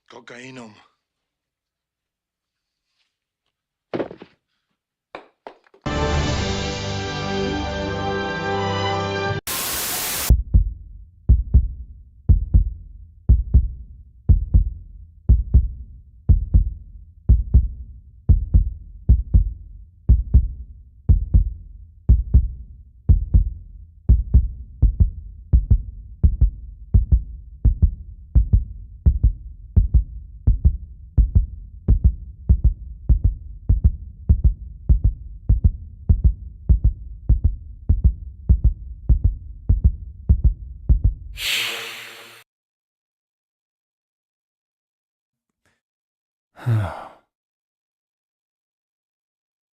Cocainum.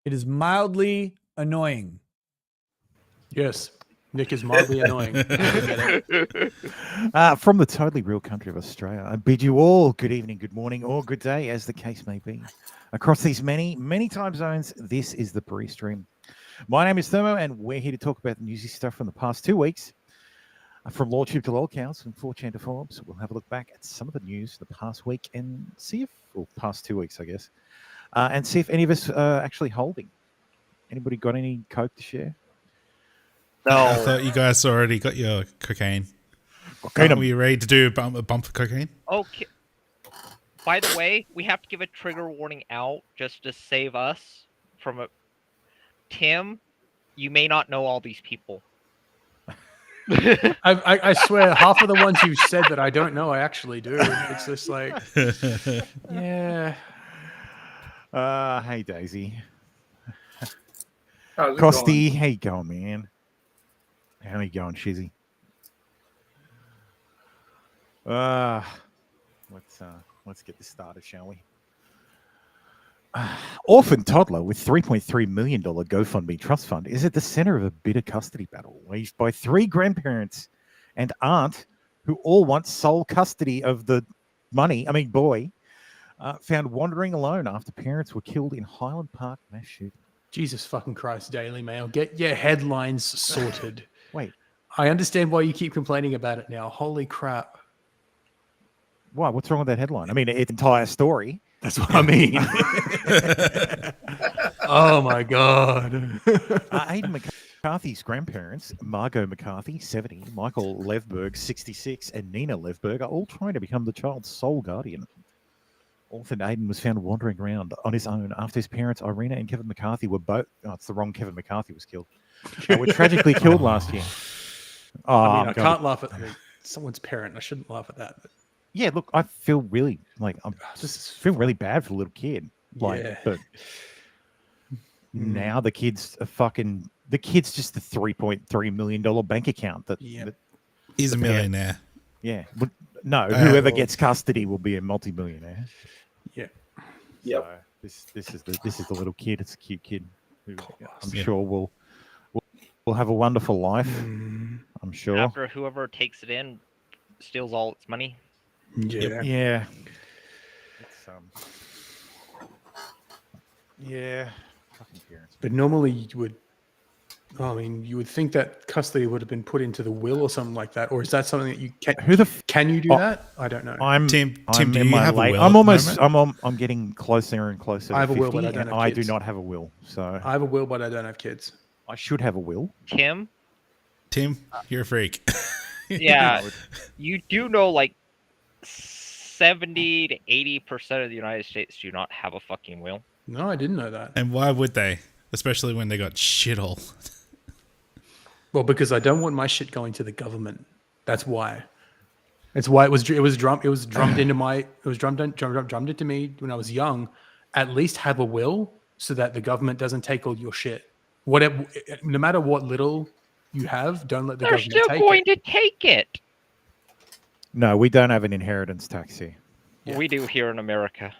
It is mildly annoying. Yes, Nick is mildly annoying. From the totally real country of Australia, I bid you all good evening, good morning, or good day, as the case may be. Across these many, many time zones, this is the pre-stream. My name is Thermo, and we're here to talk about the newsy stuff from the past 2 weeks. From Lawtube to Lolcows, from 4chan to Forbes, we'll have a look back at some of the news the past week and see if, or past 2 weeks, I guess, and see if any of us are actually holding. Anybody got any coke to share? No. I thought you guys already got your cocaine. Were you ready to do a bump of cocaine? Okay. By the way, we have to give a trigger warning out just to save us from a... Tim, you may not know all these people. I swear, half of the ones you said that I don't know, I actually do. It's just like, yeah. Hey, Daisy. How's it Costy, going? how you going, man? How you going, Shizzy? Let's get this started, shall we? Orphan toddler with $3.3 million GoFundMe trust fund is at the center of a bitter custody battle waged by 3 grandparents and aunt who all want sole custody of the boy, found wandering alone after parents were killed in Highland Park mass shooting. Jesus fucking Christ, Daily Mail, get your headlines sorted. Wait. I understand why you keep complaining about it now. Holy crap. Why? What's wrong with that headline? I mean, its entire story. That's what I mean. Oh, my God. Aidan McCarthy's grandparents, Margot McCarthy, 70, Michael Levberg, 66, and Nina Levberg are all trying to become the child's sole guardian. Orphan Aidan was found wandering around on his own after his parents, Irina and Kevin McCarthy, were both... Oh, it's the wrong Kevin McCarthy was killed. Were tragically killed last year. Oh, I mean, I can't laugh at someone's parent. I shouldn't laugh at that. But... Yeah, look, I feel really feel really bad for the little kid. But now the kid's just a $3.3 million bank account. He's a millionaire. Yeah. No, whoever gets custody will be a multi-millionaire. Yeah. So this is the little kid. It's a cute kid who I'm sure will have a wonderful life. I'm sure. After whoever takes it in steals all its money. Yeah. Yeah. It's yeah. Fucking parents. But normally you would think that custody would have been put into the will or something like that, or is that something that you can? Can you do that? I don't know. Tim, I'm do in you my have a late. will? I'm getting closer and closer. I have to a will, 50, but I don't and have I kids. do not have a will. So I have a will, but I don't have kids. I should have a will. Tim, you're a freak. Yeah, you do know like 70 to 80% of the United States do not have a fucking will. No, I didn't know that. And why would they? Especially when they got shit all. Well, because I don't want my shit going to the government. That's why. It's why it was drummed into me when I was young. At least have a will so that the government doesn't take all your shit. Whatever, no matter what little you have, don't let the They're government still take going it. to take it. No, we don't have an inheritance tax here. Yeah. We do here in America.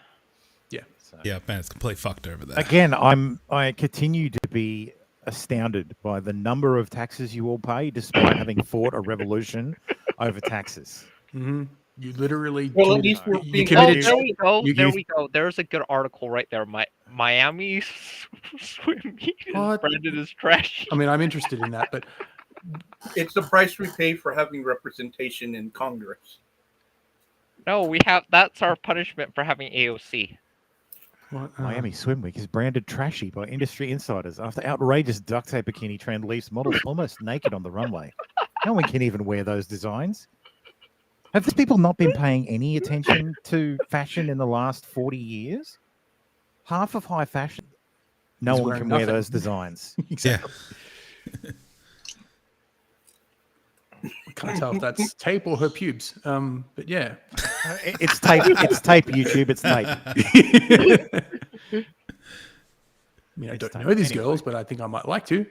Yeah. So, Yeah, man, it's complete fucked over there. again, I continue to be astounded by the number of taxes you all pay, despite having fought a revolution over taxes. Mm-hmm. You literally Well, at committed, least we're you being Oh, committed. there we go. you- There you- we go. There's a good article right there. Miami swim meet is What? branded as trash. I mean, I'm interested in that, but It's the price we pay for having representation in Congress. No, that's our punishment for having AOC. what, Miami Swim Week is branded trashy by industry insiders after outrageous duct tape bikini trend leaves models almost naked on the runway. No one can even wear those designs. Have these people not been paying any attention to fashion in the last 40 years? Half of high fashion, no He's one wearing can wear nothing. those designs. exactly. Can't tell if that's tape or her pubes. But yeah. It's tape. It's tape. YouTube. It's tape. I mean, I It's don't tape. know these Anyway. girls, but I think I might like to.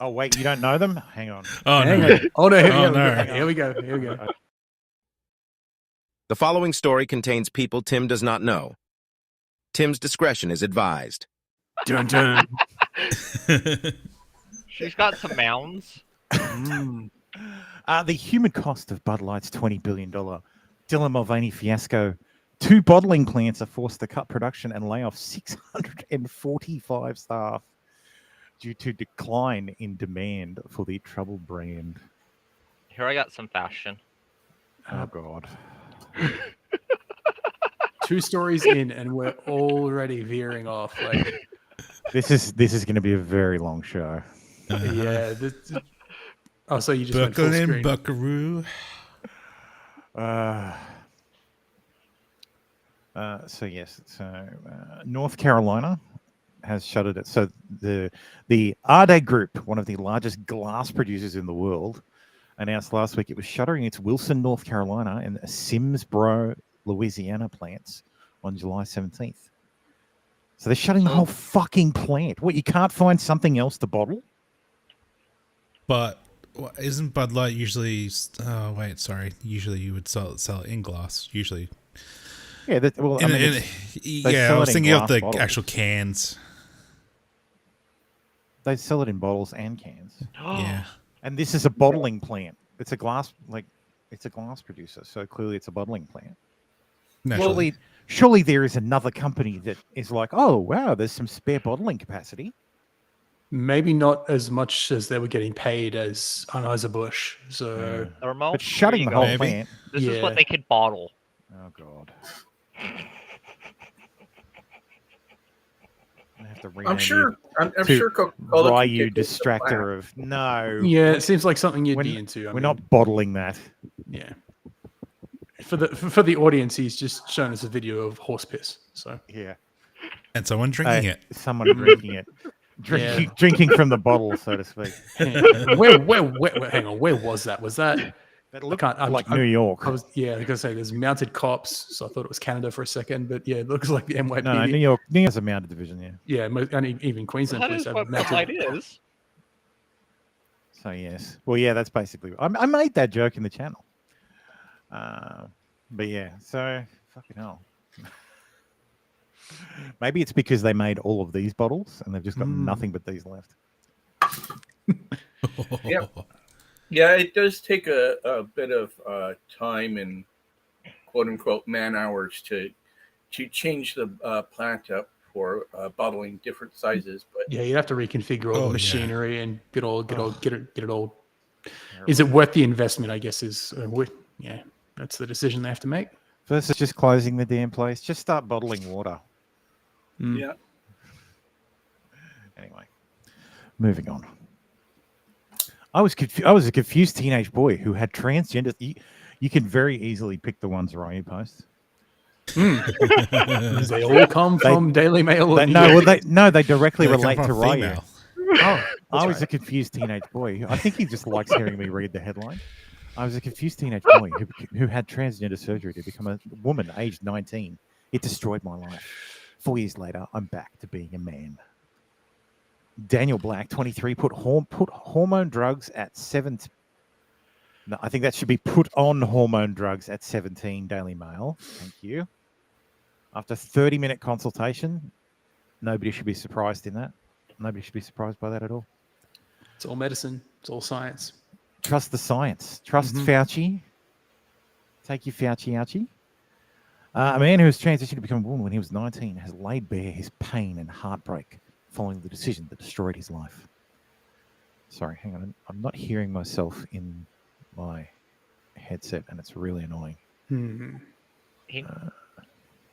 Oh wait, you don't know them? Hang on. Oh Hang no. on. Oh no! Here, Oh, we go. no. Here we go. Here we go. The following story contains people Tim does not know. Tim's discretion is advised. Dun dun. She's got some mounds. Mm. The human cost of Bud Light's $20 billion Dylan Mulvaney fiasco. 2 bottling plants are forced to cut production and lay off 645 staff due to decline in demand for the troubled brand. Here I got some fashion. Oh God. 2 stories in, and we're already veering off. Like, This is going to be a very long show. yeah. Oh, so you just went full Buckle in, screen. buckaroo. So yes, North Carolina has shuttered it. So the Arde Group, one of the largest glass producers in the world, announced last week it was shuttering its Wilson, North Carolina, and Simsboro, Louisiana plants on July 17th. So they're shutting the whole fucking plant. What, you can't find something else to bottle? But isn't Bud Light usually? Oh wait, sorry. Usually you would sell it in glass. Usually. Yeah, Yeah, I was thinking of the bottles. actual cans. They sell it in bottles and cans. Yeah. And this is a bottling plant. It's a glass producer. So clearly it's a bottling plant. Naturally. Surely there is another company that is like, oh, wow, there's some spare bottling capacity. Maybe not as much as they were getting paid as Anheuser-Busch. So Thermo. But shutting Here the you whole go. plant. This is Yeah. what they could bottle. Oh, God. I have to rename I'm sure. I'm to sure Coca-Cola. can Ryu get this to Distractor of no. yeah, it seems like something you'd We're, be into. I we're mean, not bottling that. Yeah. For the audience, he's just shown us a video of horse piss. So Yeah. And someone drinking it. Someone drinking it. Drinking from the bottle, so to speak. where hang on, where was that? Was that That looked I'm- like I'm- New York. I was gonna say there's mounted cops, so I thought it was Canada for a second, but yeah, it looks like the NYPD. No, New York. New York's a mounted division, yeah. Yeah, and even Queensland That police is have what Bud mounted. Light is. So yes, well, yeah, that's basically. I made that joke in the channel. But yeah, so fucking hell. Maybe it's because they made all of these bottles and they've just got nothing but these left. Yeah. Yeah, it does take a bit of time and quote unquote man hours to change the plant up for bottling different sizes. But Yeah, you have to reconfigure all Oh, the yeah. machinery and get it all. Is it worth the investment? I guess is yeah, that's the decision they have to make. Versus just closing the damn place. Just start bottling water. yeah, Anyway, moving on. I was a confused teenage boy who had transgender. You can very easily pick the ones Ryu posts. They all come from Daily Mail. They directly They come relate from to a Ryu. female. Oh, I was a confused teenage boy. I think he just likes hearing me read the headline. I was a confused teenage boy who had transgender surgery to become a woman aged 19. It destroyed my life. 4 years later, I'm back to being a man. Daniel Black, 23, put hormone drugs at 17. No, I think that should be put on hormone drugs at 17. Daily Mail. Thank you. After 30-minute consultation, nobody should be surprised in that. Nobody should be surprised by that at all. It's all medicine. It's all science. Trust the science. Trust Fauci. Take your Fauci ouchie. A man who has transitioned to become a woman when he was 19 has laid bare his pain and heartbreak following the decision that destroyed his life. Sorry, hang on. I'm not hearing myself in my headset, and it's really annoying.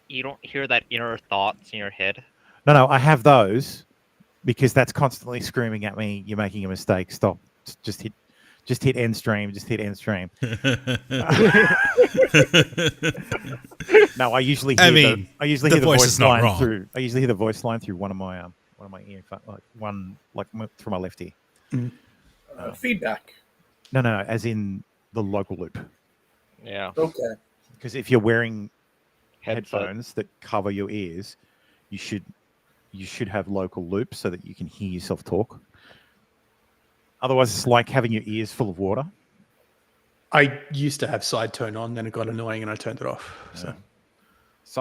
You don't hear that inner thoughts in your head? No, I have those because that's constantly screaming at me. You're making a mistake. Stop. Just hit end stream. Just hit end stream. No, I usually hear the voice line wrong. through. I usually hear the voice line through one of my ear, through my left ear. Feedback. No, as in the local loop. Yeah. Okay. Because if you're wearing Headset. headphones that cover your ears, you should have local loop so that you can hear yourself talk. Otherwise, it's like having your ears full of water. I used to have side tone on, then it got annoying and I turned it off. So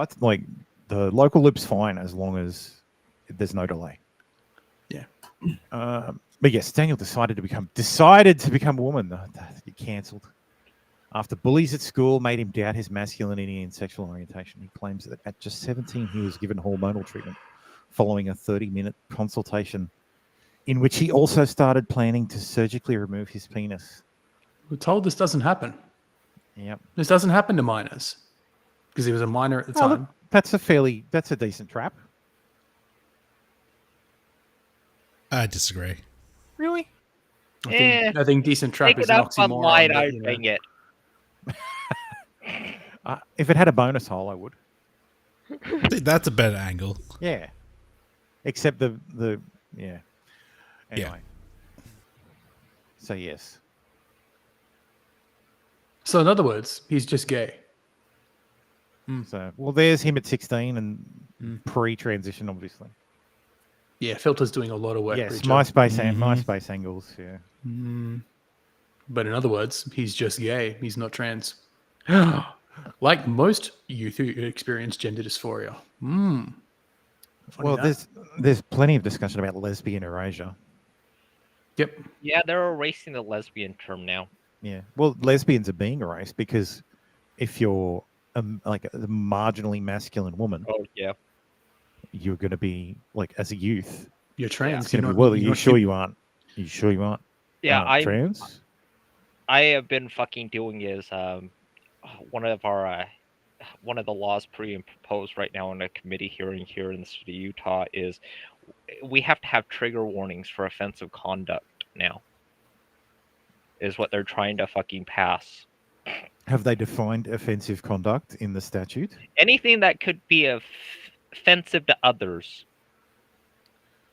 it's like the local loop's fine as long as there's no delay. Yeah. But yes, Daniel decided to become a woman. You're cancelled. After bullies at school made him doubt his masculinity and sexual orientation, he claims that at just 17 he was given hormonal treatment following a 30-minute consultation in which he also started planning to surgically remove his penis. We're told this doesn't happen. Yep. This doesn't happen to minors because he was a minor at the time. Look, that's a decent trap. I disagree. Really? I think decent trap Take is it an up on oxymoron. light, but, I you know. dang it. If it had a bonus hole, I would. I think that's a better angle. Yeah. Except the yeah. Anyway. Yeah. So yes. So in other words, he's just gay. So there's him at 16 and pre-transition, obviously. Yeah, Filter's doing a lot of work. Yes, Richard. MySpace angles. Yeah. But in other words, he's just gay. He's not trans. Like most youth who experience gender dysphoria. Well, there's plenty of discussion about lesbian erasure. Yep. Yeah, they're erasing the lesbian term now. Yeah. Well, lesbians are being erased because if you're like a marginally masculine woman, Oh yeah. you're going to be like as a youth. You're trans. It's going to be, well, you sure you aren't? You sure you aren't? Yeah, trans. I have been fucking doing is one of the laws proposed right now in a committee hearing here in the state of Utah is we have to have trigger warnings for offensive conduct now. Is what they're trying to fucking pass. Have they defined offensive conduct in the statute? Anything that could be offensive to others.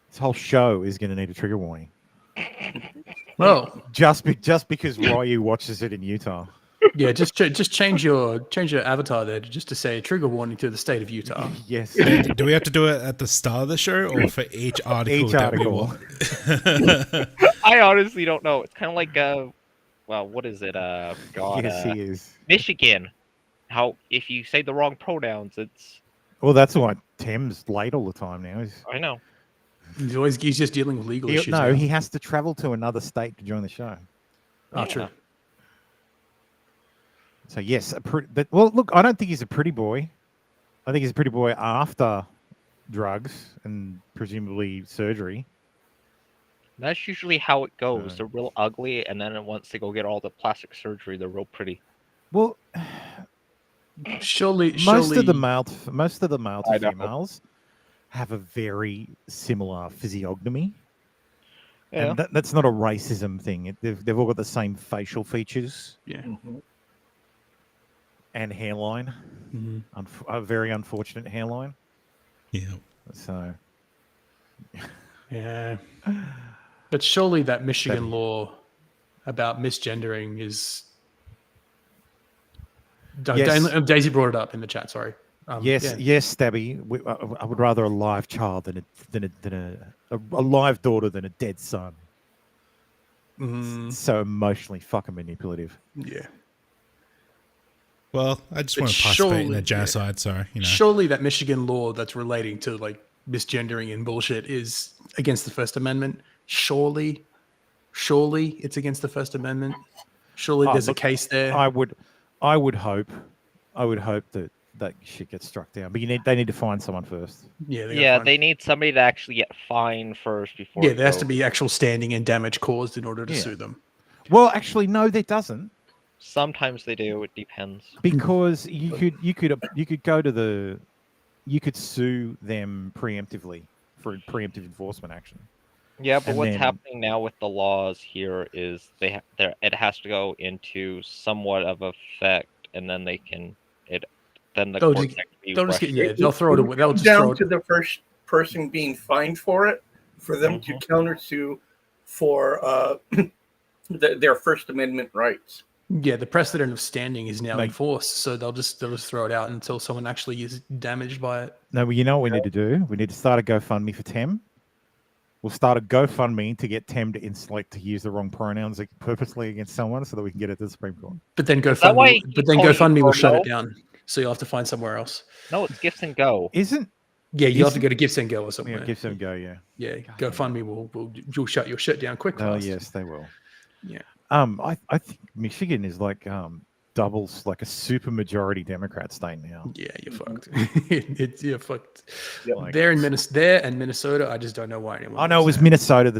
This whole show is going to need a trigger warning. Well, Just because Ryu watches it in Utah. yeah. Just change your avatar there just to say trigger warning to the state of Utah. Yes. Do we have to do it at the start of the show or for each article? Each that we article. want? I honestly don't know. It's kind of like well, what is it? God, Yes, he is. Michigan. How if you say the wrong pronouns, it's. Well, that's why Tim's late all the time now. I know. He's just dealing with legal issues. now. He has to travel to another state to join the show. Oh, Yeah. true. So yes, well, look, I don't think he's a pretty boy. I think he's a pretty boy after drugs and presumably surgery. That's usually how it goes. They're real ugly, and then once they go get all the plastic surgery, they're real pretty. Well, Surely, most of the male to I know. females have a very similar physiognomy. Yeah. And that's not a racism thing. They've all got the same facial features Yeah. and hairline. A very unfortunate hairline. Yeah. So, Yeah. But surely that Michigan law about misgendering is. Yes. Daisy brought it up in the chat. Sorry. yes, Stabby. I would rather a live child than a live daughter than a dead son. Mm, So emotionally fucking manipulative. yeah. Well, I just But want to participate in surely- a genocide, so you know. Surely that Michigan law that's relating to like misgendering and bullshit is against the First Amendment. Surely it's against the First Amendment. Surely there's look, a case there. I would hope that that shit gets struck down. But they need to find someone first. Yeah, Yeah, they need somebody to actually get fined first before. Yeah, it there has to goes. be actual standing and damage caused in order to Yeah. sue them. Well, actually, no, there doesn't, Sometimes they do. It depends. because you could go to you could sue them preemptively for preemptive enforcement action. Yeah, but And what's then- happening now with the laws here is it has to go into somewhat of effect, and then they can then the They'll courts just- actually They'll just rush get, yeah, it. they'll throw it away. They'll Comes just throw down it. to the first person being fined for it, for them to countersue for their First Amendment rights. Yeah, the precedent of standing is now Like- enforced, so they'll just throw it out until someone actually is damaged by it. No, well, you know what we need to do? We need to start a GoFundMe for Tem. We'll start a GoFundMe to get Tem to use the wrong pronouns purposely against someone, so that we can get it to the Supreme Court. But then that why he keeps calling you GoFundMe will shut it Promo? down. So you'll have to find somewhere else. No, it's gifts and go. Isn't Yeah, you'll have to Isn't- go to Gifts and Go or somewhere. give them a go? Yeah. Yeah, GoFundMe will shut your shit down quick. Oh fast. yes, they will. Yeah. I think Michigan is like doubles like a super majority Democrat state now. Yeah, you're fucked. You're fucked. Like- There and Minnesota, I just don't know why anyone. Oh no, it was lives there. Minnesota.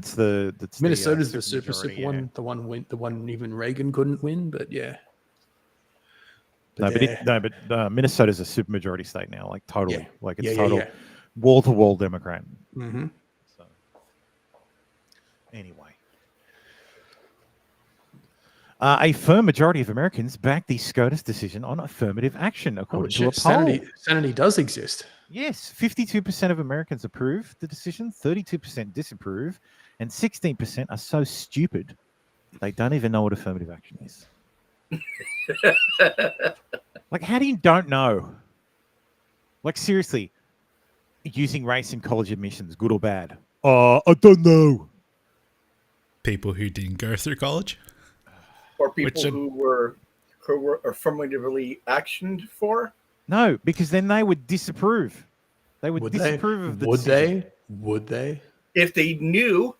That's Minnesota's the super majority, one, the one even Reagan couldn't win. But yeah. No, there- but Minnesota's a supermajority state now, like totally, Yeah. like it's Yeah, total yeah. wall to wall Democrat. Mhm. So anyway, a firm majority of Americans backed the SCOTUS decision on affirmative action, Oh, according to a shit. poll. Sanity does exist. Yes, 52% of Americans approve the decision, 32% disapprove, and 16% are so stupid they don't even know what affirmative action is. Like, how do you don't know? Like, seriously, using race in college admissions, good or bad? I don't know. People who didn't go through college. Or people Which- who were affirmatively actioned for. No, because then they would disapprove. They would Would disapprove they? of the Would decision. they? Would they? If they knew,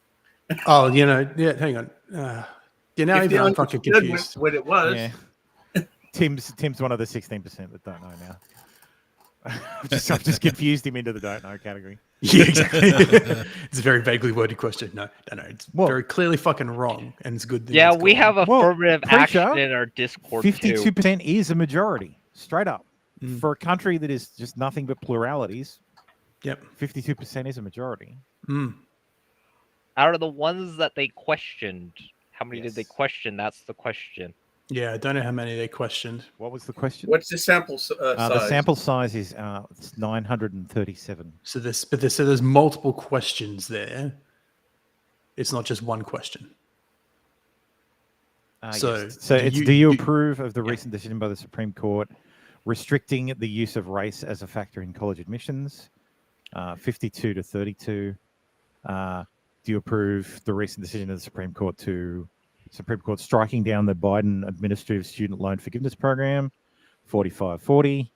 Oh, yeah. Hang on. Now if they I'm fucking understood confused. what it was. Yeah. Tim's one of the 16% that don't know now. I've just confused him into the don't know category. Yeah, exactly. It's a very vaguely worded question. No. It's Well- very clearly fucking wrong, and it's good. that Yeah, it's we gone. have Well, affirmative Preacher, action in our Discord too. 52% is a majority, straight up. Mm. For a country that is just nothing but pluralities, Yep. 52% is a majority. Mm. Out of the ones that they questioned, how many did they Yes. question? That's the question. Yeah, I don't know how many they questioned. What was the question? What's the sample size? The sample size is it's 937. So there's multiple questions there. It's not just one question. So, Yes. So do it's you- do you do- approve of the yeah. recent decision by the Supreme Court restricting the use of race as a factor in college admissions? 52 to 32. Do you approve the recent decision of the Supreme Court striking down the Biden administrative student loan forgiveness program? 45-40.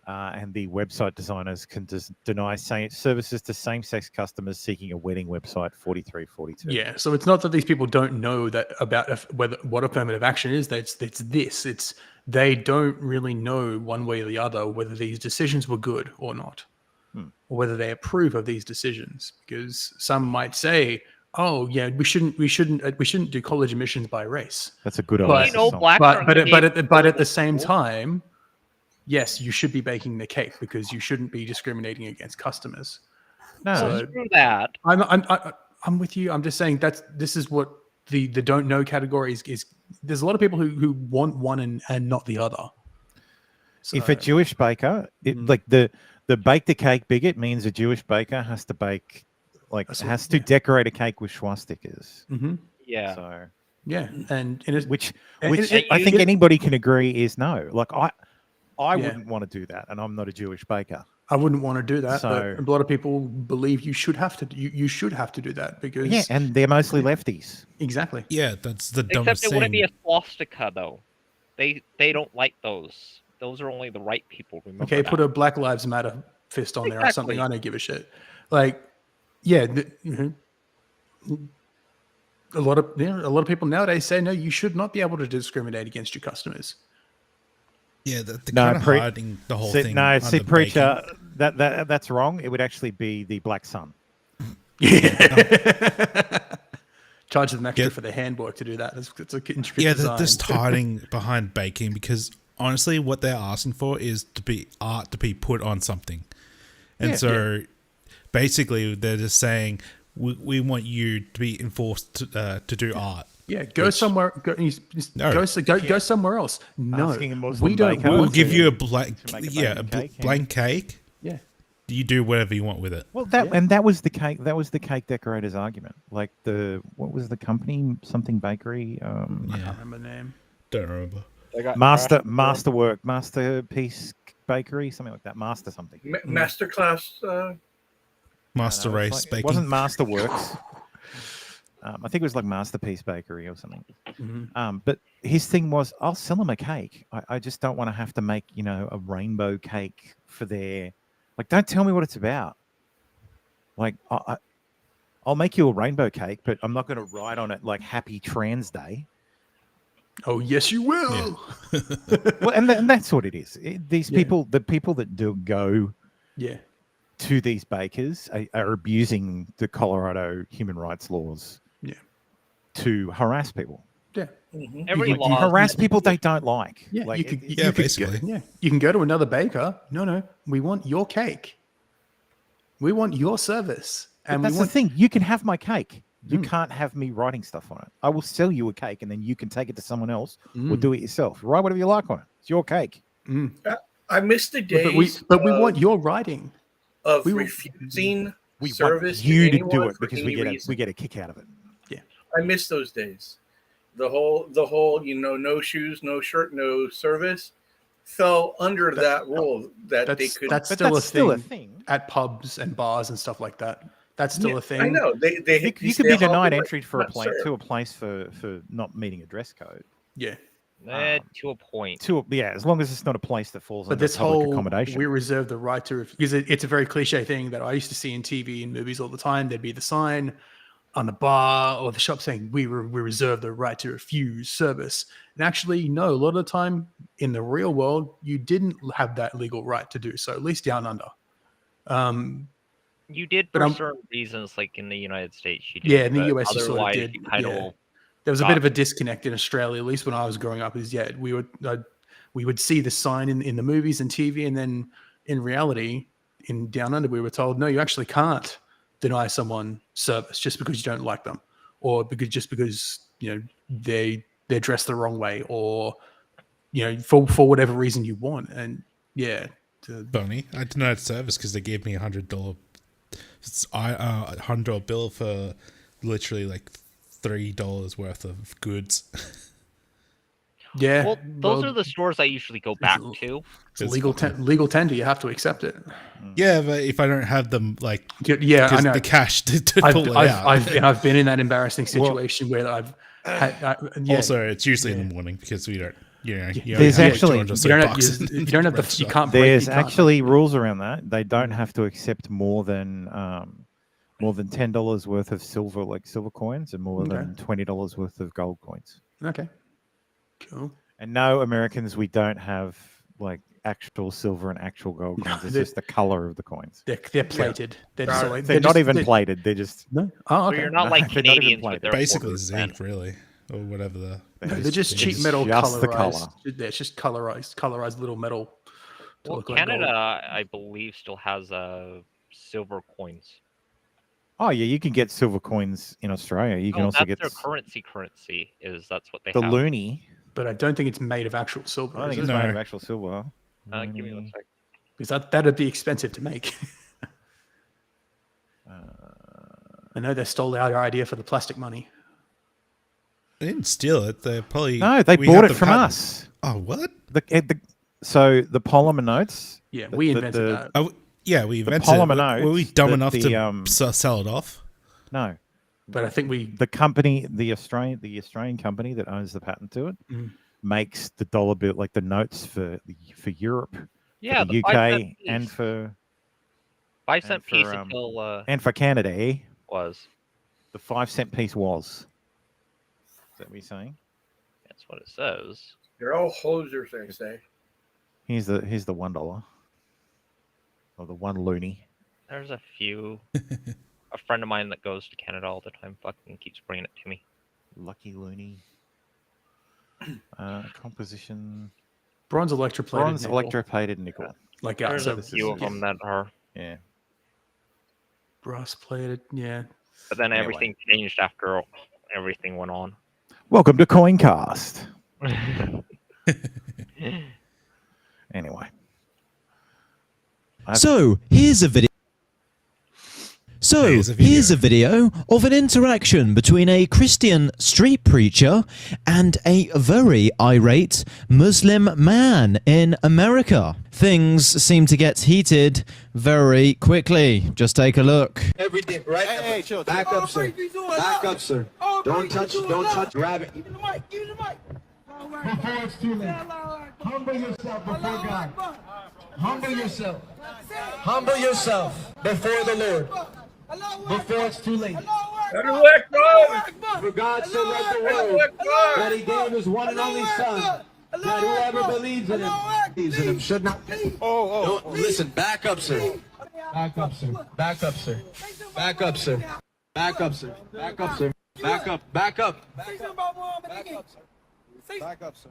And the website designers can deny services to same-sex customers seeking a wedding website. 43-42. Yeah, so it's not that these people don't know that about what affirmative action is. It's they don't really know one way or the other whether these decisions were good or not, or whether they approve of these decisions. Because some might say, "Oh, yeah, we shouldn't do college admissions by race." That's a good But- idea. You know, black But at the same school. time, yes, you should be baking the cake because you shouldn't be discriminating against customers. No, So- Screw that. I'm with you. I'm just saying this is what the don't know category is. There's a lot of people who want one and not the other. So, if a Jewish baker, like the bake the cake bigot means a Jewish baker has to bake, has to decorate a cake with swastikas. Mhm. Yeah. So, yeah, and it is which and I think it- anybody can agree is no. Like I Yeah. wouldn't want to do that, and I'm not a Jewish baker. I wouldn't want to do that. So- but a lot of people believe you should have to. You should have to do that because Yeah, and they're mostly lefties. exactly. Yeah, that's the Except dumbest it wouldn't be thing. a swastika though. They don't like those. Those are only the right people. Remember Okay, that. put a Black Lives Matter fist on there or something. Exactly. I don't give a shit. Like, yeah, a lot of people nowadays say no, you should not be able to discriminate against your customers. Yeah, they're No, kind of hiding the whole thing. No, under see, preacher, that's wrong. It would actually be the black sun. Yeah. Charge them extra for the handbook to do that. It's a intricate Yeah, design. they're just hiding behind baking because honestly, what they're asking for is to be art to be put on something, and basically they're just saying we want you to be enforced to do art. Yeah, go somewhere. Go somewhere else. No, Asking a Muslim we don't. baker We'll want give to. you a blank, To make a a blank cake, blank cake. Yeah. You do whatever you want with it. Well, that was the cake. That was the cake decorator's argument. Like what was the company? Something bakery. I can't remember the name. Don't remember. They got Masterpiece Bakery, something like that. Master something. Masterclass. Master No, Race like, baking. it wasn't Masterworks. I think it was like Masterpiece Bakery or something. Mm-hmm. But his thing was, I'll sell them a cake. I just don't want to have to make, a rainbow cake for their. Like, don't tell me what it's about. Like, I'll make you a rainbow cake, but I'm not going to write on it like Happy Trans Day. Oh yes, you will. Yeah. Well, and that's what it is. These people, the people that do go to these bakers are abusing the Colorado human rights laws to harass people. Yeah. Every You law harass people they don't like. Yeah, Like, you could, yeah, you could basically. Go, you can go to another baker. No, we want your cake. We want your service. And that's the thing. You can have my cake. You can't have me writing stuff on it. I will sell you a cake, and then you can take it to someone else or do it yourself. Write whatever you like on it. It's your cake. I miss the days. But we want your writing of refusing We service want you to anyone do it for because any we reason. get a kick out of it. I miss those days. The whole, no shoes, no shirt, no service fell under that rule that they could. That's But still, that's a, still thing a thing. at pubs and bars and stuff like that. That's still a thing. I know You could be denied entry for a place for not meeting a dress code. Yeah. to a point. As long as it's not a place that falls But under this public whole accommodation. we reserve the right to because it's a very cliche thing that I used to see in TV and movies all the time. There'd be the sign on the bar or the shop saying we reserve the right to refuse service. And actually, no, a lot of the time in the real world, you didn't have that legal right to do so, at least down under. You did but for certain reasons, like in the United States. You did, yeah, in the US, you sort of otherwise did. you kind of There was a bit of a disconnect in Australia, at least when I was growing up. We would see the sign in the movies and TV, and then in reality, in Down Under, we were told, no, you actually can't deny someone service just because you don't like them, or because they're dressed the wrong way, or for whatever reason you want. And Bonnie, I denied service because they gave me $100 bill for literally like $3 worth of goods. Yeah. Well, those are the stores I usually go back to. It's legal tender. You have to accept it. Yeah, but if I don't have them, I know the cash to pull it out. I've been in that embarrassing situation where I've had. Also, it's usually in the morning because we don't. There's actually you don't have the you can't. There's actually rules around that. They don't have to accept more than $10 worth of silver coins, and more than $20 worth of gold coins. Okay. Cool. And no, Americans, we don't have actual silver and actual gold coins. It's just the color of the coins. They're plated. Yeah. They're not even plated. They're just no. Oh, okay. So you're not like Canadians with their basically zinc, really, or whatever. They're just cheap metal just colorized. The color. It's just colorized little metal. Well, Canada, I believe, still has silver coins. Oh yeah, you can get silver coins in Australia. You can also get their currency. That's what they the have. loonie. But I don't think it's made of actual silver. I think it's made of actual silver. Give me 1 sec. Because that'd be expensive to make. I know they stole our idea for the plastic money. They didn't steal it. They probably they bought it from us. Oh, what? So the polymer notes. Yeah, we invented that. Yeah, we invented polymer it. notes. Were we dumb enough to sell it off? No. But I think the company, the Australian company that owns the patent to it, makes the dollar bill, like the notes for Europe, Yeah, for the UK, and for 5-cent piece for, until and for Canada. Eh? was. The 5-cent piece was. Is that what you're saying? That's what it says. They're all hosers, they say. Here's the $1 or the 1 loony. There's a few. A friend of mine that goes to Canada all the time fucking keeps bringing it to me. Lucky loony. Composition. Bronze electroplated nickel. Electroplated nickel. Like There's a this few is- of them that are. Yeah. brass plated. Yeah. But then Anyway. everything changed after everything went on. Welcome to Coincast. Anyway. So, here's a video. So, Here's a video. here's a video of an interaction between a Christian street preacher and a very irate Muslim man in America. Things seem to get heated very quickly. Just take a look. Everything, right? Hey, chill. Back up, sir. Back up, sir. Don't touch, grab it. Give me the mic, give me the mic. Before it's too late. Humble yourself before God. Humble yourself. Humble yourself before the Lord. Before it's too late. For God so loved the world that he gave his one and only son, that whoever believes in him should not. Oh, listen, back up, sir. Back up, sir. Back up, sir. Back up, sir. Back up, sir. Back up, sir. Back up. Back up. Back up, sir.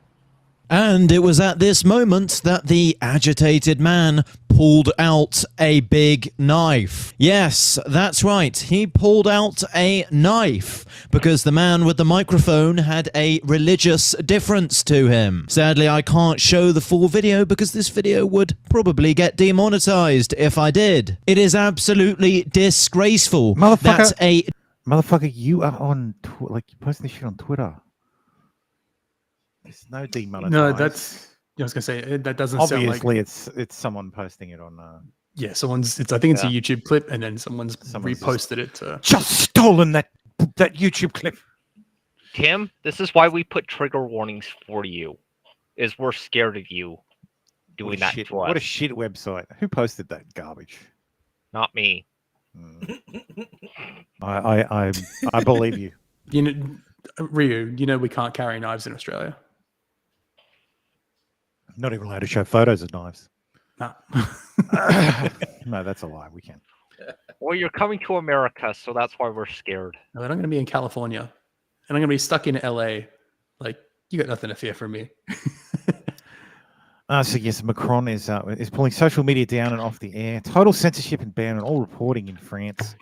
And it was at this moment that the agitated man pulled out a big knife. Yes, that's right. He pulled out a knife because the man with the microphone had a religious difference to him. Sadly, I can't show the full video because this video would probably get demonetized if I did. It is absolutely disgraceful. Motherfucker. Motherfucker, you are on like you're posting this shit on Twitter. There's no demonetized. No, that's. I was gonna say that doesn't sound like. Obviously, it's someone posting it on. Yeah, someone's. I think it's a YouTube clip, and then someone's reposted it. Just stolen that YouTube clip. Tim, this is why we put trigger warnings for you. Is we're scared of you doing that to us. What a shit website. Who posted that garbage? Not me. I believe you. You know, Ryu. You know we can't carry knives in Australia. Not even allowed to show photos of knives. No. No, that's a lie. We can. Well, you're coming to America, so that's why we're scared. No, I'm going to be in California, and I'm going to be stuck in LA. Like, you got nothing to fear from me. So yes, Macron is pulling social media down and off the air. Total censorship and ban on all reporting in France.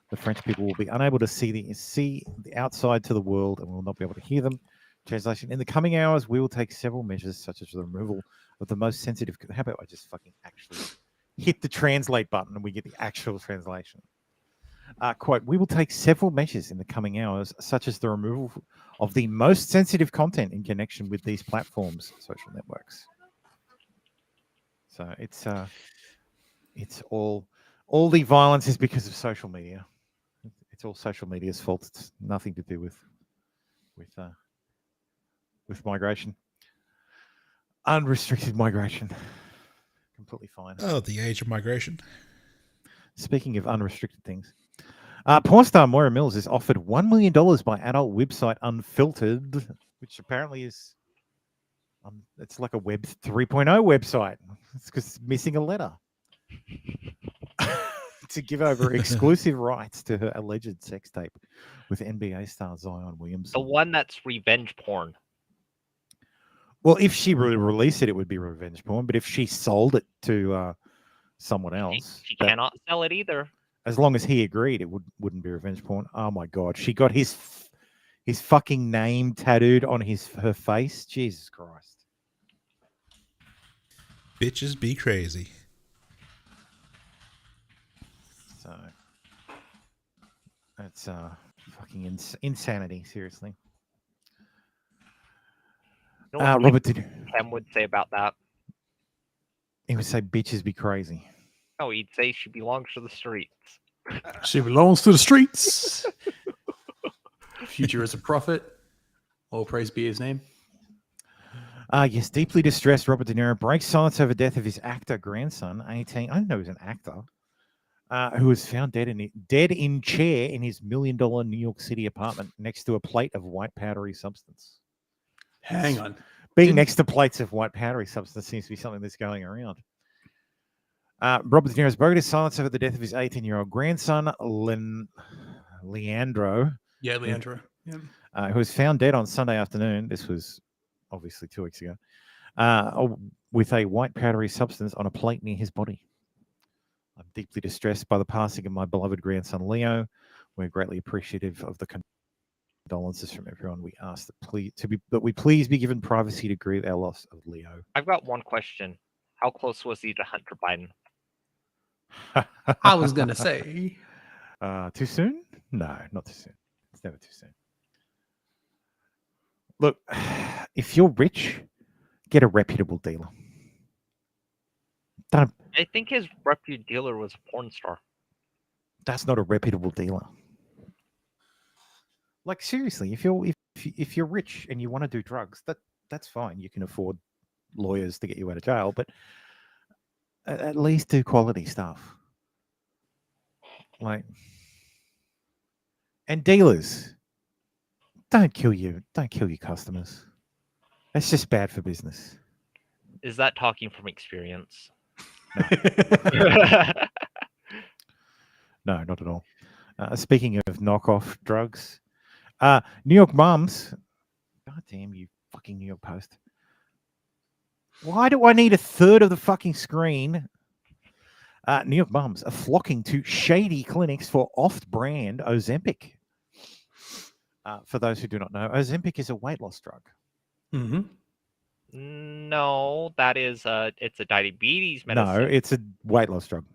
The French people will be unable to see the outside to the world and will not be able to hear them. Translation: in the coming hours, we will take several measures, such as the removal of the most sensitive. How about I just fucking actually hit the translate button and we get the actual translation? Quote: we will take several measures in the coming hours, such as the removal of the most sensitive content in connection with these platforms, social networks. So it's all the violence is because of social media. It's all social media's fault. It's nothing to do with migration. Unrestricted migration. Completely fine. Oh, the age of migration. Speaking of unrestricted things, porn star Moira Mills is offered $1 million by adult website Unfiltered, which apparently is it's like a Web 3.0 website. It's because it's missing a letter. To give over exclusive rights to her alleged sex tape with NBA star Zion Williamson. The one that's revenge porn. Well, if she released it, it would be revenge porn. But if she sold it to someone else, she cannot sell it either. As long as he agreed, it wouldn't be revenge porn. Oh my God, she got his fucking name tattooed on her face. Jesus Christ! Bitches be crazy. So that's fucking insanity. Seriously. You know what Robert Cam would say about that? He would say, "Bitches be crazy." No, he'd say she belongs to the streets. She belongs to the streets. Future is a prophet. All praise be his name. Yes, deeply distressed Robert De Niro breaks silence over death of his actor grandson, 18. I didn't know he was an actor. Who was found dead in chair in his $1 million New York City apartment next to a plate of white powdery substance. Hang on. Being next to plates of white powdery substance seems to be something that's going around. Robert De Niro's broken his silence over the death of his 18-year-old grandson, Leandro. Yeah, Leandro. Yeah. Who was found dead on Sunday afternoon. This was obviously 2 weeks ago. With a white powdery substance on a plate near his body. I'm deeply distressed by the passing of my beloved grandson, Leo. We're greatly appreciative of the condolences from everyone. We ask that we please be given privacy to grieve our loss of Leo. I've got one question. How close was he to Hunter Biden? I was going to say. Too soon? No, not too soon. It's never too soon. Look, if you're rich, get a reputable dealer. I think his reputable dealer was a porn star. That's not a reputable dealer. Like seriously, if you're rich and you want to do drugs, that's fine. You can afford lawyers to get you out of jail, but at least do quality stuff. Like, and dealers, don't kill your customers. That's just bad for business. Is that talking from experience? No, not at all. Speaking of knockoff drugs, New York mums. God damn you, fucking New York Post. Why do I need a third of the fucking screen? New York mums are flocking to shady clinics for off-brand Ozempic. For those who do not know, Ozempic is a weight loss drug. Mm-hmm. No, that is it's a diabetes medicine. No, it's a weight loss drug.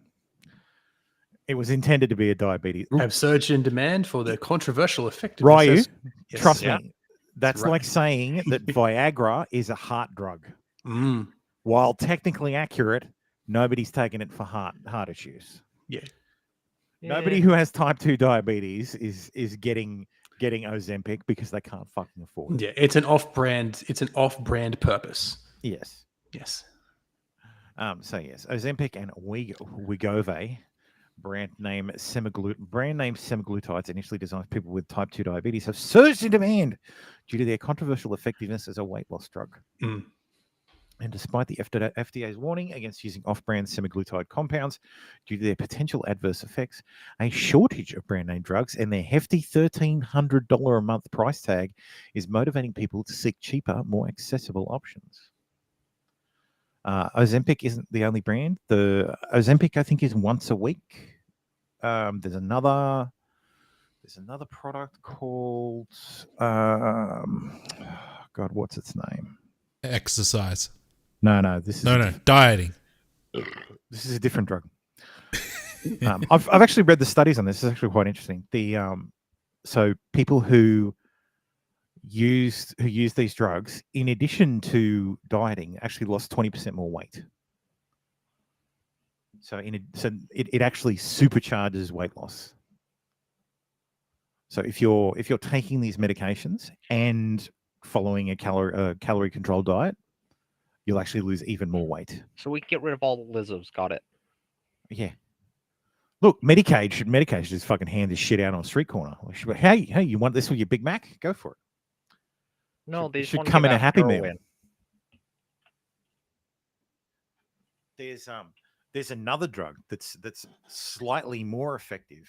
It was intended to be a diabetes. Have surged in demand for their controversial effectiveness. Ryu, Yes. trust Yeah. me, that's Right. like saying that Viagra is a heart drug. Mm. While technically accurate, nobody's taking it for heart issues. Yeah. Nobody who has type 2 diabetes is getting Ozempic because they can't fucking afford it. Yeah, it's an off-brand purpose. Yes. Yes. So yes, Ozempic and Wegovy, brand name semaglutides, initially designed for people with type 2 diabetes, have surged in demand due to their controversial effectiveness as a weight loss drug. Mm. And despite the FDA's warning against using off-brand semaglutide compounds due to their potential adverse effects, a shortage of brand name drugs and their hefty $1,300 a month price tag is motivating people to seek cheaper, more accessible options. Ozempic isn't the only brand. The Ozempic, I think, is once a week. There's another product called God, what's its name? Exercise. No. This is dieting. This is a different drug. I've actually read the studies on this. It's actually quite interesting. So people who use these drugs, in addition to dieting, actually lost 20% more weight. So it actually supercharges weight loss. So if you're taking these medications and following a calorie controlled diet, you'll actually lose even more weight. So we can get rid of all the Lizzos. Got it. Yeah. Look, Medicaid should just fucking hand this shit out on a street corner. Hey, you want this with your Big Mac? Go for it. No, they just should want to come give in a out Happy heroin. Meal. There's another drug that's slightly more effective.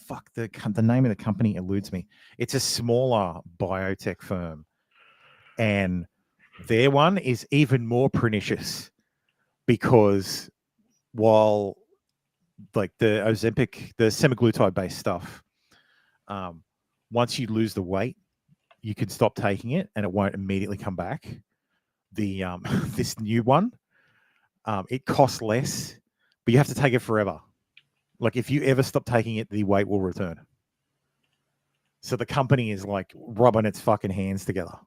Fuck, the name of the company eludes me. It's a smaller biotech firm, and their one is even more pernicious because while like the Ozempic, the semaglutide based stuff, once you lose the weight, you can stop taking it and it won't immediately come back. The this new one, it costs less, but you have to take it forever. Like if you ever stop taking it, the weight will return. So the company is like rubbing its fucking hands together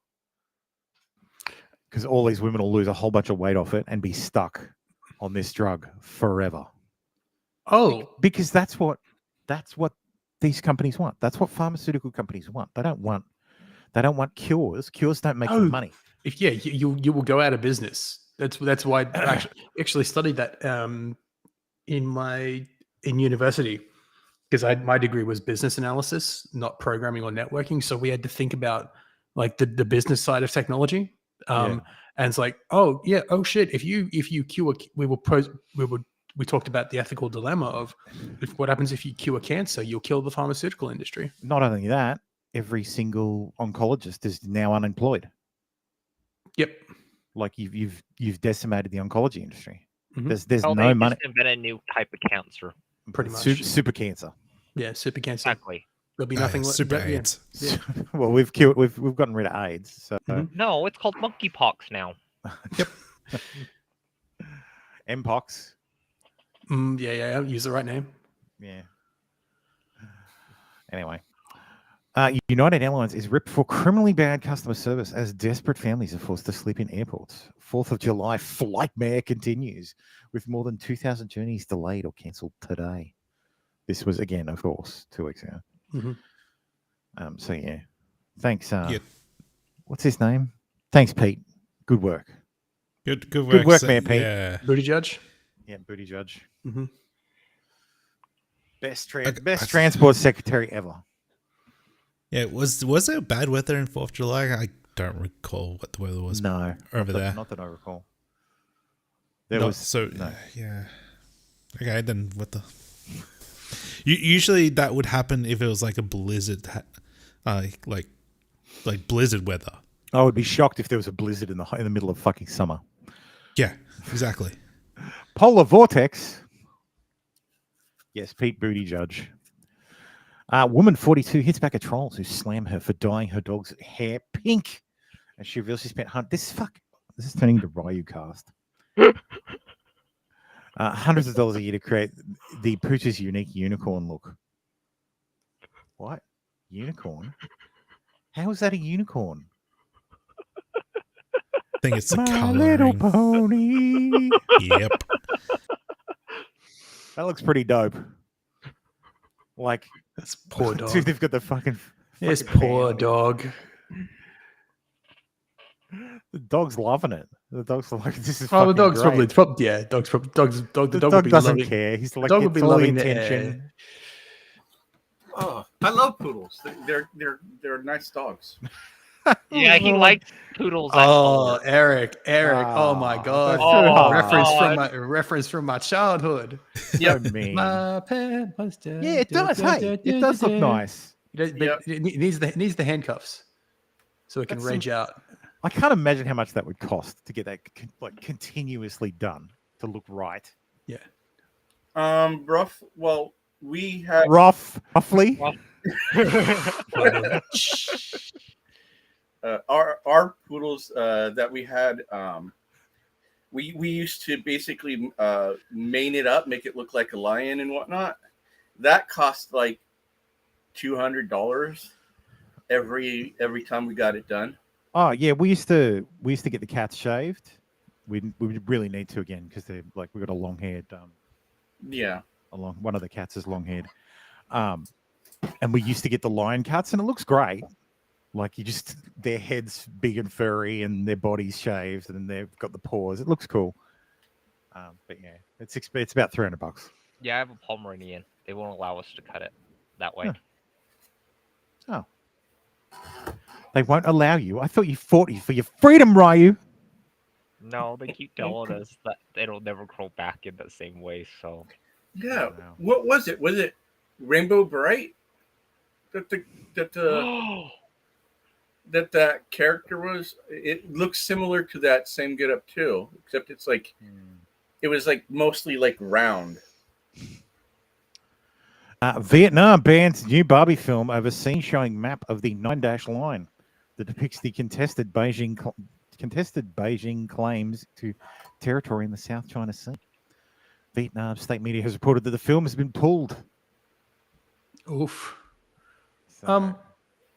because all these women will lose a whole bunch of weight off it and be stuck on this drug forever. Oh, because that's what these companies want. That's what pharmaceutical companies want. They don't want cures. Cures don't make them money. if you will go out of business. That's why I actually studied that in university, because my degree was business analysis, not programming or networking. So we had to think about like the business side of technology. And it's like, oh shit, if you cure, we talked about the ethical dilemma of what happens if you cure cancer, you'll kill the pharmaceutical industry. Not only that, every single oncologist is now unemployed. Yep. Like you've decimated the oncology industry. Mhm. There's Oh, no they money. just invent a new type of cancer. Pretty much. Super cancer. Yeah, super cancer. Exactly. There'll be nothing. Super yeah. AIDS. Yeah. Well, we've gotten rid of AIDS. So No, it's called monkeypox now. Yep. Mpox. Yeah. Use the right name. Yeah. Anyway, United Airlines is ripped for criminally bad customer service as desperate families are forced to sleep in airports. 4th of July flightmare continues with more than 2,000 journeys delayed or cancelled today. This was, again, of course, 2 weeks ago. Mm-hmm. So, yeah. Thanks. Yeah. What's his name? Thanks, Pete. Good work. Good work. Good work, man, Pete. Yeah. Booty judge. Yeah, Booty Judge. Mm-hmm. Best transport secretary ever. Yeah, was there bad weather in 4th of July? I don't recall what the weather was. No, over there. Not that I recall. Yeah. Okay, then what the? Usually that would happen if it was like a blizzard, like blizzard weather. I would be shocked if there was a blizzard in the middle of fucking summer. Yeah, exactly. Polar vortex. Yes, Pete Booty Judge. Woman 42 hits back at trolls who slam her for dyeing her dog's hair pink. And she reveals she spent this is turning into Ryu cast. Hundreds of dollars a year to create the Pooch's unique unicorn look. What? Unicorn? How is that a unicorn? I think it's the My coloring. Little Pony. Yep. That looks pretty dope. Like, That's poor dog. dude, they've got the fucking. Yes, fucking poor band. dog. The dog's loving it. The dog's like, this is. Oh, the fucking dog's great. probably yeah. The dog would be doesn't loving, care. He's like, dog would it's be all loving intention. Oh, I love poodles. They're nice dogs. Yeah, he likes poodles. Oh, Eric. Oh my God. that's too Reference from my childhood. So mean. My pen was dead. Yeah, it does. Hey, it does look nice. It needs the handcuffs so it can That's rage out. I can't imagine how much that would cost to get that continuously done to look right. Yeah. Rough. Well, we had Roughly. Our poodles that we had. We used to basically mane it up, make it look like a lion and whatnot. That cost like $200 every time we got it done. Oh yeah, we used to get the cats shaved. We really need to again because they're like we got a long haired. Yeah. One of the cats is long haired. And we used to get the lion cuts, and it looks great. Like their heads big and furry, and their bodies shaved, and they've got the paws. It looks cool. But yeah, it's about $300. Yeah, I have a Pomeranian. They won't allow us to cut it that way. Oh. They won't allow you. I thought you fought for your freedom, Ryu. No, they keep telling us that it'll never grow back in the same way. So Yeah. What was it? Was it Rainbow Bright? That character was. It looks similar to that same get up too, except it's like it was like mostly like round. Vietnam bans new Barbie film over scene showing map of the 9-dash line that depicts the contested Beijing claims to territory in the South China Sea. Vietnam state media has reported that the film has been pulled. Oof. So,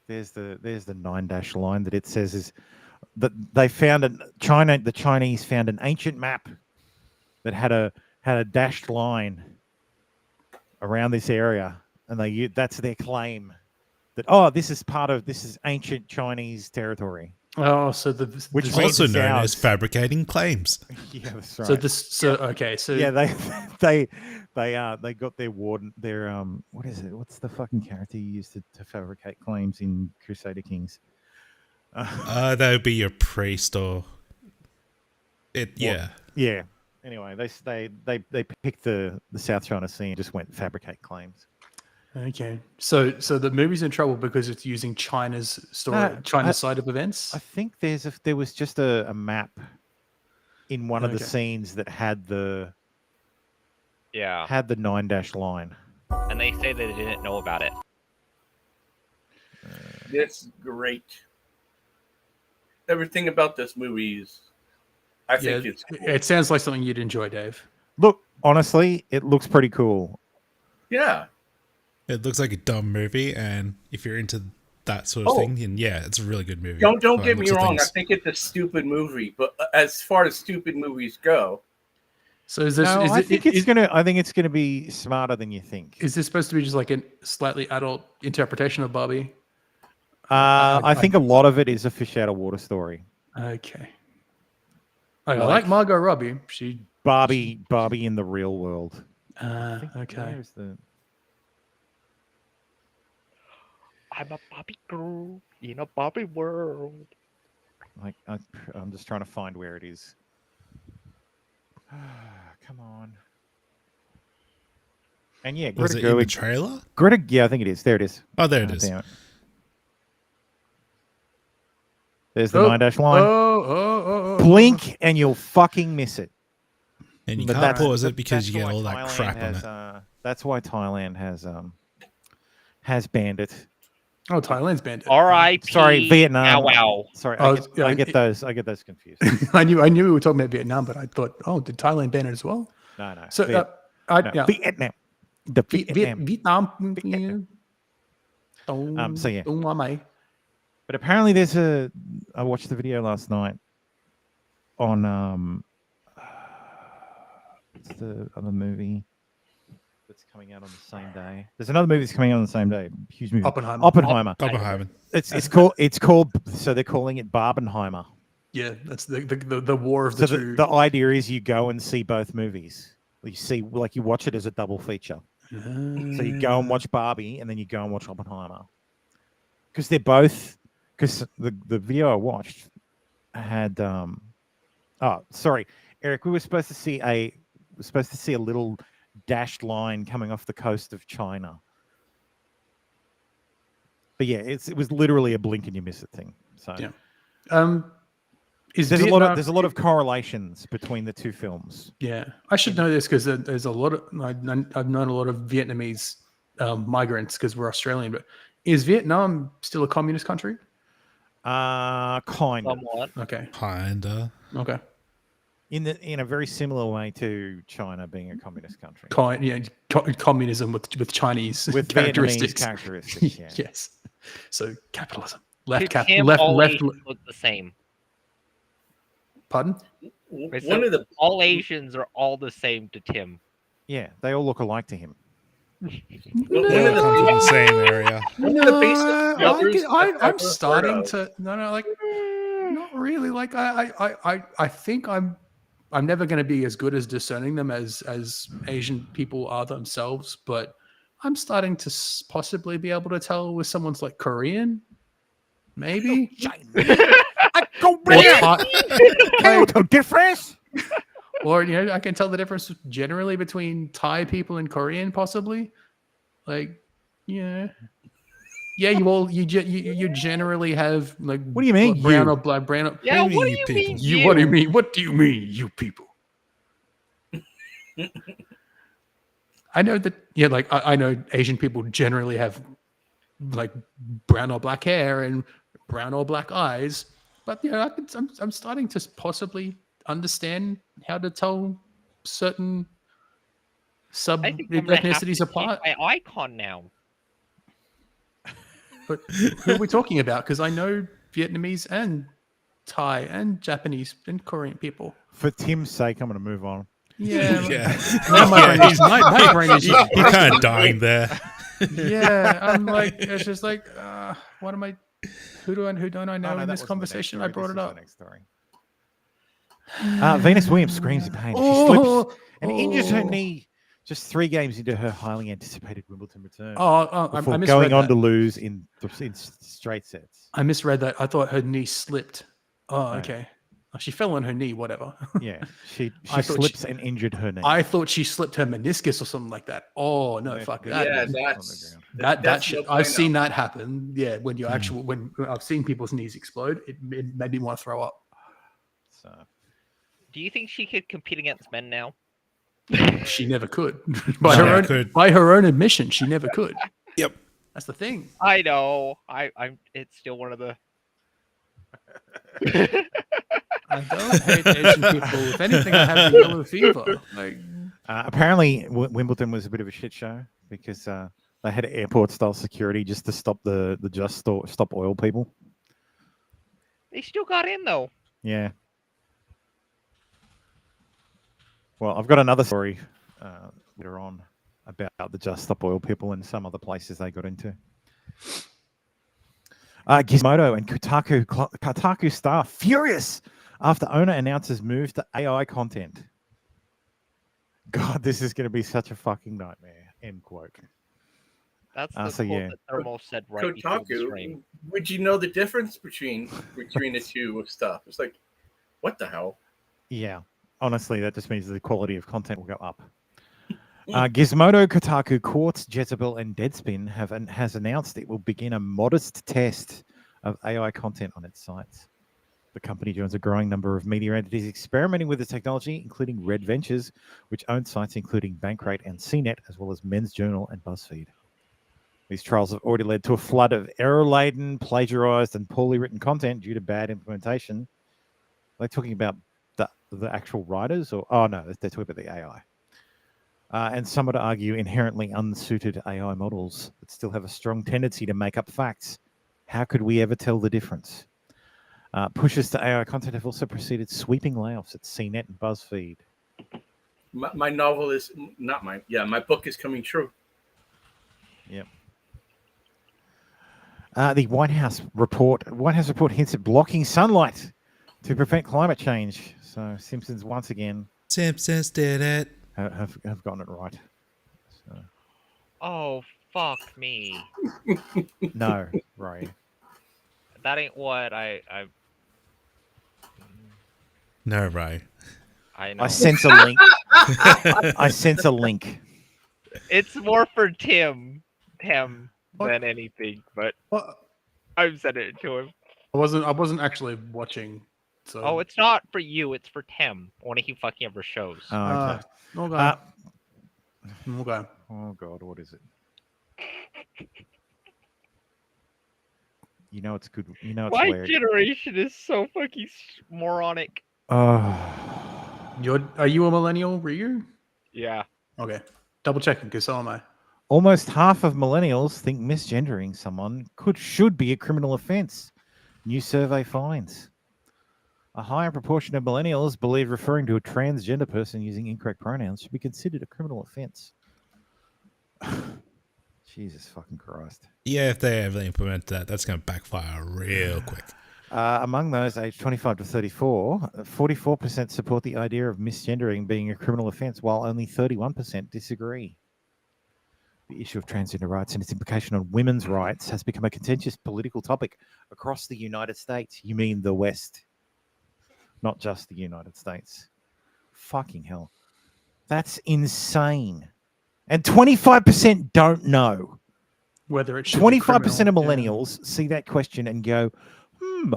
there's the 9-dash line that it says is that they found the Chinese found an ancient map that had a dashed line around this area, and that's their claim that this is ancient Chinese territory. Oh, so Which this- means Also it's known ours. as fabricating claims. Yeah, that's right. so this so okay so yeah, they got their warden, their what is it? What's the fucking character you used to fabricate claims in Crusader Kings? That would be your priest or it. Yeah. Yeah. Anyway, they picked the South China Sea and just went fabricate claims. okay so the movie's in trouble because it's using China's story, China's side of events. I think there was just a map in one of the Okay. scenes that had the Yeah, 9-dash line. and they say they didn't know about it. It's great. Everything about this movie is, I think it's cool. It sounds like something you'd enjoy, Dave. Look, honestly, it looks pretty cool. Yeah. It looks like a dumb movie, and if you're into that sort of thing, then yeah, it's a really good movie. Don't by get the me looks of wrong. I things. think it's a stupid movie, but as far as stupid movies go, So is this No, is I it, think is, it's gonna be smarter than you think. is this supposed to be just like a slightly adult interpretation of Barbie? I think a lot of it is a fish out of water story. Okay. I like Margot Robbie. She Barbie in the real world. okay. Where's the I'm a Barbie girl in a Barbie world. like I'm just trying to find where it is. Come on. And yeah, Was Greta it in the Gerwig. trailer? Greta, yeah, I think it is. There it is. Oh, there it God is. damn it. There's the 9-dash line. Oh. Blink and you'll fucking miss it. And you But can't that's- pause but it because you that's get why all that Thailand crap on has, it. That's why Thailand has banned it. Oh, Thailand's banned it. R.I.P. Sorry, Vietnam. Wow. Sorry, Oh, I get those confused. I knew we were talking about Vietnam, but I thought, oh, did Thailand ban it as well? No. So no, yeah. Vietnam. The Vietnam. Vietnam. So yeah. Don't want me. But apparently I watched the video last night on what's the other movie that's coming out on the same day? There's another movie that's coming out on the same day. Huge movie. Oppenheimer. Oppenheimer. It's called so they're calling it Barbenheimer. Yeah, that's the war of So the two. the idea is you go and see both movies. You watch it as a double feature. So you go and watch Barbie and then you go and watch Oppenheimer. Because they're both the video I watched had sorry, Eric, we were supposed to see a little dashed line coming off the coast of China. But yeah, it was literally a blink and you miss it thing. So yeah. there's a lot of correlations between the two films. Yeah, I should know this because there's a lot of I've known a lot of Vietnamese migrants because we're Australian. But is Vietnam still a communist country? Kind of. Somewhat. Okay. Kinda. Okay. In a very similar way to China being a communist country. Communism with Chinese With characteristics. Vietnamese characteristics, yeah. Yes. So capitalism. To Left. Tim, Left. all Left. Asians look the same. Pardon? one of the all Asians are all the same to Tim. Yeah, they all look alike to him. one of They all come from the the same area. one of the basic brothers I've I'm ever starting heard to like not really like I think I'm never going to be as good as discerning them as Asian people are themselves, but I'm starting to possibly be able to tell with someone's like Korean, maybe. difference. Or I can tell the difference generally between Thai people and Korean, possibly. Like, yeah. You generally have like. What do you mean, brown you? or black, brown. Or, Yeah, what do you you people? mean? you. What do you mean? What do you mean, you people? I know that. Yeah, like I know Asian people generally have like brown or black hair and brown or black eyes, but I'm starting to possibly understand how to tell certain sub I think I'm gonna have to ethnicities change apart. my icon now. But who are we talking about? Because I know Vietnamese and Thai and Japanese and Korean people. For Tim's sake, I'm going to move on. Yeah, Yeah. now my brain is You're kind of dying there. yeah. I'm like, it's just like, what am I? Who don't I know no, in that this wasn't the next conversation? story. I brought This it is up. the next story. Venus Williams screams in pain. She slips and injures her knee just 3 games into her highly anticipated Wimbledon return. I Before misread going on that. to lose in straight sets. I misread that. I thought her knee slipped. Oh, No. okay. She fell on her knee, whatever. Yeah, she I thought slips and injured her knee. I thought she slipped her meniscus or something like that. Oh no, Left fuck knee that. Yeah, on the that's ground. That shit. no I've bueno. seen that happen. Yeah, when you actually when I've seen people's knees explode, it made me want to throw up. So Do you think she could compete against men now? She never could. Could. By her own admission, she never could. Yep. That's the thing. I know. I'm. It's still one of the. I don't hate Asian people. If anything, I have the yellow fever. Like, apparently, Wimbledon was a bit of a shit show because they had airport style security just to stop the stop oil people. They still got in though. Yeah. Well, I've got another story later on about the Just Stop Oil people and some other places they got into. Gizmodo and Kotaku staff furious after owner announces move to AI content. God, this is going to be such a fucking nightmare. End quote. That's the so quote yeah. that Thermo said right before the stream. Kotaku, would you know the difference between the two stuff? It's like, what the hell? Yeah. Honestly, that just means the quality of content will go up. Gizmodo, Kotaku, Quartz, Jezebel, and Deadspin has announced it will begin a modest test of AI content on its sites. The company joins a growing number of media entities experimenting with the technology, including Red Ventures, which owns sites including Bankrate and CNET, as well as Men's Journal and BuzzFeed. These trials have already led to a flood of error-laden, plagiarized, and poorly written content due to bad implementation. They're talking about the actual writers, or no, they're talking about the AI. And some would argue inherently unsuited AI models that still have a strong tendency to make up facts. How could we ever tell the difference? Pushes to AI content have also preceded sweeping layoffs at CNET and BuzzFeed. My novel is not mine. Yeah, my book is coming true. Yep. The White House report hints at blocking sunlight to prevent climate change. So Simpsons once again Simpsons did it. Have gotten it right. So. Oh fuck me! No, Ray. That ain't what I. No, Ray. I know. I sense a link. I sense a link. It's more for Tim than anything, but I'm sending it to him. I wasn't actually watching. So. Oh, it's not for you. It's for Tim when he fucking ever shows. Oh, okay. Okay. Okay. Oh God, what is it? You know it's good. You know it's My weird. generation is so fucking moronic. Are you a millennial, Ryu? Yeah. Okay. Double checking, because so am I. Almost half of millennials think misgendering someone should be a criminal offense. New survey finds. A higher proportion of millennials believe referring to a transgender person using incorrect pronouns should be considered a criminal offense. Jesus fucking Christ. Yeah, if they ever implement that, that's going to backfire real quick. Among those aged 25 to 34, 44% support the idea of misgendering being a criminal offense, while only 31% disagree. The issue of transgender rights and its implication on women's rights has become a contentious political topic across the United States. You mean the West, not just the United States. Fucking hell. That's insane. And 25% don't know. Whether it should 25% of criminal, millennials see that question and go,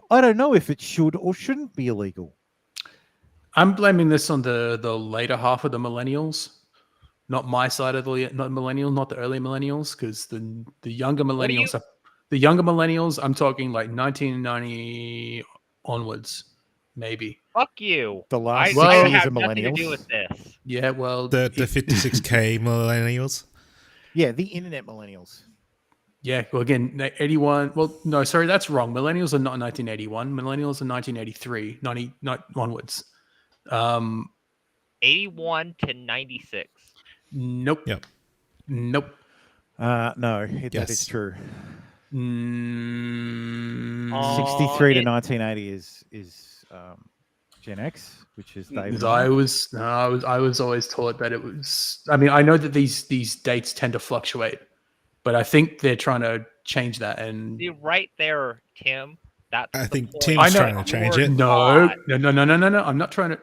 I don't know if it should or shouldn't be illegal. I'm blaming this on the later half of the millennials, not my side of the millennials, not the early millennials, because the younger millennials, I'm talking like 1990 onwards, maybe. Fuck you. The last 6 years have of nothing to do millennials. with this. Yeah, well, The 56K millennials. Yeah, the internet millennials. Yeah, well, again, 81. Well, no, sorry, that's wrong. Millennials are not 1981. Millennials are 1983, 90 onwards. 81 to 96. Nope. Yep. Nope. No, that Yes. is true. 63 to 1980 is Gen X, which is Dave. and I was always taught that it was. I mean, I know that these dates tend to fluctuate, but I think they're trying to change that. And See, right there, Tim. That's I the think point. Tim's trying to change it. No. I'm not trying to.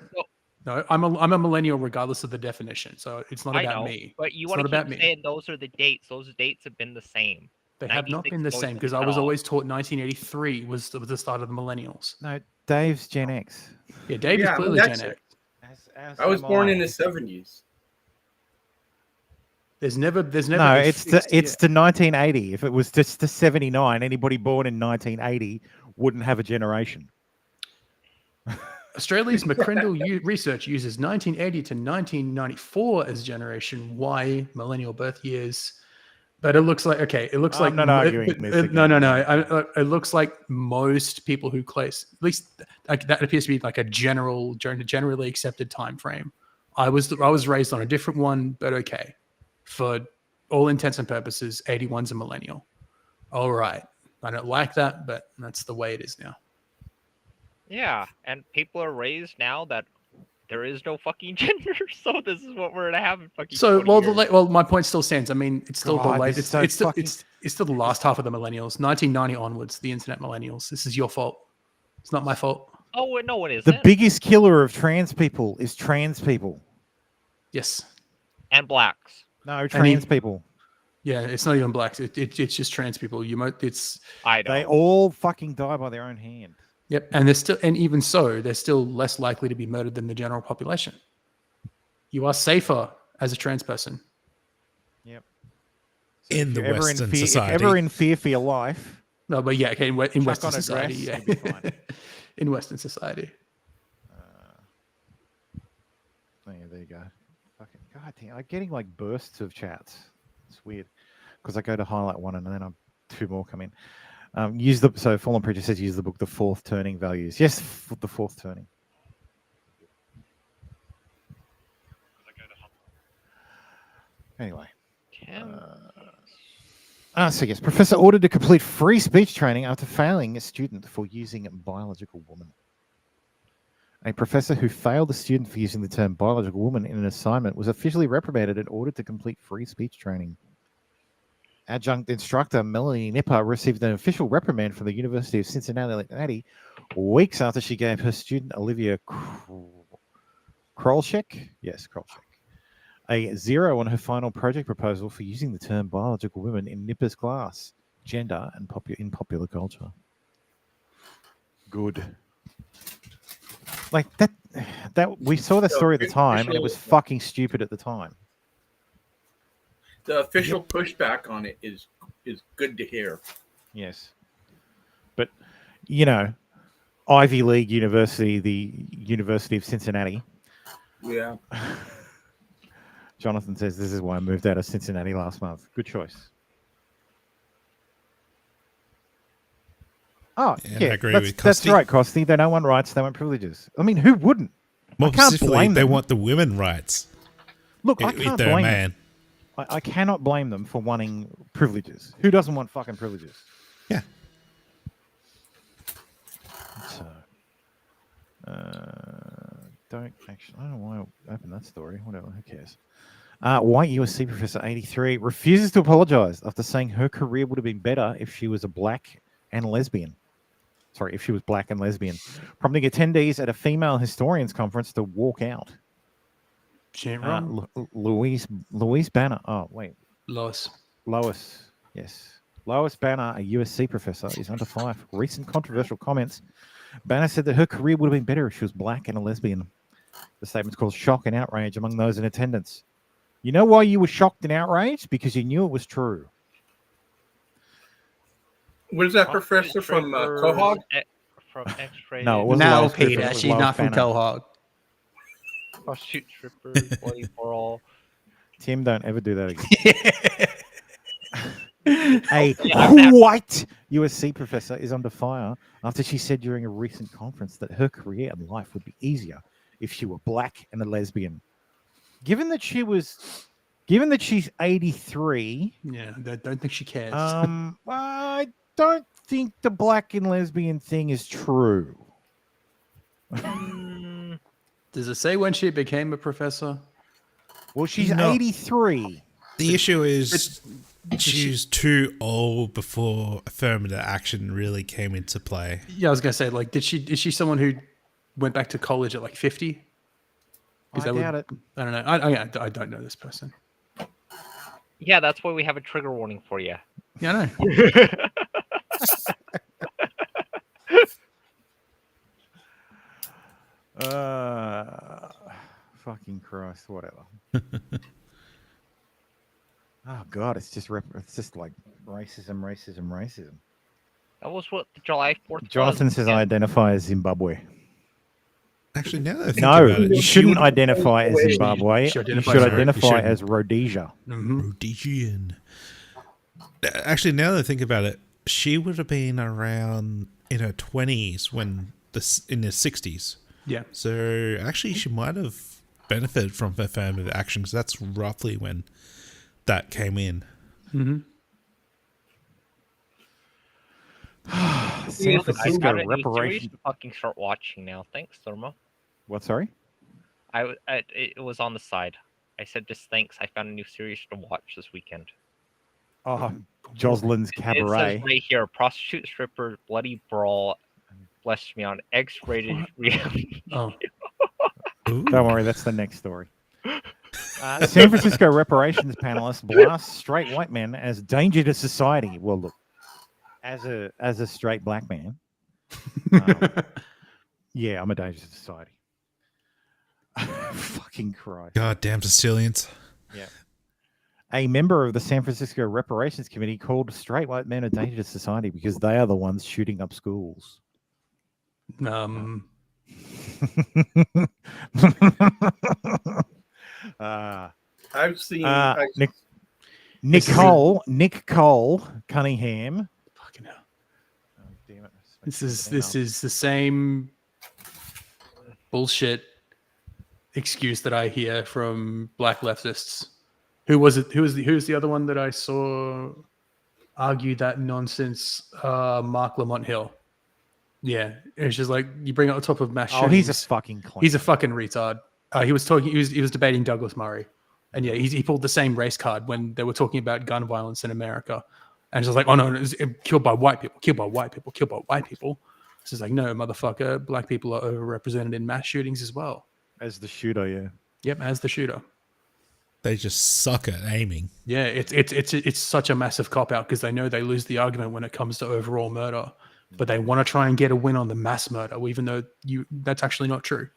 No, I'm a millennial regardless of the definition. So it's not I about know, me. but you It's want not to about keep me. saying those are the dates. Those dates have been the same. They have not been the 96 same goes because to I the was cutoff. always taught 1983 was the start of the millennials. No, Dave's Gen X. Yeah, Dave is clearly Gen X. I was born in the 70s. There's never. No, it's the 1980. If it was just the 79, anybody born in 1980 wouldn't have a generation. Australia's McCrindle research uses 1980 to 1994 as Generation Y millennial birth years, but it looks like it looks like I'm not arguing this again. No. It looks like most people who place at least that appears to be like a generally accepted time frame. I was raised on a different one, but okay, for all intents and purposes, 81's a millennial. All right, I don't like that, but that's the way it is now. Yeah, and people are raised now that there is no fucking gender, so this is what we're gonna have in fucking. So 20 years. my point still stands. I mean, it's still the late. It's still the last half of the millennials. 1990 onwards, the internet millennials. This is your fault. It's not my fault. Oh no, it isn't. The biggest killer of trans people is trans people. Yes. And blacks. No, trans people. Yeah, it's not even blacks. It's just trans people. I know. They all fucking die by their own hand. Yep, and even so, they're still less likely to be murdered than the general population. You are safer as a trans person. Yep. So in the Western society. If ever in fear for your life. No, but yeah, okay, in Western society, yeah. In Western society. Yeah, there you go. Fucking goddamn, I'm getting like bursts of chats. It's weird because I go to highlight one and then two more come in. So Fallen Preacher says use the book The Fourth Turning Values. Yes, the fourth turning. Anyway. So yes, professor ordered to complete free speech training after failing a student for using biological woman. A professor who failed a student for using the term biological woman in an assignment was officially reprimanded and ordered to complete free speech training. Adjunct instructor Melanie Nipper received an official reprimand from the University of Cincinnati weeks after she gave her student Olivia Krolchek, a 0 on her final project proposal for using the term biological women in Nipper's class, gender, and in popular culture. Good. Like that we saw that story at the time, and it was fucking stupid at the time. The official pushback on it is good to hear. Yes. But, Ivy League University, the University of Cincinnati. Yeah. Jonathan says, this is why I moved out of Cincinnati last month. Good choice. Oh, yeah. I agree with Costy. That's right, Costy. They don't want rights, they want privileges. I mean, who wouldn't? More I can't specifically, blame they them. want the women rights. Look, I can't if they're blame a man. them. I cannot blame them for wanting privileges. Who doesn't want fucking privileges? Yeah. So, don't actually. I don't know why I opened that story. Whatever. Who cares? White USC professor 83 refuses to apologize after saying her career would have been better if she was black and lesbian. Prompting attendees at a female historians conference to walk out. Louise Banner. Oh, wait. Lois. Yes. Lois Banner, a USC professor, is under fire for recent controversial comments. Banner said that her career would have been better if she was black and a lesbian. The statements caused shock and outrage among those in attendance. You know why you were shocked and outraged? Because you knew it was true. What is that professor from Quahog? From X-ray. No, it wasn't No, Lois Peter. Griffin, it was She's Lois not from Banner. Quahog. Prostitute strippers, bloody for all. Tim, don't ever do that again. Yeah, A white USC professor is under fire after she said during a recent conference that her career and life would be easier if she were black and a lesbian. Given that she's 83. Yeah, I don't think she cares. Well, don't think the black and lesbian thing is true. Does it say when she became a professor? Well, she's No. 83. The issue is she's too old before affirmative action really came into play. Yeah, I was gonna say, like, is she someone who went back to college at like 50? I doubt it. I don't know. I don't know this person. Yeah, that's why we have a trigger warning for you. Yeah, I know. Fucking Christ, whatever. Oh God, it's just like racism. That was what the July 4th Jonathan was. says I identify as Zimbabwe. Actually, now that I think No, about it, you shouldn't identify as Zimbabwe. You should You identify should as identify Rhodesia. as Rhodesia. Rhodesian. Actually, now that I think about it, she would have been around in her 20s when in the 60s. Yeah. So actually, she might have benefited from affirmative action because that's roughly when that came in. San Francisco I reparation. fucking start watching now. Thanks, Thermo. What? Sorry. It was on the side. I said just thanks. I found a new series to watch this weekend. Oh, Jocelyn's It Cabaret. says right here: prostitute, stripper, bloody brawl, blessed me on X-rated reality. Oh, Don't worry, that's the next story. San Francisco reparations panelist blasts straight white men as danger to society. Well, look, as a straight black man, yeah, I'm a danger to society. Fucking Christ. Goddamn Sicilians. Yeah. A member of the San Francisco Reparations Committee called straight white men a danger to society because they are the ones shooting up schools. I've seen Nick Cole Cunningham. fucking hell. Oh, damn it. This is the same bullshit excuse that I hear from black leftists. Who was the other one that I saw argue that nonsense? Mark Lamont Hill. Yeah, it's just like you bring it on top of mass shootings. Oh, he's a fucking clown. He's a fucking retard. He was debating Douglas Murray, and yeah, he pulled the same race card when they were talking about gun violence in America, and it's just like, oh no, it's killed by white people, killed by white people, killed by white people. It's just like, no, motherfucker, black people are overrepresented in mass shootings as well. As the shooter, yeah. Yep, as the shooter. They just suck at aiming. Yeah, it's such a massive cop out because they know they lose the argument when it comes to overall murder, but they want to try and get a win on the mass murder, even though that's actually not true.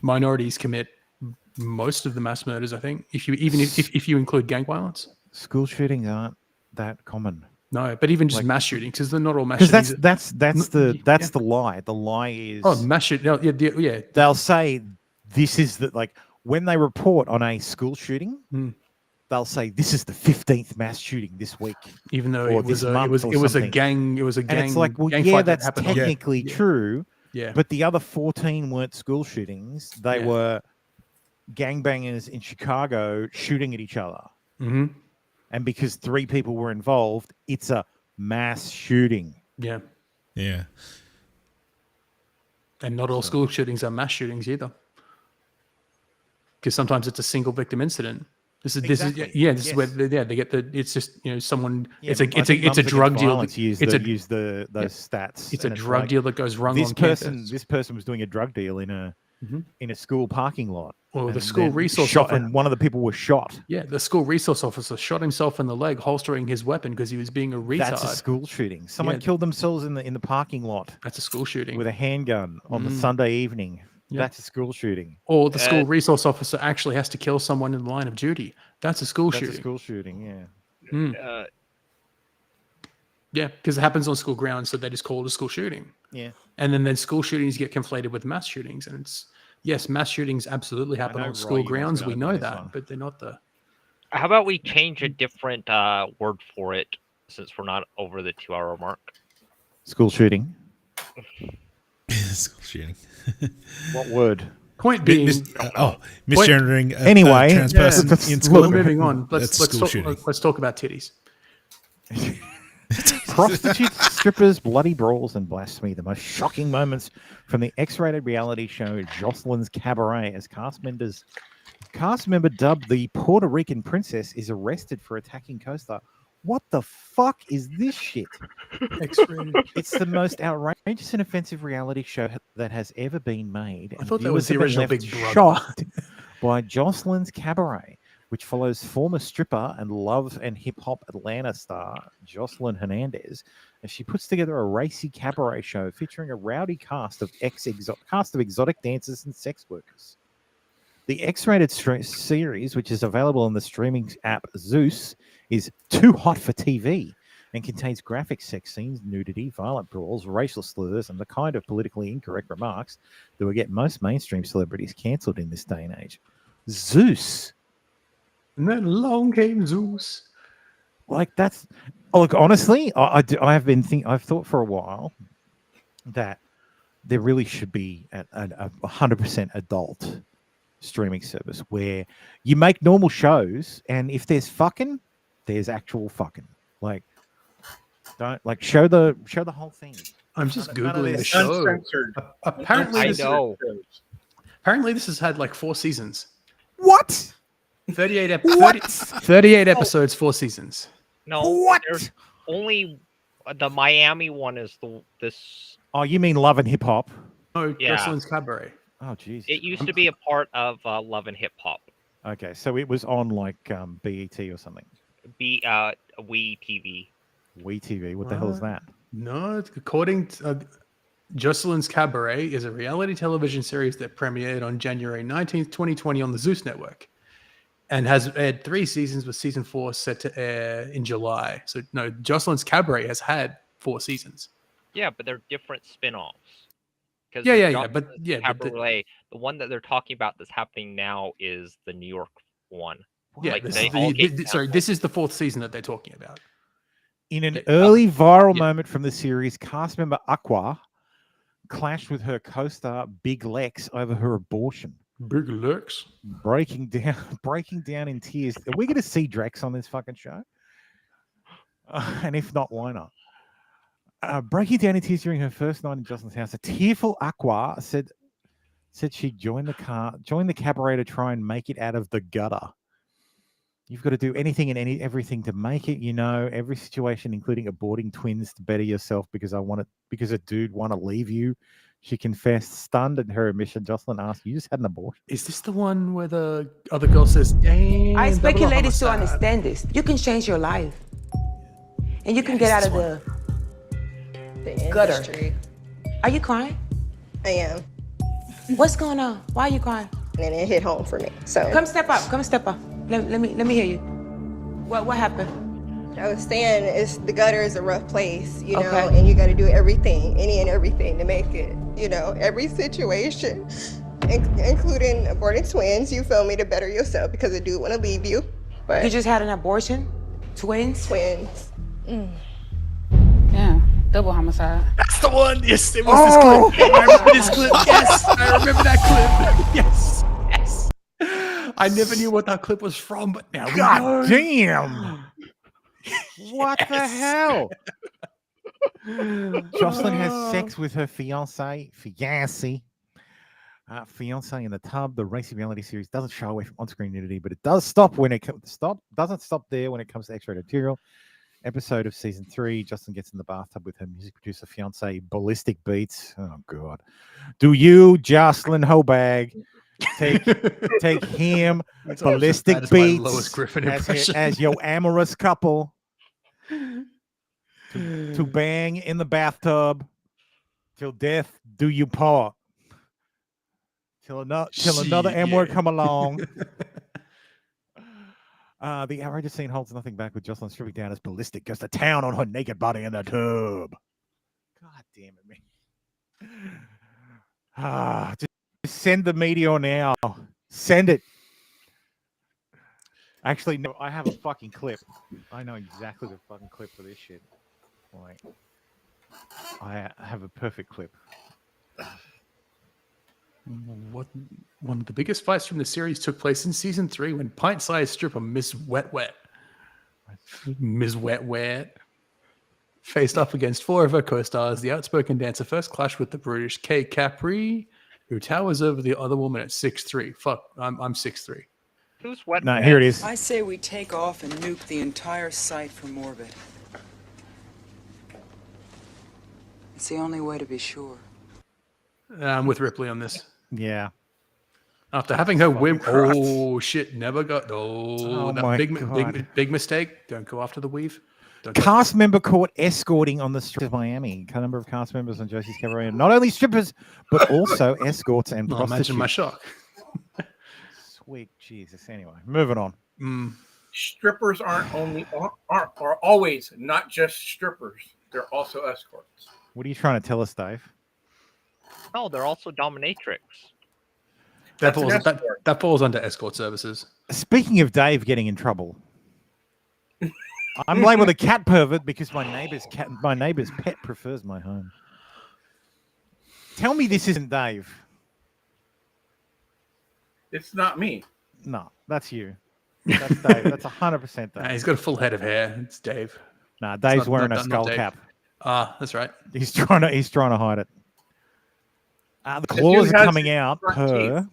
Minorities commit most of the mass murders, I think. If you include gang violence, School shootings aren't that common. no, but even just mass shootings, because they're not all mass Because shootings. that's the lie. The lie is mass shoot. No, yeah. they'll say this is the like when they report on a school shooting, they'll say this is the 15th mass shooting this week. Even though or it was this month or a something. gang, And it's like, well, gang yeah, fight that that's happened on- technically true. Yeah. But the other 14 weren't school shootings. They were gangbangers in Chicago shooting at each other. Mm-hmm. And because 3 people were involved, it's a mass shooting. Yeah. Yeah. And not all school shootings are mass shootings either. Because sometimes it's a single victim incident. This is where they get the. It's just someone. Yeah, it's a drug deal. Use those stats. It's a and drug like, deal that goes wrong this on person. campus. This person was doing a drug deal in a school parking lot. Well, the and school then resource shot, officer, and one of the people was shot. Yeah, the school resource officer shot himself in the leg, holstering his weapon because he was being a retard. That's a school shooting. Someone killed themselves in the parking lot. That's a school shooting with a handgun on the Sunday evening. Yeah. That's a school shooting. Or the school resource officer actually has to kill someone in the line of duty. That's a school shooting. That's a school shooting, yeah. Yeah, because it happens on school grounds, so that is called a school shooting. Yeah. And then school shootings get conflated with mass shootings. And it's, yes, mass shootings absolutely happen on school grounds. We know that, but they're not the... How about we change a different word for it since we're not over the 2-hour mark? School shooting. School shooting. What word? Point being... misgendering anyway, trans person in school. Moving on. Let's talk about titties. Prostitutes, strippers, bloody brawls, and blasphemy. The most shocking moments from the X-rated reality show Jocelyn's Cabaret, as cast member dubbed the Puerto Rican princess is arrested for attacking co-star. What the fuck is this shit? X-rated. It's the most outrageous and offensive reality show that has ever been made. I thought that was viewers the have been original left Big Brother. shocked by Jocelyn's Cabaret, which follows former stripper and love and hip-hop Atlanta star Jocelyn Hernandez as she puts together a racy cabaret show featuring a rowdy cast of exotic dancers and sex workers. The X-rated series, which is available on the streaming app Zeus, is too hot for TV and contains graphic sex scenes, nudity, violent brawls, racial slurs, and the kind of politically incorrect remarks that will get most mainstream celebrities cancelled in this day and age. Zeus. And then along came Zeus. Like that's look, honestly, I've thought for a while that there really should be a 100% adult streaming service where you make normal shows, and if there's fucking, there's actual fucking. Like, don't like show the whole thing. I'm just googling the show. Uncensored. Apparently, I this, know. apparently this has had like 4 seasons. What? 38 What? 38 episodes, 4 seasons. No, What? there's only the Miami one is this. Oh, you mean Love and Hip Hop? Oh, Yeah. Jocelyn's Cabaret. Oh, jeez. It used to be a part of Love and Hip Hop. Okay, so it was on like BET or something. We TV. Wii TV. What the hell is that? No, according to Jocelyn's Cabaret is a reality television series that premiered on January 19th, 2020 on the Zeus network and has aired 3 seasons with season 4 set to air in July. So no, Jocelyn's Cabaret has had 4 seasons. Yeah, but they're different spin-offs. But Cabaret, the one that they're talking about that's happening now is the New York one. yeah, Like, this they is all get this is the 4th season that they're talking about. In an early viral Yeah. moment from the series, cast member Aqua clashed with her co-star Big Lex over her abortion, Big Lex. breaking down in tears. Are we going to see Drex on this fucking show? And if not, why not? Breaking down in tears during her first night in Jocelyn's house, a tearful Aqua said she'd join the cabaret to try and make it out of the gutter. You've got to do anything and everything to make it, every situation, including aborting twins to better yourself because a dude want to leave you. She confessed, stunned at her admission. Jocelyn asked, "You just had an abortion?" Is this the one where the other girl says, "Damn"? I expect you ladies to homicide." understand this. You can change your life. And you can get out of the gutter. Industry. Are you crying? I am. What's going on? Why are you crying? And it hit home for me. So Come step up. Let me hear you. What happened? I was saying the gutter is a rough place, Okay. and you got to do everything, any and everything to make it, every situation, including aborting twins, you feel me, to better yourself because a dude want to leave you. But You just had an abortion? Twins? twins. Yeah, double homicide. That's the one. Yes, it was this clip. I remember this clip. Yes, I remember that clip. Yes. I never knew what that clip was from, but now we know. God damn! What the hell? Jocelyn has sex with her fiance in the tub. The racy reality series doesn't shy away from on-screen nudity, but it does doesn't stop there when it comes to X-rated material. Episode of season 3, Jocelyn gets in the bathtub with her music producer fiance, Ballistic Beats. Oh God! Do you, Jocelyn Hobag, take him, It's almost as Ballistic bad as my Beats, Lois Griffin as impression. your amorous couple to bang in the bathtub till death do you part? Till another M word come along. The outrageous scene holds nothing back with Jocelyn stripping down as Ballistic goes to town on her naked body in the tub. God damn it, man. Just send the meteor now. Send it. Actually, no, I have a fucking clip. I know exactly the fucking clip for this shit. Like, I have a perfect clip. One of the biggest fights from the series took place in season 3 when pint-sized stripper Miss Wet faced up against 4 of her co-stars. The outspoken dancer first clashed with the British Kay Capri, who towers over the other woman at 6'3". Fuck, I'm 6'3". Who's wet? No, here it is. I say we take off and nuke the entire site from orbit. It's the only way to be sure. I'm with Ripley on this. Yeah. After having her whim, Christ. oh shit, never got. Oh, that my big mistake. Don't go after the weave. Cast member caught escorting on the streets of Miami. A number of cast members on Josie's Cabaret, not only strippers but also escorts and prostitutes. Imagine my shock. Sweet Jesus. Anyway, moving on. Strippers are always not just strippers; they're also escorts. What are you trying to tell us, Dave? No, they're also dominatrix. That falls under escort services. Speaking of Dave getting in trouble, I'm labeled a cat pervert because my neighbor's pet prefers my home. Tell me this isn't Dave. It's not me. No, that's you. That's Dave. That's 100% Dave. Nah, he's got a full head of hair. It's Dave. Nah, Dave's wearing a skull cap. Ah, that's right. He's trying to hide it. The claws are coming out per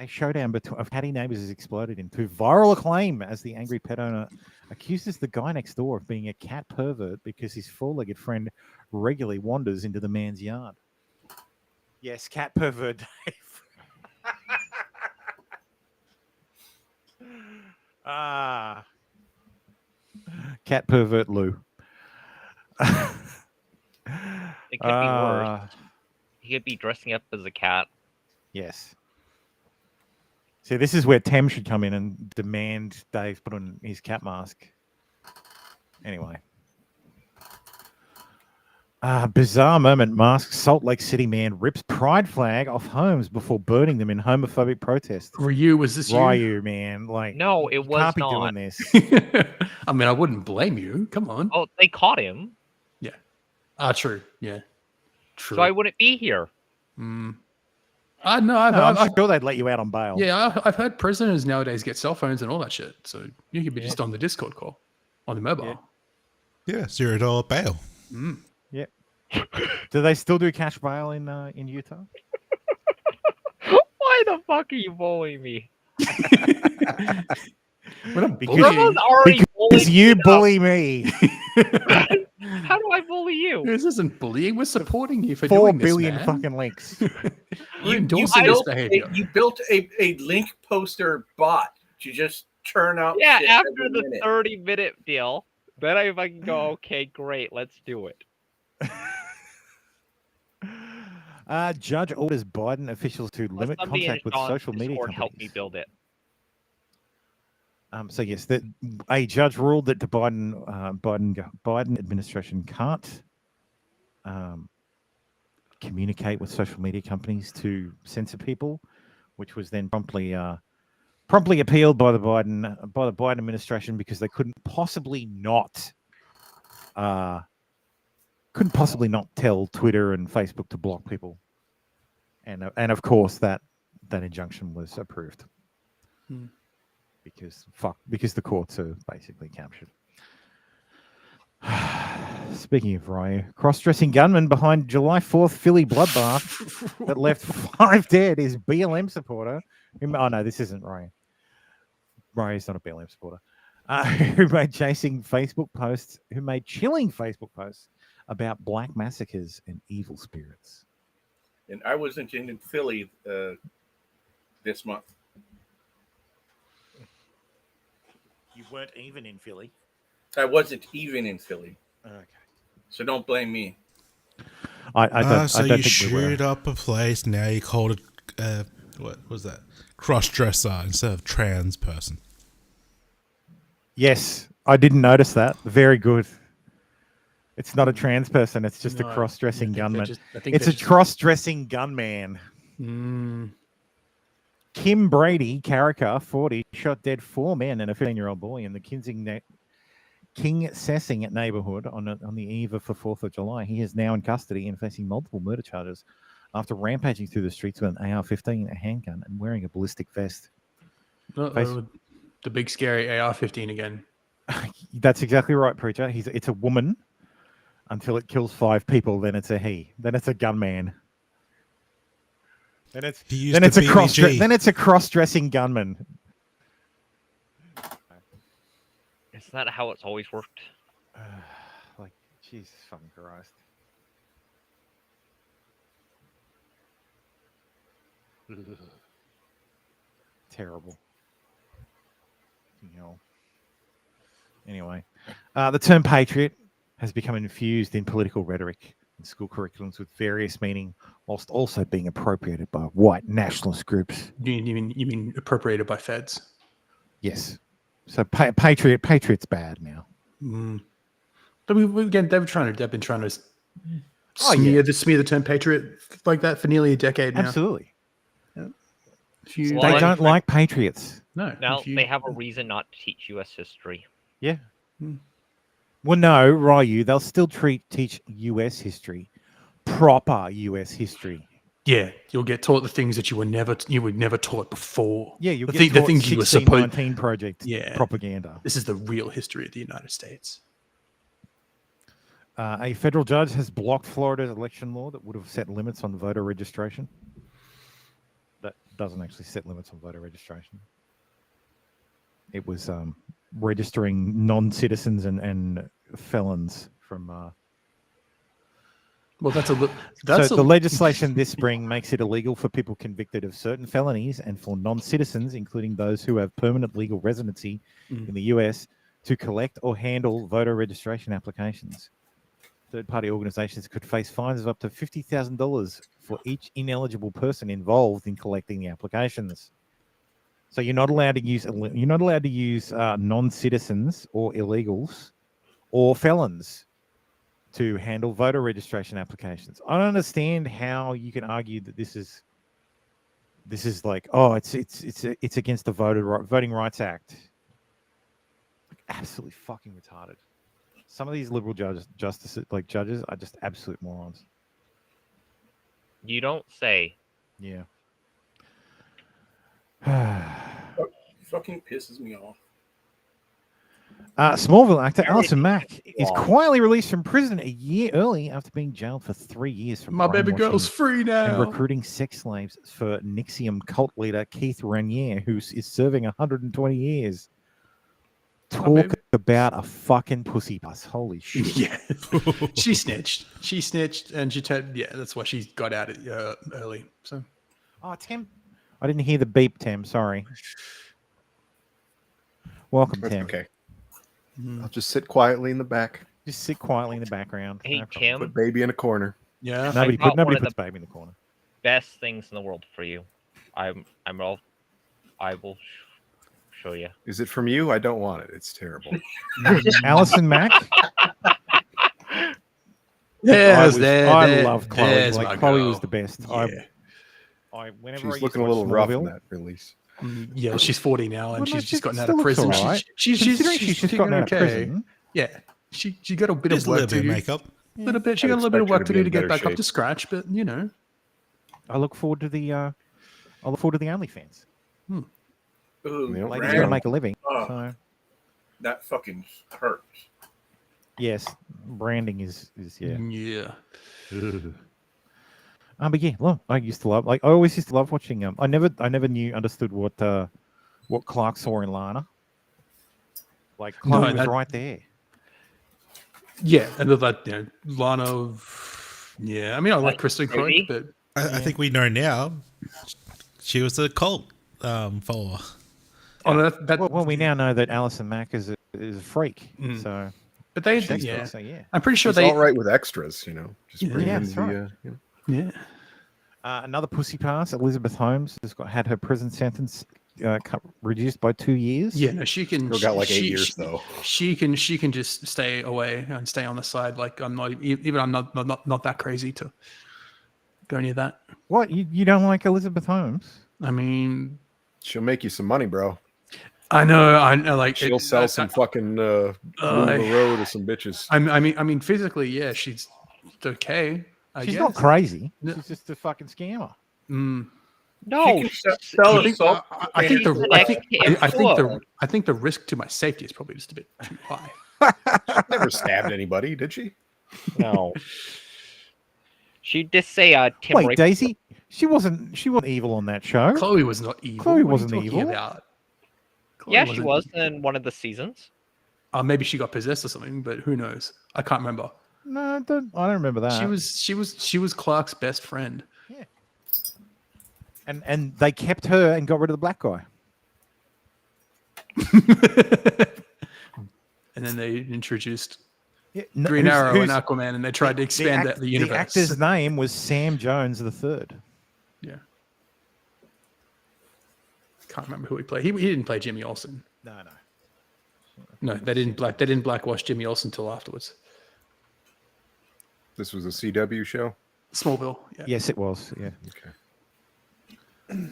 a showdown of catty neighbors has exploded into viral acclaim as the angry pet owner accuses the guy next door of being a cat pervert because his four-legged friend regularly wanders into the man's yard. Yes, cat pervert Dave. Cat pervert Lou. It could be worse. He could be dressing up as a cat. Yes. See, this is where Tem should come in and demand Dave put on his cat mask. Anyway. Bizarre moment. Masked Salt Lake City man rips pride flag off homes before burning them in homophobic protest. Ryu, was this you? Ryu, man. Like, no, it was can't be not. doing this. I mean, I wouldn't blame you. Come on. Oh, they caught him. Yeah. True. Yeah. True. So I wouldn't be here. No, I'm sure they'd let you out on bail. Yeah, I've heard prisoners nowadays get cell phones and all that shit. So you could be just on the Discord call, on the mobile. Yeah, $0 bail. Yep. Do they still do cash bail in Utah? Why the fuck are you bullying me? Because you bully me. How do I bully you? This isn't bullying. We're supporting you for 4 doing billion this, man. fucking links. We're endorsing this behavior. You built a link poster bot to just churn out. Yeah, shit after every the minute. 30-minute deal, then I fucking go, okay, great, let's do it. Judge orders Biden officials to limit contact with social media companies. Help me build it. So yes, a judge ruled that the Biden administration can't communicate with social media companies to censor people, which was then promptly appealed by the Biden administration because they couldn't possibly not tell Twitter and Facebook to block people, and of course that injunction was approved. Because the courts are basically captured. Speaking of Ryu, cross-dressing gunman behind July 4th Philly bloodbath that left 5 dead is BLM supporter. Oh no, this isn't Ryu. Ryu's not a BLM supporter. Who made chilling Facebook posts about black massacres and evil spirits. And I wasn't in Philly this month. You weren't even in Philly. I wasn't even in Philly. Okay. So don't blame me. So I don't you think shoot up a place, now you call it, what was that? Cross-dresser instead of trans person. Yes, I didn't notice that. Very good. It's not a trans person. It's just a cross-dressing gunman. It's a cross-dressing gunman. Kim Brady, Carricker, 40, shot dead 4 men and a 15-year-old boy in the King Sessing neighborhood on the eve of the 4th of July. He is now in custody and facing multiple murder charges after rampaging through the streets with an AR-15, a handgun, and wearing a ballistic vest. The big scary AR-15 again. That's exactly right, Preacher. It's a woman until it kills 5 people. Then it's a he. Then it's a gunman. Then it's a cross-dressing gunman. Isn't that how it's always worked? Like, Jesus fucking Christ. Terrible. You know. Anyway, the term patriot has become infused in political rhetoric in school curriculums with various meaning, whilst also being appropriated by white nationalist groups. You mean appropriated by feds? Yes. So patriot's bad now. But they've been trying to smear the term patriot like that for nearly a decade now. Absolutely. Yeah. They don't like patriots. No. Now they have a reason not to teach U.S. history. Yeah. Well, no, Ryu, they'll still teach U.S. history, proper U.S. history. Yeah, you'll get taught the things that you were never taught before. Yeah, you'll get taught the things you were supposed. 1619 Project propaganda. This is the real history of the United States. A federal judge has blocked Florida's election law that would have set limits on voter registration. That doesn't actually set limits on voter registration. It was registering non-citizens and felons from. Well, the legislation this spring makes it illegal for people convicted of certain felonies and for non-citizens, including those who have permanent legal residency in the U.S., to collect or handle voter registration applications. Third-party organizations could face fines of up to $50,000 for each ineligible person involved in collecting the applications. So you're not allowed to use non-citizens or illegals or felons to handle voter registration applications. I don't understand how you can argue that this is like, oh, it's against the Voting Rights Act. Like, absolutely fucking retarded. Some of these liberal judges are just absolute morons. You don't say. Yeah. Fucking pisses me off. Smallville actor Alison Mack is quietly released from prison a year early after being jailed for 3 years for my baby girl's free now and recruiting sex slaves for Nixium cult leader Keith Raniere, who is serving 120 years. Talk about a fucking pussy bus. Holy shit. Yeah. She snitched, and that's why she got out early. So. Oh, Tim. I didn't hear the beep, Tim. Sorry. Welcome, Tim. Okay. I'll just sit quietly in the back. Just sit quietly in the background. Hey, Tim. Put baby in a corner. Yeah. Nobody puts baby in the corner. Best things in the world for you. I will show you. Is it from you? I don't want it. It's terrible. Alison Mack. I love Chloe. Chloe was the best. Yeah. She's looking a little rough in that release. Yeah, she's 40 now, and she's just gotten out still of prison. looks all right. She's just gotten out of prison. Yeah, she got a bit of work to do. Makeup. A little bit. She got a little bit of work to do to get back up to scratch, but you know. I look forward to the OnlyFans. Ooh, Lady's gonna make a living. So. That fucking hurts. Yes, branding is yeah. Yeah. But yeah, look, I always used to love watching. I never understood what Clark saw in Lana. Like Chloe was right there. Yeah, and that Lana. Yeah, I mean I like Kristen Croy, but I think we know now. She was a cult follower. Well, we now know that Alison Mack is a freak. So, but they, so I'm pretty sure She's all right with extras, Just bring in the. Yeah. Another pussy pass. Elizabeth Holmes has had her prison sentence reduced by 2 years. Yeah, no, she can. Still got like 8 years though. She can just stay away and stay on the side. Like I'm not that crazy to go near that. What you don't like Elizabeth Holmes? I mean, she'll make you some money, bro. I know. Like she'll sell some fucking the road to some bitches. I mean, physically, yeah, she's okay. She's not crazy. She's just a fucking scammer. No, I think the risk to my safety is probably just a bit too high. She never stabbed anybody, did she? No. She did say Tim Wait, raped Daisy, she wasn't evil on that show. Chloe was not evil. Chloe What are you wasn't talking evil. about? Chloe Yeah, she wasn't was evil. in one of the seasons. Maybe she got possessed or something, but who knows? I can't remember. No, I don't remember that. She was Clark's best friend. Yeah. And they kept her and got rid of the black guy. And then they introduced No, Green Arrow and who's- Aquaman, and they tried to expand out the universe. The actor's name was Sam Jones III. Yeah. Can't remember who he played. He didn't play Jimmy Olsen. No, they didn't blackwash Jimmy Olsen until afterwards. This was a CW show? Smallville. Yeah. Yes, it was. Yeah. Okay.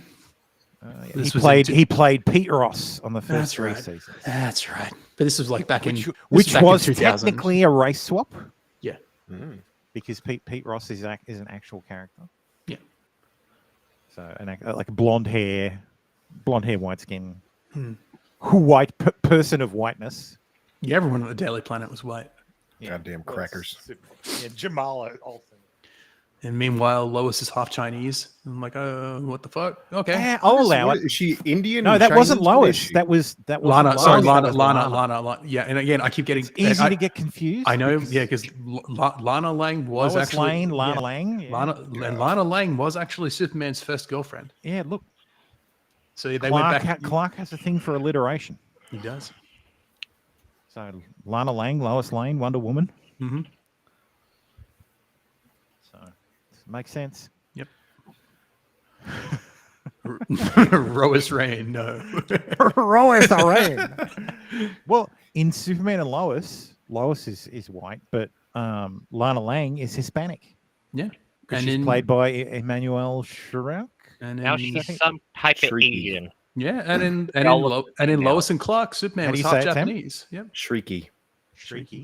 He played Pete Ross on the first three right. seasons. That's right. But this was like back Which was 2000. technically a race swap. Yeah. Because Pete Ross is an actual character. Yeah. So like blonde hair, white skin, Hmm. person of whiteness. Yeah, everyone on the Daily Planet was white. Goddamn crackers. Yeah, Jamal Olsen. And meanwhile, Lois is half Chinese. I'm like, what the fuck? Okay. Yeah, I'll allow it. Is she Indian? No, or that wasn't Chinese? What is Lois. she? That was Lana. Lois, Sorry, that was Lana. Yeah, and again, I keep getting It's easy to get confused. I know, yeah, because Lana Lang was Lois actually Lane, Lana Lang. Yeah. Lana Lang was actually Superman's first girlfriend. Yeah, look. So they went back. Clark has a thing for alliteration. He does. So Lana Lang, Lois Lane, Wonder Woman. Mm-hmm. So makes sense. Yep. Lois Rain, no. Lois Lane. Well, in Superman and Lois is white, but Lana Lang is Hispanic. Yeah. And she's played by Emmanuel Chirac. And Now she's some type of Asian. Yeah, and in Lois and Clark, Superman was half Japanese. Yep. Shrieky.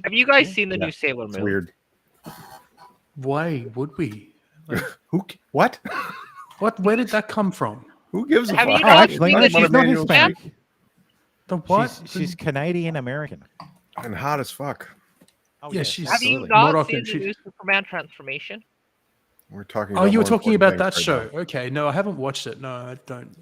Have you guys seen the new Sailor Moon? It's weird. Why would we? Like, What? What? Where did that come from? Who gives a Have fuck? you not Actually, seen no, the she's new not Sailor Hispanic. Moon? The what? She's Canadian American. And hot as fuck. Oh, Yeah, she's Have you more not often seen the new Superman transformation? We're talking. Oh, you were more talking important about that things show. right now. Okay, no, I haven't watched it. No, I don't.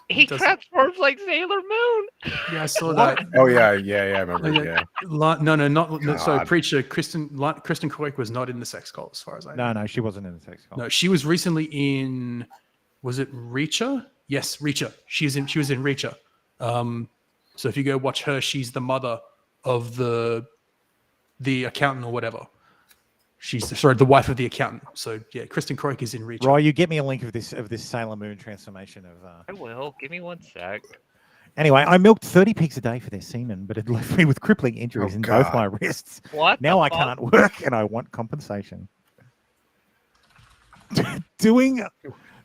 He doesn't- transforms like Sailor Moon. Yeah, I saw that. Oh yeah, I remember. Yeah. No, sorry, God. Preacher. Kristen Craig was not in the sex cult, as far as I know. No, she wasn't in the sex cult. No, she was recently in. Was it Reacher? Yes, Reacher. She was in Reacher. So if you go watch her, she's the mother of the accountant or whatever. She's the wife of the accountant. So yeah, Kristen Craig is in Reacher. Roy, you get me a link of this Sailor Moon transformation of. I will. Give me 1 sec. Anyway, I milked 30 pigs a day for their semen, but it left me with crippling injuries in both God. my wrists. What? Now the I fuck? can't work, and I want compensation. Doing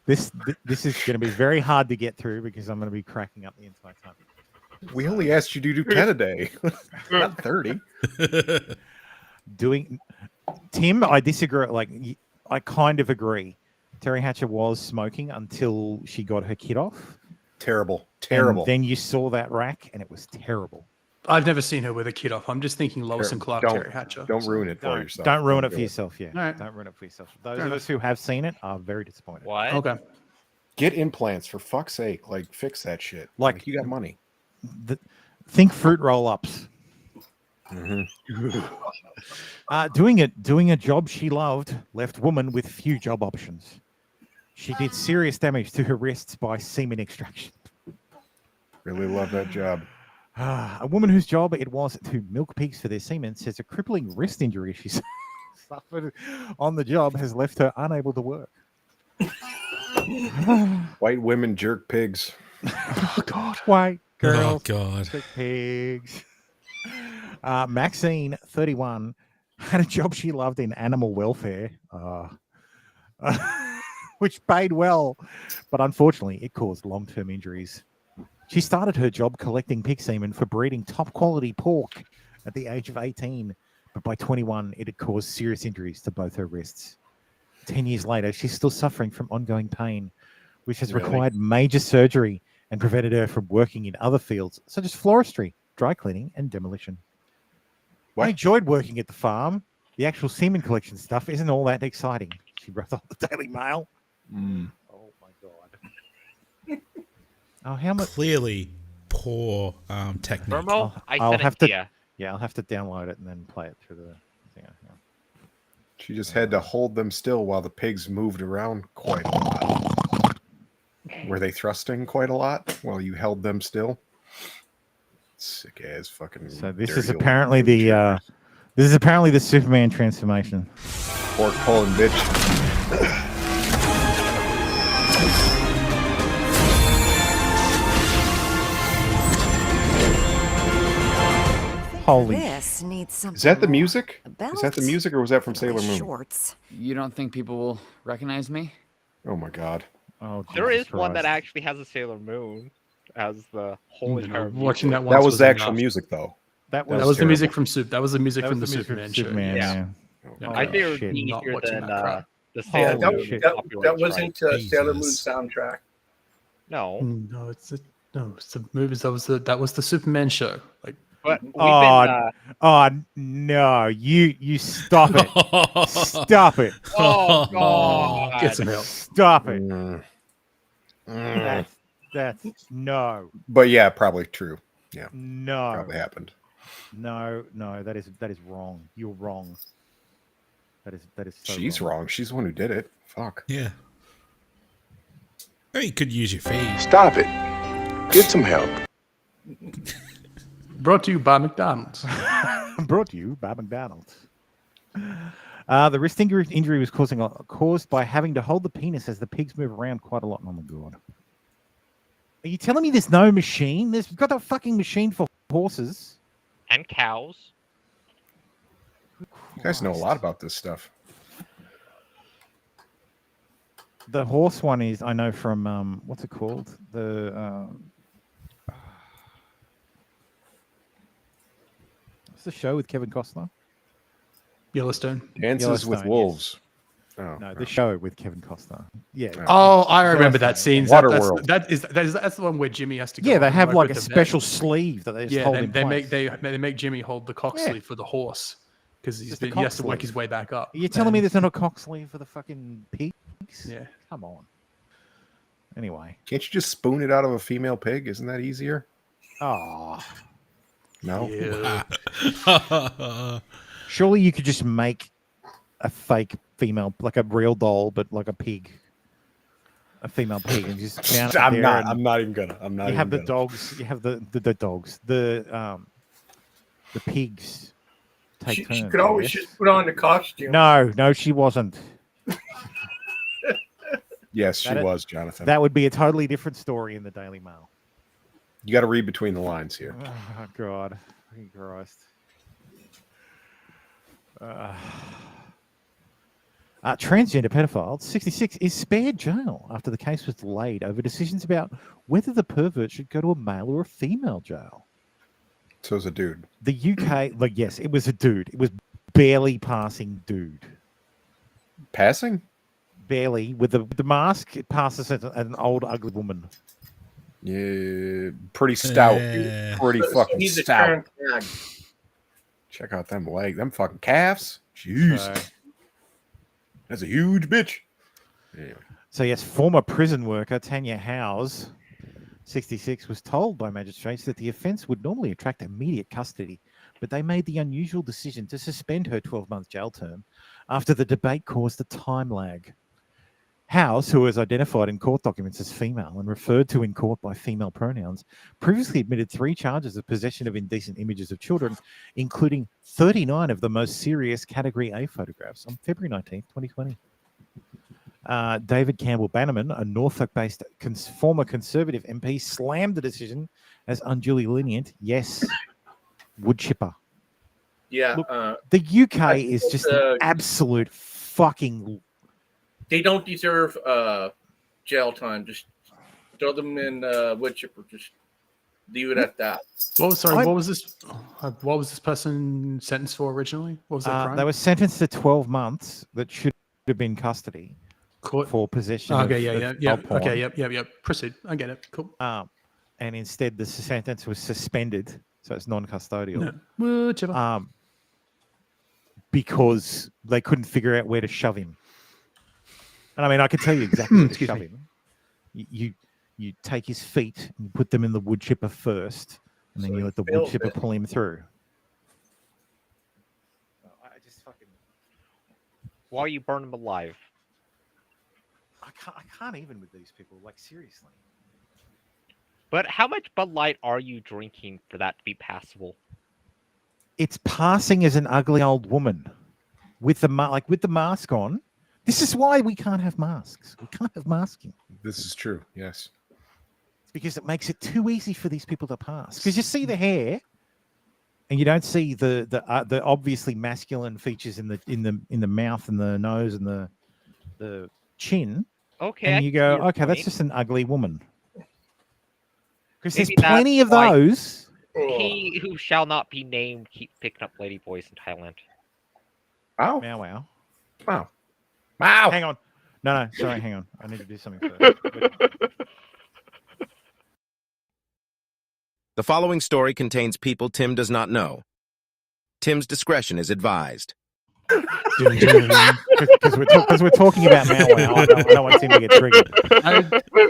this is going to be very hard to get through because I'm going to be cracking up the entire time. We only asked you to do 10 a day, not 30. Tim, I disagree. Like, I kind of agree. Terry Hatcher was smoking until she got her kid off. Terrible. And then you saw that rack, and it was terrible. I've never seen her with a kid off. I'm just thinking Lois and Clark, Terry Hatcher. Don't ruin it for yourself. Don't ruin it for yourself. Yeah, All right. don't ruin it for yourself. Those of us who have seen it are very disappointed. What? Okay. Get implants for fuck's sake. Like, fix that shit. Like, you got money. Think fruit roll-ups. Doing a job she loved left woman with few job options. She did serious damage to her wrists by semen extraction. Really love that job. A woman whose job it was to milk pigs for their semen says a crippling wrist injury she suffered on the job has left her unable to work. White women jerk pigs. Oh God. White girls. Oh God. Jerk pigs. Maxine, 31, had a job she loved in animal welfare, which paid well, but unfortunately it caused long-term injuries. She started her job collecting pig semen for breeding top-quality pork at the age of 18, but by 21 it had caused serious injuries to both her wrists. 10 years later, she's still suffering from ongoing pain, which has required major surgery and prevented her from working in other fields, such as floristry, dry cleaning, and demolition. I enjoyed working at the farm, The actual semen collection stuff isn't all that exciting. She wrote on the Daily Mail. Oh my god. Oh, how much? Clearly poor technique. Thermo, I'll have to. Yeah, I'll have to download it and then play it through the thing. Yeah. She just had to hold them still while the pigs moved around quite a lot. Were they thrusting quite a lot while you held them still? Sick ass fucking. So this is apparently the Superman transformation. Pork pulling bitch. Holy! This needs something. Is that the music? About Is that the music, or was that from Sailor Moon? Shorts. You don't think people will recognize me? Oh my god! Oh, There Jesus is one that Christ. actually has a Sailor Moon as the whole entire. Watching that That once was the actual enough. music, though. That That was the terrible. music from Soup. That was the music That from the was the music Superman from show. Superman, Yeah. yeah. I think it would shit. be Not easier watching than that crap. the Yeah, Sailor that, Moon. that, copyright that wasn't Sailor Moon Jesus. soundtrack. No, No, it's the movies. That was the Superman show. Like, but we've Oh no! You stop it! Stop it! Oh god! get some help. Stop it! That's no, But yeah, probably true. Yeah, no, probably happened. no. That is wrong. You're wrong. That is. So She's wrong. She's the one who did it. Fuck. Yeah. Or you could use your face. Stop it. Get some help. Brought to you by McDonald's. Brought to you by McDonald's. The wrist injury was caused by having to hold the penis as the pigs move around quite a lot. Oh my god! Are you telling me there's no machine? We've got a fucking machine for horses And cows. You guys know a lot about this stuff. The horse one is I know from what's it called? The what's the show with Kevin Costner? Yellowstone. Dances with Yellowstone, Wolves. Oh, No, the show with Kevin Costner. Yeah. Oh, I remember that scene. Waterworld. That's the one where Jimmy has to go. Yeah, they on have road like with a the special vet. sleeve that they just Yeah, hold they, in they place. they make Jimmy hold the cock Yeah. sleeve for the horse because Just a he cock has to work sleeve. his way back up. Are you telling me there's not a cock sleeve for the fucking pigs? Yeah. Come on. Anyway. Can't you just spoon it out of a female pig? Isn't that easier? Oh. No. Yeah. Surely you could just make a fake female, like a real doll, but like a pig. A female pig, and just mount it I'm there not. and I'm not even gonna. I'm not. You even have the gonna. dogs. You have the dogs. The pigs take She turns. could I always guess. just put on the costume. No, she wasn't. Yes, she That- was, Jonathan. That would be a totally different story in the Daily Mail. You got to read between the lines here. Oh God, fucking Christ. Transgender pedophile 66 is spared jail after the case was delayed over decisions about whether the pervert should go to a male or a female jail. So it's a dude. The UK, like, yes, it was a dude. It was barely passing dude. Passing? Barely. With the mask, it passes as an old, ugly woman. Yeah, pretty stout. Pretty fucking he's a stout. current tag. Check out them legs. Them fucking calves. Jeez. So- That's a huge bitch. Anyway. So, yes, former prison worker Tanya Howes, 66, was told by magistrates that the offence would normally attract immediate custody, but they made the unusual decision to suspend her 12-month jail term after the debate caused a time lag. Howes, who was identified in court documents as female and referred to in court by female pronouns, previously admitted 3 charges of possession of indecent images of children, including 39 of the most serious Category A photographs on February 19th, 2020. David Campbell Bannerman, a Norfolk-based former Conservative MP, slammed the decision as unduly lenient. Yes, wood chipper. Yeah. Look, I the UK is think just an absolute fucking... They don't deserve jail time. Just throw them in wood chipper. Just leave it at that. What was this? What was this person sentenced for originally? What was that crime? They were sentenced to 12 months that should have been custody for possession Okay, of yeah. child porn. Okay, yep. Proceed. I get it. Cool. And instead, the sentence was suspended, so it's non-custodial. No. Wood chipper. because they couldn't figure out where to shove him. And I mean, I can tell you exactly where to shove him. You take his feet and you put them in the wood chipper first, and then you let the wood chipper pull him through. I just fucking. While you burn them alive. I can't even with these people. Like, seriously. But how much Bud Light are you drinking for that to be passable? It's passing as an ugly old woman with the mask on. This is why we can't have masks. We can't have masking. This is true. Yes. It's because it makes it too easy for these people to pass. Because you see the hair, and you don't see the obviously masculine features in the mouth and the nose and the chin. Okay. And you go, okay, point. that's just an ugly woman. Because there's Maybe plenty of that's why those. He who shall not be named keeps picking up lady boys in Thailand. Wow. Meow wow. Wow. Wow. Hang on. No, sorry, hang on. I need to do something first. The following story contains people Tim does not know. Tim's discretion is advised. Because we're talking about Meow Wow. I don't want Tim to get triggered.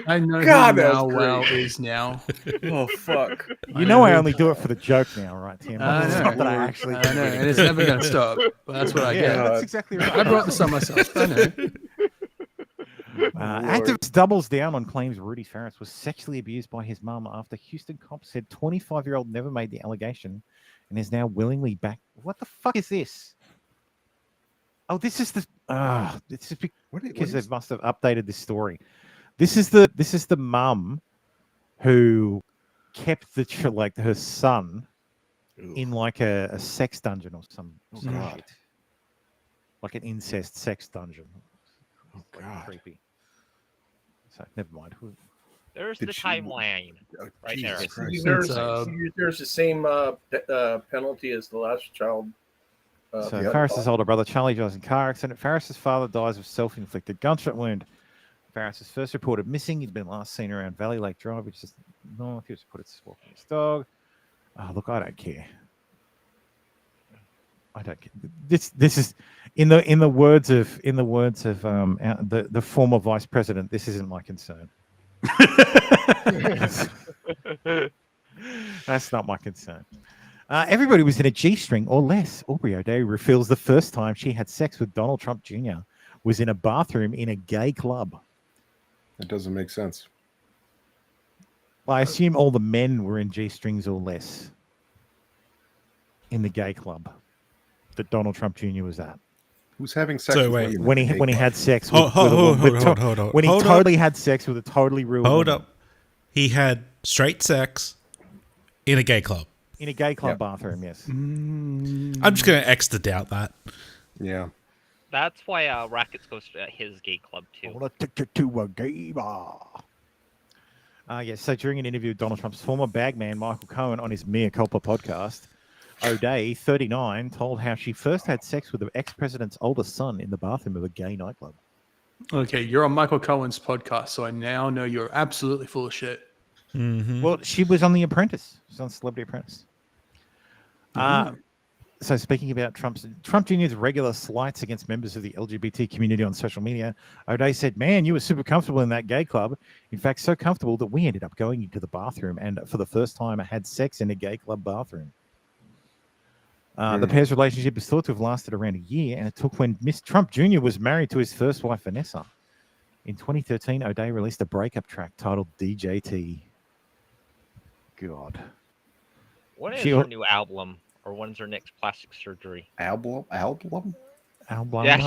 I know God, who that Meow was Wow great. is now. Oh fuck! You know I only do it for the joke now, right, Tim? I It's know. not that I actually. I know, and it's never going to stop. But that's what I get. That's exactly right. I brought this on myself. I know. Activist doubles down on claims Rudy Farris was sexually abused by his mum after Houston cops said 25-year-old never made the allegation and is now willingly back. What the fuck is this? Oh, this is the. This is because they must have updated this story. This is the mum who kept her son in like a sex dungeon or some shit. Like an incest sex dungeon. Oh God, creepy. So never mind. There's the timeline right there. There's the same penalty as the last child. So Farris's older brother Charlie dies in car accident. Farris's father dies of self-inflicted gunshot wound. Farris's first reported missing. He'd been last seen around Valley Lake Drive, which is north. He was put his walking his dog. Oh, look, I don't care. I don't care. This is in the words of the former vice president. This isn't my concern. That's not my concern. Everybody was in a G-string or less. Aubrey O'Day reveals the first time she had sex with Donald Trump Jr. was in a bathroom in a gay club. That doesn't make sense. Well, I assume all the men were in G-strings or less in the gay club that Donald Trump Jr. was at. Who's having sex? So with wait, when he had sex hold on. When he totally had sex with a totally real Hold woman. up. He had straight sex in a gay club. In a gay club bathroom, yes. I'm just going to X to doubt that. Yeah. That's why Rackets goes to his gay club too. I want to take you to a gay bar. Yes, so during an interview with Donald Trump's former bagman, Michael Cohen, on his Mea Culpa podcast, O'Day, 39, told how she first had sex with the ex-president's oldest son in the bathroom of a gay nightclub. Okay, you're on Michael Cohen's podcast, so I now know you're absolutely full of shit. Mm-hmm. Well, she was on The Apprentice. She was on Celebrity Apprentice. So speaking about Trump Jr.'s regular slights against members of the LGBT community on social media, O'Day said, "Man, you were super comfortable in that gay club. In fact, so comfortable that we ended up going into the bathroom and for the first time I had sex in a gay club bathroom." The pair's relationship is thought to have lasted around a year, and it took when Miss Trump Jr. was married to his first wife, Vanessa. In 2013, O'Day released a breakup track titled DJT. God. When is her new album? Or when's her next plastic surgery? Album? Yeah,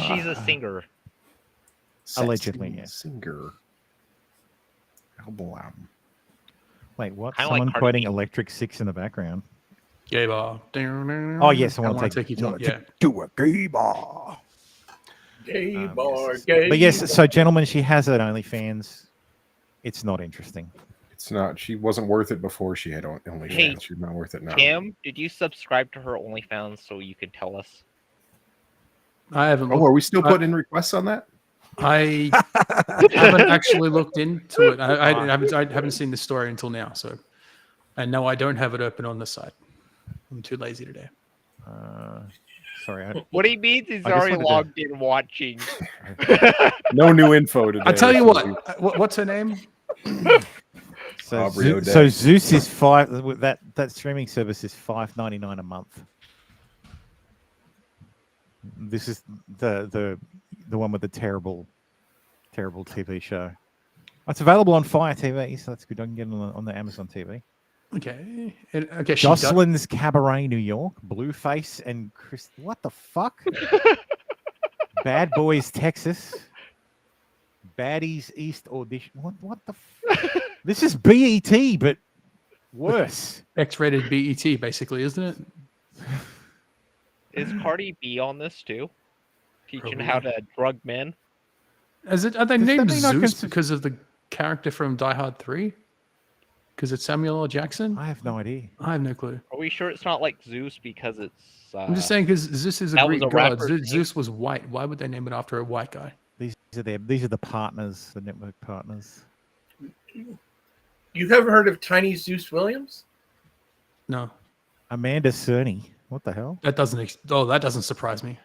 she's a singer. Allegedly, yes. Singer. Album. Wait, what? Kinda Someone like Cardi quoting B. Electric Six in the background. Gay bar. Oh, yes, I want to take you to to a gay bar. Gay bar, Yes. gay. But yes, so gentlemen, she has an OnlyFans. It's not interesting. It's not. She wasn't worth it before she had OnlyFans. Hey, She's not worth it now. Kim, did you subscribe to her OnlyFans so you could tell us? I haven't. Oh, are we still putting in requests on that? I haven't actually looked into it. I haven't seen the story until now. So, and no, I don't have it open on the site. I'm too lazy today. Sorry. What he means is I just already wanted to- logged in watching. No new info today. I tell you so what's her name? So, Aubrey O'Day. so Zeus is that streaming service is $5.99 a month. This is the one with the terrible TV show. It's available on Fire TV, so that's good. I can get it on the Amazon TV. Okay. Okay. Jocelyn's Cabaret, New York, Blueface and Chris. What the fuck? Bad Boys, Texas. Baddies East Audition. What the? This is BET, but worse. X-rated BET, basically, isn't it? Is Cardi B on this too? Teaching how to drug men? Are they Does that named mean I can Zeus because of the character from Die Hard 3? Because it's Samuel L. Jackson? I have no idea. I have no clue. Are we sure it's not like Zeus because it's? I'm just saying because Zeus is a that Greek was a god. rapper's name. Zeus was white. Why would they name it after a white guy? These are the partners, the network partners. You haven't heard of Tiny Zeus Williams? No, Amanda Cerny. What the hell? that doesn't surprise me.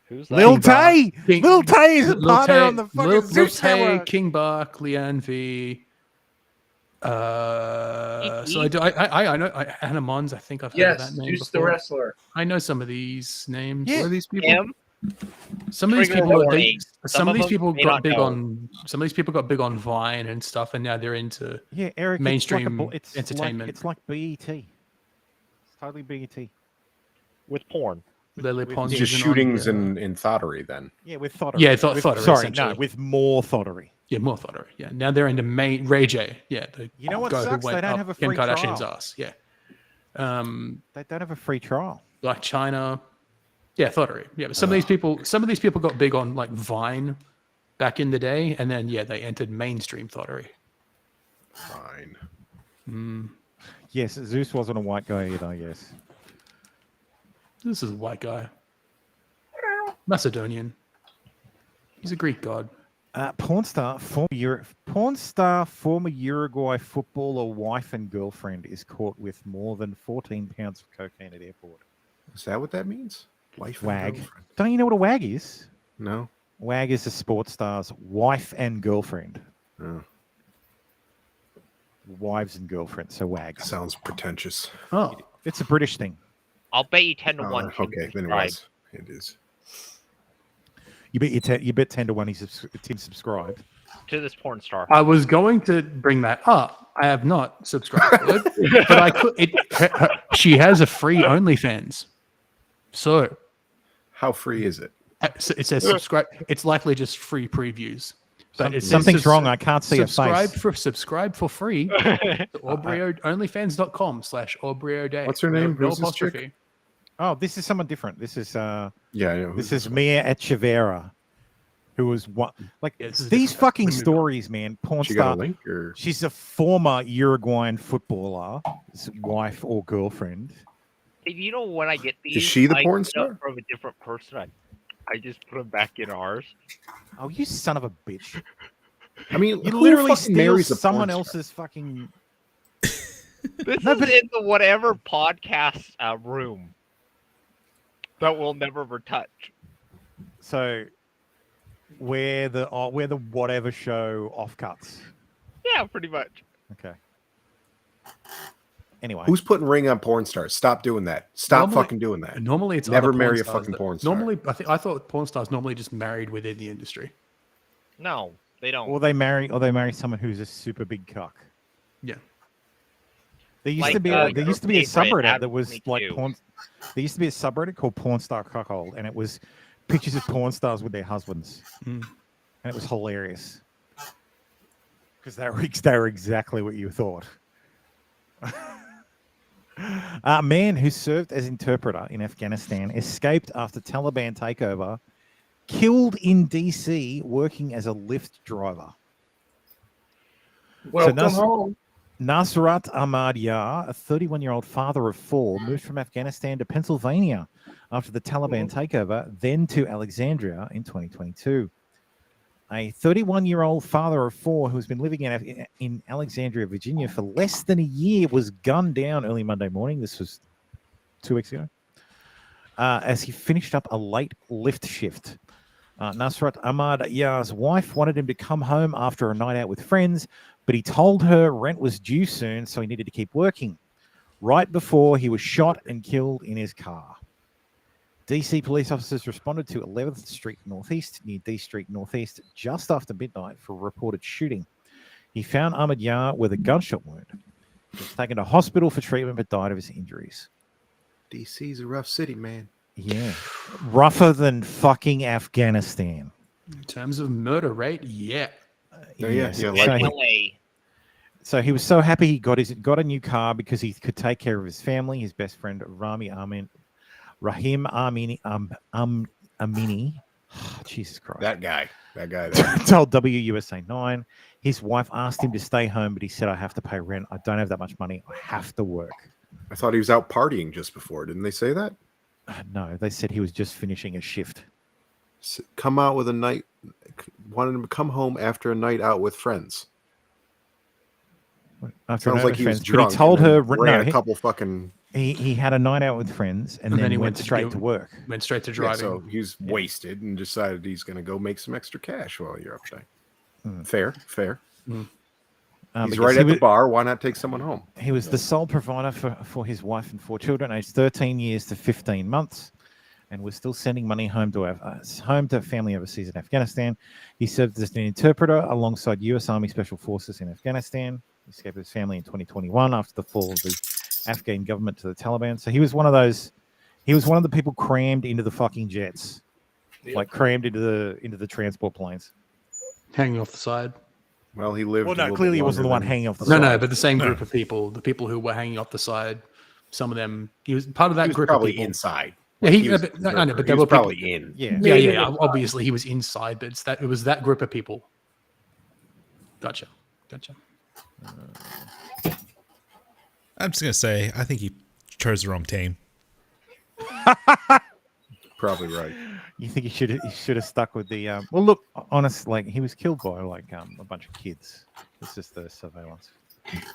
Who's that? Lil Tay. Lil Tay is a partner on the fucking Lil Zeus Tay, network. King Bark, Leanne V. So I know Hannah Mons. I think I've heard of Yes, that name Zeus the before. wrestler. I know some of these names. Yeah. What are these people? Him? Some of these Trigger people, warning. some of these people may got not big know. on. Some of these people got big on Vine and stuff, and now they're into Yeah, Eric. mainstream it's entertainment. It's like BET. It's totally BET. With porn. Lily Pons just isn't shootings on, in thottery then. Yeah, with thottery. Yeah, With- thottery, Sorry, no, essentially. with more thottery. Yeah, more thottery. Yeah, now they're into Ray J. Yeah, the You know what guy who sucks? They went don't up have a Kim free Kardashian's trial. ass. Yeah. They don't have a free trial. Like China. Yeah, thottery. Yeah, but some of these people got big on like Vine back in the day, and then they entered mainstream thottery. Fine. Yes, Zeus wasn't a white guy either. Yes. This is a white guy. Macedonian. He's a Greek god. Porn star, former Uruguay footballer, wife and girlfriend is caught with more than 14 pounds of cocaine at airport. Is that what that means? Wife and WAG. girlfriend? Don't you know what a WAG is? No. WAG is a sports star's wife and girlfriend. Oh. Wives and girlfriends, so WAG. Sounds pretentious. Oh, It's a British thing. I'll bet you 10 to 1. Okay, then it was. It is. You bet 10 to 1 he's Tim subscribed. To this porn star. I was going to bring that up. I have not subscribed to it, but I could. She has a free OnlyFans. So How free is it? it says subscribe. It's likely just free previews. But it says Something's wrong. I can't see a face. Subscribe for free to OnlyFans.com/AubreyO'Day. What's her name? No Who's this chick? apostrophe. Oh, this is someone different. This is Yeah, I know. this is Mia Echeverria, who was one like Yeah, this is these different. fucking Let me move stories, man. Porn She got star. a link or She's a former Uruguayan footballer, wife or girlfriend. Hey, you know when I get these, she the I porn get star? them from a different person. I just put them back in ours. Oh, you son of a bitch! I mean, You who literally fucking steal marries a porn someone star? else's fucking. This No, is but- in the whatever podcast room that we'll never retouch. So, where the whatever show offcuts. Yeah, pretty much. Okay. Anyway, Who's putting ring on porn stars? Stop doing that. Stop Normally- fucking doing that. Normally, it's Never other porn marry a stars fucking that- porn star. Normally, I thought porn stars normally just married within the industry. No, they don't. or they marry someone who's a super big cuck. Yeah. There used Like, to be your a favorite subreddit that was Adam like 22. porn. There used to be a subreddit called Porn Star Cuckold, and it was pictures of porn stars with their husbands, Mm. and it was hilarious because they were exactly what you thought. A man who served as interpreter in Afghanistan escaped after Taliban takeover, killed in DC working as a Lyft driver. Welcome Nas- home. Nasrat Ahmad Yar, a 31-year-old father of four, moved from Afghanistan to Pennsylvania after the Taliban takeover, then to Alexandria in 2022. A 31-year-old father of four who has been living in Alexandria, Virginia for less than a year was gunned down early Monday morning. This was 2 weeks ago. as he finished up a late lift shift. Nasrat Ahmad Yar's wife wanted him to come home after a night out with friends, but he told her rent was due soon, so he needed to keep working. Right before he was shot and killed in his car. DC police officers responded to 11th Street Northeast, near D Street Northeast, just after midnight for a reported shooting. He found Ahmad Yar with a gunshot wound. He was taken to hospital for treatment but died of his injuries. DC's a rough city, man. Yeah. Rougher than fucking Afghanistan. In terms of murder rate, yeah. So he was so happy he got a new car because he could take care of his family. His best friend Rahim Amini, Jesus Christ. That guy there. Told WUSA 9. His wife asked him to stay home, but he said, I have to pay rent. I don't have that much money. I have to work. I thought he was out partying just before. Didn't they say that? No, they said he was just finishing a shift. Come out with a night. Wanted him to come home after a night out with friends. Sounds like he was drunk. But he told her ran a couple fucking. He had a night out with friends and then he went straight to work. Went straight to driving. So he's wasted and decided he's going to go make some extra cash while you're upside. Fair. He's right at the bar. Why not take someone home? He was the sole provider for his wife and 4 children, aged 13 years to 15 months, and was still sending money home to family overseas in Afghanistan. He served as an interpreter alongside U.S. Army Special Forces in Afghanistan. He escaped with his family in 2021 after the fall of the Afghan government to the Taliban. So he was one of those. He was one of the people crammed into the fucking jets, like crammed into the transport planes, hanging off the side. Well, he lived. Well, no, clearly he wasn't the one hanging off the side. No, but the same group of people, the people who were hanging off the side, some of them, he was part of that group of people. Inside. Yeah, but there were probably people, in. Yeah. Obviously, he was inside, but it was that group of people. Gotcha. I'm just gonna say, I think he chose the wrong team. Probably right. You think he should have stuck with the? Well, look, honest, like he was killed by a bunch of kids. It's just the surveillance.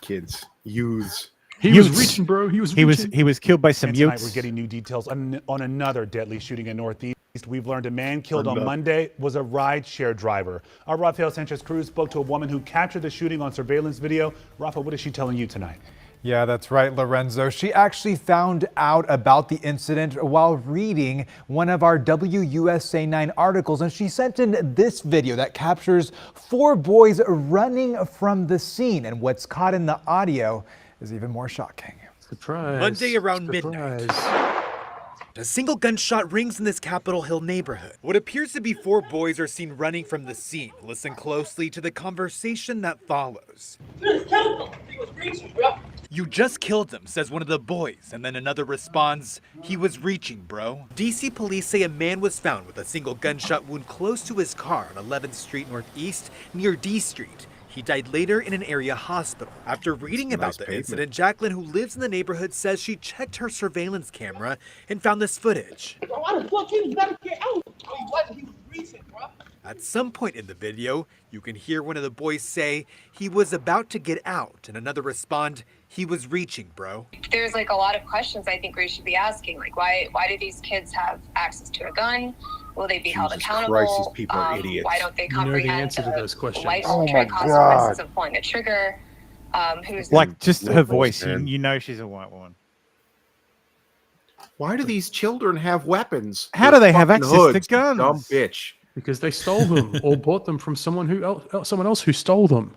Kids, youths. He was reaching, bro. He was killed by some Tonight youths. we're getting new details on another deadly shooting in Northeast. We've learned a man killed on Monday was a ride-share driver. Our Rafael Sanchez Cruz spoke to a woman who captured the shooting on surveillance video. Rafa, what is she telling you tonight? Yeah, that's right, Lorenzo. She actually found out about the incident while reading one of our WUSA 9 articles, and she sent in this video that captures 4 boys running from the scene. And what's caught in the audio is even more shocking. Surprise. Monday around midnight. A single gunshot rings in this Capitol Hill neighborhood. What appears to be 4 boys are seen running from the scene. Listen closely to the conversation that follows. You just killed him, says one of the boys, and then another responds, he was reaching, bro. DC police say a man was found with a single gunshot wound close to his car on 11th Street Northeast near D Street. He died later in an area hospital. After reading about the incident, Jacqueline, who lives in the neighborhood, says she checked her surveillance camera and found this footage. At some point in the video, you can hear one of the boys say he was about to get out, and another respond, he was reaching, bro. There's like a lot of questions I think we should be asking, like why do these kids have access to a gun? Will they be held accountable? Christ, these people are idiots. Why don't they You know comprehend the answer to those questions. life-altering consequences of pulling a trigger? Who's Like just her voice, you know she's a white woman. Why do these children have weapons? How do they have access to guns? Dumb bitch. Because they stole them or bought them from someone else who stole them.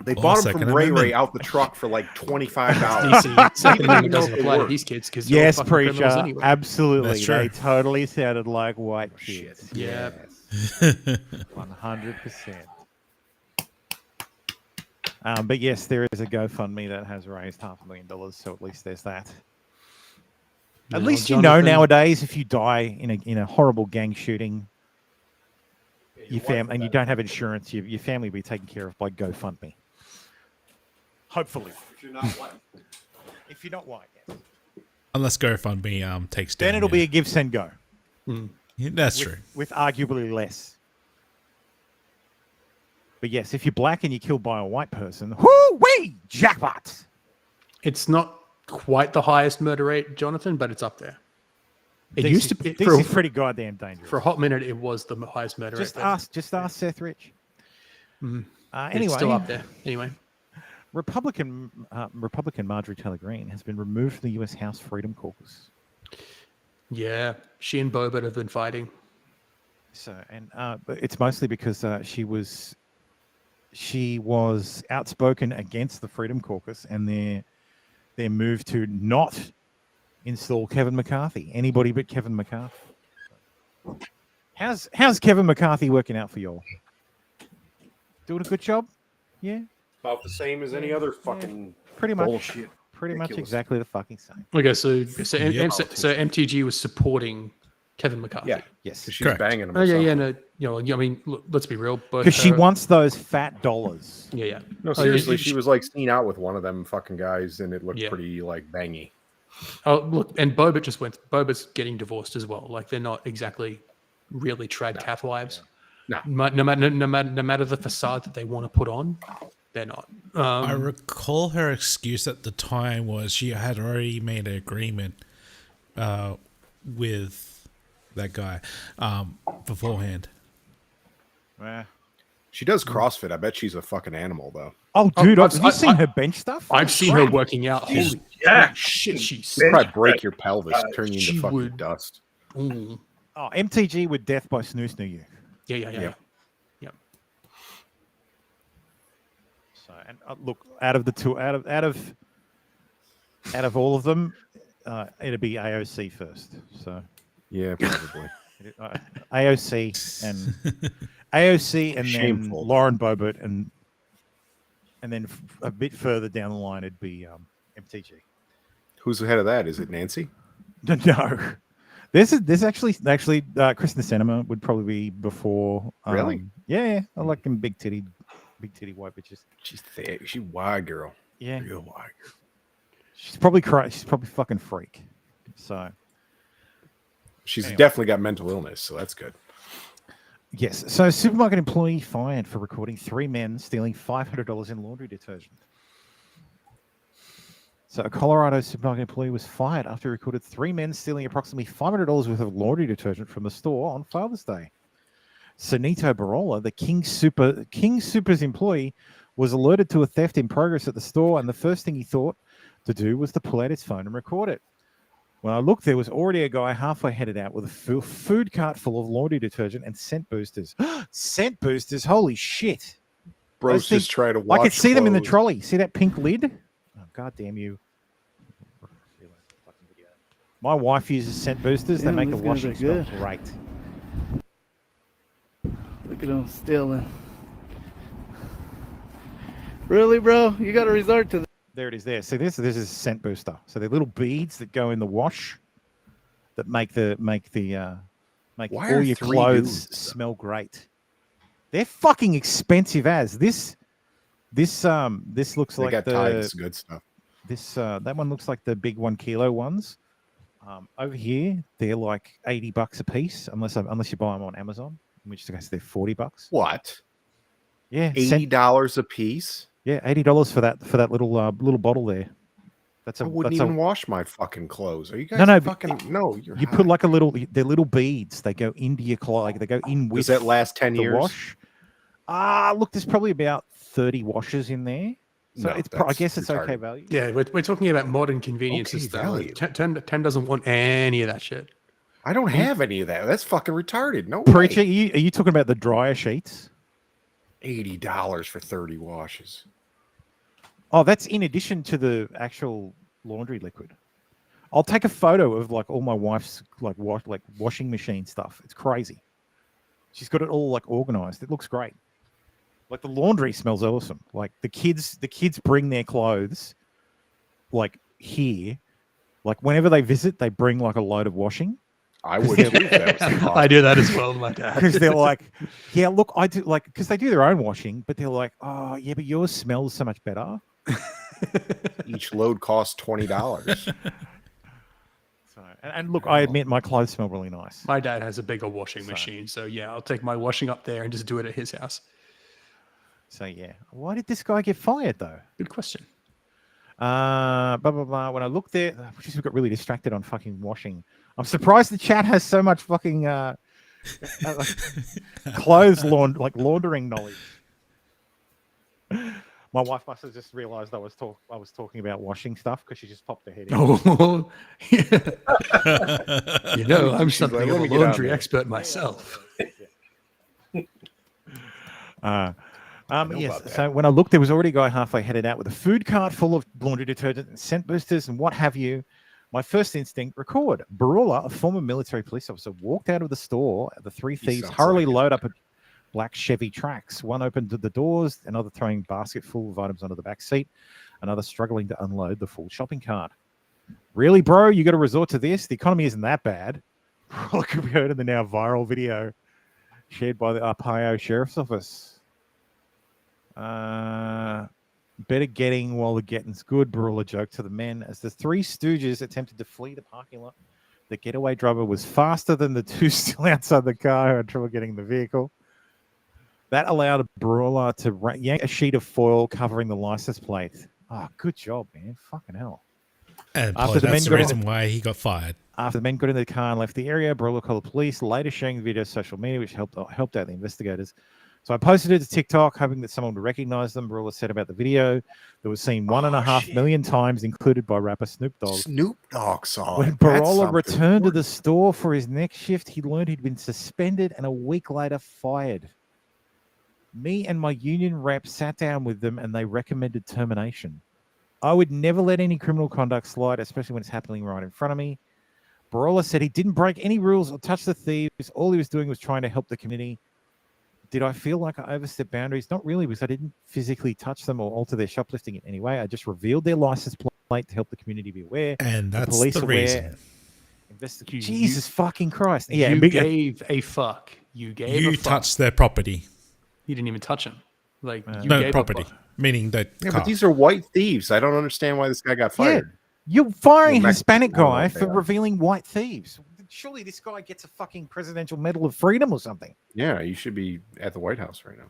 They bought them from Ray out the truck for like $25. Second Amendment doesn't apply to these kids because yes, preacher, anyway. Absolutely. That's true. They totally sounded like white kids. Yeah, 100%. But yes, there is a GoFundMe that has raised $500,000, so at least there's that. At least you know nowadays, if you die in a horrible gang shooting, and you don't have insurance, your family will be taken care of by GoFundMe. Hopefully. If you're not white. If you're not white, yes. Unless GoFundMe takes down. Then it'll be a give, send, go. Yeah, that's true. With arguably less. But yes, if you're black and you're killed by a white person, whoo-wee, jackpot. It's not quite the highest murder rate, Jonathan, but it's up there. It used to be This is pretty goddamn dangerous. For a hot minute. It was the highest murder rate. Just ask Seth Rich. Mhm. Anyway, It's still up there. Anyway, Republican Marjorie Taylor Greene has been removed from the U.S. House Freedom Caucus. yeah, she and Boebert have been fighting. So, but it's mostly because she was outspoken against the Freedom Caucus and their move to not install Kevin McCarthy. Anybody but Kevin McCarthy. How's Kevin McCarthy working out for y'all? Doing a good job? Yeah. About the same as any other fucking Pretty much. bullshit. Pretty much Ridiculous. exactly the fucking same. Okay, so MTG was supporting Kevin McCarthy. Yeah. Yes. She's banging him. Oh yeah. No, I mean, let's be real. Because she wants those fat dollars. Yeah. No, seriously, she was like seen out with one of them fucking guys, and it looked pretty like bangy. Oh look, and Boebert's getting divorced as well. Like they're not exactly really trad cath wives. No. No matter the facade that they want to put on, they're not. I recall her excuse at the time was she had already made an agreement with that guy beforehand. She does CrossFit. I bet she's a fucking animal, though. Oh, dude, have you seen her bench stuff? I've seen her working out. She's- Holy shit, she's She'd probably break your pelvis, turn you she into fucking would. dust. Mm. Oh, MTG with Death by Snoo Snoo You. Yeah. So, and look, out of the two, out of all of them, it'd be AOC first. So, yeah, probably. AOC and Shameful. then Lauren Boebert and then a bit further down the line it'd be MTG. Who's ahead of that? Is it Nancy? No, there's actually Kristen Sinema would probably be before. Really? Yeah, I like them big titty white bitches. She's thick. She's wide girl. Yeah, real wide girl. She's probably fucking freak. So she's anyway. definitely got mental illness, so that's good. Yes. So, supermarket employee fired for recording 3 men stealing $500 in laundry detergent. So, a Colorado supermarket employee was fired after he recorded 3 men stealing approximately $500 worth of laundry detergent from the store on Father's Day. Sonito Barola, the King Super's employee, was alerted to a theft in progress at the store, and the first thing he thought to do was to pull out his phone and record it. When I looked, there was already a guy halfway headed out with a food cart full of laundry detergent and scent boosters. Scent boosters, holy shit. Bro's just trying to watch I could see them in the clothes. trolley. See that pink lid? Oh, God damn you. My wife uses scent boosters. They make the washing smell great. Look at them stealing. Really, bro? You got to resort to that. There it is there. So this is a scent booster. So they're little beads that go in the wash that make Why all are your 3 clothes dudes, smell great. They're fucking expensive as. This looks They like got the Tide's good stuff. that one looks like the big 1 kilo ones. Over here they're like $80 a piece unless you buy them on Amazon, in which case they're $40. What? Yeah, $80 a piece? Yeah, $80 for that little bottle there. I wouldn't even wash my fucking clothes. Are you guys No, fucking no? You're you put like they're little beads. They go into your clothes. Like they go in with. Does that last 10 the years? Wash. Look, there's probably about 30 washes in there. So No, I guess it's okay retarded. value. Yeah, we're talking about modern conveniences. Okay, though. value. 10 doesn't want any of that shit. I don't have any of that. That's fucking retarded. No Preacher, are way. you talking about the dryer sheets? $80 for 30 washes. Oh, that's in addition to the actual laundry liquid. I'll take a photo of like all my wife's washing machine stuff. It's crazy. She's got it all like organized. It looks great. Like the laundry smells awesome. Like the kids bring their clothes like here. Like whenever they visit, they bring like a load of washing. I would too. If that was the I do that as well, my dad. Because they're like, yeah, look, I do like because they do their own washing, but they're like, oh yeah, but yours smells so much better. Each load costs $20. So, and look, I admit my clothes smell really nice. My dad has a bigger washing machine, so yeah, I'll take my washing up there and just do it at his house. So yeah, why did this guy get fired though? Good question. Blah blah blah. When I looked there, we got really distracted on fucking washing. I'm surprised the chat has so much fucking clothes laundering knowledge. My wife must have just realized I was talking about washing stuff because she just popped her head in. Oh, you know, I'm something of a laundry expert myself. Yes. So when I looked, there was already a guy halfway headed out with a food cart full of laundry detergent and scent boosters and what have you. My first instinct, record. Barula, a former military police officer, walked out of the store. The three thieves hurriedly load up a black Chevy Trax. One opened the doors, another throwing a basket full of items onto the back seat, another struggling to unload the full shopping cart. Really, bro? You got to resort to this? The economy isn't that bad. What could be heard in the now viral video shared by the Arpaio Sheriff's Office. Better getting while the getting's good, Barula joked to the men as the three stooges attempted to flee the parking lot. The getaway driver was faster than the two still outside the car who had trouble getting the vehicle. That allowed Barula to yank a sheet of foil covering the license plate. Oh, good job, man. Fucking hell. And that's the reason why he got fired. After the men got in the car and left the area, Barula called the police, later sharing the video on social media, which helped out the investigators. So I posted it to TikTok, hoping that someone would recognize them. Barula said about the video that was seen 1.5 million times, included by rapper Snoop Dogg. Snoop Dogg saw When it. That's Barula something returned to the store for his next shift, he learned he'd been suspended and a week later fired. Me and my union rep sat down with them and they recommended termination. I would never let any criminal conduct slide, especially when it's happening right in front of me. Barula said he didn't break any rules or touch the thieves. All he was doing was trying to help the community. Did I feel like I overstepped boundaries? Not really, because I didn't physically touch them or alter their shoplifting in any way. I just revealed their license plate to help the community be aware. And that's the police the reason. Jesus fucking Christ. Yeah, you gave a fuck. You touched their property. You didn't even touch him. Like you no gave property, meaning that. Yeah, but these are white thieves. I don't understand why this guy got fired. Yeah, you're firing a Well, Hispanic Mexican, guy I for don't know. revealing white thieves. Surely this guy gets a fucking Presidential Medal of Freedom or something. Yeah, you should be at the White House right now.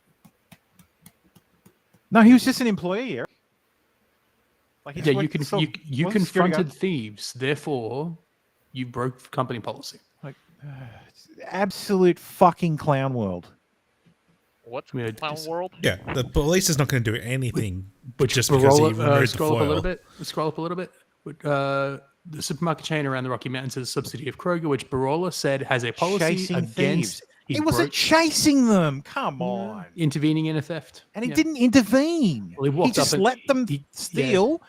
No, he was just an employee, Eric. Like Yeah, you confronted thieves, therefore you broke company policy. Like absolute fucking clown world. What's clown world? Yeah, the police is not going to do anything, but just Scroll because he up, removed the scroll up a foil. little bit. Scroll up a little bit. The supermarket chain around the Rocky Mountains is a subsidiary of Kroger, which Barula said has a policy Chasing against. thieves. He wasn't chasing them. Come on. Intervening in a theft. And he didn't intervene. Well, he he walked just up and let them steal.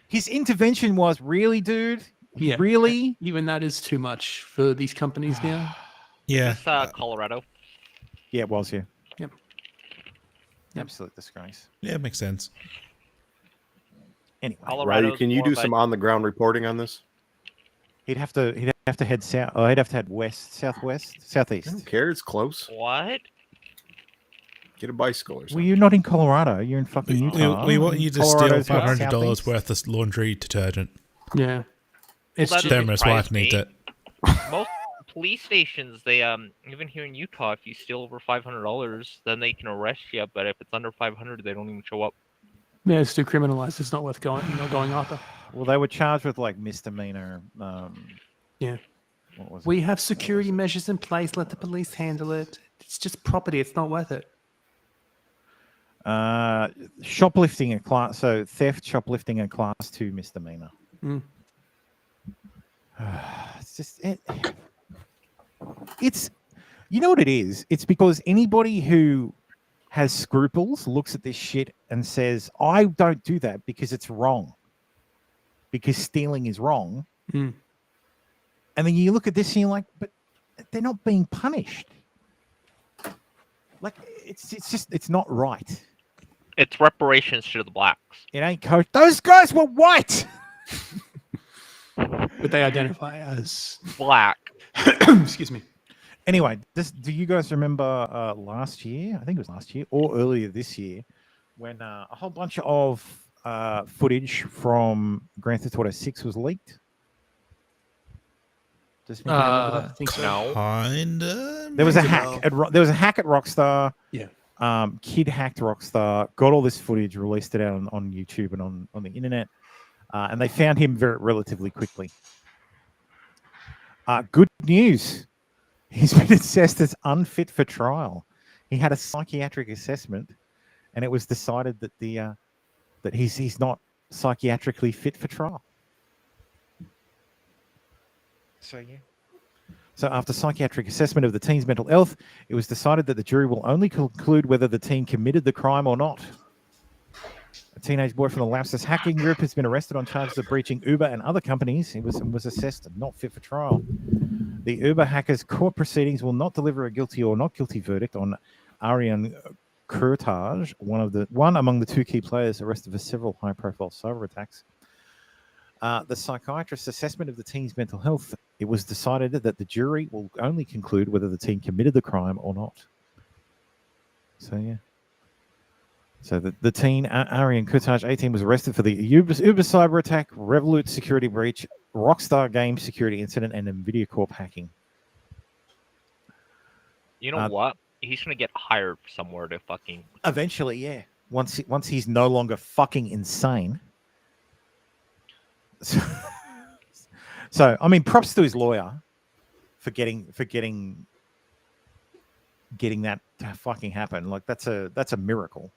His intervention was, really, dude? Yeah. Really? Even that is too much for these companies now. Yeah. It's Colorado. Yeah, it was, yeah. Yep. Absolute disgrace. Yeah, it makes sense. Anyway. Riley, can you do some on-the-ground reporting on this? He'd have to head south. Oh, he'd have to head west, southwest, southeast. I don't care. It's close. What? Get a bicycle or something. Well, you're not in Colorado. You're in fucking Utah. We want you to Colorado's steal got $500 southeast. worth of laundry detergent. Yeah. It's that Demer's wife needs it. Most police stations, they even here in Utah, if you steal over $500, then they can arrest you. But if it's under 500, they don't even show up. Yeah, it's too criminalized. It's not worth going after. Well, they were charged with like misdemeanor. Yeah. What was We have security measures in place. Let the police handle it. It's just property. It's not worth it. Shoplifting a class. So theft, shoplifting, a class 2 misdemeanor. Mm. It's just it's you know what it is. It's because anybody who has scruples looks at this shit and says, "I don't do that because it's wrong. Because stealing is wrong." Mm. And then you look at this and you're like, "But they're not being punished." Like it's not right. It's reparations to the blacks. It ain't coach. Those guys were white. But they identify as black. Excuse me. Anyway, do you guys remember last year? I think it was last year or earlier this year, when a whole bunch of footage from Grand Theft Auto 6 was leaked? Does anybody remember that? I think so. Kinda. There was a hack. There was a hack at Rockstar. Yeah. Kid hacked Rockstar, got all this footage, released it out on YouTube and on the internet. and they found him relatively quickly. Good news. He's been assessed as unfit for trial. He had a psychiatric assessment, and it was decided that that he's not psychiatrically fit for trial. So yeah. So after psychiatric assessment of the teen's mental health, it was decided that the jury will only conclude whether the teen committed the crime or not. A teenage boy from the Lapsus hacking group has been arrested on charges of breaching Uber and other companies. He was assessed not fit for trial. The Uber hackers' court proceedings will not deliver a guilty or not guilty verdict on Aryan Kurtaj, one among the two key players arrested for several high-profile cyber attacks. The psychiatrist's assessment of the teen's mental health, it was decided that the jury will only conclude whether the teen committed the crime or not. So, yeah. So the teen, Aryan Kurtaj, 18, was arrested for the Uber cyber attack, Revolut security breach, Rockstar Games security incident, and NVIDIA Corp hacking. You know what? He's going to get hired somewhere to fucking... Eventually, yeah. Once he's no longer fucking insane. So, I mean, props to his lawyer for getting that to fucking happen. Like that's a miracle.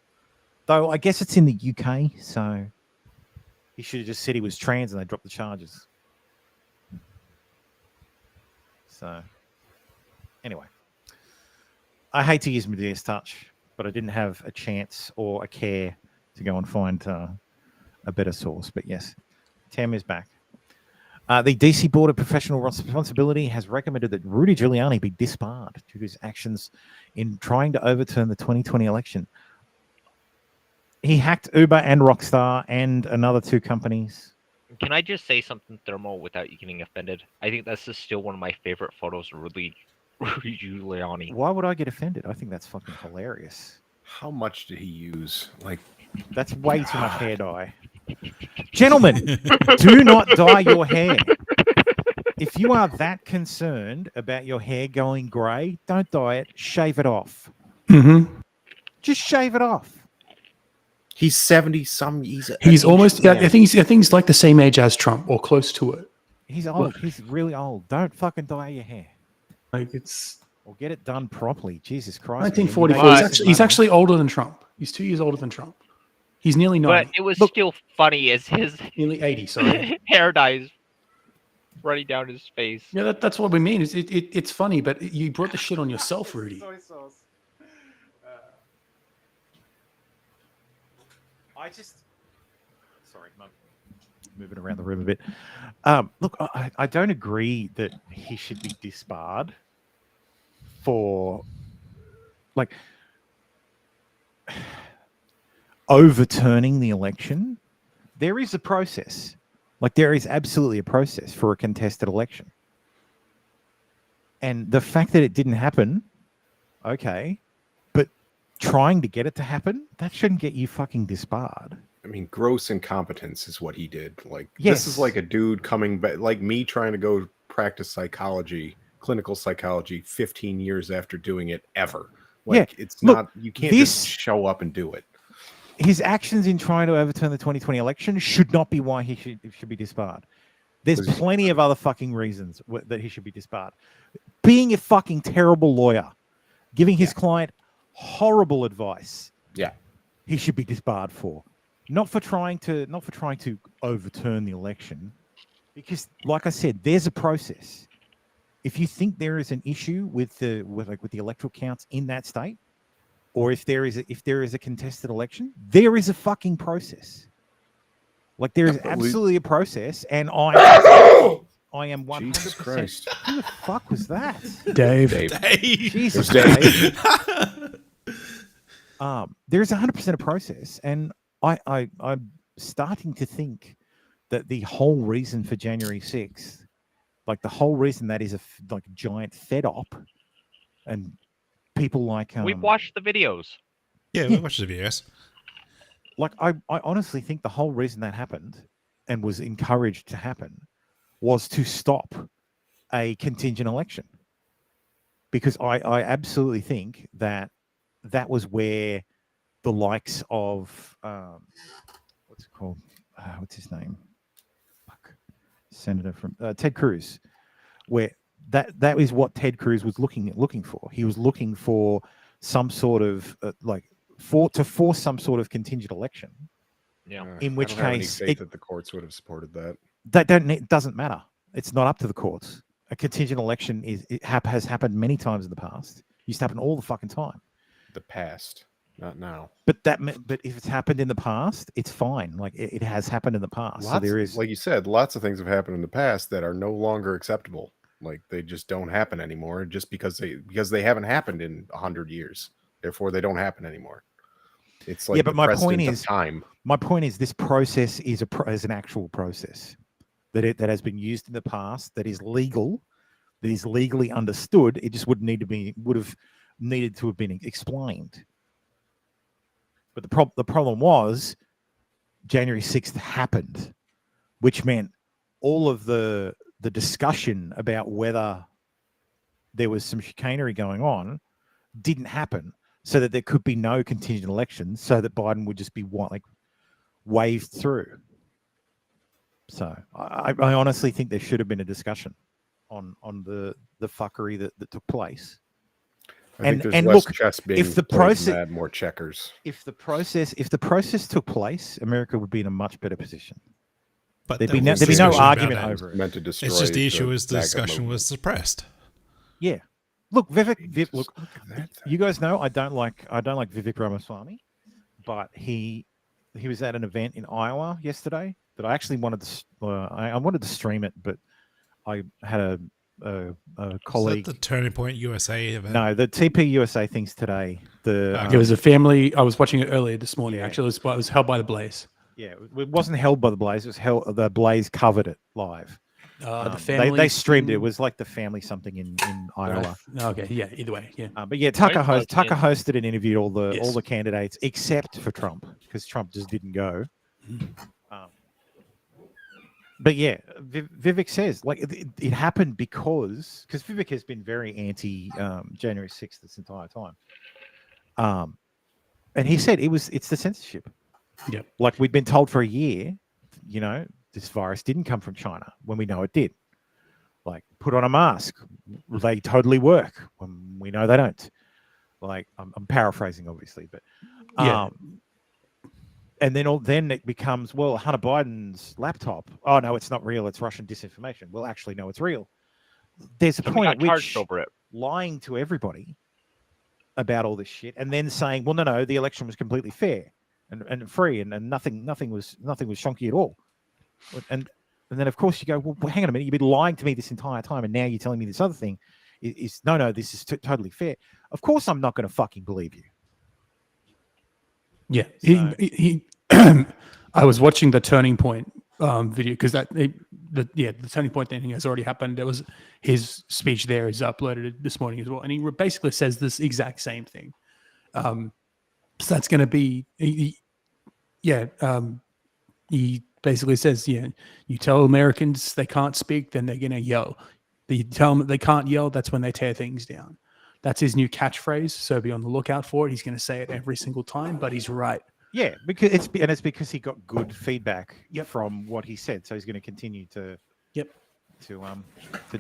Though I guess it's in the UK, so he should have just said he was trans and they dropped the charges. So, anyway, I hate to use Medea's touch, but I didn't have a chance or a care to go and find a better source. But yes, Tam is back. The DC Board of Professional Responsibility has recommended that Rudy Giuliani be disbarred due to his actions in trying to overturn the 2020 election. He hacked Uber and Rockstar and another two companies. Can I just say something, Thermo, without you getting offended? I think this is still one of my favorite photos of Rudy Giuliani. Why would I get offended? I think that's fucking hilarious. How much did he use? Like, that's way too much hair dye. Gentlemen, do not dye your hair. If you are that concerned about your hair going grey, don't dye it. Shave it off. Mm-hmm. Just shave it off. He's 70-some. He's almost. I think he's like the same age as Trump or close to it. He's old. He's really old. Don't fucking dye your hair. Like it's. Or get it done properly. Jesus Christ. 1944. He's actually older than Trump. He's 2 years older than Trump. He's nearly 90. But it was still funny as his nearly 80. Sorry, hair dye is running down his face. Yeah, that's what we mean. It's funny, but you brought the shit on yourself, Rudy. Soy sauce. Sorry, I'm moving around the room a bit. Look, I don't agree that he should be disbarred for, like, overturning the election. There is a process. Like, there is absolutely a process for a contested election. And the fact that it didn't happen, okay, but trying to get it to happen, that shouldn't get you fucking disbarred. I mean, gross incompetence is what he did. Like, Yes. This is like a dude coming back, like me trying to go practice psychology, clinical psychology, 15 years after doing it ever. Like, Yeah, it's look, not, you can't this- just show up and do it. His actions in trying to overturn the 2020 election should not be why he should be disbarred. There's plenty of other fucking reasons that he should be disbarred. Being a fucking terrible lawyer, giving his client horrible advice. Yeah. He should be disbarred for. Not for trying to overturn the election. Because, like I said, there's a process. If you think there is an issue with the electoral counts in that state, or if there is a contested election, there is a fucking process. Like, there is absolutely a process, and I am 100%. Jesus Christ. Who the fuck was that? Dave. Jesus, Dave. There's 100% a process, and I'm starting to think that the whole reason for January 6th, like the whole reason that is a giant fed op, and people like We've watched the videos. Yeah, we watched the videos. Like, I honestly think the whole reason that happened and was encouraged to happen was to stop a contingent election. Because I absolutely think that was where the likes of what's it called? What's his name? senator from Ted Cruz, where that is what Ted Cruz was looking for. He was looking for some sort of to force some sort of contingent election. Yeah. In which I don't have any case, faith that the courts would have supported that. It doesn't matter. It's not up to the courts. A contingent election has happened many times in the past. It used to happen all the fucking time. The past, not now. But if it's happened in the past, it's fine. Like it has happened in the past. So there is, like you said, lots of things have happened in the past that are no longer acceptable. Like they just don't happen anymore, just because they haven't happened in 100 years. Therefore, they don't happen anymore. It's like but my point is, this process is an actual process that has been used in the past, that is legal, that is legally understood. It just would have needed to have been explained. But the problem was January 6th happened, which meant all of the discussion about whether there was some chicanery going on didn't happen, so that there could be no contingent elections, so that Biden would just be waved through. So I honestly think there should have been a discussion on the fuckery that took place. I think there's less chess being played and add more checkers. If the process took place, America would be in a much better position. But there'd be no argument over it. Meant to destroy. It's just the issue is the discussion was suppressed. Yeah. Look, Vivek. Look, you guys know I don't like Vivek Ramaswamy, but he was at an event in Iowa yesterday that I actually wanted to. I wanted to stream it, but I had a colleague. Is that the Turning Point USA event? No, the TP USA thing's today. It was a family. I was watching it earlier this morning. Yeah. Actually, it was held by the Blaze. Yeah, it wasn't held by the Blaze. It was held. The Blaze covered it live. The family they streamed it. It was like the family something in Iowa. Okay, yeah. Either way, yeah. But yeah, Tucker hosted and interviewed all the candidates except for Trump, because Trump just didn't go. But yeah, Vivek says it happened because Vivek has been very anti January 6th this entire time. And he said it's the censorship. Yep. Like we've been told for a year, this virus didn't come from China when we know it did. Like, put on a mask. They totally work when we know they don't. Like, I'm paraphrasing, obviously, but and then it becomes, well, Hunter Biden's laptop. Oh no, it's not real. It's Russian disinformation. Well, actually, no, it's real. There's a point at which lying to everybody about all this shit, and then saying, well, no, the election was completely fair and free, and nothing was shonky at all. And then, of course, you go, well, hang on a minute. You've been lying to me this entire time, and now you're telling me this other thing is no, this is totally fair. Of course, I'm not going to fucking believe you. Yeah, he I was watching the Turning Point video because the Turning Point thing has already happened. There was his speech there is uploaded this morning as well, and he basically says this exact same thing. So that's going to be, he basically says, you tell Americans they can't speak, then they're going to yell. You tell them they can't yell, that's when they tear things down. That's his new catchphrase, so be on the lookout for it. He's going to say it every single time, but he's right. Yeah, it's because he got good feedback from what he said, so he's going to continue to do it.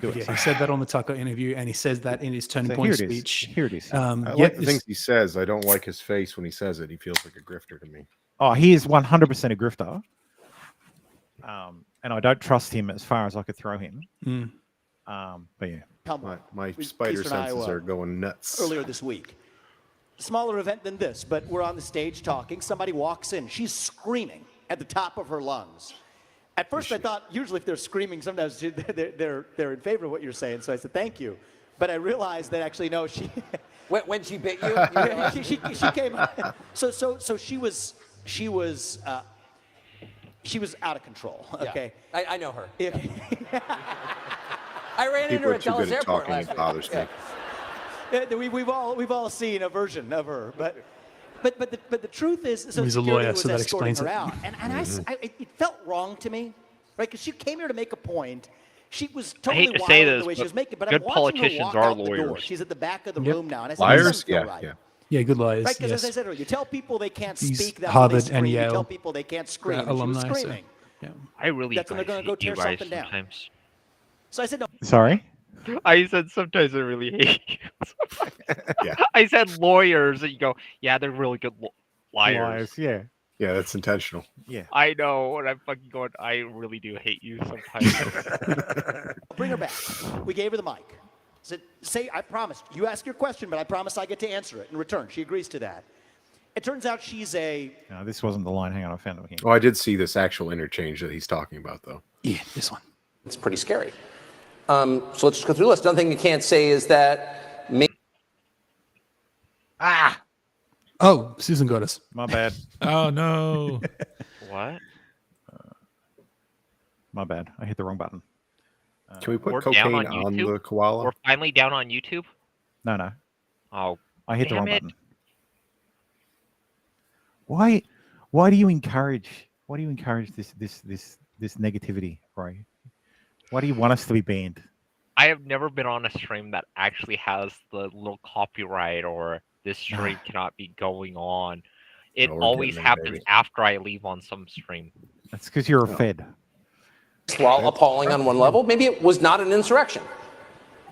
Yeah, he said that on the Tucker interview, and he says that in his Turning Point speech. Here it is. I like the things he says. I don't like his face when he says it. He feels like a grifter to me. Oh, he is 100% a grifter. And I don't trust him as far as I could throw him. But yeah, my spider senses are going nuts. Earlier this week, smaller event than this, but we're on the stage talking. Somebody walks in. She's screaming at the top of her lungs. At first, I thought usually if they're screaming, sometimes they're in favor of what you're saying. So I said thank you, but I realized that actually no, she when she bit you, she came. So she was out of control. Okay, yeah. I know her. I ran into her at Dallas Airport last week. We've all seen a version of her, but the truth is, so he's a lawyer, so that escorting explains her it. out, and it felt wrong to me, right? Because she came here to make a point. She was totally I hate to wild say in this, the way she was making, but good I'm watching her politicians walk are out the door. lawyers. She's at the back of the room now, and I said, Liars? Yeah, good liars. Right, because as I said earlier, you tell people they can't He's speak, that's Harvard when they scream. and Yale You tell people they can't scream. She was alumni, so- screaming. Yeah. I really That's when they're going to go tear something down. sometimes. So I said, no. Sorry. I said sometimes I really hate you. Yeah. I said lawyers, and you go, yeah, they're really good liars. Liars, yeah. Yeah, that's intentional. Yeah. I know, and I'm fucking going, I really do hate you sometimes. Bring her back. We gave her the mic. Said, say, I promised. You ask your question, but I promise I get to answer it in return. She agrees to that. It turns out she's a... No, this wasn't the line. Hang on, I found it here. Oh, I did see this actual interchange that he's talking about, though. Yeah, this one. It's pretty scary. So let's just go through the list. Another thing you can't say is that... Oh, Susan got us. My bad. Oh, no. What? My bad. I hit the wrong button. Can we put We're cocaine down on YouTube? the koala? We're finally down on YouTube? No. Oh, I hit the damn wrong it. button. Why do you encourage this negativity, Ray? Why do you want us to be banned? I have never been on a stream that actually has the little copyright or this stream cannot be going on. It No, we're always getting there, happens baby. after I leave on some stream. That's because you're a Fed. While appalling on one level, maybe it was not an insurrection.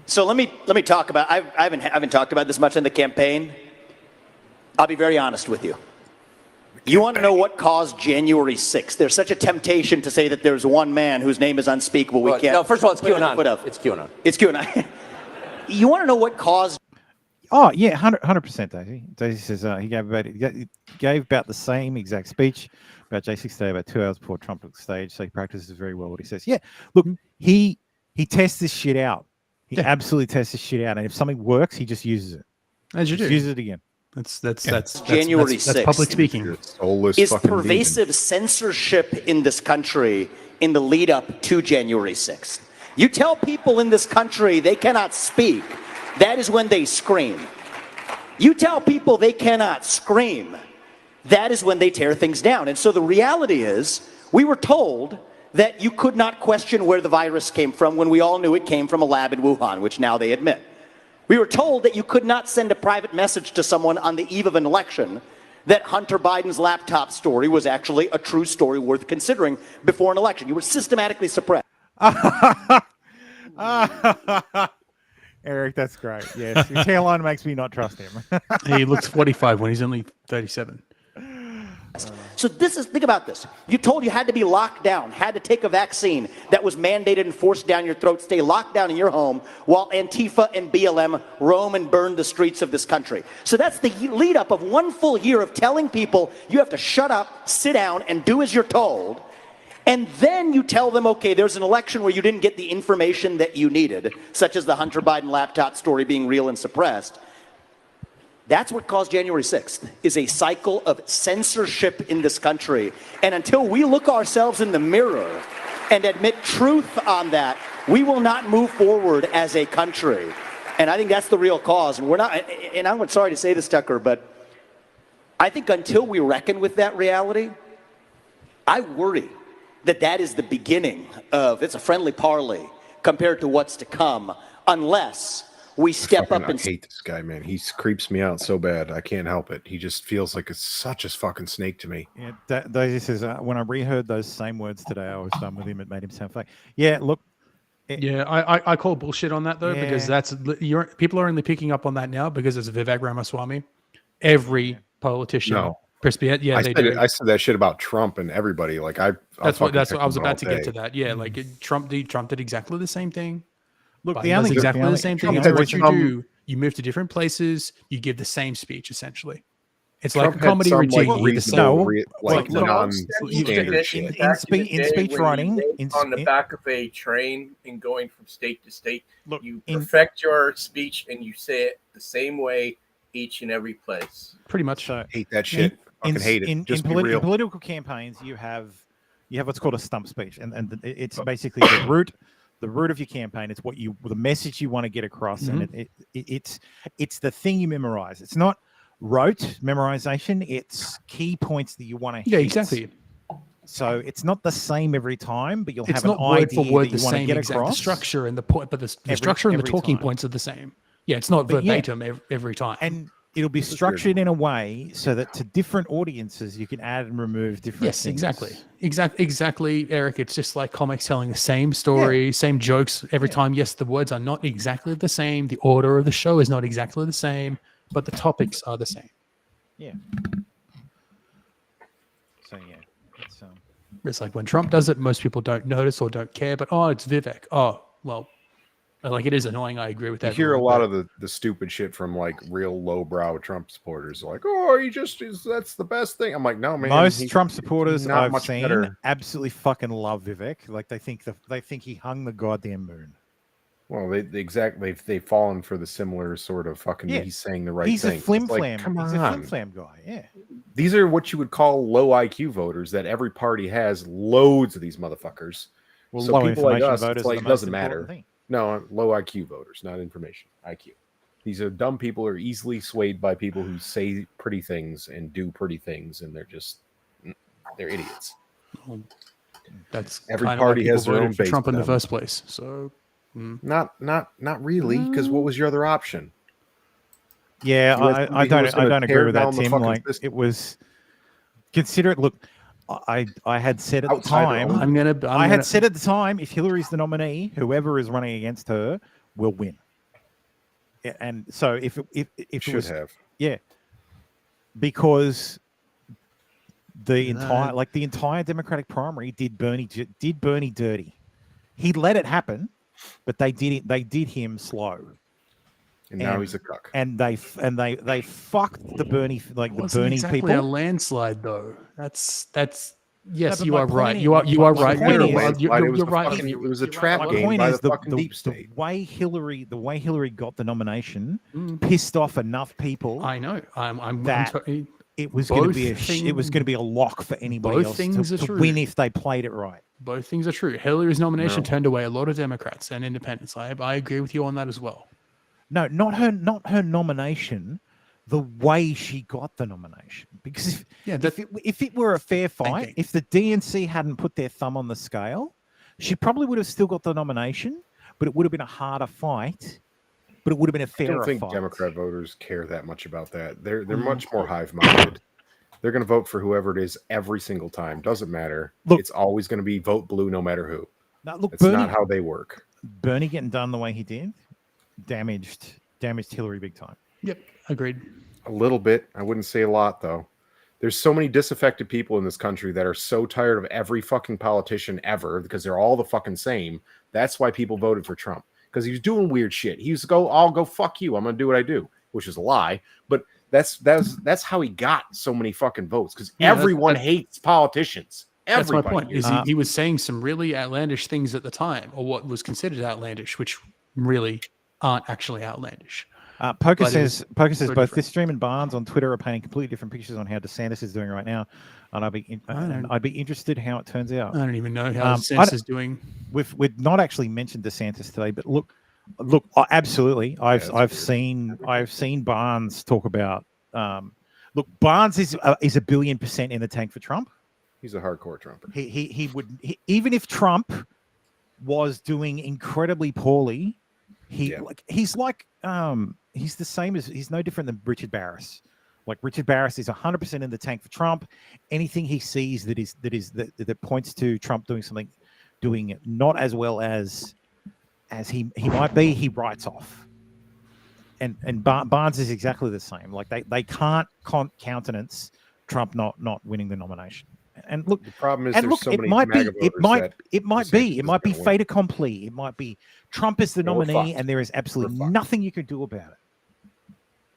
So let me talk about... I haven't talked about this much in the campaign. I'll be very honest with you. You want to know what caused January 6th? There's such a temptation to say that there's one man whose name is unspeakable. We can't... No, first of all, it's put our foot QAnon. up. It's QAnon. It's QAnon. You want to know what caused... Oh yeah, 100%, Daisy. Daisy says he gave about the same exact speech about J6 today about 2 hours before Trump took the stage. So he practices very well what he says. Yeah, look, he tests this shit out. He absolutely tests this shit out, and if something works, he just uses it. As you do. Uses it again. That's January 6th. That's public speaking. Is pervasive censorship in this country in the lead up to January 6th. You tell people in this country they cannot speak, that is when they scream. You tell people they cannot scream, that is when they tear things down. And so the reality is, we were told that you could not question where the virus came from when we all knew it came from a lab in Wuhan, which now they admit. We were told that you could not send a private message to someone on the eve of an election, that Hunter Biden's laptop story was actually a true story worth considering before an election. You were systematically suppressed. Eric, that's great. Yes, your hairline makes me not trust him. He looks 45 when he's only 37. So think about this. You told you had to be locked down, had to take a vaccine that was mandated and forced down your throat, stay locked down in your home while Antifa and BLM roam and burn the streets of this country. So that's the lead up of 1 full year of telling people you have to shut up, sit down, and do as you're told. And then you tell them, okay, there's an election where you didn't get the information that you needed, such as the Hunter Biden laptop story being real and suppressed. That's what caused January 6th, is a cycle of censorship in this country. And until we look ourselves in the mirror and admit truth on that, we will not move forward as a country. And I think that's the real cause. And we're not, and I'm sorry to say this, Tucker, but I think until we reckon with that reality, I worry that that is the beginning of, it's a friendly parley compared to what's to come, unless we step up and... I hate this guy, man. He creeps me out so bad. I can't help it. He just feels like such a fucking snake to me. Yeah, Daisy says, when I reheard those same words today, I was done with him. It made him sound fake. Yeah, look. Yeah, I call bullshit on that, though, because people are only picking up on that now because it's Vivek Ramaswamy. Every politician... No. Yeah, I said that shit about Trump and everybody. Like that's what I was about to get to that. Yeah, like Trump did exactly the same thing. Look, Biden does exactly the same thing. What you do, you move to different places, you give the same speech essentially. It's Trump like a comedy routine. In speech writing, on the back of a train and going from state to state, you perfect your speech and you say it the same way each and every place. Pretty much. Hate that shit. Hate it. In political campaigns, you have what's called a stump speech, and it's basically the root of your campaign. It's the message you want to get across, and it's the thing you memorize. It's not rote memorization. It's key points that you want to hit. Yeah, exactly. So it's not the same every time, but you'll it's have not an word idea for word that you the want to same get exact. across. The structure and the point, but the structure and the talking points are the same. Yeah, it's not verbatim every time. And it'll be structured in a way so that to different audiences you can add and remove different Yes, things. exactly, Eric. It's just like comics telling the same story, same jokes every time. Yes, the words are not exactly the same. The order of the show is not exactly the same, but the topics are the same. Yeah. So yeah, It's like when Trump does it, most people don't notice or don't care. But it's Vivek. Oh well, like it is annoying. I agree with You that. hear a lot of the stupid shit from like real lowbrow Trump supporters, like, "Oh, that's the best thing." I'm like, "No, man." most Trump supporters not I've much seen better. absolutely fucking love Vivek. Like they think he hung the goddamn moon. Well, they've fallen for the similar sort of fucking. Yeah. He's saying the right He's thing. a flim It's like, flam. come He's a on. flim flam guy. Yeah. These are what you would call low IQ voters. That every party has loads of these motherfuckers. Well, so low people like information us, voters it's are like the it most doesn't important matter. thing. No, low IQ voters, not information. IQ. These are dumb people who are easily swayed by people who say pretty things and do pretty things, and they're idiots. Well, that's every kind party of why has people their voted own for base Trump for in the them. first place. So Not really, because what was your other option? Yeah, You had I somebody who was don't gonna agree tear with that, down the Tim. fucking Like system. it was consider it. Look, I had said at the Outsider time, only. I had said at the time, if Hillary's the nominee, whoever is running against her will win. Yeah, and so if it Should was, have. yeah, because the entire Democratic primary did Bernie dirty. He let it happen, but they did him slow. And now he's a cuck. And they fucked the Bernie It wasn't Bernie exactly people. a landslide, though. That's yes, but you my are point right. is- You are my right. point is- You're right. It was a trap My game point by is the fucking deep the state. way Hillary got the nomination pissed off enough people. I know. I'm that totally- it was going to both be it was going to be a lock for anybody both else things are to true. win if they played it right. Both things are true. Hillary's nomination No. turned away a lot of Democrats and independents. I agree with you on that as well. No, not her nomination. The way she got the nomination, because if it were a fair fight, if the DNC hadn't put their thumb on the scale, she probably would have still got the nomination, but it would have been a harder fight. But it would have been a I fairer don't think fight. Democrat voters care that much about that. They're much more hive-minded. They're going to vote for whoever it is every single time. Doesn't matter. It's always going to be vote blue no matter who. Now, look, That's not how they work. Bernie getting done the way he did damaged Hillary big time. Yep, agreed. A little bit. I wouldn't say a lot, though. There's so many disaffected people in this country that are so tired of every fucking politician ever because they're all the fucking same. That's why people voted for Trump. Because he was doing weird shit. He used to go, I'll go fuck you. I'm going to do what I do, which is a lie. But that's how he got so many fucking votes because everyone hates politicians. That's my Everybody. point. Is he was saying some really outlandish things at the time, or what was considered outlandish, which really aren't actually outlandish. Poker But it says was both so this different. stream and Barnes on Twitter are painting completely different pictures on how DeSantis is doing right now, and I'd be interested how it turns out. I don't even know how I DeSantis don't- is doing. We've not actually mentioned DeSantis today, but look, absolutely, I've seen Barnes talk about. Look, Barnes is a 1,000,000,000% in the tank for Trump. He's a hardcore Trumper. He would even if Trump was doing incredibly poorly, he's the same as he's no different than Richard Barris. Like Richard Barris is 100% in the tank for Trump. Anything he sees that points to Trump doing not as well as he might be, he writes off. And Barnes is exactly the same. Like they can't countenance Trump not winning the nomination. And look, the problem is and there's look, so it many might be, MAGA it voters might, that it might DeSantis be, it is might be gonna fait accompli. It might be Trump is the No, we're nominee, fucked. and there is absolutely nothing you can do about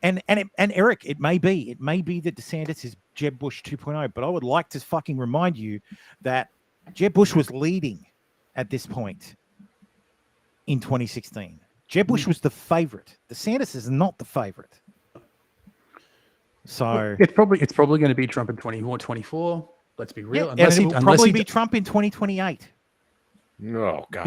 it. And Eric, it may be that DeSantis is Jeb Bush 2.0, but I would like to fucking remind you that Jeb Bush was leading at this point in 2016. Jeb Bush was the favorite. DeSantis is not the favorite. So It's probably going to be Trump in 2024. Let's be real. and it will probably be Trump in 2028. No, God.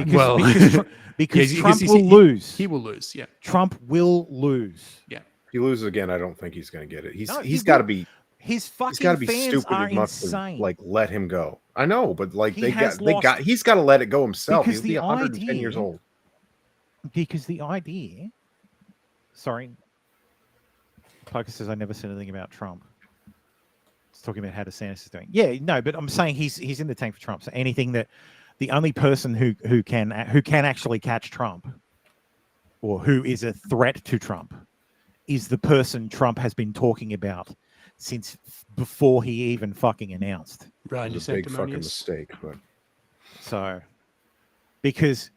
Because Yeah, Trump he's- will lose. He will lose. Yeah. Trump will lose. Yeah. If he loses again, I don't think he's going to get it. No, He's he got to will. be. His fucking He's got to be fans stupid are enough insane. to like let him go. I know, but like He has he's got to let it go himself. Because He'll be the 110 years idea- old. Because the idea, sorry, Poker says, I never said anything about Trump. It's talking about how DeSantis is doing. Yeah, no, but I'm saying he's in the tank for Trump. So anything that the only person who can actually catch Trump or who is a threat to Trump is the person Trump has been talking about since before he even fucking announced. Right, it's a big fucking mistake, but so because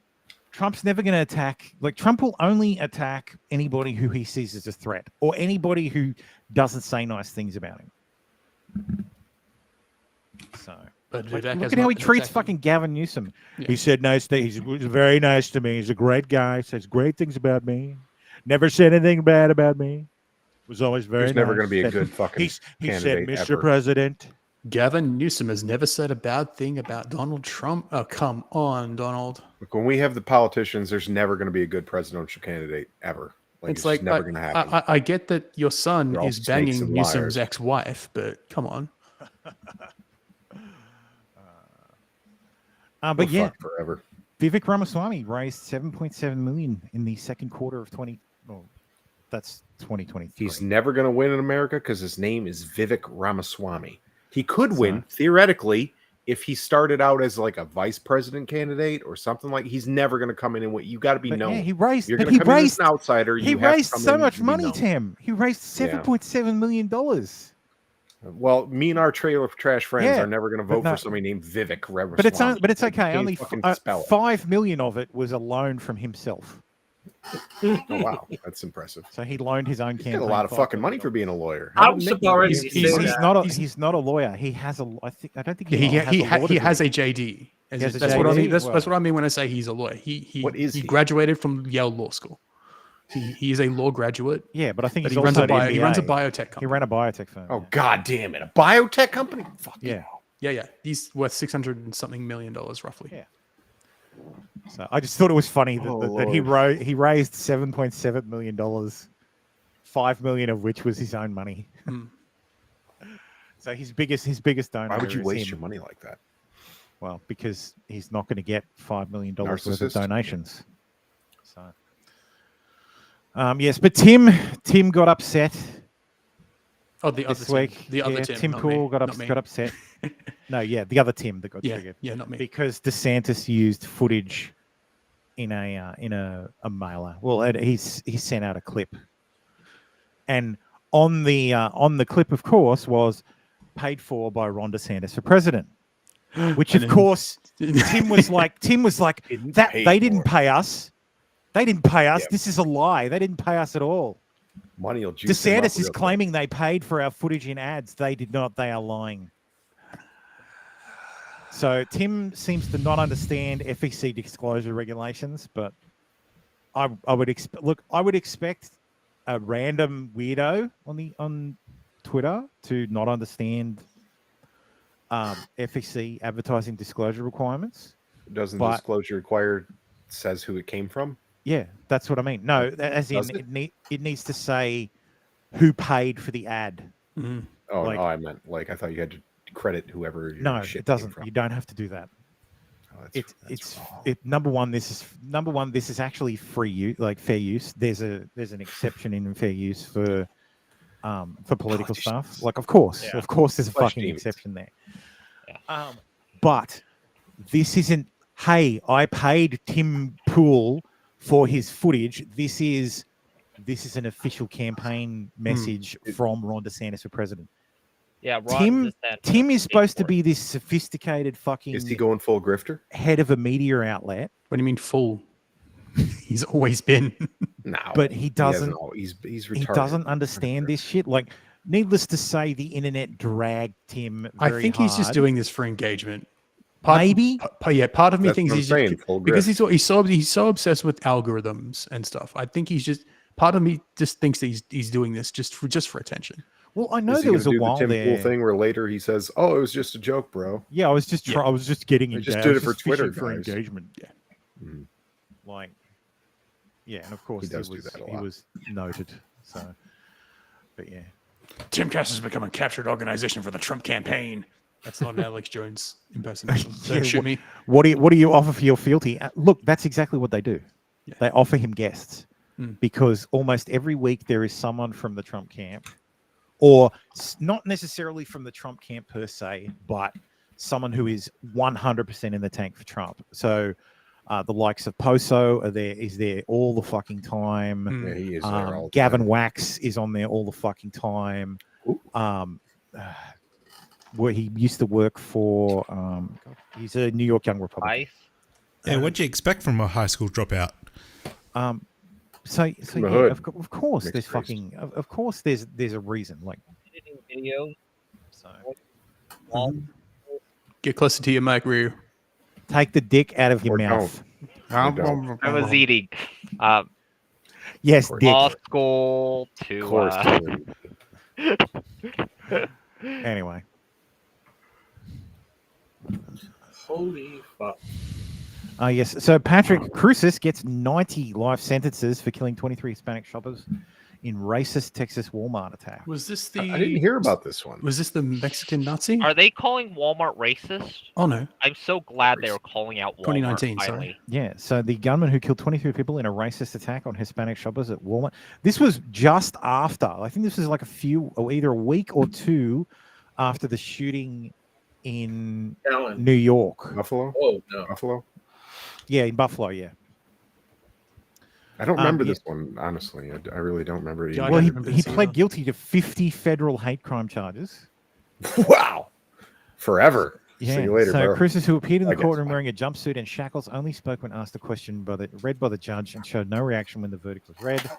Trump's never going to attack. Like Trump will only attack anybody who he sees as a threat or anybody who doesn't say nice things about him. So, but look at how he treats fucking Gavin Newsom. Yeah. He said nice things. He was very nice to me. He's a great guy. Says great things about me. Never said anything bad about me. Was always very He's never nice. going to be a good fucking He said, candidate Mr. ever. President. Gavin Newsom has never said a bad thing about Donald Trump. Oh, come on, Donald. Look, when we have the politicians, there's never going to be a good presidential candidate ever. It's it's like never going to happen. I get that your son They're all is snakes banging and Newsom's liars. ex-wife, but come on. But We're yeah, fucked forever. Vivek Ramaswamy raised 7.7 million in the second quarter of 20. Well, that's 2023. He's never going to win in America because his name is Vivek Ramaswamy. He could win theoretically if he started out as like a vice president candidate or something like. He's never going to come in and win. You got to be known. Yeah, he raised. You're But going he to come in as raised an outsider. He you have to raised come so in much and be money, known. Tim. He raised $7.7 million. Well, me and our trailer of trash friends Yeah, are never going to but vote no. for somebody named Vivek Ramaswamy. But it's You okay. can't Only fucking spell it. 5 million of it was a loan from himself. Oh wow, that's impressive. So he loaned his own He's campaign. got a lot of $5 fucking million. money for being a lawyer. I'm surprised He's not a lawyer. He has a. I don't think He he has a JD. Has a That's what I mean. JD? That's what I mean when I say he's a lawyer. He graduated from Yale Law School. He is a law graduate. Yeah, but I think but he's he runs also a an he runs a MBA. biotech company. He ran a biotech firm. Oh god damn it, a biotech company? Fuck yeah. Yeah. He's worth $600 and something million roughly. Yeah. So I just thought it was funny that he raised $7.7 million, $5 million of which was his own money. So his biggest donor. Why would you is waste him. your money like that? Well, because he's not going to get $5 million worth of Narcissist. donations. So, yes, but Tim got upset. Oh, the other this Tim. week. The other Yeah, Tim, Tim not Cool me. got Not me. upset. No, yeah, the other Tim that got triggered. Yeah, not me. Because DeSantis used footage in a mailer. Well, he sent out a clip, and on the clip, of course, was paid for by Ron DeSantis for president. Which, of course, Tim was like that. They didn't pay us. They didn't pay us. This is a lie. They didn't pay us at all. Money will juice him up DeSantis is real claiming they paid for our footage in ads. They did not. They are lying. So Tim seems to not understand FEC disclosure regulations, but I would expect a random weirdo on Twitter to not understand FEC advertising disclosure requirements. Doesn't But- disclosure required says who it came from? Yeah, that's what I mean. No, as in Does it needs to say who paid for the ad. Oh, Like- no, I meant I thought you had to credit whoever. Your No, shit it doesn't. Came from. You don't have to do that. Oh, It's number one. This is actually free use, like fair use. There's an exception in fair use for political stuff. Like, of course, there's a Flesh fucking demons. exception there. But this isn't. Hey, I paid Tim Pool for his footage. This is an official campaign message from Ron DeSantis for president. Yeah, Ron Tim is supposed to be this sophisticated fucking. Is he going full grifter? Head of a media outlet? What do you mean full? He's always been. No, but he doesn't. He's He retarded. doesn't understand this shit. Like, needless to say, the internet dragged Tim. I Very think he's just hard. doing this for engagement. Maybe. Part of me That's thinks what I'm he's saying, just, full because grift. he's so obsessed with algorithms and stuff. I think he's just part of me just thinks that he's doing this just for attention. Well, I know Is he there was a gonna do while the Tim there. Pool thing where later he says, "Oh, it was just a joke, bro." Yeah, I was just getting I engaged. just did I it was for just Twitter, fishing for guys. engagement. Yeah, Mhm. like, yeah, and of course He does do that a He lot. was noted. So, but yeah, Timcast has become a captured organization for the Trump campaign. That's not an Alex Jones impersonation. Yeah, Don't shoot me. what do you offer for your fealty? Look, that's exactly what they do. They offer him guests. because almost every week there is someone from the Trump camp, or not necessarily from the Trump camp per se, but someone who is 100% in the tank for Trump. So the likes of Poso is there all the fucking time. Yeah, he is there all the Gavin time. Wax is on there all the fucking time. Where he used to work for, he's a New York Young Republican. Yeah, what'd you expect from a high school dropout? So the yeah, hood. of course, Mixed there's race. fucking, of course, there's a reason. Like, Videos. Get closer to your mic, Ryu. take the dick out of your Or mouth. don't. I was eating. Yes, dick. Law school to. Of course. Anyway, Holy fuck. yes. So Patrick Crucis gets 90 life sentences for killing 23 Hispanic shoppers in racist Texas Walmart attack. Was this the? I didn't hear about this one. Was this the Mexican Nazi? Are they calling Walmart racist? Oh no. I'm so glad they were calling out Walmart 2019, finally. sorry. Yeah, so the gunman who killed 23 people in a racist attack on Hispanic shoppers at Walmart. This was just after, I think this was like either a week or two after the shooting in Allen. New York. Buffalo? Oh, no. Buffalo? Yeah, in Buffalo, yeah. I don't remember this one, honestly. I really don't remember it. Well, he pled guilty to 50 federal hate crime charges. Wow. Forever. Yeah. See you later, So bro. Crucis, who appeared in I the guess. courtroom wearing a jumpsuit and shackles, only spoke when asked a question read by the judge and showed no reaction when the verdict was read.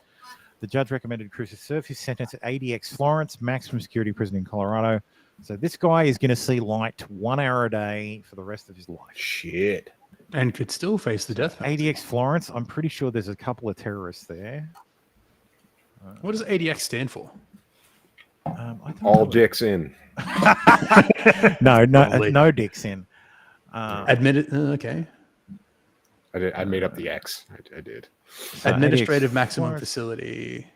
The judge recommended Crucis serve his sentence at ADX Florence, maximum security prison in Colorado. So this guy is going to see light 1 hour a day for the rest of his life. Shit. And could still face the death penalty. ADX Florence, I'm pretty sure there's a couple of terrorists there. What does ADX stand for? I don't All know. dicks in. no dicks in. Admitted. Okay. I made up the X. I did. So Administrative ADX maximum Florence. facility.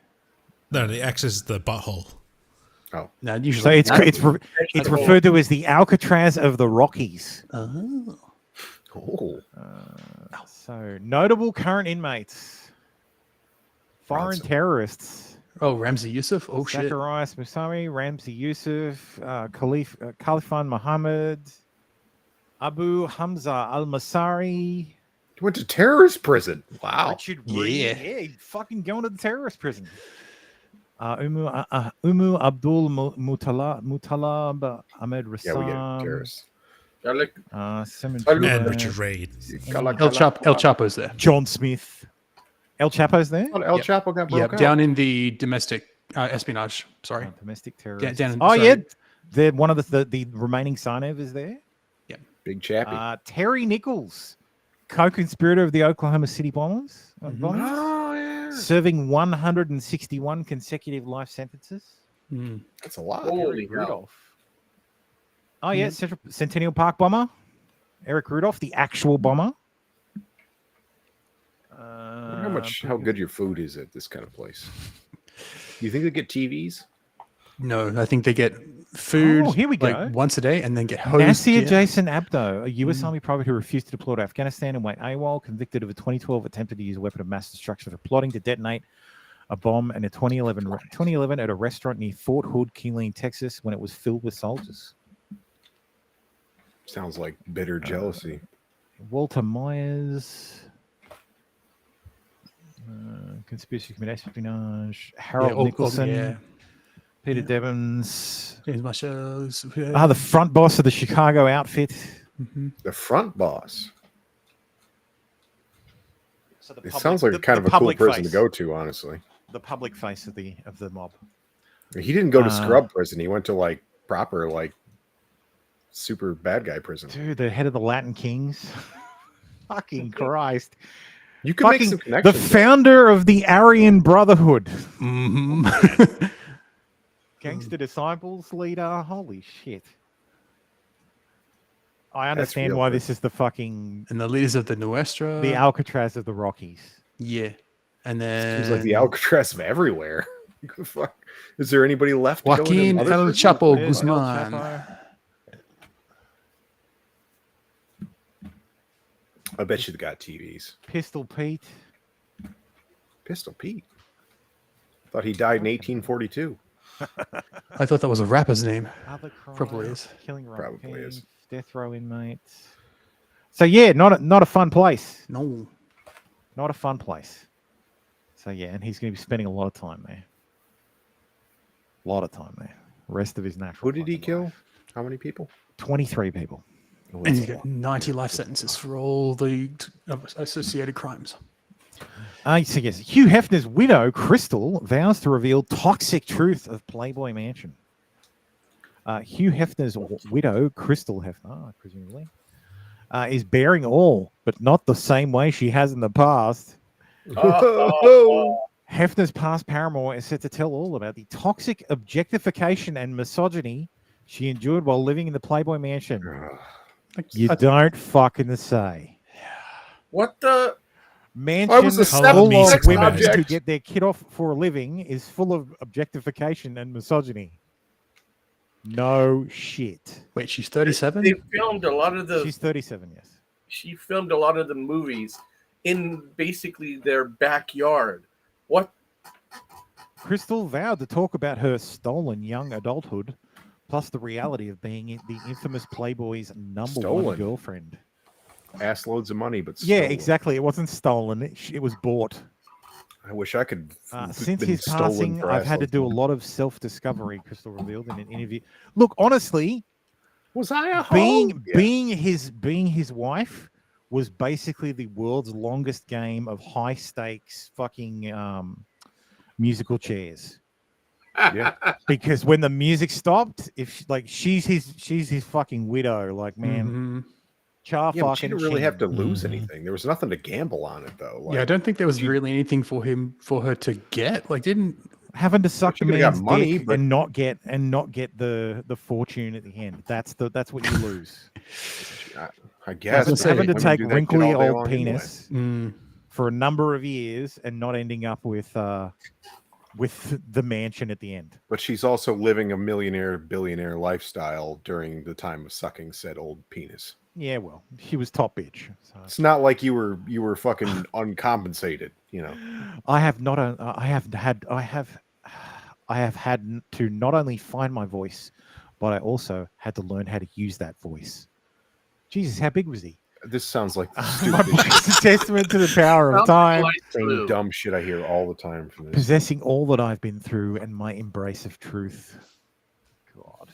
No, the X is the butthole. Oh. No, So usually it's referred to as the Alcatraz of the Rockies. Oh. Oh. So notable current inmates, foreign terrorists. Oh, Ramzi Youssef. Oh shit. Zacharias Musami, Ramzi Youssef, Khalifan Muhammad, Abu Hamza Al Masari. He went to terrorist prison. Wow. Richard Reed. Yeah, he's fucking going to the terrorist prison. Umu Abdul Mutalab Ahmed Rassam. Yeah, we get terrorists. And Richard Reid. El Chapo's there. John Smith. El Chapo's there? Oh, El Chapo got broke out. Down in the domestic espionage. Sorry. Domestic terrorists. Down in, yeah. They're one of the remaining Sarnev is there. Yeah. Big Chappie. Terry Nichols, co-conspirator of the Oklahoma City bombings. Oh, yeah. Serving 161 consecutive life sentences. That's a lot. Holy Eric Rudolph. Oh, yeah. Centennial Park bomber. Eric Rudolph, the actual bomber. I wonder how good your food is at this kind of place. You think they get TVs? No, I think they get food. Oh, here we go. Like once a day, and then get hosed. Nasir Jason Abdo, a U.S. Army private who refused to deploy to Afghanistan and went AWOL, convicted of a 2012 attempted to use a weapon of mass destruction for plotting to detonate a bomb in a 2011 at a restaurant near Fort Hood, Keeling, Texas, when it was filled with soldiers. Sounds like bitter jealousy. Walter Myers, conspiracy to commit espionage. Harold Nicholson, Peter Devons. James Marshall. The front boss of the Chicago outfit. The front boss. So It sounds like kind of a cool person to go to, honestly. The public face of the mob. He didn't go to scrub prison. He went to like proper like super bad guy prison. Dude, the head of the Latin Kings. Fucking Christ. You could make some the connections. founder of the Aryan Brotherhood. Mm-hmm. Gangster Disciples leader. Holy shit. I understand why this is the fucking... And the leaders of the Nuestra. The Alcatraz of the Rockies. Yeah. And then... Seems like the Alcatraz of everywhere. Fuck. Is there anybody left? Joaquin to go El Chapo Guzman. I bet you they got TVs. Pistol Pete. Pistol Pete. Thought he died in 1842. I thought that was a rapper's name. Other crimes, Probably is. killing Probably is. death row inmates. So yeah, not a fun place. No, not a fun place. So yeah, and he's going to be spending a lot of time there. A lot of time there. Rest of his natural. Who did he kill? How many people? 23 people. And he's got 90 life sentences for all the associated crimes. So yes, Hugh Hefner's widow, Crystal, vows to reveal toxic truth of Playboy Mansion. Hugh Hefner's widow, Crystal Hefner, presumably, is bearing all, but not the same way she has in the past. Hefner's past paramour is set to tell all about the toxic objectification and misogyny she endured while living in the Playboy Mansion. You don't fucking say. What the? Mansion full of women who get their kid off for a living is full of objectification and misogyny. No shit. Wait, she's 37? They filmed a lot of the... She's 37, yes. She filmed a lot of the movies in basically their backyard. What? Crystal vowed to talk about her stolen young adulthood, plus the reality of being the infamous Playboy's number one girlfriend. Ass loads of money, but stolen. Yeah, exactly. It wasn't stolen. It was bought. I wish I could. Since his passing, I've had to do a lot of self-discovery, Crystal revealed in an interview. Look, honestly, was I a being his wife was basically the world's longest game of high stakes fucking musical chairs. Yeah, because when the music stopped, if she's his fucking widow, like man. Mm-hmm. But she didn't really have to lose anything. There was nothing to gamble on it, though. Yeah, I don't think there was really anything for her to get. Like, didn't having to suck the man's money, dick and not get the fortune at the end. That's what you lose. I guess having to take wrinkly old penis for a number of years and not ending up with the mansion at the end. But she's also living a millionaire, billionaire lifestyle during the time of sucking said old penis. Yeah, well, she was top bitch. So. It's not like you were fucking uncompensated, you know. I have had to not only find my voice, but I also had to learn how to use that voice. Jesus, how big was he? This sounds like the my voice is a testament to the power of time. Same dumb shit I hear all the time from this. Possessing all that I've been through and my embrace of truth. God.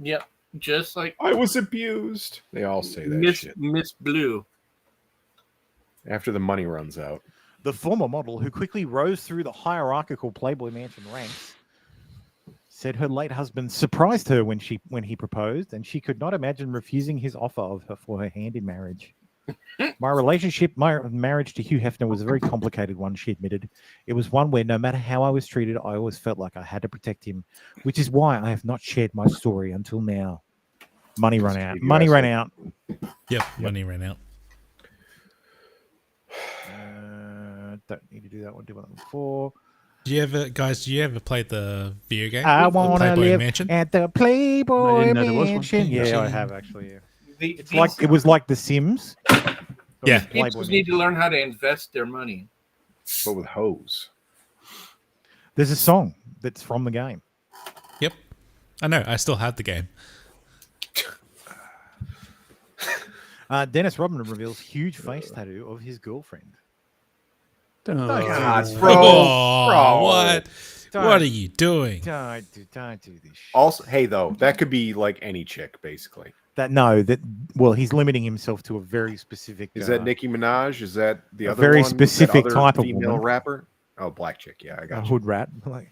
Yep. Just like I was abused. They all say that shit. Miss Blue. After the money runs out. The former model, who quickly rose through the hierarchical Playboy Mansion ranks, said her late husband surprised her when he proposed, and she could not imagine refusing his offer for her hand in marriage. My marriage to Hugh Hefner was a very complicated one, she admitted. It was one where no matter how I was treated, I always felt like I had to protect him, which is why I have not shared my story until now. Money ran out. Money ran out. Yep, money ran out. Don't need to do that one. Do one before. Do you ever play the video game? I want to live Mansion? at the Playboy Mansion. Yeah, I have actually. Yeah. It was like The Sims. Yeah, people need to learn how to invest their money, but with hoes. There's a song that's from the game. Yep, I know. I still have the game. Dennis Rodman reveals huge face tattoo of his girlfriend. Oh, God, bro. What? What are you doing? Don't do this shit. Also, hey, though, that could be like any chick, basically. He's limiting himself to a very specific. Is that Nicki Minaj? Is that the other very one? specific that type of female woman. rapper? Oh, black chick. Yeah, I got you. Hood rat. But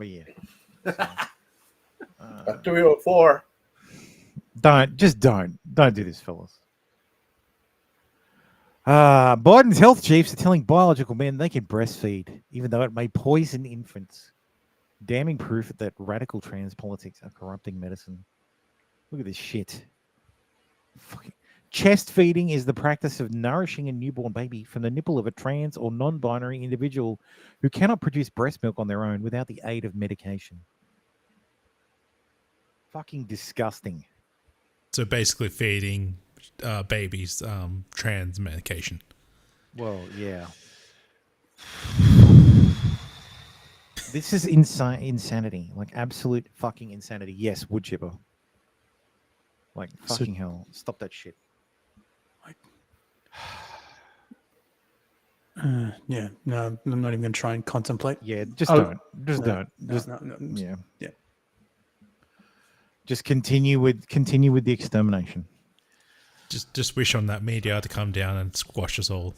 yeah. 304. Don't do this, fellas. Biden's health chiefs are telling biological men they can breastfeed, even though it may poison infants. Damning proof that radical trans politics are corrupting medicine. Look at this shit. Fucking chest feeding is the practice of nourishing a newborn baby from the nipple of a trans or non-binary individual who cannot produce breast milk on their own without the aid of medication. Fucking disgusting. So basically feeding babies trans medication. Well, yeah. This is insanity. Like absolute fucking insanity. Yes, wood chipper. Like fucking hell. Stop that shit. Yeah, no, I'm not even going to try and contemplate. Yeah, just don't. Just don't. Just no, yeah. Yeah. Just continue with the extermination. Just wish on that media to come down and squash us all.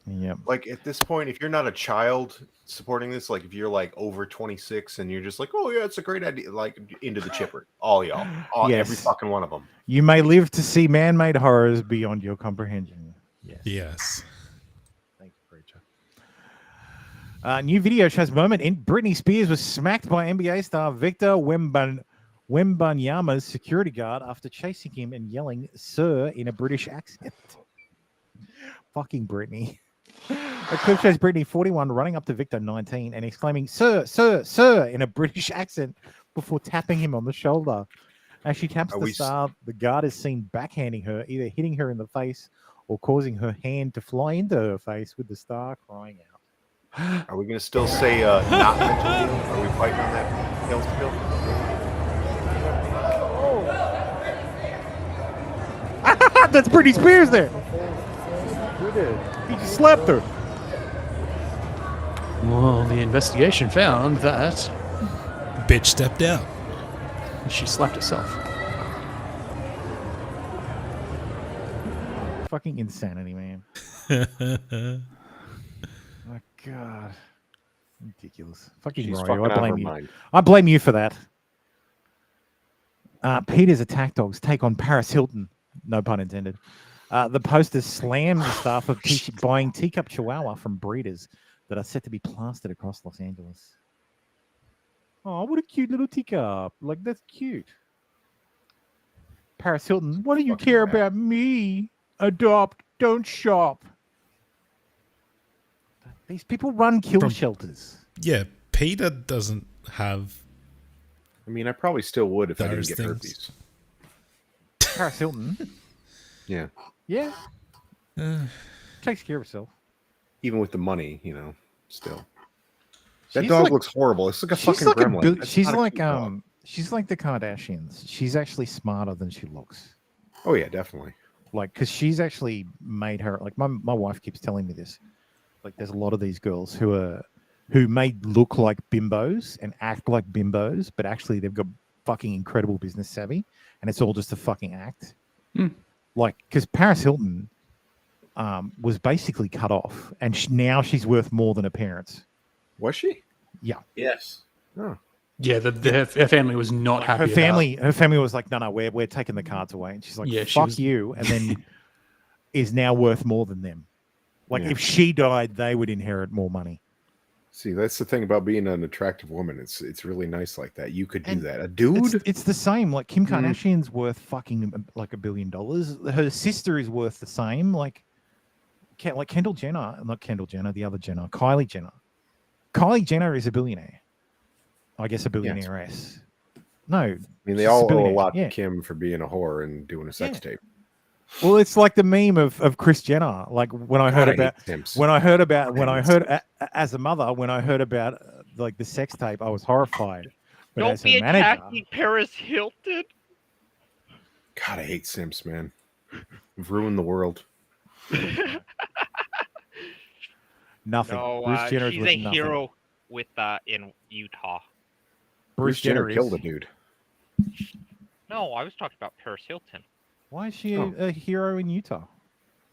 Yeah. Like at this point, if you're not a child supporting this, like if you're like over 26 and you're just like, oh yeah, it's a great idea, like into the chipper, all y'all, Yes. every fucking one of them. You may live to see man-made horrors beyond your comprehension. Yes. Thanks, preacher. New video shows moment in Britney Spears was smacked by NBA star Victor Wembanyama's security guard after chasing him and yelling "Sir" in a British accent. Fucking Britney. A clip shows Britney, 41, running up to Victor, 19, and exclaiming "Sir, sir, sir" in a British accent before tapping him on the shoulder. As she taps the star, the guard is seen backhanding her, either hitting her in the face or causing her hand to fly into her face, with the star crying out. Are we going to still say not mental deal? Are we fighting on that hill still? That's Britney Spears there. He just slapped her. Well, the investigation found that bitch stepped out. She slapped herself. Fucking insanity, man. My God. Ridiculous. Fucking She's Rory, fucking I out of blame her you. mind. I blame you for that. Peter's attack dogs take on Paris Hilton. No pun intended. The posters slam the staff of buying teacup chihuahua from breeders that are set to be plastered across Los Angeles. Oh, what a cute little teacup. Like, that's cute. Paris Hilton, what do you care about me? Adopt, don't shop. These people run kill shelters. Yeah, Peter doesn't have. I mean, I probably still would if I didn't those get things. herpes. Paris Hilton. Yeah. Yeah. Takes care of herself. Even with the money, still. That She's dog like- looks horrible. It's like a She's fucking like gremlin. That's she's not a like cute dog. she's like the Kardashians. She's actually smarter than she looks. Oh yeah, definitely. Like, because she's actually made her, like, my wife keeps telling me this. Like, there's a lot of these girls who may look like bimbos and act like bimbos, but actually they've got fucking incredible business savvy, and it's all just a fucking act. Like, because Paris Hilton was basically cut off, and now she's worth more than her parents. Was she? Yeah. Yes. Oh. Yeah, her family was not happy. Her family was like, no, we're taking the cards away, and she's like, Yeah, she fuck was- you, and then is now worth more than them. Like, Yeah. if she died, they would inherit more money. See, that's the thing about being an attractive woman. It's really nice like that. You could do And that. A dude? It's the same. Like, Kim Kardashian's worth fucking like $1 billion. Her sister is worth the same. Like Kendall Jenner, not Kendall Jenner, the other Jenner, Kylie Jenner. Kylie Jenner is a billionaire. I guess a billionaire-ess. No. I mean, they she's all owe a billionaire. lot Yeah. to Kim for being a whore and doing a sex tape. Well, it's like the meme of Kris Jenner. Like, when I heard God, I hate about simps. as a mother, when I heard about like the sex tape, I was horrified. But Don't as be a manager, attacking Paris Hilton. God, I hate simps, man. We've ruined the world. nothing. No, Bruce Jenner she's was a nothing. hero with in Utah. Bruce Jenner is- killed a dude. No, I was talking about Paris Hilton Why is she a hero in Utah?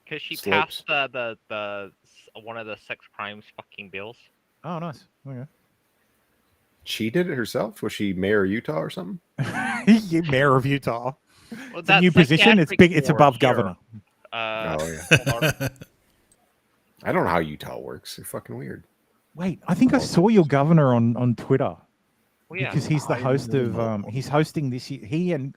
because she Slopes. passed the one of the sex crimes fucking bills. Oh, nice. Okay. She did it herself? Was she mayor of Utah or something? You mayor of Utah. Well, It's a new position. It's big. It's above governor. Oh, yeah. hold on. I don't know how Utah works. They're fucking weird. Wait, I think I saw your governor on Twitter. Well, yeah. Because he's the host of he's hosting this year. He and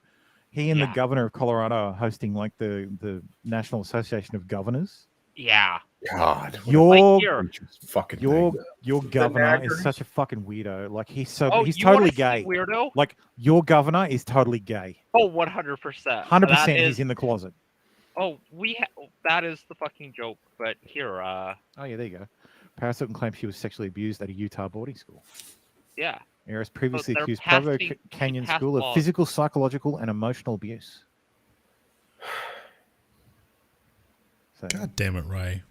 the governor of Colorado are hosting like the National Association of Governors. Yeah. God, Your here. fucking your governor is Niagara. such a fucking weirdo. Like he's Oh, he's you wanna totally see gay. weirdo? Like your governor is totally gay. Oh, 100%. 100%. He's in the closet. Oh, that is the fucking joke. But here, Oh yeah, there you go. Paris Hilton claims she was sexually abused at a Utah boarding school. Yeah. Heiress previously they're accused Provo passing- Canyon passed School of laws. physical, psychological, and emotional abuse. So, God damn it, Ray.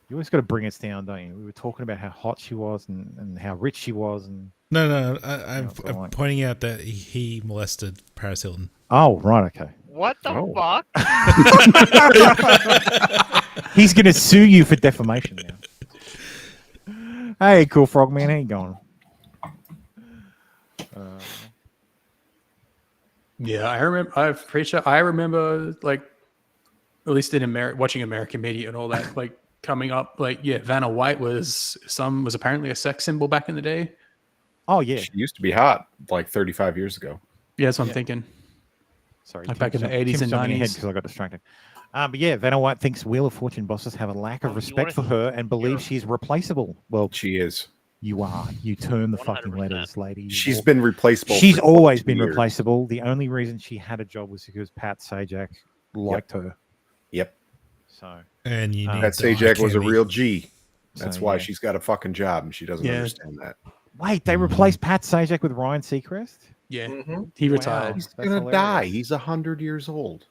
you always got to bring us down, don't you? We were talking about how hot she was and how rich she was. And No, I'm pointing out that he molested Paris Hilton. oh, right, okay. What the fuck? He's going to sue you for defamation now. Hey, cool frogman, how you going? Yeah, I remember. I'm pretty sure I remember, like, at least in watching American media and all that, like coming up, like, yeah, Vanna White was apparently a sex symbol back in the day. Oh yeah, she used to be hot like 35 years ago. Yeah, that's what I'm thinking. Sorry, like back in the 80s and 90s. Because I got distracted. But yeah, Vanna White thinks Wheel of Fortune bosses have a lack of respect for her and believes she's replaceable. Well, she is. You are. You turn the fucking letters, lady. She's been replaceable. She's for always 22 been years. replaceable. The only reason she had a job was because Pat Sajak liked her. Yep. So And you need Pat the eye Sajak was a candy. real G. That's So, why yeah. she's got a fucking job and she doesn't Yeah. understand that. Wait, they replaced Pat Sajak with Ryan Seacrest? Yeah, Mhm. he Wow. retired. He's That's gonna hilarious. die. He's 100 years old.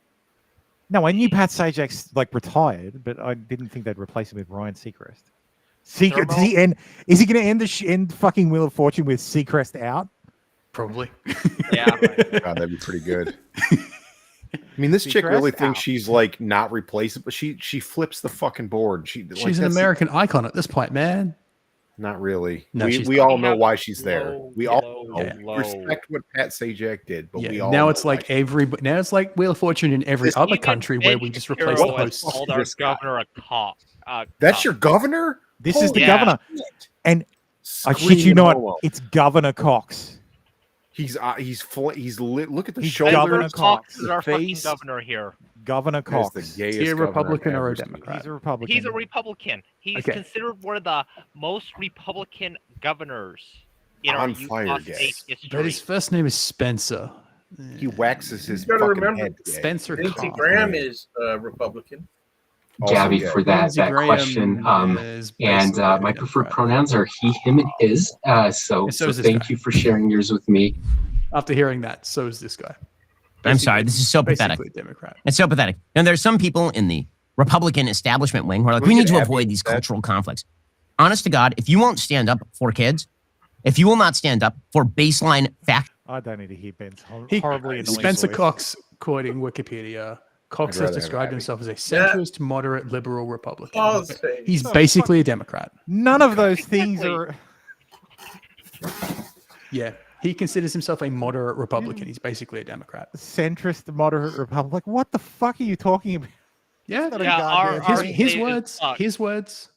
No, I knew Pat Sajak's like retired, but I didn't think they'd replace him with Ryan Seacrest. Seacrest, does he end? Is he going to end fucking Wheel of Fortune with Seacrest out? Probably. Yeah. God, that'd be pretty good. I mean, this chick really Seacrest thinks out. she's like not replaceable. She flips the fucking board. She's an American icon at this point, man. Not really. No, she's we not. all know why she's there. We all low, know. low. Respect what Pat Sajak did, but we Yeah. all Now know it's like why. now it's like Wheel of Fortune in every other country where we just replace the hosts. Called our governor a cop. That's your governor. This is the Yeah. governor. And I shit you Screaming not, homo. it's Governor Cox. He's lit. Look at the He's shoulders. Governor Cox. is our fucking Face. governor here. Governor That's Cox. the gayest Is he a governor Republican I've or a ever seen. Democrat? He's a Republican. He's a Republican. He's Okay. considered one of the most Republican governors in our On Utah fire, state gay. But history. his first name is Spencer. He waxes his You gotta fucking remember, head. gay. Spencer Lindsey Cox. Graham is Republican. Also Gabby, gay. for that Lindsey Graham question. is And basically my a preferred Democrat. pronouns are he, him, and his. So, And so so is this thank guy. you for sharing yours with me. After hearing that, so is this guy. I'm sorry, this is so pathetic. Basically a Democrat. It's so pathetic. And there's some people in the Republican establishment wing who are like, Look we at need to Abby avoid these instead. cultural conflicts. Honest to God, if you won't stand up for kids, if you will not stand up for baseline fact. I don't need to hear Ben's He- horribly annoying Spencer voice. Cox, quoting Wikipedia, Cox I'd has rather have described Abby. himself as a centrist, moderate, liberal Republican. Pause thing. He's basically a Democrat. None of those things are. Yeah, he considers himself a moderate Republican. He's basically a Democrat. Centrist, moderate Republic. What the fuck are you talking about? Yeah, Not a Yeah, goddamn our thing. his state is words. fucked. His words.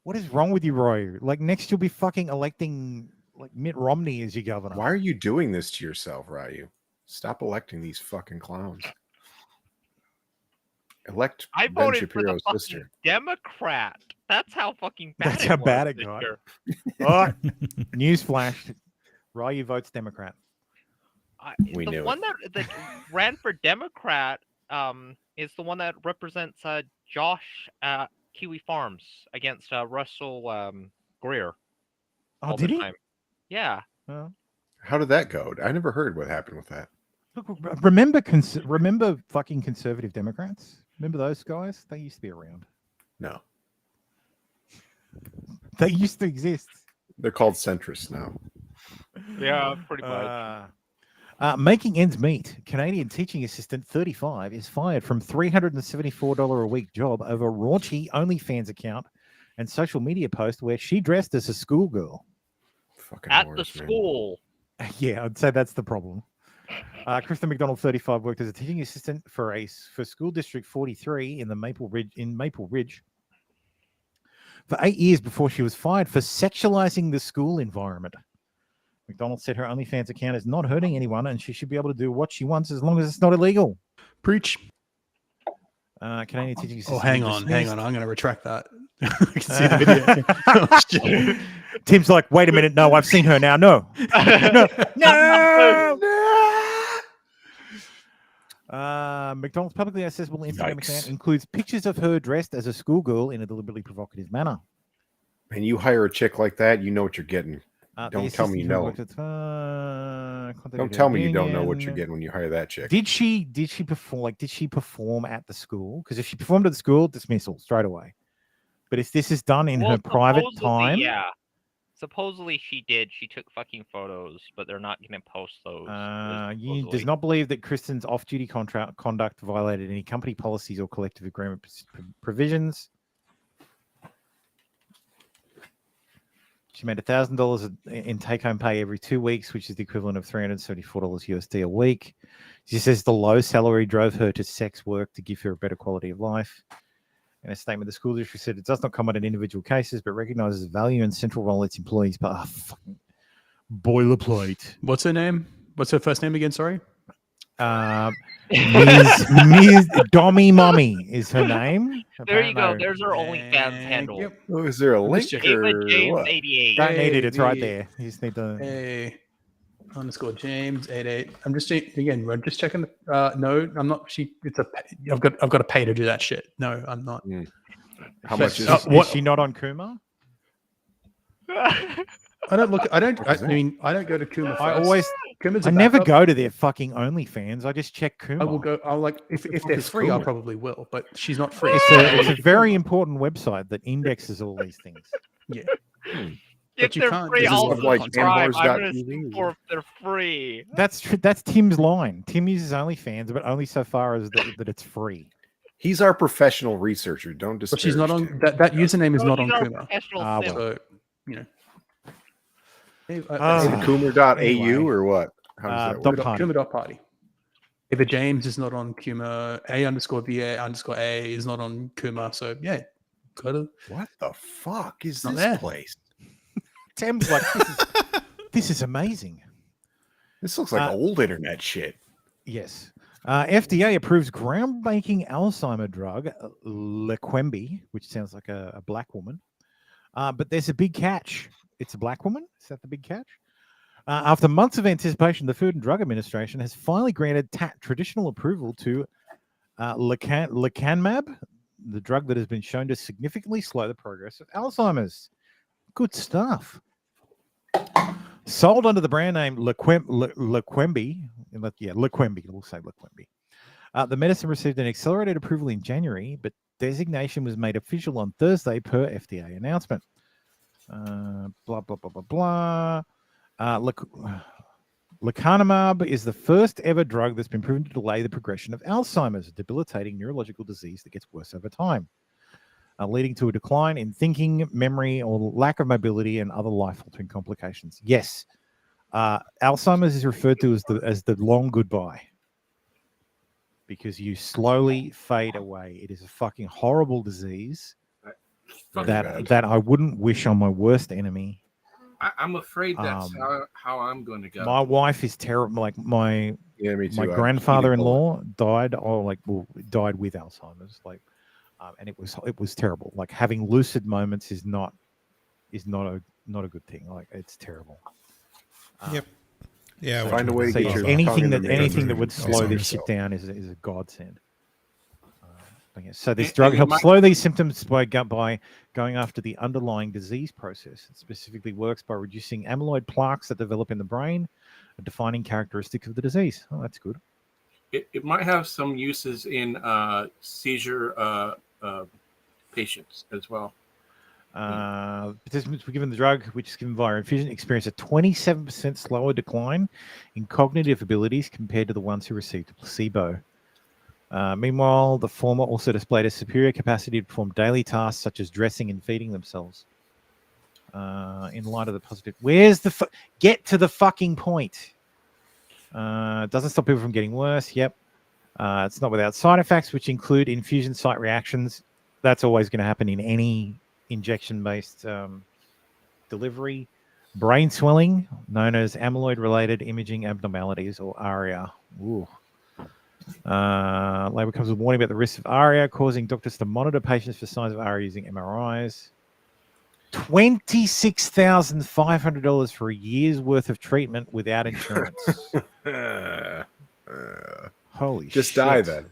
What is wrong with you, Roy? Like next, you'll be fucking electing like Mitt Romney as your governor. Why are you doing this to yourself, Ryu? Stop electing these fucking clowns. Elect I Ben voted for the Shapiro's fucking sister. Democrat. That's how fucking bad That's it how was bad it this got. year. Oh, newsflash: Ryu votes Democrat. We The knew one that ran for Democrat is the one that represents Josh at Kiwi Farms against Russell Greer. Oh, all did the he? time. Yeah. Oh. How did that go? I never heard what happened with that. Look, remember fucking conservative Democrats? Remember those guys? They used to be around. No, They used to exist. they're called centrists now. Yeah, pretty much. Making ends meet. Canadian teaching assistant 35 is fired from $374 a week job over raunchy OnlyFans account and social media post where she dressed as a schoolgirl. Fucking At whores, the man. school. Yeah, I'd say that's the problem. Kristen McDonald, 35, worked as a teaching assistant for School District 43 in Maple Ridge for 8 years before she was fired for sexualizing the school environment. McDonald said her OnlyFans account is not hurting anyone and she should be able to do what she wants as long as it's not illegal. Preach. Canadian teaching assistant. Oh, hang on. dismissed. I'm going to retract that. I can see the video. Oh, shit. Tim's like, wait a minute. No, I've seen her now. No. No. McDonald's publicly accessible Instagram Yikes. account includes pictures of her dressed as a schoolgirl in a deliberately provocative manner. And you hire a chick like that, you know what you're getting. The Don't tell me you know. Don't tell me you don't know what you're getting when you hire that chick. Did she perform? Like, did she perform at the school? Because if she performed at the school, dismissal straight away. But if this is done in her private time, Yeah. Supposedly she did. She took fucking photos, but they're not going to post those. does not believe that Kristen's off-duty conduct violated any company policies or collective agreement provisions. She made $1,000 in take-home pay every 2 weeks, which is the equivalent of $374 USD a week. She says the low salary drove her to sex work to give her a better quality of life. In a statement, the school district said it does not comment on individual cases, but recognizes the value and central role its employees. But fucking boilerplate. What's her name? What's her first name again? Sorry. Ms. Dommy Mummy is her name. There you go. There's her OnlyFans handle. Oh, is there a link or James what? 88. Don't need it. It's right there. You just need to. _ James 88. I'm just again. We're just checking. No, I'm not. I've got to pay to do that shit. No, I'm not. How much is? Is she not on Kuma? I don't look. I mean, I don't go to Kuma. I never go to their fucking OnlyFans. I just check Kuma. I will go. I'll like if they're free, I probably will. But she's not free. It's a very important website that indexes all these things. Yeah. If they're free, I'll subscribe. I'm going to support if they're free. That's true. That's Tim's line. Tim uses OnlyFans, but only so far as that it's free. He's our professional researcher. Don't disparage. But she's not on that username is not on Kuma. So, you know. Coomer.au or what? How does that work? Kuma.party. If James is not on Kuma, A_VA_A is not on Kuma. So yeah, gotta. What the fuck is Not this there. place? Tim's like, this is amazing. This looks like old internet shit. Yes. FDA approves groundbreaking Alzheimer drug, Leqembi, which sounds like a black woman. But there's a big catch. It's a black woman? Is that the big catch? After months of anticipation, the Food and Drug Administration has finally granted traditional approval to lecanemab, the drug that has been shown to significantly slow the progress of Alzheimer's. Good stuff. Sold under the brand name Leqembi. Yeah, Leqembi. We'll say Leqembi. The medicine received an accelerated approval in January, but designation was made official on Thursday per FDA announcement. Blah, blah, blah, blah, blah. Lecanemab is the first ever drug that's been proven to delay the progression of Alzheimer's, a debilitating neurological disease that gets worse over time, leading to a decline in thinking, memory, or lack of mobility and other life-altering complications. Yes, Alzheimer's is referred to as the long goodbye because you slowly fade away. It is a fucking horrible disease that I wouldn't wish on my worst enemy. I'm afraid that's how I'm going to go. My wife is terrible. Like my me too. grandfather-in-law died died with Alzheimer's. Like, and it was terrible. Like having lucid moments is not a good thing. Like it's terrible. Yep. Yeah. Find a way to So get yes, your anything tongue that would slow this shit down is a godsend. So this And drug it helps might- slow these symptoms by going after the underlying disease process. It specifically works by reducing amyloid plaques that develop in the brain, a defining characteristic of the disease. Oh, that's good. It might have some uses in seizure patients as well. Participants were given the drug, which is given via infusion, experienced a 27% slower decline in cognitive abilities compared to the ones who received a placebo. Meanwhile, the former also displayed a superior capacity to perform daily tasks such as dressing and feeding themselves. In light of the positive, get to the fucking point. It doesn't stop people from getting worse. Yep. It's not without side effects, which include infusion site reactions. That's always going to happen in any injection-based delivery. Brain swelling, known as amyloid-related imaging abnormalities, or ARIA. Ooh. Label comes with warning about the risk of ARIA, causing doctors to monitor patients for signs of ARIA using MRIs. $26,500 for a year's worth of treatment without insurance. Holy Just shit. die then.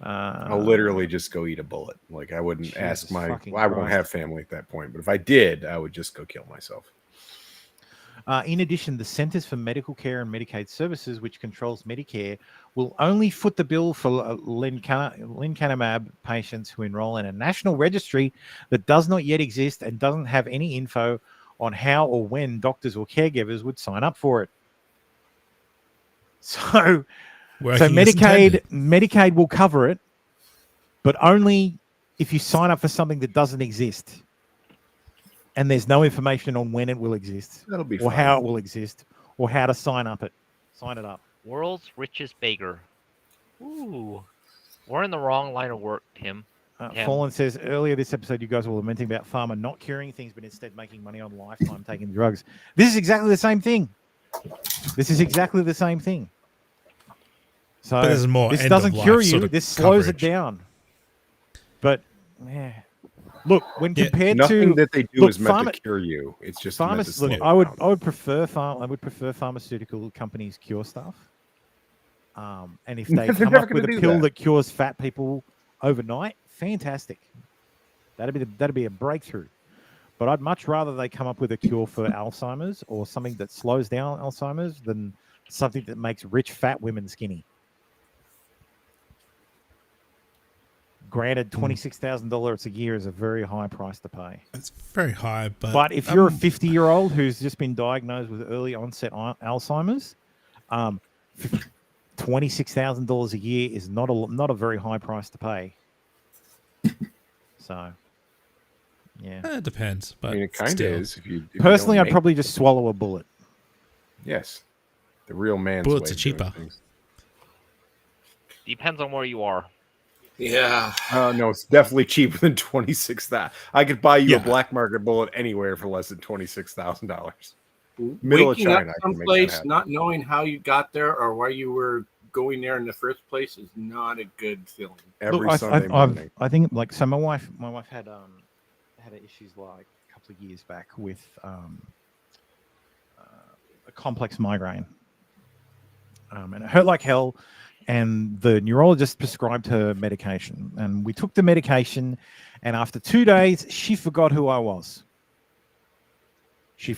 Uh, I'll literally just go eat a bullet. Like I wouldn't Jesus ask my. fucking I won't Christ. have family at that point. But if I did, I would just go kill myself. In addition, the Centers for Medical Care and Medicaid Services, which controls Medicare, will only foot the bill for lecanemab patients who enroll in a national registry that does not yet exist and doesn't have any info on how or when doctors or caregivers would sign up for it. So Working as Medicaid will cover it, but only if you sign up for something that doesn't exist. And there's no information on when it will exist, That'll be or fine. how it will exist, or how to sign it up. World's richest beggar. Ooh, we're in the wrong line of work, Tim. Fallen says earlier this episode, you guys were lamenting about pharma not curing things, but instead making money on lifetime taking the drugs. This is exactly the same thing. So But there's more this end doesn't of cure life you. sort of This slows coverage. it down. But yeah. Look, when compared Nothing to that they do look, is meant to cure you. It's just meant to slow look, you I would down. prefer pharmaceutical companies cure stuff. And if They're they come never up with a gonna do pill that. that cures fat people overnight, fantastic. That'd be a breakthrough. But I'd much rather they come up with a cure for Alzheimer's or something that slows down Alzheimer's than something that makes rich fat women skinny. Granted, $26,000 a year is a very high price to pay. It's very high, But if you're a 50-year-old who's just been diagnosed with early onset Alzheimer's, $26,000 a year is not a very high price to pay. So, yeah, It depends, but I mean, it kind of still. is. If you personally, don't I'd make- probably just swallow a bullet. Yes, the real man's Bullets way are of doing cheaper. things. Depends on where you are. Yeah. No, it's definitely cheaper than 26,000. I could buy you Yeah. a black market bullet anywhere for less than $26,000. Middle of Waking up China, I can make that someplace, happen. not knowing how you got there or why you were going there in the first place is not a good feeling. Every Look, Sunday morning. I think like so. My wife had issues like a couple of years back with a complex migraine, and it hurt like hell. And the neurologist prescribed her medication, and we took the medication. And after 2 days, she forgot who I was. She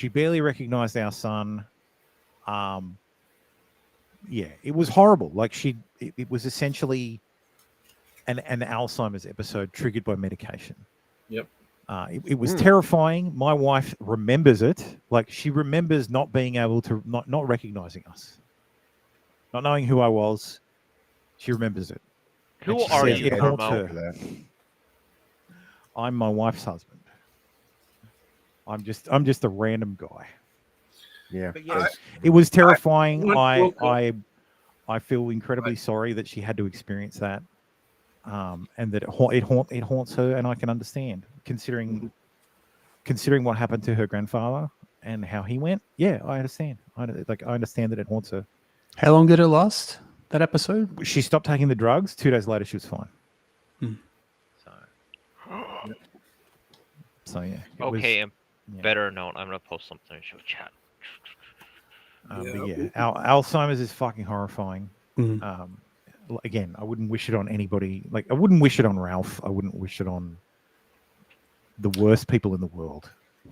barely recognized our son. Yeah, it was horrible. Like it was essentially an Alzheimer's episode triggered by medication. Yep. It was terrifying. My wife remembers it. Like she remembers not being able to not recognizing us, not knowing who I was. She remembers it. Who And she are says you, it haunts Thermo? her. I'm my wife's husband. I'm just a random guy. Yeah. But yeah, it was terrifying. I- I feel incredibly sorry that she had to experience that, and that it haunts her. And I can understand, considering what happened to her grandfather and how he went. Yeah, I understand. I understand that it haunts her. How long did it last? That episode? She stopped taking the drugs. 2 days later, she was fine. So yeah. it was- Okay, and better note, I'm gonna post something in show chat. But yeah, Alzheimer's is fucking horrifying. Mhm. Again, I wouldn't wish it on anybody. Like, I wouldn't wish it on Ralph. I wouldn't wish it on the worst people in the world.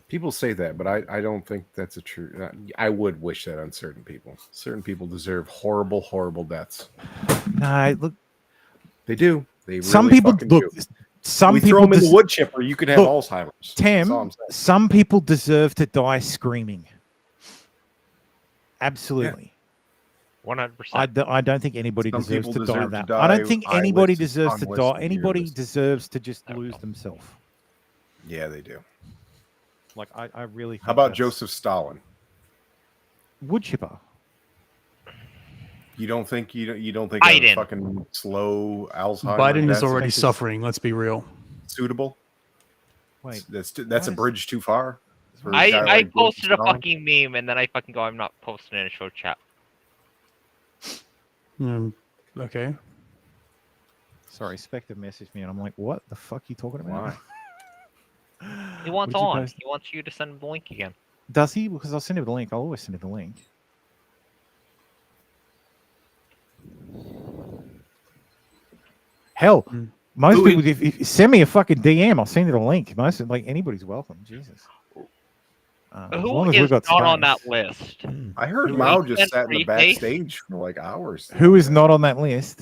People say that, but I don't think that's a true. I would wish that on certain people. Certain people deserve horrible, horrible deaths. No, look, they do. They some really people fucking look. do. Some we people throw them in the des- wood chipper. You could have Look, Alzheimer's. That's all I'm Tim, saying. some people deserve to die screaming. Absolutely. 100%. I don't think anybody Some deserves people to die deserve to that. die I don't think anybody eyelids deserves to on die. lists, Anybody ear lists. deserves to just lose themselves. Yeah, they do. Like I really. How about that's- Joseph Stalin? Wood chipper? You don't think you don't think a Biden. fucking slow Alzheimer's? Biden is death already suffering. Let's be real. suitable. Wait, that's a bridge too far. for a guy I like Joseph posted a Stalin? fucking meme and then I fucking go, I'm not posting it in show chat. Okay. Sorry, Spectre messaged me, and I'm like, "What the fuck are you talking about?" He wants What did you on. post? He wants you to send him the link again. Does he? Because I'll send him the link. I'll always send him the link. Hell, most Who people, if send me a fucking DM, I'll send you the link. Most anybody's welcome. Jesus. As Who long as is we've got not on space. that list? I heard Can Mao we just send sat in the Free Face? backstage for like hours. Who is not on that list?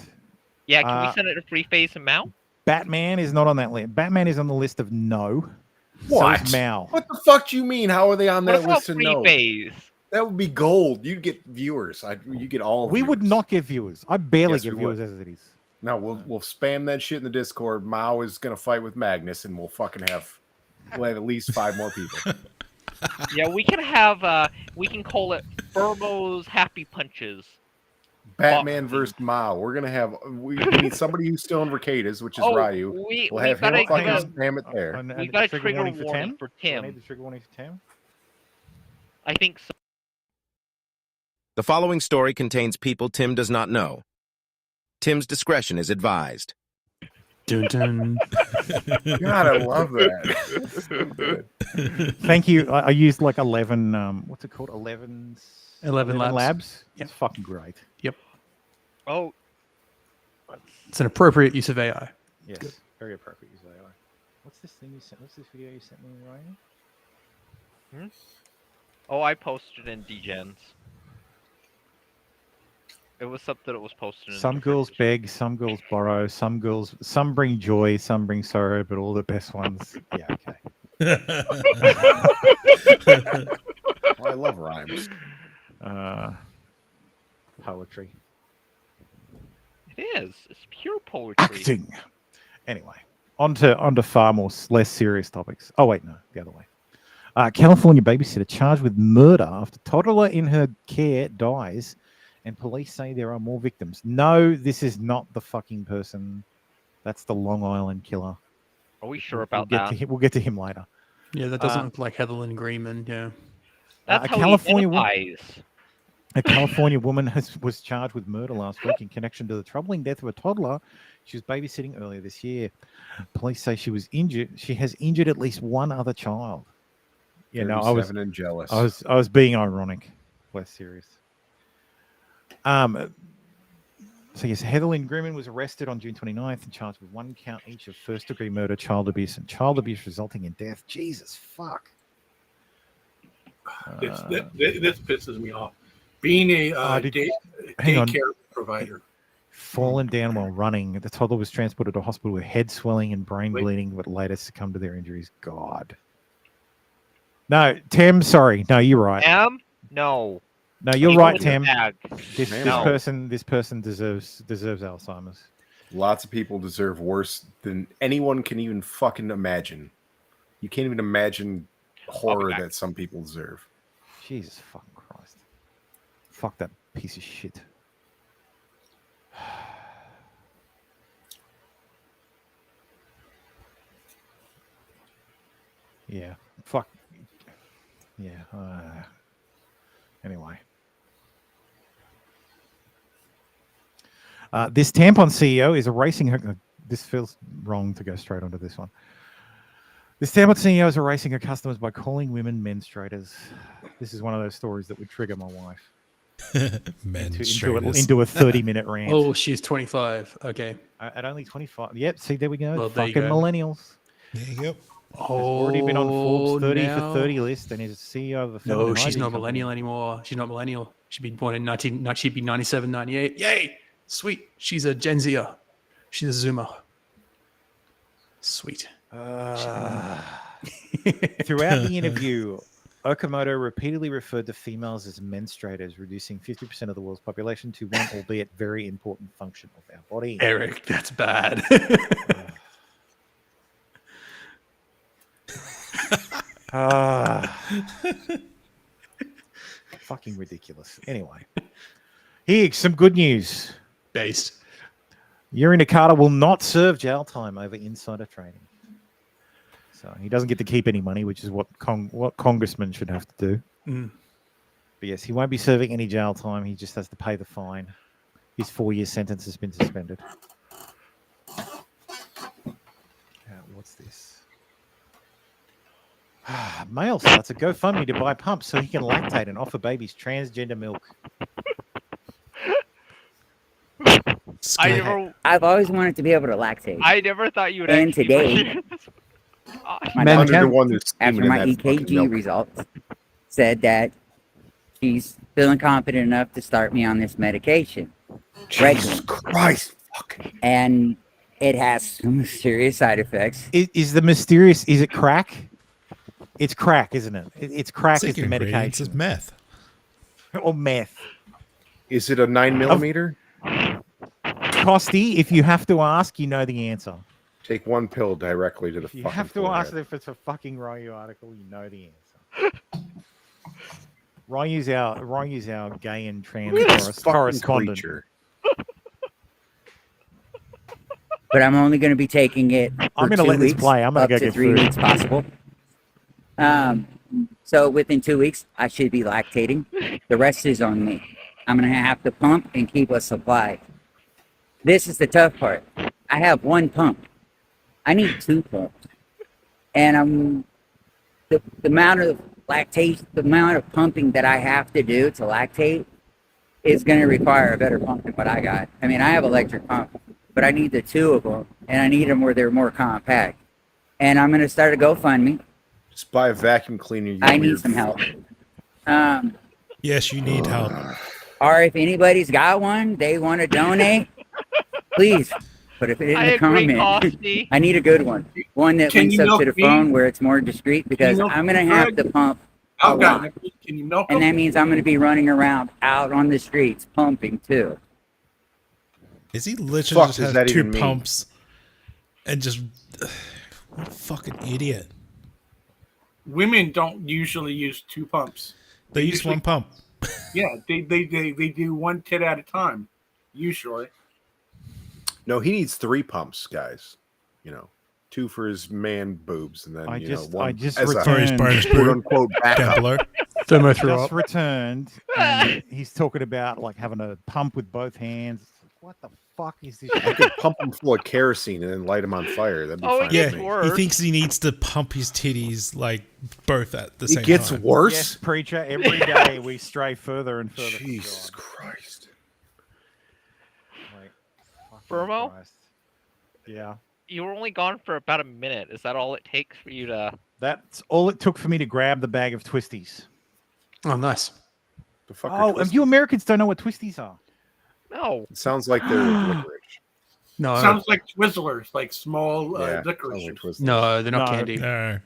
Yeah, can we send it to Free Face and Mao? Batman is not on that list. Batman is on the list of no. What? So is Mao. What the fuck do you mean? How are they on What that about list to Free know? Face? That would be gold. You'd get viewers. You get all. We would not get viewers. I barely Yes, get we viewers would. as it is. No, we'll spam that shit in the Discord. Mao is gonna fight with Magnus, and we'll have at least 5 more people. Yeah, we can have. We can call it Burmo's Happy Punches. Batman versus Mao. We're gonna have we need somebody who's still in Vercadas, which is Ryu. We'll have him fucking spam it there. We got a trigger warning for Do I Tim. need the trigger warning for Tim? I think so. The following story contains people Tim does not know. Tim's discretion is advised. Dun, dun. God, I love that. That's so good. Thank you. I used like 11. What's it called? 11 labs. Yep. It's fucking great. Yep. Oh, It's an appropriate use of AI. Yes, very appropriate use of AI. What's this thing you sent? What's this video you sent me, Ryan? Oh, I posted in Degens. It was something that was posted in. Some girls beg, some girls borrow, some bring joy, some bring sorrow, but all the best ones. Yeah, okay. Well, I love rhymes. Poetry. It is. It's pure poetry. Acting. Anyway, on to far more less serious topics. Oh wait, no, the other way. California babysitter charged with murder after toddler in her care dies, and police say there are more victims. No, this is not the fucking person. That's the Long Island killer. Are we sure about that? We'll get to him later. Yeah, that doesn't look like Heather Lynn Greenman. Yeah. That's how California he identifies. A California woman was charged with murder last week in connection to the troubling death of a toddler she was babysitting earlier this year. Police say she was injured. She has injured at least one other child. Yeah, no, I was and jealous. I was being ironic, less serious. So yes, Heather Lynn Greenman was arrested on June 29th and charged with 1 count each of first-degree murder, child abuse, and child abuse resulting in death. Jesus fuck. This pisses me off. Being a daycare provider. Fallen down while running. The toddler was transported to hospital with head swelling and brain bleeding, but later succumbed to their injuries. God. No, Tim, sorry. No, you're right. No. No, you're right, Tim. This No. person deserves Alzheimer's. Lots of people deserve worse than anyone can even fucking imagine. You can't even imagine horror that some people deserve. Jesus fucking Christ. Fuck that piece of shit. Yeah. Fuck. Yeah. Anyway. This tampon CEO is erasing her. This feels wrong to go straight onto this one. This tampon CEO is erasing her customers by calling women menstruators. This is one of those stories that would trigger my wife. Menstruators. Into a 30-minute rant. Oh, she's 25. Okay. At only 25. Yep. See, there we go. Well, there you fucking go. millennials. There you go. Has already been on Forbes 30 now- for 30 list and is CEO of a No, feminine she's hygiene not company. millennial anymore. She's not millennial. She'd be born in she'd be 97, 98. Yay! Sweet. She's a Gen Zer. She's a Zoomer. Sweet. Throughout the interview, Okamoto repeatedly referred to females as menstruators, reducing 50% of the world's population to one, albeit very important, function of our body. Eric, that's bad. Fucking ridiculous. Anyway, here's some good news. Based. Yuri Nakata will not serve jail time over insider trading. So he doesn't get to keep any money, which is what congressmen should have to do. Mm. But yes, he won't be serving any jail time. He just has to pay the fine. His 4-year sentence has been suspended. What's this? Male starts a GoFundMe to buy pumps so he can lactate and offer babies transgender milk. I've always wanted to be able to lactate. I never thought you would. And actually today, my Men doctor, can. The one that's after steaming my in that fucking EKG milk. results, said that she's feeling confident enough to start me on this medication. Jesus Christ! And it has some serious side effects. Is it crack? It's crack, isn't it? It's crack It's is the ingredients, medication. it's meth. Or meth. Is it a 9mm? Costy, if you have to ask, you know the answer. Take one pill directly to the You fucking have to forehead. ask if it's a fucking Ryu article, you know the answer. Ryu's our gay and trans Look at this fucking correspondent. creature. But I'm only going to be taking it for I'm gonna 2 let this weeks, play. I'm gonna up go to get 3 food. weeks possible. So within 2 weeks, I should be lactating. The rest is on me. I'm going to have to pump and keep a supply. This is the tough part. I have one pump. I need 2 pumps. And the amount of lactation, the amount of pumping that I have to do to lactate is going to require a better pump than what I got. I mean, I have electric pump, but I need the 2 of them, and I need them where they're more compact. And I'm going to start a GoFundMe. Just buy a vacuum cleaner. You I need weird some help. Yes, you need help. Or if anybody's got one, they want to donate, please put it in I the agree, comment. Costy. I need a good one. One that Can links you up to milk the me? phone where it's more discreet because milk I'm going to me, have Greg? to pump a I've got lot. it. Can you milk And them? that means I'm going to be running around out on the streets pumping too. Is he literally Fuck just does has that 2 even mean? pumps and just what a fucking idiot? Women don't usually use 2 pumps. They use usually- 1 pump. Yeah, they do 1 tit at a time, usually. No, he needs 3 pumps, guys. 2 for his man boobs, and then I one just as For his a bonus quote boob. unquote Down backup. below. Thermo threw Just up. returned. And he's talking about like having a pump with both hands. It's like, what the fuck is this? I could pump him full of kerosene and then light him on fire. That'd be Oh, fine. it Yeah, gets with me. worse. he thinks he needs to pump his titties like both at the It same gets time. worse. Yes, preacher. Every day we stray further and further. from Jesus God. Christ. Like, fucking Burmo? Christ. Yeah. You were only gone for about a minute. Is that all it takes for you to? That's all it took for me to grab the bag of twisties. Oh, nice. The fuck are Oh, and you Americans don't know what twisties are. No. It sounds like they're licorice. No, Sounds like Twizzlers, like small Yeah, licorice. sounds like Twizzlers. no, they're not No. candy. No.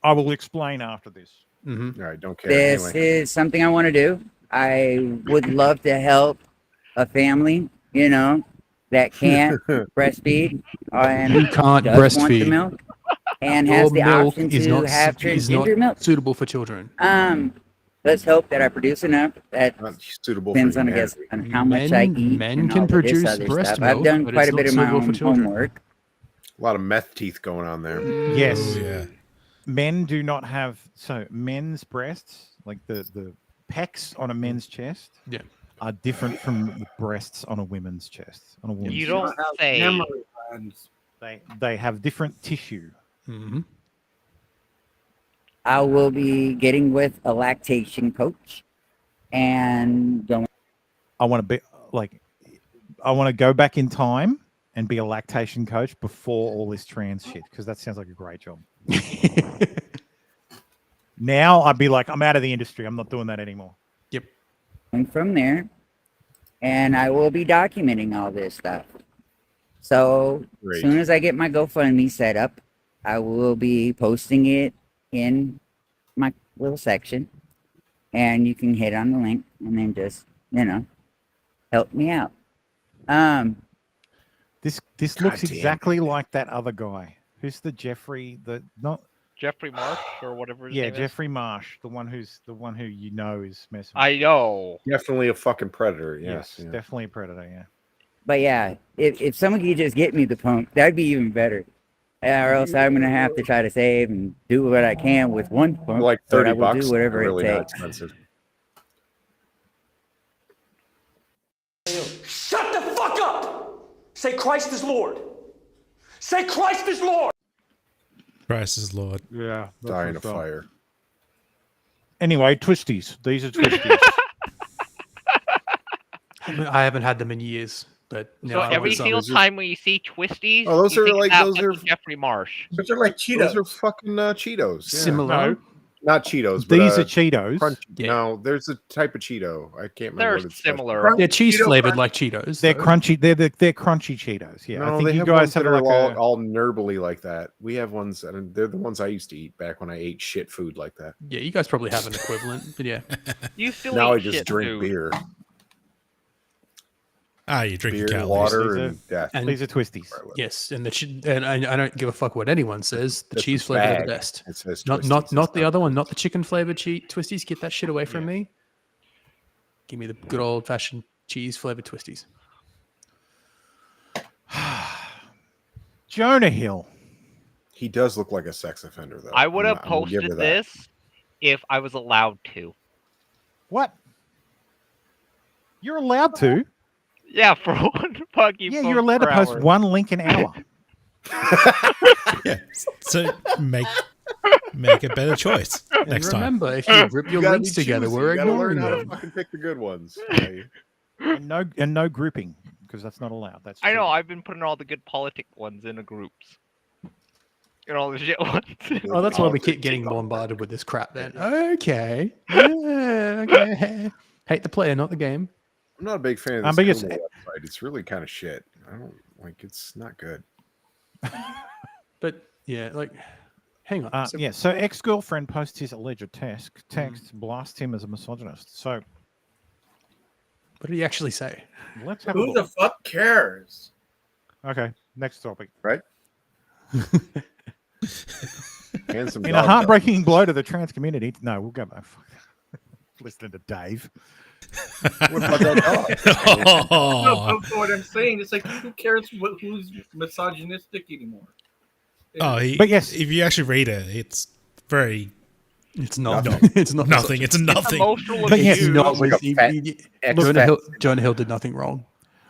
I will explain after this. Mm-hmm. All right, don't care. This Anyway. is something I want to do. I would love to help a family, that can't breastfeed and You can't does want the breastfeed. milk and Your has the milk option is to not have is not transgender milk. suitable for children. Let's hope that I produce enough. That Not suitable depends for on, I guess, on how much I eat. Men and can all of this produce other breast stuff. I've milk, done but quite it's a bit not of my suitable for own children. homework. A lot of meth teeth going on there. Yes. Oh, yeah. Men do not have men's breasts, like the pecs on a men's chest, Yeah. are different from the breasts on a women's chest. On a woman's You chest. don't say. Memory glands. They have different tissue. Mm-hmm. I will be getting with a lactation coach and going. I want to be I want to go back in time and be a lactation coach before all this trans shit, because that sounds like a great job. Now I'd be like, I'm out of the industry. I'm not doing that anymore. Yep. from there, and I will be documenting all this stuff. So Great. as soon as I get my GoFundMe set up, I will be posting it in my little section, and you can hit on the link and then just, help me out. This looks exactly like that other guy. Who's the Jeffrey? Jeffrey Marsh or whatever his Yeah, name is? Jeffrey Marsh, the one who is messing. I know. Definitely a fucking predator. Yes, yeah. Definitely a predator. Yeah. But yeah, if someone could just get me the pump, that'd be even better. Or else I'm gonna have to try to save and do what I can with one pump. Like but I 30 will bucks. do whatever really it not takes. expensive. Shut the fuck up! Say Christ is Lord. Say Christ is Lord. Christ is Lord. Yeah. Die in a fire. Anyway, twisties. These are twisties. I haven't had them in years, but So now I every want some. single time when you see Twisties, Oh, those you are think like about those are fucking Jeffrey Marsh. Those are like Cheetos. Those are fucking Cheetos. Yeah. Similar. No, Not Cheetos, but these are Cheetos. Crunchy. Yeah. No, there's a type of Cheeto. I can't remember They're what it's similar. They're cheese Cheeto flavored Crunch. like Cheetos. They're though. crunchy. They're crunchy Cheetos. Yeah, No, I think they you have guys ones have that are like all nerdly like that. We have ones that they're the ones I used to eat back when I ate shit food like that. Yeah, you guys probably have an equivalent, but yeah. You still Now I eat just shit drink food. beer. You drink Beer, calories. water, These are- and death. And these are Twisties. yes, and and I don't give a fuck what anyone says. The That's cheese the flavor are the bag. best. It says Not Twisties. not It's the other one, not the chicken flavored Twisties. Get that shit away from me. Give me the good old fashioned cheese flavored Twisties. Jonah Hill. He does look like a sex offender, though. I would have I'm gonna give her posted that. this if I was allowed to. What? You're allowed to? Yeah, for one fucking. Yeah, you're allowed to post one link an hour. Yeah. So make a better choice And next time. remember, if you rip your gotta links be together, choosy. we're You gotta ignoring learn how to them. fucking pick the good ones. And no grouping because that's not allowed. That's I know. true. I've been putting all the good politic ones into groups. And all the shit ones. Oh, that's why we keep getting bombarded with this crap then. Okay. Yeah, okay. Hate the player, not the game. I'm not a big fan of I'm this biggest- website. It's really kind of shit. I don't like. It's not good. But yeah, like, hang on. Yeah, so ex-girlfriend posts his alleged text blasts him as a misogynist. So What did he actually say? let's have a Who look. the fuck cares? Okay, next topic. Right? Handsome In a dog, heartbreaking blow to the trans community. No, we'll go back. Listening to Dave. What about that dog? No, but what I'm saying is like, who cares who's misogynistic anymore? But yes, if you actually read it, it's very. It's not. No, It's not nothing. It's nothing. Emotional But yes, abuse. Not like with, a fat Jonah Hill did nothing wrong.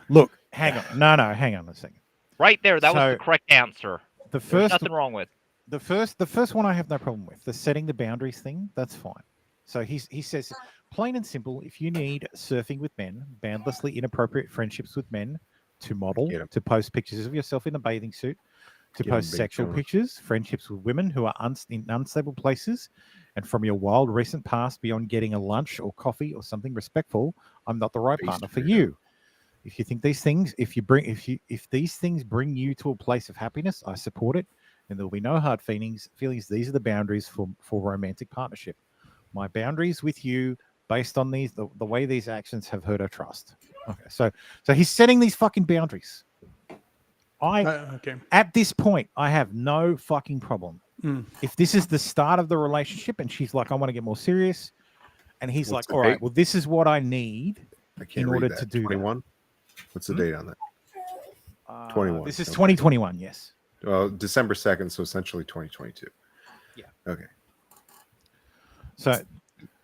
Look, hang on. No, hang on a second. Right there, that was So, the correct answer. The There's first nothing wrong with. The first one I have no problem with. The setting the boundaries thing, that's fine. So he says, plain and simple, if you need surfing with men, boundlessly inappropriate friendships with men, to model, to post pictures of yourself in a bathing suit, to Get 'em, post Big sexual Jonah. pictures, friendships with women who are in unstable places, and from your wild recent past beyond getting a lunch or coffee or something respectful, I'm not the right Based partner for on you. If you think these things, if these things bring you to a place of happiness, I support it, and there will be no hard feelings. These are the boundaries for romantic partnership. My boundaries with you, based on the way these actions have hurt our trust. Okay, so he's setting these fucking boundaries. Okay. At this point, I have no fucking problem. Mm. If this is the start of the relationship, and she's like, I want to get more serious, and he's What's like, the all right, date? well, this is what I need I can't in read order that. to do 21? What's the date on that? that. 21. This is Okay. 2021, yes. Well, December 2nd, so essentially 2022. Yeah. Okay. So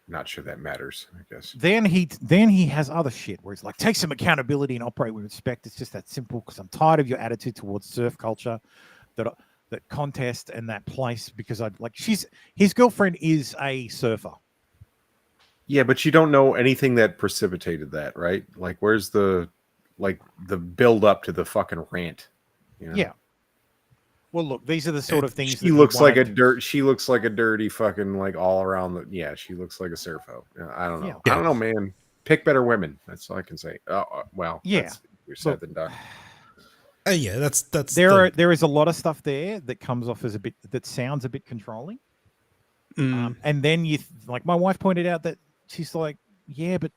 Not sure that matters, I guess. then he has other shit where he's like, take some accountability and operate with respect. It's just that simple because I'm tired of your attitude towards surf culture, that contest and that place, because his girlfriend is a surfer. Yeah, but you don't know anything that precipitated that, right? Like, where's the build up to the fucking rant? You know? Yeah. Well, look, these are the sort of things. She looks like She looks like a dirty fucking all around. Yeah, she looks like a surfo. I don't know. Yeah. I don't know, man. Pick better women. That's all I can say. Well, Yeah. that's easier said than done. Yeah, that's there is a lot of stuff there that comes off as that sounds a bit controlling. And then like my wife pointed out that she's like, yeah, but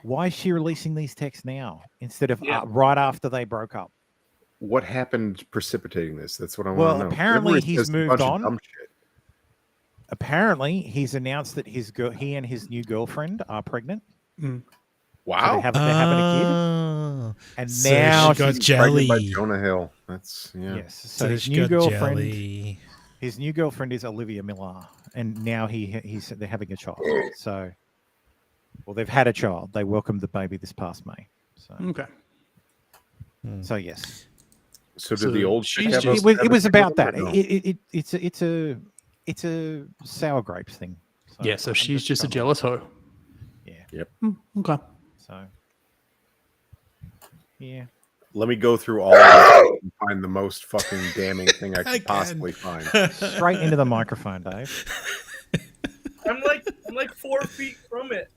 why is she releasing these texts now instead of right after they broke up? What happened precipitating this? That's what I want Well, to know. apparently Everybody he's says a moved bunch of on. dumb shit. Apparently, he's announced that he and his new girlfriend are pregnant. Mm. Wow. So they're having a kid. And So now she got she's jelly. Pregnant by Jonah Hill. That's Yes. So So his she new got girlfriend. jelly. His new girlfriend is Olivia Millar, and now they're having a child. So, well, they've had a child. They welcomed the baby this past May. So, Okay. So yes. So did the old chick have It a was kid about with that. him or no? It's a sour grapes thing. So Yeah, so I'm she's just a trying to- jealous hoe. Yeah. Yep. Okay. So Yeah. Let me go through all of this and find the most fucking damning thing I could possibly find. Straight into the microphone, Dave. I'm like 4 feet from it.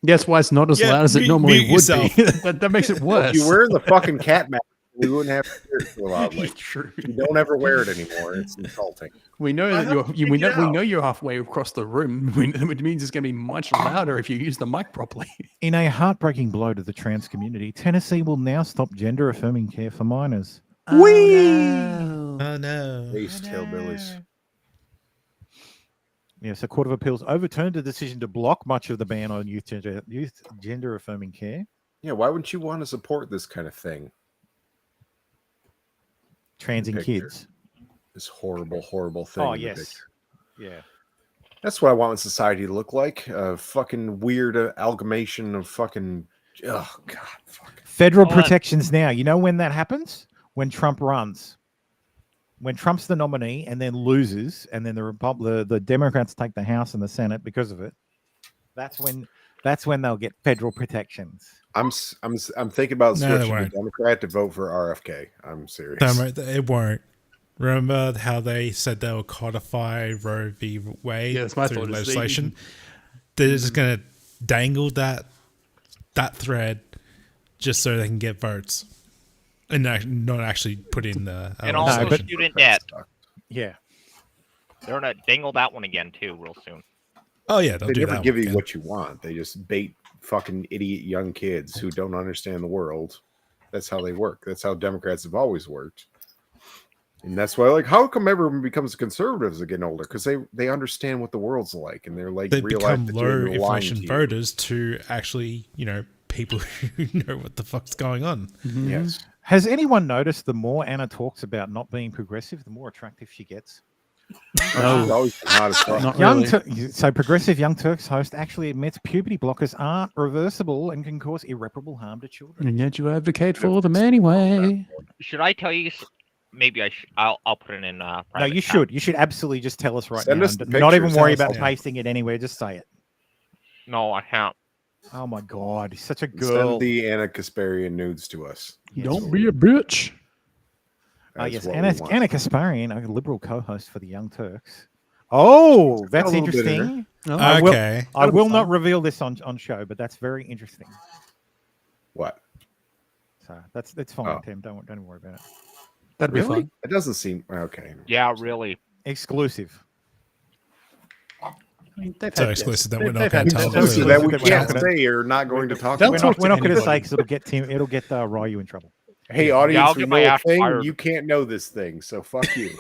That's why it's not as loud as it normally would yourself. be. that makes it worse. If you wear the fucking cat mask, we wouldn't have to hear it so loudly. True. You don't ever wear it anymore. It's insulting. We know that we know you're halfway across the room. Which means it's going to be much louder if you use the mic properly. In a heartbreaking blow to the trans community, Tennessee will now stop gender-affirming care for minors. Oh no. Waste hillbillies. Yes, a court of appeals overturned a decision to block much of the ban on youth gender-affirming care. Yeah, why wouldn't you want to support this kind of thing? Transing kids. This horrible, horrible thing. Oh, in the yes. picture. Yeah. That's what I want society to look like. A fucking weird amalgamation of fucking... Oh, God. Fuck. Federal protections now. You know when that happens? When Trump runs. When Trump's the nominee and then loses, and then the Democrats take the House and the Senate because of it. That's when they'll get federal protections. I'm thinking about switching to Democrat to vote for RFK. I'm serious. No, it won't. Remember how they said they will codify Roe v. Wade through legislation? They're just going to dangle that thread just so they can get votes. And not actually put in the... And also student debt. Yeah. They're going to dangle that one again, too, real soon. Oh, yeah, they'll They do never that give one you again. what you want. They just bait fucking idiot young kids who don't understand the world. That's how they work. That's how Democrats have always worked. And that's why, like, how come everyone becomes conservatives are getting older? Because they understand what the world's like, and they're like, They realize become that low you're lying inflation to you. voters to actually, people who know what the fuck's going on. Yes. Has anyone noticed the more Anna talks about not being progressive, the more attractive she gets? She's always been hot as fuck. So progressive Young Turks host actually admits puberty blockers aren't reversible and can cause irreparable harm to children. And yet you advocate for them anyway. Should I tell you? Maybe I should. I'll put it in. No, Private you chat. should. You should absolutely just tell us right Send now. us the Not even pictures. worry Tell us about all. pasting it anywhere. Just say it. No, I can't. Oh my God, he's such a girl. Send the Anna Kasparian nudes to us. Don't be a bitch. Oh That's yes, what we Anna want. Kasparian, a liberal co-host for the Young Turks. Oh, that's a little bit in interesting. her. I will not reveal this on show, but that's very interesting. What? So that's fine, Oh. Tim. Don't worry about it. That'd be Really? fun. It doesn't seem okay. Yeah, really. Exclusive. So exclusive that we're not They've going had to tell. Exclusive Exclusive that we that we're can't not gonna- say or not going to talk They'll about. talk We're not going to anybody. say because it'll get Ryu in trouble. Hey, I'll audience, we get know my a ass thing. fired. You can't know this thing, so fuck you.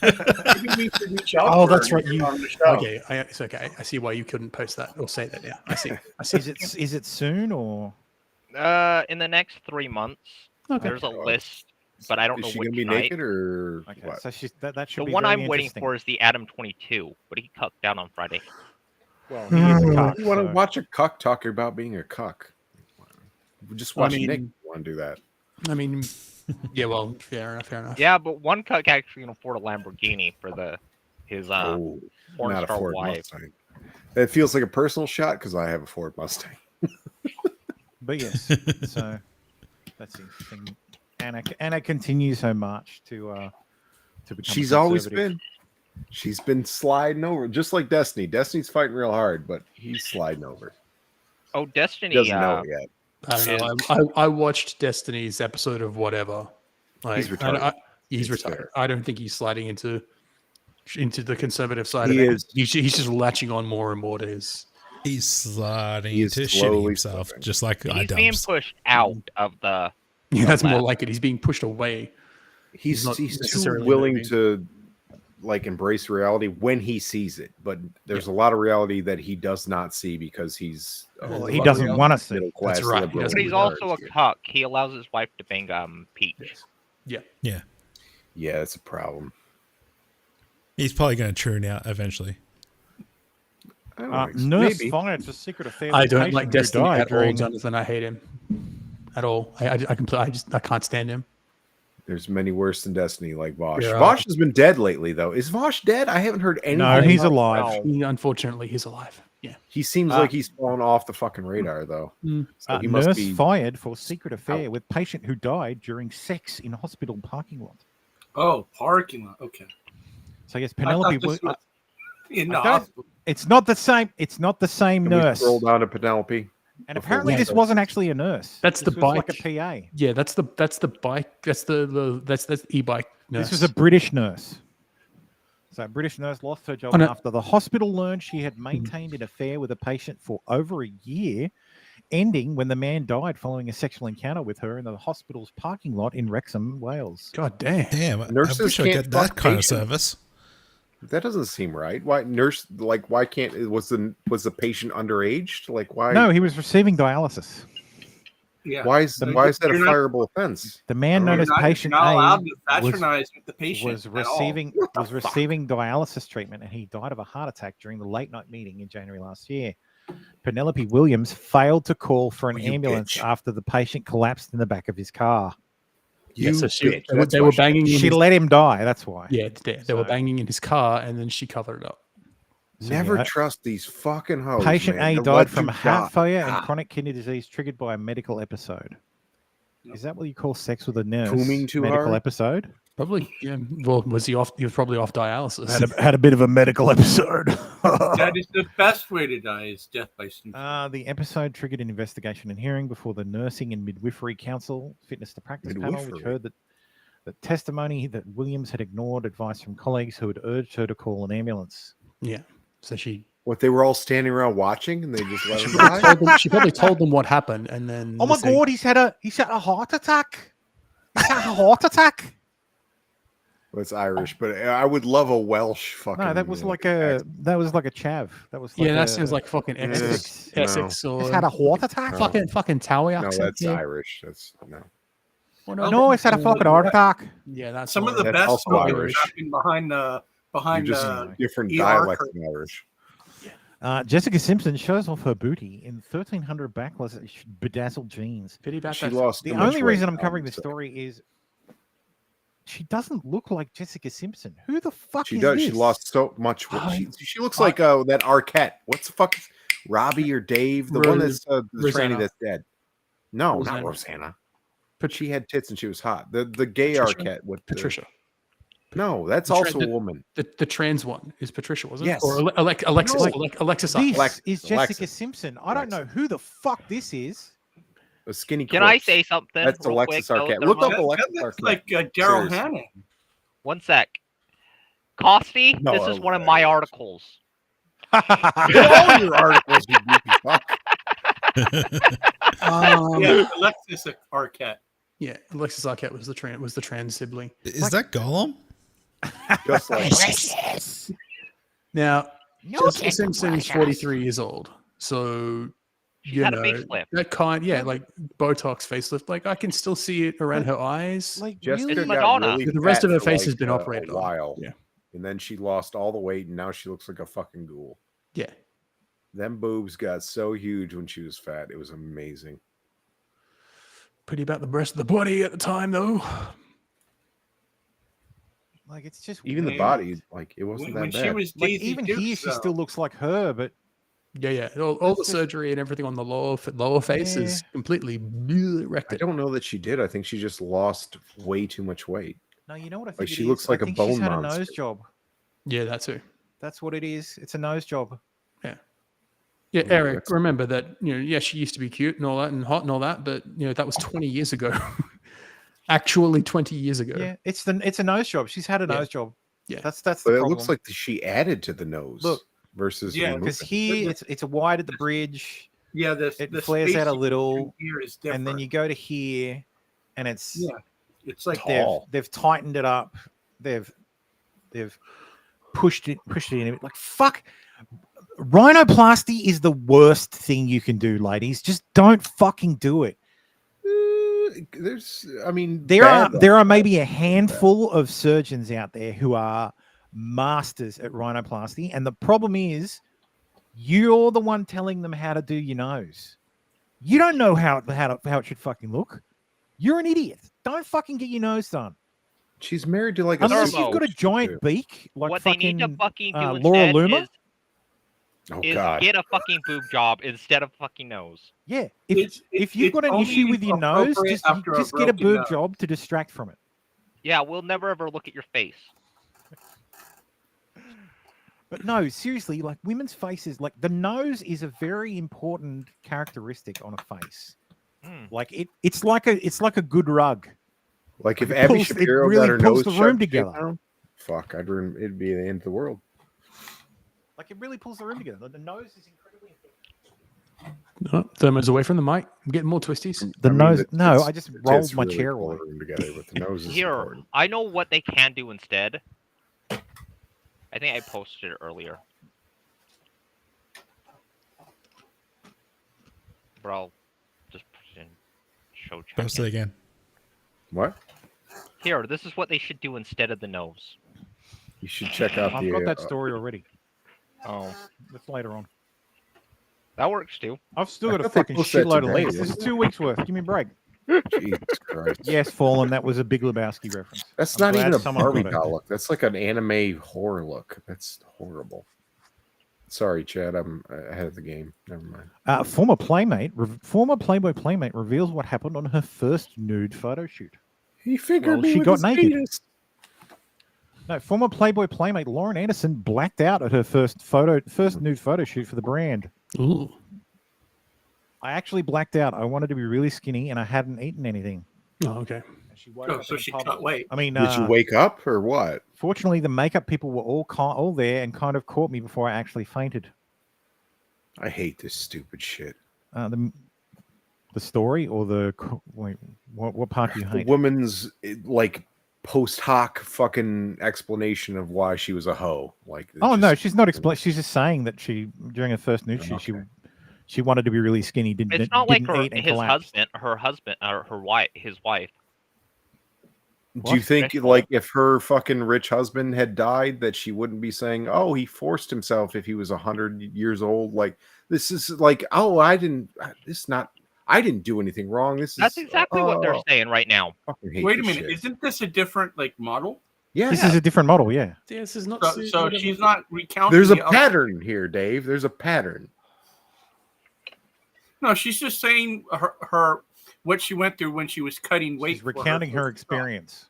Maybe we should reach out Oh, to her that's right. You on the show. okay? It's okay. I see why you couldn't post that or say that. Yeah, I see. I see. Is it soon or? In the next 3 months, Okay. there's a list, but I don't Is know she which gonna be night. naked or Okay, what? so that should The be one very I'm waiting interesting. for is the Adam 22, but he cucked down on Friday. Well, he is a cuck. You want to so- watch a cuck talk about being a cuck? Just watch mean- Nick. You want to do that? I mean, yeah. Well, fair enough. Fair enough. Yeah, but one cuck actually can afford a Lamborghini for his Oh, porn not a star Ford wife. Mustang. It feels like a personal shot because I have a Ford Mustang. But yes, so that's interesting. Anna continues her march to become. a She's always conservative. been. She's been sliding over, just like Destiny. Destiny's fighting real hard, but he's sliding over. Oh, Destiny. He doesn't know it yet. I don't know. I watched Destiny's episode of whatever. Like, He's retarded. He's It's retarded. fair. I don't think he's sliding into the conservative side He of it. is. He's just latching on more and more to his. He's sliding He is into shitting slowly himself, slipping. just like He's being iDubbbz. pushed out of the. Yeah, that's more left. like it. He's being pushed away. He's not too necessarily willing moving. to like embrace reality when he sees it, but there's a lot of reality that he does not see because he's Well, he doesn't want to see. middle-class That's right. He liberal doesn't- But he's also a cuck. He allows his wife to bang Peach. Yeah. Yeah. Yeah, that's a problem. He's probably going to tune out eventually. I don't know, Nurse maybe. finds a secret affair. I with don't patient like who Destiny died at all, during- Jonathan. I hate him at all. I can't stand him. There's many worse than Destiny, like Vosh. Yeah. Vosh has been dead lately, though. Is Vosh dead? I haven't heard anything. No, he's about- alive. Unfortunately, he's alive. Yeah. He seems like he's fallen off the fucking radar, though. So he must Nurse be fired for secret affair with patient who died during sex in hospital parking lot. Oh, parking lot. Okay. So I guess I Penelope. thought this was in the I don't- hospital. It's not the same. It's not the same Can we nurse. scroll down to Penelope. And apparently, this wasn't actually a nurse. That's This the was bike. like a PA. Yeah, that's the bike. That's the e-bike nurse. This was a British nurse. So a British nurse lost her job Oh, no. after the hospital learned she had maintained an affair with a patient for over a year, ending when the man died following a sexual encounter with her in the hospital's parking lot in Wrexham, Wales. God damn. Damn, I Nurses wish I can't get that fuck kind of patients. service. That doesn't seem right. Why why can't was the patient underage? Like why? No, he was receiving dialysis. Yeah. Why is that a You're not- fireable offense? The man known You're as not- patient you're not A allowed to was, patronize with the patient was at all. receiving dialysis treatment, and he died of a heart attack during the late night meeting in January last year. Penelope Williams failed to call for an You ambulance bitch. after the patient collapsed in the back of his car. Yeah, so bitch. they were banging. In She his, let him die. That's why. yeah, they were banging in his car, and then she covered it up. Never yeah. trust these fucking hoes. Patient man. A They'll died let from you heart die. failure and chronic kidney disease triggered by a medical episode. Is that what you call sex with a nurse? Booming too medical hard? episode? Probably. Yeah. Well, was he off? He was probably off dialysis. Had a bit of a medical episode. That is the best way to die is death by snooze. The episode triggered an investigation and hearing before the Nursing and Midwifery Council Fitness to Practice panel, which Midwifery. heard that testimony that Williams had ignored advice from colleagues who had urged her to call an ambulance. Yeah. So she. What, they were all standing around watching and they just let him die? She probably told them what happened, and then. Oh my god, he's had a heart attack. He's had a heart attack. Well, it's Irish, but I would love a Welsh fucking. No, that was like a chav. That was like Yeah, that a- sounds like fucking Essex. no. Essex or He's had a heart attack. fucking Towie No, accent. that's yeah. Irish. That's no. Well, No, he's had a fucking heart attack. Yeah, that's Some of the That's best also movies Irish. happened behind You're just the different ER dialects curtain. in Irish. Jessica Simpson shows off her booty in 1,300 backless bedazzled jeans. Pity about She that. lost. The too much only reason weight, I'm covering so- this story is she doesn't look like Jessica Simpson. Who the fuck She is does. this? She lost so much. Oh, She looks like that Arquette. What's the fuck? Robbie or Dave? The one that's the Rosanna. tranny that's dead. No, Rosanna. not Rosanna. But she had tits and she was hot. The gay Patricia? Arquette with the- Patricia. No, that's The also tra- a woman. The trans one is Patricia, wasn't Yes. it? Or Alexis. No. Alexis. This Alex- is Jessica Alexis. Simpson. I don't know who the fuck this is. A skinny. Can I corpse. say something? That's real Alexis quick, Arquette. though, Look up Thermo? Alexis That looks Arquette. like Daryl Seriously. Hannah. One sec. Costy, No, this is one of my articles. All your articles, you goofy fuck. Yeah, Alexis Arquette. Yeah, Alexis Arquette was the trans sibling. Is that Gollum? Just like Now, No Jessica kids Simpson is podcast. 43 years old, so She's you had know a facelift. that kind, yeah, like Botox facelift. Like I can still see it around her eyes. Like Jessica It's got Madonna. really The rest fat of her for, face like, has been operated a on. while. Yeah. And then she lost all the weight, and now she looks like a fucking ghoul. Yeah, Them boobs got so huge when she was fat. It was amazing. pretty about the rest of the body at the time, though. Like it's just Even the Yeah. body, like it wasn't When that she bad. was like Daisy even Dukes, here she though. still looks like her, but Yeah. All the surgery and everything on the lower face is completely I erected. don't know that she did. I think she just lost way too much weight. no, you know what I think Like, it she is? looks like I a think she's bone had monster. a nose job. Yeah, that too. That's what it is. It's a nose job. Yeah, Yeah, Eric, that's- remember that, yeah, she used to be cute and all that and hot and all that, but, that was 20 years ago. Actually 20 years ago. Yeah, it's a nose job. She's had a Yeah. nose job. Yeah. That's the But it problem. looks like she added to the nose. Look. Versus Yeah, removing. because here it's wide at the bridge. Yeah, It the flares space out a between little, Here is different. and then you go to here, and it's yeah, it's like Tall. they've tightened it up. They've pushed it in a bit. Like fuck. Rhinoplasty is the worst thing you can do, ladies. Just don't fucking do it. There's, I mean, There bad are maybe a handful of surgeons out there who are masters at rhinoplasty, and the problem is you're the one telling them how to do your nose. You don't know how it should fucking look. You're an idiot. Don't fucking get your nose done She's married to like a unless Thermo. you've got a giant beak like What they need to fucking fucking do Laura instead Loomer. is Oh is God. get a fucking boob job instead of fucking nose. Yeah. If you've got an issue with your nose, just get a boob job to distract from it. Yeah, we'll never ever look at your face. But no, seriously, like women's faces, like the nose is a very important characteristic on a face. Like it's like a good rug. Like if It Abby pulls- it Shapiro really got her pulls nose the room shoved together. down, fuck, it'd be the end of the world. Like it really pulls the room together. The nose is incredibly Oh, Thermo's away from the mic. I'm getting more twisties. The nose. it's- No, it's- I just it's rolled my really chair pull away. the room together, but the nose is Here, important. I know what they can do instead. I think I posted it earlier. But I'll just put it in show chat. Post it again. What? Here, this is what they should do instead of the nose. You should check out I've the. got that story already. Oh, That's later on. that works too. I've still I got a thought they fucking posted that shitload of today. links. This is 2 weeks worth. Give me a break. Jesus Christ. Yes, Fallen. That was a Big Lebowski reference. That's I'm not glad even a someone Barbie got it. doll look. That's like an anime horror look. That's horrible. Sorry, Chad. I'm ahead of the game. Never mind. Former Playboy playmate reveals what happened on her first nude photo shoot. He figured Well, me she with got his naked. penis. No, former Playboy playmate Lauren Anderson blacked out at her first nude photo shoot for the brand. Ooh. I actually blacked out. I wanted to be really skinny, and I hadn't eaten anything. Oh, okay. So she cut weight. I mean, Did you wake up or what? Fortunately, the makeup people were all there and kind of caught me before I actually fainted. I hate this stupid shit. The story or wait, what part do you The hate? woman's like post hoc fucking explanation of why she was a hoe. Like, it Oh no, just- she's not explaining. She's just saying that during her first nude shoot, she wanted to be really skinny. Didn't It's not like didn't eat and collapsed. her husband, or her wife, his wife. Do you think like if her fucking rich husband had died, that she wouldn't be saying, "Oh, he forced himself if he was 100 years old"? Like this is like, "Oh, I didn't do anything wrong." That's exactly what they're saying right now. Wait a minute, isn't this a different like model? Yeah, This is a different model. Yeah. Yeah, this is not. So she's not recounting. There's a the other- pattern here, Dave. There's a pattern. No, she's just saying her what she went through when she was cutting weight. She's recounting her experience.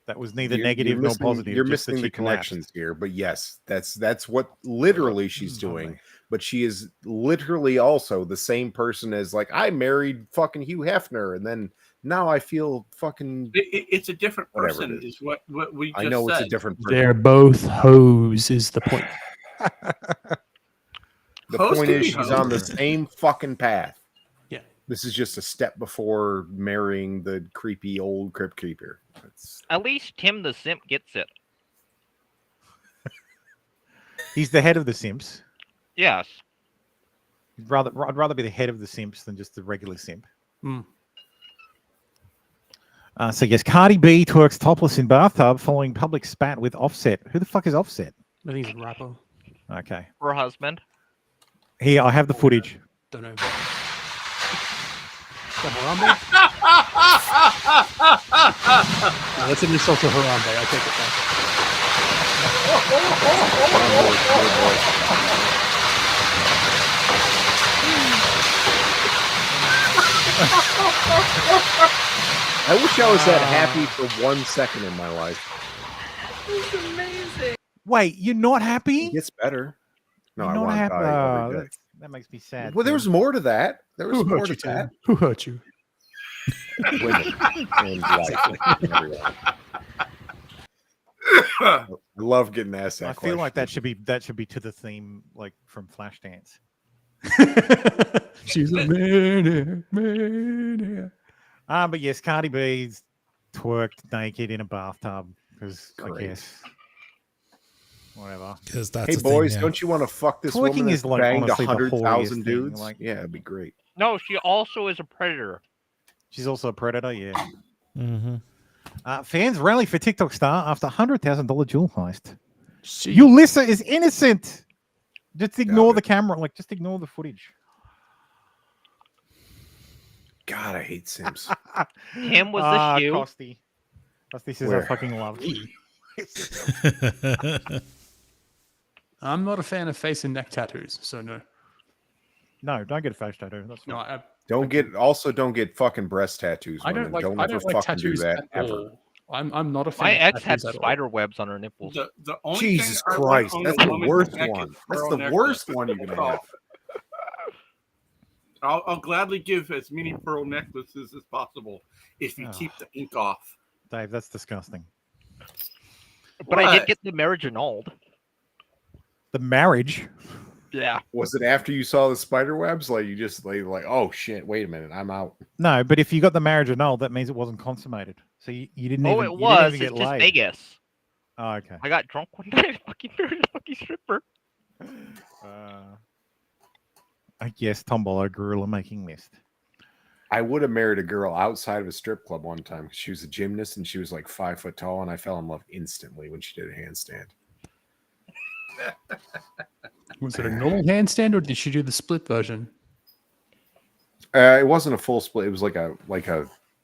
That was neither You're negative nor missing- positive. You're just that missing she the connections here, but yes, that's what literally she's doing. But she is literally also the same person as like I married fucking Hugh Hefner, and then now I feel fucking. It's a different Whatever person. it Is what we just I know said. it's a different person. They're both hoes. Is the point? The Hoes point can is be she's on the hoes. same fucking path. Yeah. This is just a step before marrying the creepy old crypt keeper. At least Tim the Simp gets it. He's the head of the Simps. Yes. I'd rather be the head of the Simps than just the regular Simp. Mm. So yes, Cardi B twerks topless in bathtub following public spat with Offset. Who the fuck is Offset? I think he's a rapper. Okay. Her husband. Here, I have the footage. Don't know. That's an insult to Harambe. I take it back. I wish I was that happy for 1 second in my life. It's amazing. Wait, you're not happy? It gets better. No, You're I not want happy. to die every day. That makes me sad. Well, there was more to that. There was Who more hurt to you, Tim? that. Who hurt you? Women and life. Everyone. I love getting asked that I question. feel like that should be to the theme, like from Flashdance. She's a maniac. But yes, Cardi B's twerked naked in a bathtub because I Great. guess whatever. Because that's Hey the thing, boys, yeah. don't you want to fuck this Twerking woman is, that's like, banged honestly the 100,000 holiest thing, dudes? like- Yeah, it'd be great. No, she also is a predator. She's also a predator. Yeah. Mm-hmm. Fans rally for TikTok star after $100,000 jewel heist. Ulissa is innocent. Just ignore the camera. Like, just ignore the footage. God, I hate Sims. Tim was the shoe. Costy. Costy says Where? I fucking love you. I'm not a fan of face and neck tattoos, so no. No, don't get a face tattoo. That's No, fine. Don't get fucking breast tattoos. I don't Women. like. Don't I ever don't like fucking do tattoos that at ever. all. I'm not a fan. My of ex had tattoos at all. spider webs on her nipples. The only Jesus thing I want Christ, on that's a the woman's worst neck is one. That's pearl the necklace. worst one you can have. I'll gladly give as many pearl necklaces as possible if you keep the ink off. Dave, that's disgusting. But I did get the marriage annulled. The marriage. Yeah. Was it after you saw the spider webs? Like you just like, oh shit, wait a minute, I'm out. No, but if you got the marriage annulled, that means it wasn't consummated. So you didn't Oh, even. it you was. didn't even It's get just laid. Vegas. Oh, okay. I got drunk one night and fucking married a fucking stripper. I guess Tombola gorilla making list. I would have married a girl outside of a strip club one time because she was a gymnast and she was like 5 foot tall, and I fell in love instantly when she did a handstand. Was it a normal handstand or did she do the split version? It wasn't a full split. It was like a.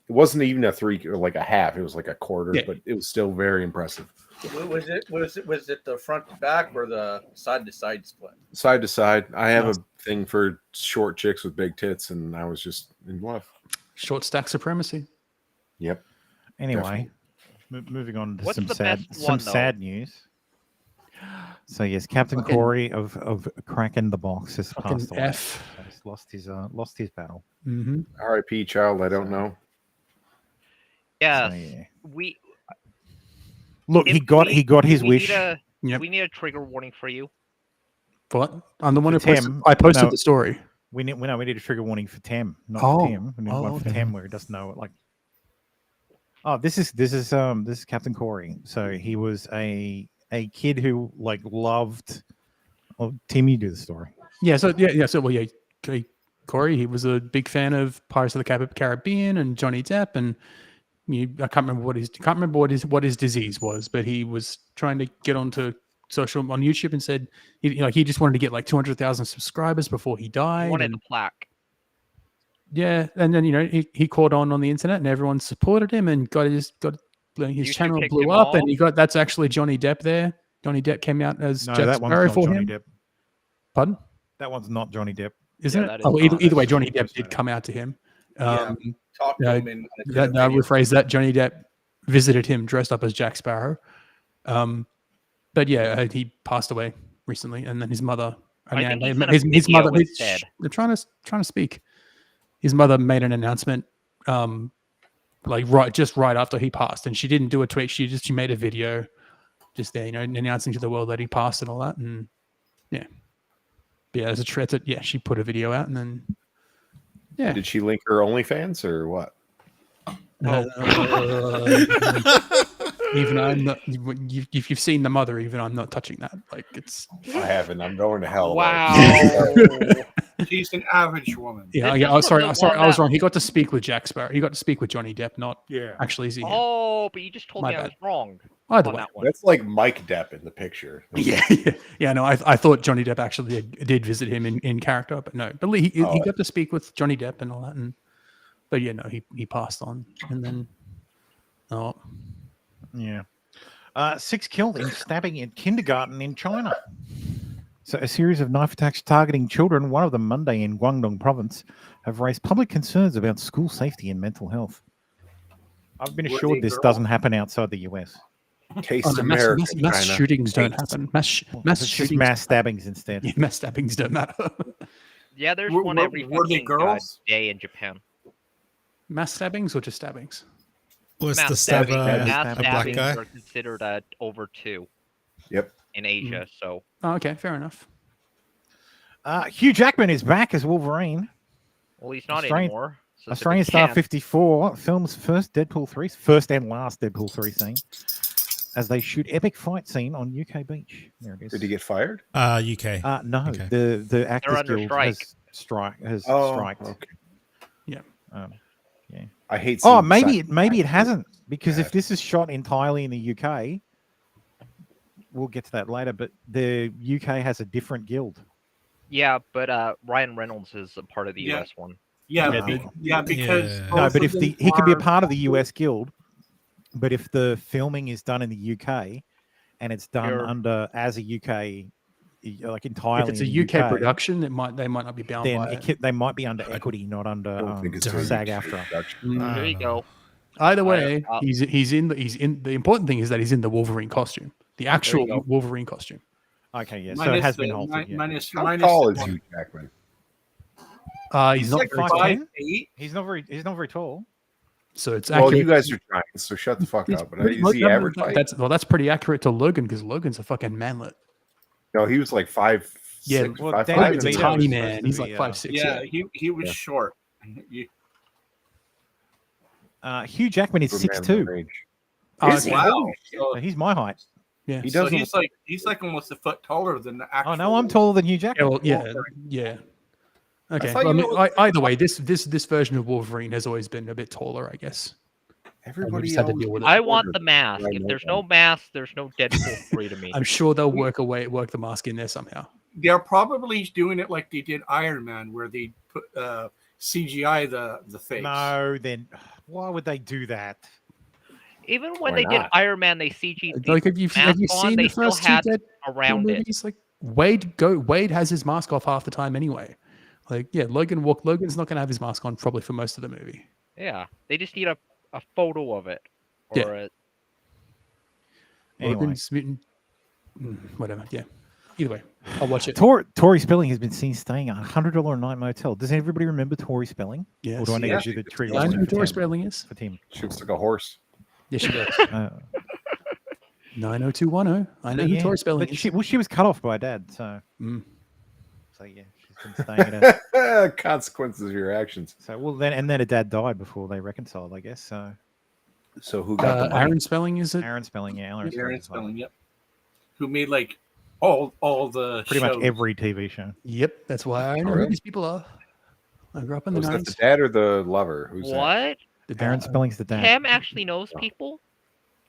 It wasn't even a 3 or like a half. It was like a quarter, Yeah. but it was still very impressive. Was it the front to back or the side to side split? Side to side. I have a thing for short chicks with big tits, and I was just in love. Short stack supremacy. Yep. Anyway, moving on to What's some the sad, best one, some sad news. So yes, Captain Fucking- Corey of Crack in the Box has Fucking passed away. F. He's lost his battle. Mm-hmm. R.I.P. child. I don't know. Yes. So, yeah. We Look, he got his wish. We need a trigger warning for you. What? I'm the one who For posted. Tim. I posted No. the story. We need a trigger warning for Tim, not Oh. for Tim. We need one for okay. Tim where he doesn't know it. Like, oh, this is Captain Corey. So he was a kid who like loved. Oh, Tim, you do the story. Yeah. So Corey, he was a big fan of Pirates of the Caribbean and Johnny Depp, and I can't remember what his disease was, but he was trying to get onto social on YouTube and said he just wanted to get like 200,000 subscribers before he died. He wanted and- the plaque. Yeah, and then he caught on the internet, and everyone supported him, and his YouTube channel kicked blew him up, off. and that's actually Johnny Depp there. Johnny Depp came out as No, Jack that one's Sparrow not for Johnny him. Depp. Pardon? That one's not Johnny Depp. Isn't Yeah, it? that is Oh, not. either way, Johnny That's Depp did come out to him. Talk to him in a I'll video. rephrase that. Johnny Depp visited him dressed up as Jack Sparrow. But yeah, he passed away recently, and then his mother. I think he his sent a his video mother. instead. They're trying to speak. His mother made an announcement, right after he passed, and she didn't do a tweet. She made a video, just there, announcing to the world that he passed and all that, and as a threat. Yeah, she put a video out, and then yeah. Did she link her OnlyFans or what? Even I'm not. If you've seen the mother, even I'm not touching that. Like it's. I haven't. I'm going to hell. Wow. She's an average woman. Yeah. This Oh, is sorry. the Sorry. one I was that- wrong. He got to speak with Jack Sparrow. He got to speak with Johnny Depp. Not actually. Is he? Oh, but you just told My me I was bad. wrong. Either on way. that one. That's like Mike Depp in the picture. Yeah. No, I thought Johnny Depp actually did visit him in character, but no. But he got to speak with Johnny Depp and all that, but yeah, no, he passed on, and then Yeah. 6 killed in stabbing in kindergarten in China. So a series of knife attacks targeting children, one of them Monday in Guangdong province, have raised public concerns about school safety and mental health. I've been Were assured they this girls? doesn't happen outside the US. Taste Oh, no, America. mass China. shootings don't Taste. happen. Mass It's just shootings. mass stabbings instead. Yeah, mass stabbings don't matter. Yeah, there's Were- one were- every were they fucking girls? day in Japan. Mass stabbings or just stabbings? Was Mass the stab stabbings- mass a black stabbings guy? are considered over 2 Yep. in Asia. So Oh, okay, fair enough. Hugh Jackman is back as Wolverine. well, he's not Australian- anymore. So it's a Australian big Star chance. 54 films first and last Deadpool 3 scene as they shoot epic fight scene on UK beach. There it is. Did he get fired? UK. No, Okay. the Actors under Guild strike. has Oh, striked. okay. Yeah. Yeah. I hate. Oh, seeing maybe side- it hasn't, because Yeah. if this is shot entirely in the UK, we'll get to that later. But the UK has a different guild. Yeah, but Ryan Reynolds is a part of the Yeah. US one. Yeah, Yeah, because Yeah. No, both but of if them he can be a are- part of the US guild, but if the filming is done in the UK and it's done You're- under as a UK like entirely. If it's a in the UK production, they might not be bound then by it. they might be under equity, not under SAG-AFTRA. There you go. Either way, he's in the important thing is that he's in the Wolverine costume, the actual go. Wolverine costume. Okay, yeah. So it has been halted. How tall is Hugh Jackman? He's not like very 5'10". tall. He's not very tall. So it's Well, accurate. you guys are trying, so shut the fuck up. But is he average height? That's pretty accurate to Logan because Logan's a fucking manlet. No, he was like 5'6". Yeah, 5'5". Logan's a tiny man. He's like 5'6". Yeah, he was short. Hugh Jackman is For man of 6'2". range. Wow. So he's my height. Yeah. So he's like almost a foot taller than the actual. Oh no, I'm taller than Hugh Jackman. Yeah. Okay. thought Well, you I mean, either way, this version of Wolverine has always been a bit taller, I guess. Everybody had to deal with it. I want the mask. If there's no mask, there's no Deadpool 3 to me. I'm sure they'll work the mask in there somehow. They're probably doing it like they did Iron Man, where they put CGI the face. No, then why would they do that? Even when Why they did not? Iron Man, they CG'd Like, have you mask on, seen they the still first two had Deadpool around it. movies? Like Wade has his mask off half the time anyway. Like, yeah, Logan's not going to have his mask on probably for most of the movie. Yeah, they just need a photo of it. Or Yeah. Logan's mutant. Whatever. Yeah. Either way, I'll watch it. Tori Spelling has been seen staying at a $100 a night motel. Does everybody remember Tori Spelling? Yes. Or do I need Yeah. to do the tree? I know who Tori Spelling is. For Tim. She looks like a horse. Yes, she does. 90210. I know who Tori Spelling is. She was cut off by her dad, so. So yeah, she's been staying at a consequences of your actions. So then her dad died before they reconciled, I guess. So who got the money? Aaron Spelling, is it? Aaron Spelling, yeah. Aaron Spelling, yep. Who made like all the Pretty shows. much every TV show. Yep, that's why I know who these people are. I grew up in the Was that 90s. the dad or the lover? Who's What? Aaron Spelling's the dad. Cam actually knows people?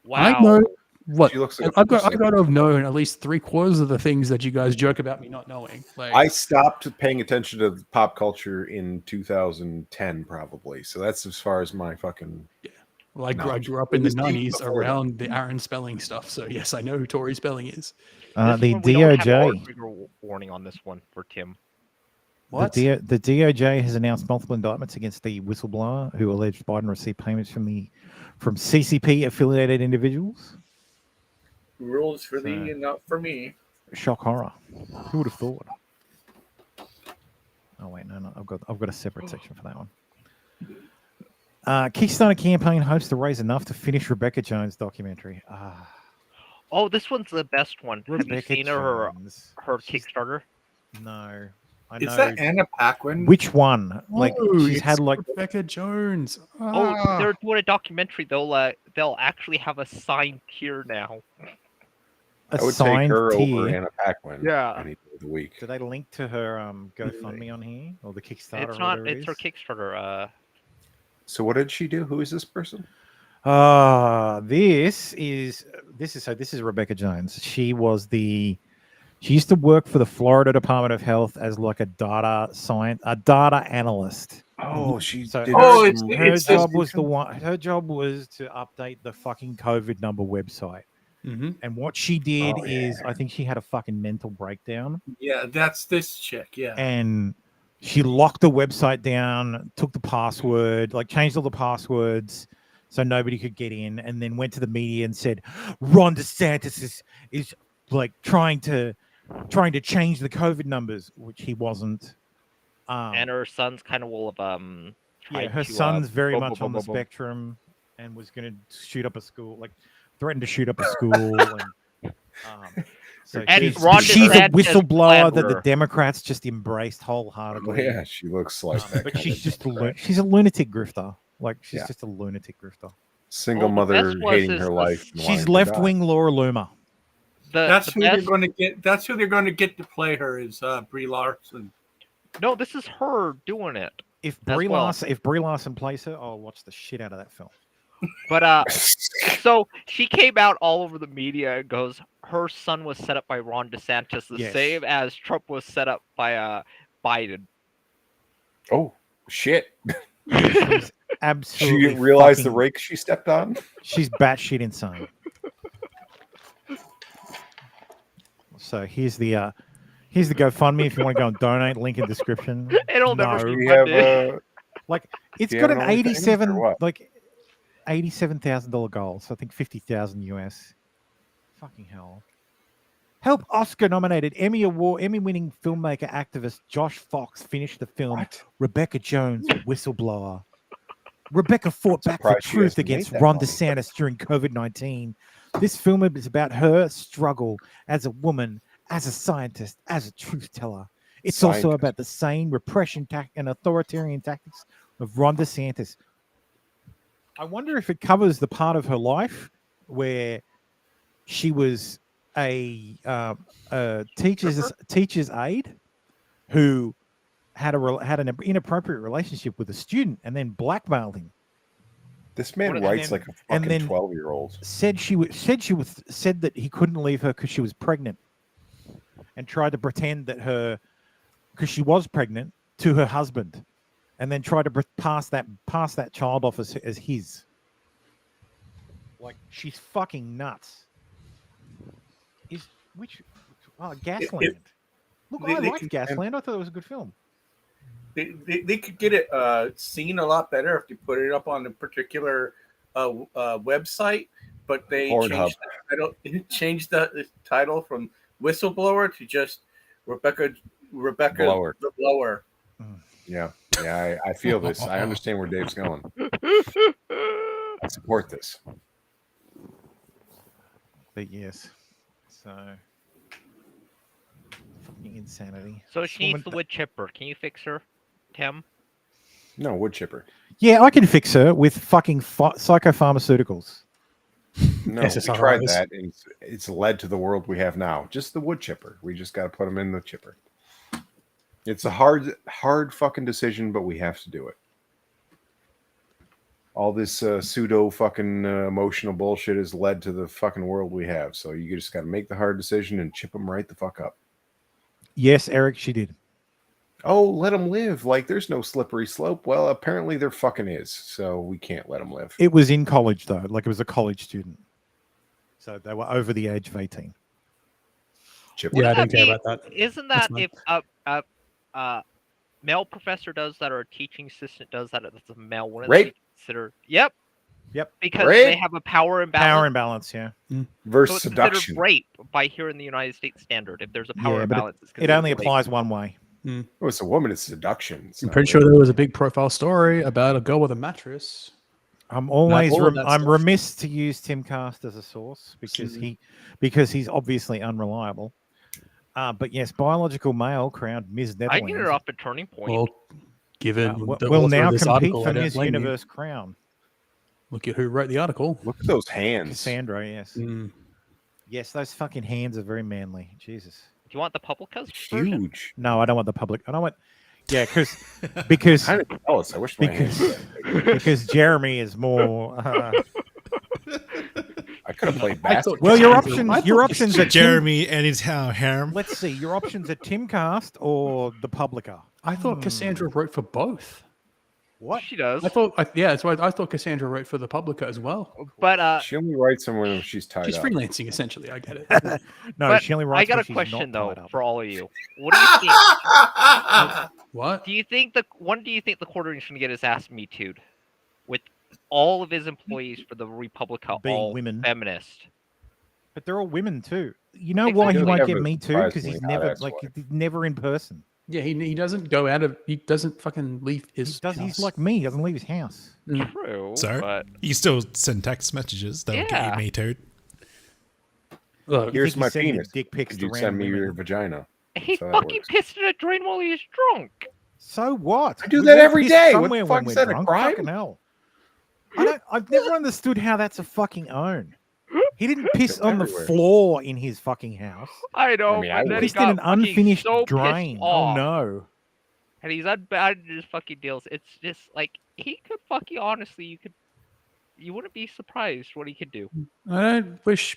Wow. I know what She looks like a I've got person. to have known at least 3/4 of the things that you guys joke about me not knowing. Like I stopped paying attention to pop culture in 2010, probably. So that's as far as my fucking. I grew up It in the was deep 90s before that. around the Aaron Spelling stuff. So yes, I know who Tori Spelling is. The We don't have our DOJ. trigger warning on this one for Tim. What? The DOJ has announced multiple indictments against the whistleblower who alleged Biden received payments from CCP affiliated individuals. Rules for thee and not for me. Shock horror. Who would have thought? Oh wait, no, I've got a separate section for that one. Kickstarter campaign hopes to raise enough to finish Rebecca Jones documentary. Oh, this one's the best one. Have you Rebecca seen her Jones. Kickstarter? No. I Is know. that Anna Paquin? Which one? Like Oh, she's had it's like Rebecca Jones. Oh, Ah. they're doing a documentary. They'll actually have a signed tier now. I would take assigned her over tier. Anna Paquin. Yeah. Any day of the week. Do they link to her GoFundMe on here or the Kickstarter? It's or not. whatever it It's her is? Kickstarter. So what did she do? Who is this person? This is Rebecca Jones. She used to work for the Florida Department of Health as like a data analyst. Oh, she So did. her job was to update the fucking COVID number website. Mm-hmm. And what she did is, I think she had a fucking mental breakdown. Yeah, that's this chick. Yeah. And she locked the website down, took the password, like changed all the passwords so nobody could get in, and then went to the media and said Ron DeSantis is like trying to change the COVID numbers, which he wasn't. And her son's kind of will have Yeah, her to, son's very boom, much boom, on the boom, boom. spectrum and was going to shoot up a school, like threatened to shoot up a school. And, so And she's Ron a DeSantis whistleblower that the slanderer. Democrats just embraced Oh, wholeheartedly. yeah, she looks like that. But kind she's of just Democrat. she's a lunatic grifter. Like she's Yeah. just a lunatic grifter. Single the mother best was hating is her the- life. and wanting She's to left die. wing Laura Loomer. That's who they're best- going to get. That's who they're going to get to play her is Brie Larson. No, this is her doing it. If as Brie well. Larson plays her, I'll watch the shit out of that film. But so she came out all over the media and goes, her son was set up by Ron DeSantis, the Yes. same as Trump was set up by Biden. Oh shit! She's absolutely. She realized the fucking- rake she stepped on. She's batshit insane. So here's the Here's the GoFundMe if you want to go and donate. Link in description. It'll never No. be We have funded. Like it's do you got have an an OnlyFans or 87 what? like $87,000 goal. So I think 50,000 US. Fucking hell. Help Oscar-nominated Emmy-winning filmmaker activist Josh Fox finish the film Rebecca Jones, Whistleblower. Rebecca fought back for surprised you guys truth made against that Ron one. DeSantis during COVID-19. This film is about her struggle as a woman, as a scientist, as a truth teller. It's also Scientist. about the same repression and authoritarian tactics of Ron DeSantis. I wonder if it covers the part of her life where she was a teacher's aide who had an inappropriate relationship with a student and then blackmailed him. This man And writes then- like a and fucking then 12-year-old. said that he couldn't leave her because she was pregnant, and tried to pretend that because she was pregnant to her husband, and then tried to pass that child off as his. Like, she's fucking nuts. Gasland? Look, I liked Gasland. I thought it was a good film. They could get it seen a lot better if they put it up on a particular website, but they Pornhub. changed the title from Whistleblower to just Rebecca Blower. the Blower. Yeah, I feel this. I understand where Dave's going. I support this. But yes, so fucking insanity. So she needs the wood chipper. Can you fix her, Tim? No, wood chipper. Yeah, I can fix her with fucking psychopharmaceuticals. No, we tried that, and it's led to the world we have now. Just the wood chipper. We just got to put them in the chipper. It's a hard fucking decision, but we have to do it. All this pseudo fucking emotional bullshit has led to the fucking world we have. So you just got to make the hard decision and chip them right the fuck up. Yes, Eric, she did. Oh, let them live. Like, there's no slippery slope. Well, apparently there fucking is. So we can't let them live. It was in college, though. Like, it was a college student. So they were over the age of 18. Yeah, I don't care about that. Isn't that if a male professor does that or a teaching assistant does that, it's a male, wouldn't Rape? they consider? Yep. Yep. Because Rape? they have a power imbalance. Power imbalance, yeah. Versus so it's considered seduction. rape by here in the United States standard. If there's a power Yeah, but imbalance, it's it only considered rape. applies one way. Oh, it's a woman. It's seduction. It's I'm not pretty rape. sure there was a big profile story about a girl with a mattress. I'm always all of that I'm stuff. remiss to use Tim Cast as a source because he's obviously unreliable. But yes, biological male crowned Ms. I Netherlands. get her off a turning point. Well, given the will author now of this compete article, for I don't Miss blame you. Universe crown. Look at who wrote the article. Look at those hands. Cassandra, yes. Yes, those fucking hands are very manly. Jesus. Do you want the Publica's version? Huge. No, I don't want the public. I don't want. Yeah, because Kind of jealous. I wish my hands. because Jeremy is more. I could have played basketball. Well, your options are Jeremy and his harem. Let's see. Your options are Timcast or the Publica. I thought Cassandra wrote for both. What? She does. I thought, that's why I thought Cassandra wrote for the Publica as well. But she only writes them when she's tied She's up. freelancing essentially. I get it. No, but she only I writes got when a she's question not though tied up. for all of you. What do you think? What? Do you think when do you think the quarter's going to get his ass me too'd with all of his employees for the Republica Being all women. feminist? But they're all women too. You know why he Exactly. won't get Never me too? Because he's surprisingly, never that's like why. he's never in person. Yeah, he doesn't go out of. He doesn't fucking leave his. He's house. like me. He doesn't leave his house. True. So but you still send text messages that'll get Yeah. you me too. Look, Here's think my he's sending penis. dick pics Could to you send random me women. your vagina? he That's how that fucking works. pissed in a drain while he was drunk. So what? I do We that all every piss day. What somewhere the when fuck we're is that, a drunk. crime? Fucking hell. I've never understood how that's a fucking own. He didn't piss on the everywhere. floor in his fucking house. I know. I mean, I but then would. he Pissed in an got fucking unfinished so pissed drain. Oh off. no. And he's unbound in his fucking deals. It's just like he could fucking honestly, you wouldn't be surprised what he could do. I don't wish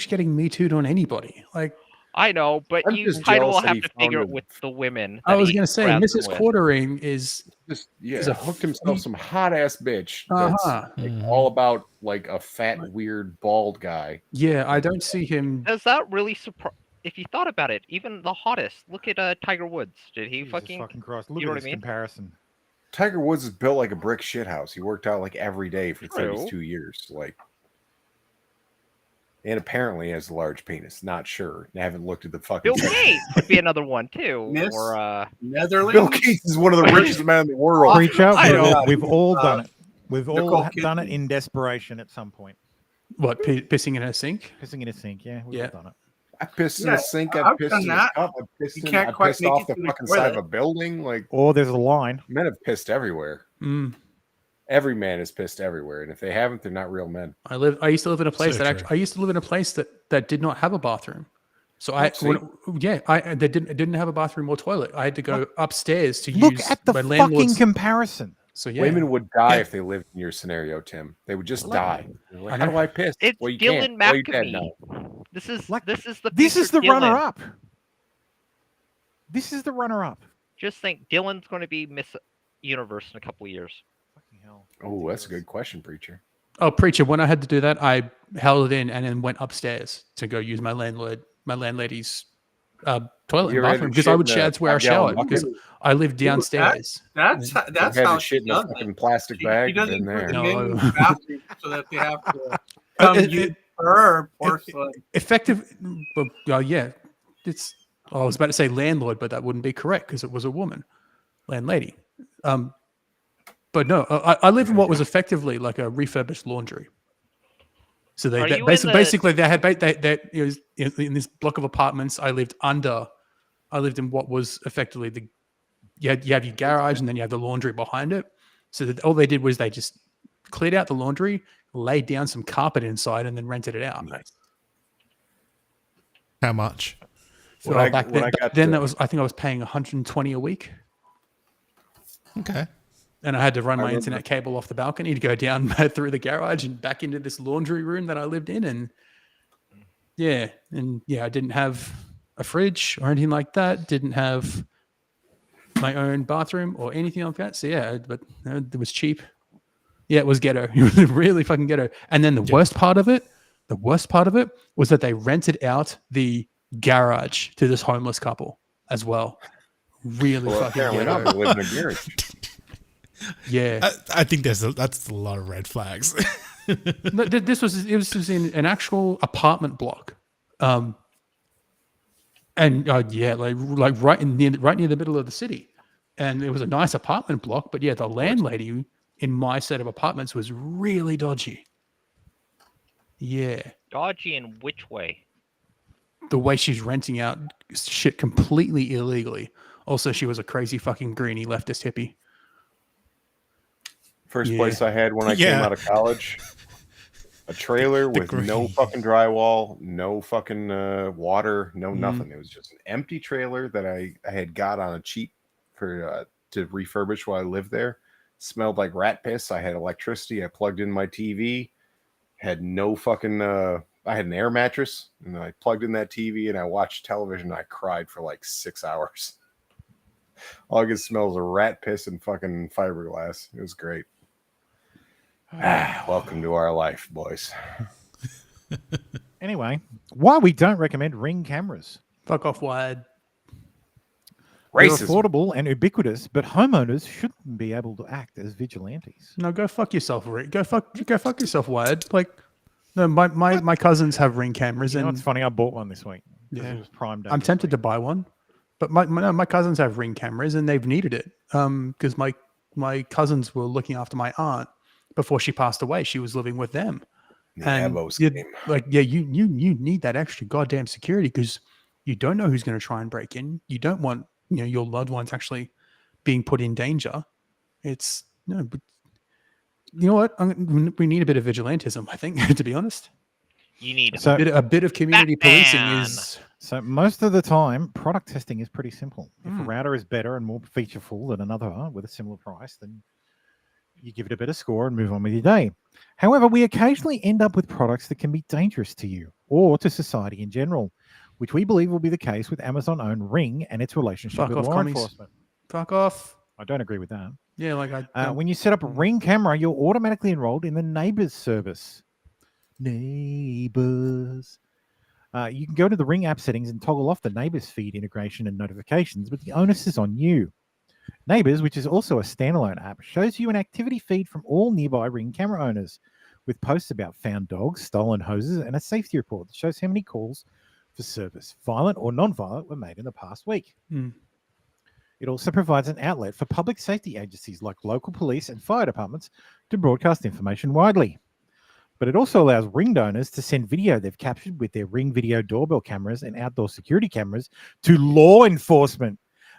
getting me too on anybody. Like I know, but I'm you just kind of jealous will that have he to figure found it with the women. I that was he gonna say, grabs them Mrs. with. Quartering is Just He's a hooked himself some hot ass bitch. That's Uh-huh. like, all about like a fat, weird, bald guy. yeah. I don't see him. Does that really surprise? if you thought about it, even the hottest. Look at Tiger Woods. Did he Jesus fucking Christ! Look you know at what this I mean? comparison. Tiger Woods is built like a brick shithouse. He worked out like every day for True. 32 years. Like, and apparently has a large penis. Not sure. I haven't looked at the fucking. Bill Gates could be another one too. Miss Or Netherlands. Bill Gates is one of the richest men in the world. Preacher, I know. we've all done it. We've Nicole all done it Kidman. in desperation at some point. What, pissing in a sink? Pissing in a sink, yeah. We've Yeah. all done it. I pissed in Yeah, a sink. I've I pissed done in a that. cup. I pissed, You can't quite make off it the through the fucking side of toilet. a building. Like, Or there's a line. men have pissed everywhere. Mm. Every man has pissed everywhere, and if they haven't, they're not real men. I used to live in a place So that true. I used to live in a place that did not have a bathroom. So see? they didn't have a bathroom or toilet. I had to go upstairs to Look use at the my fucking landlord's. comparison. So yeah, Women would die if they lived in your scenario, Tim. They would just die. They're like, I how know. do I piss? it's well, you Dylan can't. Well, you can McAfee. now. This is Like, this is the This is future the Dylan. runner-up. This is the runner-up. Just think, Dylan's going to be Miss Universe in a couple of years. Fucking hell. Oh, that's a good question, preacher. Oh, preacher! When I had to do that, I held it in and then went upstairs to go use my landlady's toilet You and ever had bathroom to because I shit would in a that's where I 5-gallon showered because bucket? I lived downstairs. That's I've that's had how to she shit in a does it. fucking plastic She bag. doesn't Been put there. them in No. the bathroom so that they have to come use her porcelain. Effective, yeah. It's. I was about to say landlord, but that wouldn't be correct because it was a woman, landlady. But no, I live in what was effectively like a refurbished laundry. So Are you in basically they had it was in this block of apartments. I lived in what was effectively you have your garage and then you have the laundry behind it. So that all they did was they just cleared out the laundry, laid down some carpet inside, and then rented it out. Nice. How much? So When I back got then to- that was I think I was paying 120 a week. Okay. And I had to run my remember- internet cable off the balcony to go down through the garage and back into this laundry room that I lived in. And I didn't have a fridge or anything like that. Didn't have my own bathroom or anything like that. So yeah, but it was cheap. Yeah, it was ghetto. It was really fucking ghetto. And then the worst part of it was that they rented out the garage to this homeless couple as well. Really Well, fucking apparently ghetto. not. They live in a garage. Yeah. I think that's a lot of red flags. No, this was in an actual apartment block, like right near the middle of the city, and it was a nice apartment block. But yeah, the landlady in my set of apartments was really dodgy. Yeah, Dodgy in which way? the way she's renting out shit completely illegally. Also, she was a crazy fucking greenie leftist hippie. First Yeah. place I had when I came out of college. A trailer with no fucking drywall, no fucking water, no nothing. It was just an empty trailer that I had got on a cheap for to refurbish while I lived there. Smelled like rat piss. I had electricity. I plugged in my TV. Had no fucking. I had an air mattress, and I plugged in that TV and I watched television. And I cried for like 6 hours. All I could smell was rat piss and fucking fiberglass. It was great. Welcome to our life, boys. Anyway, why we don't recommend Ring cameras. Fuck off, Wyatt. They're Racism. affordable and ubiquitous, but homeowners shouldn't be able to act as vigilantes. No, go fuck yourself, Rick. Go fuck yourself, Wyatt. Like, no, my cousins have Ring cameras, You know and what's funny? I bought one this week. 'Cause Yeah. It was Prime Day. I'm this tempted week. to buy one, but my cousins have Ring cameras, and they've needed it because my cousins were looking after my aunt before she passed away. She was living with them, The and Evos you- game. you need that extra goddamn security because you don't know who's going to try and break in. You don't want your loved ones actually being put in danger. It's no, but you know what? We need a bit of vigilantism, I think, to be honest. You need So- A bit of community policing Batman. is So most of the time, product testing is pretty simple. If a Mm. router is better and more featureful than another with a similar price, then you give it a better score and move on with your day. However, we occasionally end up with products that can be dangerous to you or to society in general, which we believe will be the case with Amazon-owned Ring and its relationship Fuck with off, law commies. enforcement. fuck off. I don't agree with that. Yeah, like I When you set up a Ring camera, you're automatically enrolled in the Neighbors service. Neighbors. You can go to the Ring app settings and toggle off the Neighbors feed integration and notifications, but the onus is on you. Neighbors, which is also a standalone app, shows you an activity feed from all nearby Ring camera owners with posts about found dogs, stolen hoses, and a safety report that shows how many calls for service, violent or non-violent, were made in the past week. It also provides an outlet for public safety agencies like local police and fire departments to broadcast information widely. But it also allows Ring owners to send video they've captured with their Ring video doorbell cameras and outdoor security cameras to law enforcement.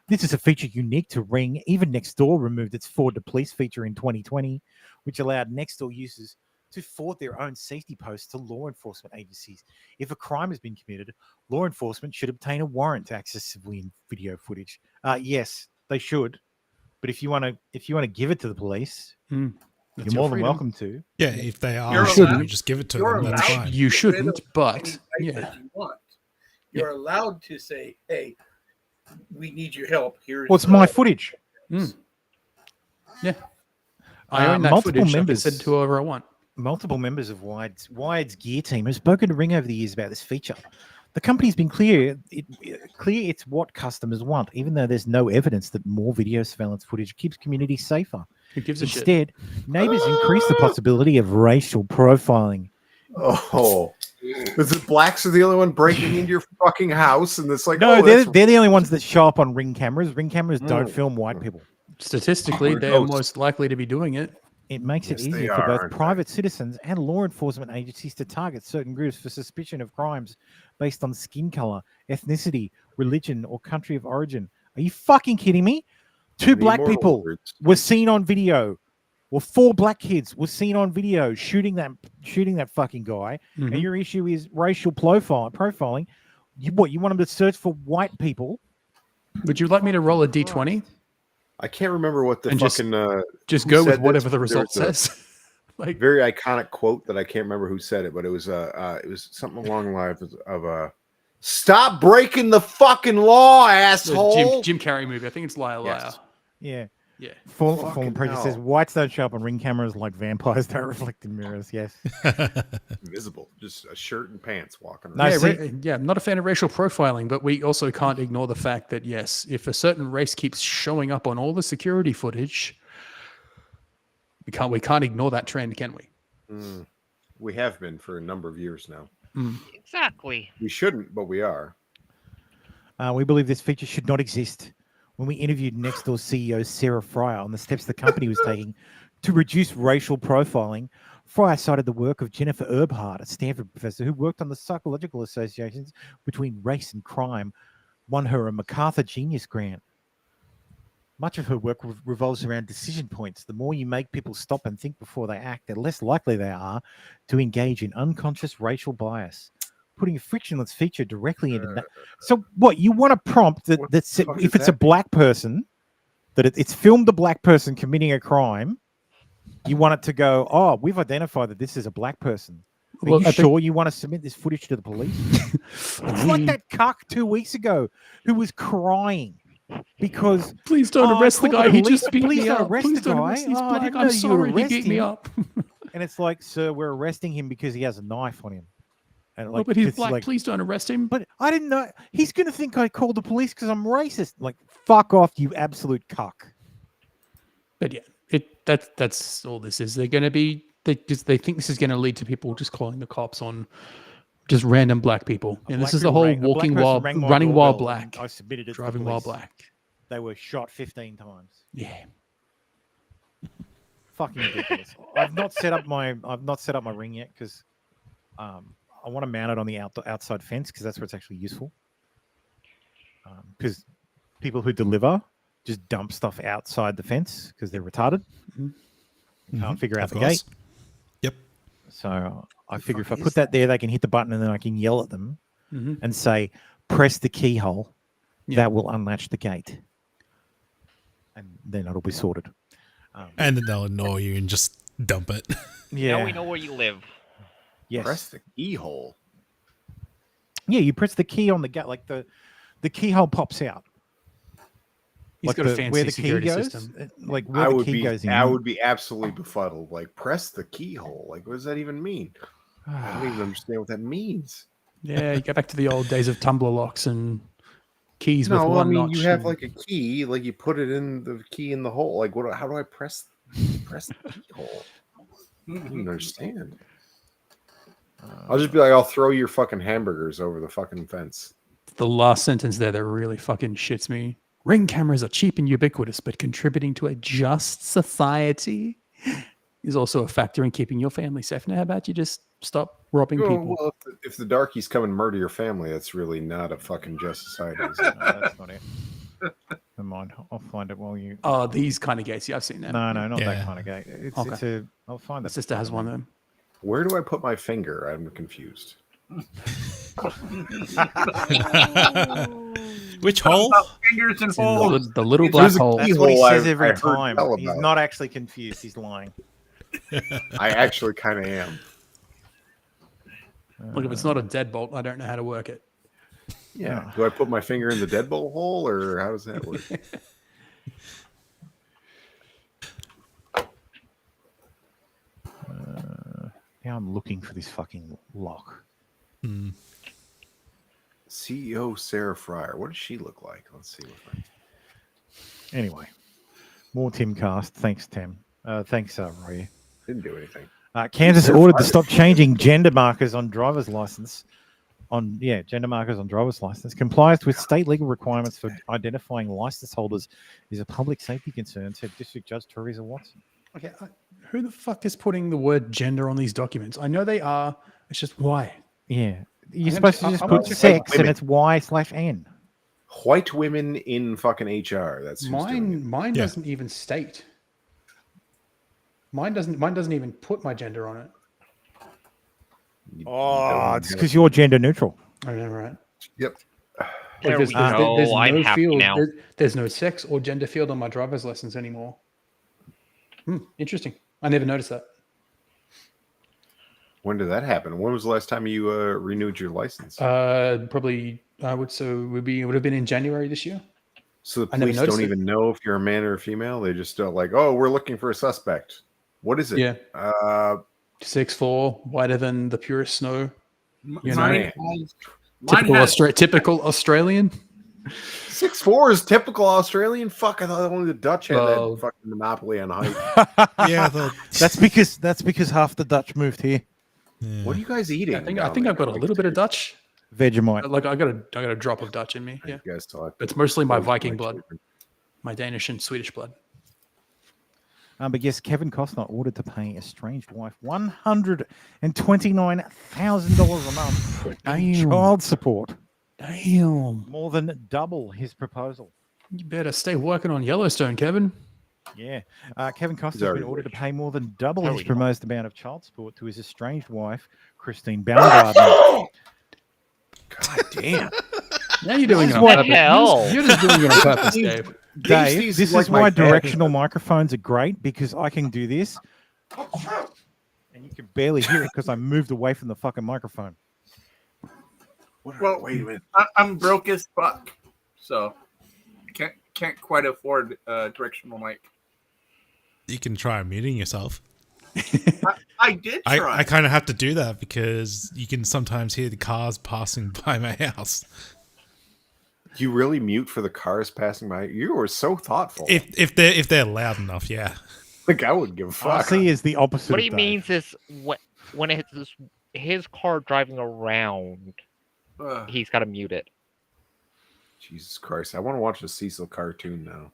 This is a feature unique to Ring. Even Nextdoor removed its Forward to Police feature in 2020, which allowed Nextdoor users to forward their own safety posts to law enforcement agencies. If a crime has been committed, law enforcement should obtain a warrant to access civilian video footage. Yes, they should. But if you want to give it to the police, you're more than welcome to. Yeah, if they are, you just give it to them. That's fine. You shouldn't, but yeah. You want. You're allowed to say, "Hey, we need your help. Here's Well, it's my footage." Yeah, I own that multiple footage. members I can send to whoever I want. Multiple members of Wide's gear team have spoken to Ring over the years about this feature. The company's been clear it's what customers want, even though there's no evidence that more video surveillance footage keeps communities safer. Who gives a shit? Instead, Neighbors increase the possibility of racial profiling. Oh, is it blacks are the only one breaking into your fucking house? And it's like, No, oh, they're the only ones that show up on Ring cameras. Ring cameras don't film white people. Statistically, they're most likely to be doing it. It makes it Yes, they easier for are, both aren't they? private citizens and law enforcement agencies to target certain groups for suspicion of crimes based on skin color, ethnicity, religion, or country of origin. Are you fucking kidding me? Two black immortal people words. were seen on video. Well, 4 black kids were seen on video shooting that fucking guy. And your issue is racial profiling. You want them to search for white people? Would you like me to roll a d20? I can't remember what the And fucking just who go with said whatever this, the but result there was says. Like very iconic quote that I can't remember who said it, but it was something along the lines of "Stop breaking the fucking law, asshole." Jim Carrey movie. I think it's Liar Liar. Yes. Yeah. Yeah. Fallen Prejudice hell. says whites don't show up on Ring cameras like vampires don't reflect in mirrors. Yes. Invisible, just a shirt and pants walking No, around. I'm not a fan of racial profiling, but we also can't ignore the fact that yes, if a certain race keeps showing up on all the security footage, we can't ignore that trend, can we? We have been for a number of years now. Exactly. We shouldn't, but we are. We believe this feature should not exist. When we interviewed Nextdoor CEO Sarah Fryer on the steps the company was taking to reduce racial profiling, Fryer cited the work of Jennifer Erbhardt, a Stanford professor who worked on the psychological associations between race and crime, won her a MacArthur Genius Grant. Much of her work revolves around decision points. The more you make people stop and think before they act, the less likely they are to engage in unconscious racial bias. Putting a frictionless feature directly into that. So what, you want a prompt that's if it's a black person, that it's filmed a black person committing a crime, you want it to go, oh, we've identified that this is a black person. Are you sure you want to submit this footage to the police? It's like that cuck 2 weeks ago who was crying because please don't arrest the guy. He just beat please me don't up. arrest Please the don't guy. arrest. He's I black. didn't I'm know you sorry. would He arrest beat me him. up. And it's like, sir, we're arresting him because he has a knife on him. And Oh, but he's it's black. Please don't arrest him. But I didn't know. He's going to think I called the police because I'm racist. Like, fuck off, you absolute cuck. But yeah, that's all this is. They're going to be they think this is going to lead to people just calling the cops on just random black people. And this is the whole walking while running while black. I submitted it. Driving while black. They were shot 15 times. Yeah. Fucking ridiculous. I've not set up my ring yet because I want to mount it on the outside fence because that's where it's actually useful. Because people who deliver just dump stuff outside the fence because they're retarded. Can't figure out the gate. Yep. So I figure if I put that there, they can hit the button and then I can yell at them and say, press the keyhole. Yeah. That will unlatch the gate. And then it'll be sorted. And then they'll ignore you and just dump it. Yeah. Now we know where you live. Yes. Press the keyhole. Yeah, you press the key on the gate, like the keyhole pops out. He's like got a fancy where the security key goes, system. Like where the key goes in. I would be absolutely befuddled. Like, press the keyhole. Like, what does that even mean? I don't even understand what that means. Yeah, you go back to the old days of tumbler locks and keys with No, I one mean notch. you have and- like a key, like you put it in the key in the hole. Like what? How do I press the keyhole? I don't even understand. I'll just be like, I'll throw your fucking hamburgers over the fucking fence. the last sentence there that really fucking shits me. Ring cameras are cheap and ubiquitous, but contributing to a just society is also a factor in keeping your family safe. Now, how about you just stop robbing Oh, people? well, if the darkies come and murder your family, that's really not a fucking just society. Is it? No, that's not it. Never mind. I'll find it while you. Oh, these kind of gates. Yeah, I've seen them. No, not Yeah. that kind of gate. It's Okay. a. I'll find My it. sister has one of them. Where do I put my finger? I'm confused. Which hole? Fingers and It's in holes. the little It's black there's a hole. key- That's what he Keyhole says I every heard time. tell He's about. not actually confused. He's lying. I actually kind of am. Look, if it's not a deadbolt, I don't know how to work it. Yeah. Do I put my finger in the deadbolt hole, or how does that work? Now I'm looking for this fucking lock. CEO Sarah Fryer. What does she look like? Let's see. Anyway, more Timcast. Thanks, Tim. Thanks, Roy. Didn't do anything. Kansas Sarah ordered to Fryer. stop changing gender markers on driver's license. Gender markers on driver's license complies with state legal requirements for identifying license holders is a public safety concern, said District Judge Teresa Watson. Okay, who the fuck is putting the word gender on these documents? I know they are. It's just why. Yeah, you're I'm supposed to gonna- just I'm put gonna- sex and women. it's Y/N. White women in fucking HR. That's who's doing it. Mine Yeah. doesn't even state. Mine doesn't even put my gender on it. Oh, it's because you're gender neutral. I know, right? Yep. There there's, we there's- go. there's I'm no happy field. now. There's no sex or gender field on my driver's license anymore. Interesting. I never noticed that. When did that happen? When was the last time you renewed your license? Probably I would it would have been in January this year. So the I never police noticed don't it. even know if you're a man or a female. They just don't like, oh, we're looking for a suspect. What is it? Yeah. 6'4", whiter than the purest snow. You know, typical Australian. 6'4" is typical Australian. Fuck, I thought only the Dutch had Oh. that fucking monopoly on height. Yeah, that's because half the Dutch moved here. What are you guys eating? I think I've got a little bit of Dutch. Vegemite. Like I got a drop of Dutch in me. Yeah, You guys still have it's mostly my those Viking my blood, children. my Danish and Swedish blood. But yes, Kevin Costner ordered to pay estranged wife $129,000 a month in child support. Damn. More than double his proposal. You better stay working on Yellowstone, Kevin. Yeah. Kevin Costner's already been ordered to rich. pay more than double his Hurry. proposed amount of child support to his estranged wife, Christine Baumgartner. God damn. Now you're doing it on What purpose. the hell? You're just doing it on purpose, Dave. Dave, These this like is my why dad. directional microphones are great because I can do this. And you can barely hear it because I moved away from the fucking microphone. Well, wait a minute. I'm broke as fuck, so can't quite afford directional mic. You can try muting yourself. I did try. I kind of have to do that because you can sometimes hear the cars passing by my house. You really mute for the cars passing by? You were so thoughtful. If they're loud enough, yeah. Like I wouldn't give a fuck. RC is the opposite. What of he Dave. means is when it's his car driving around, Ugh. he's got to mute it. Jesus Christ! I want to watch a Cecil cartoon now.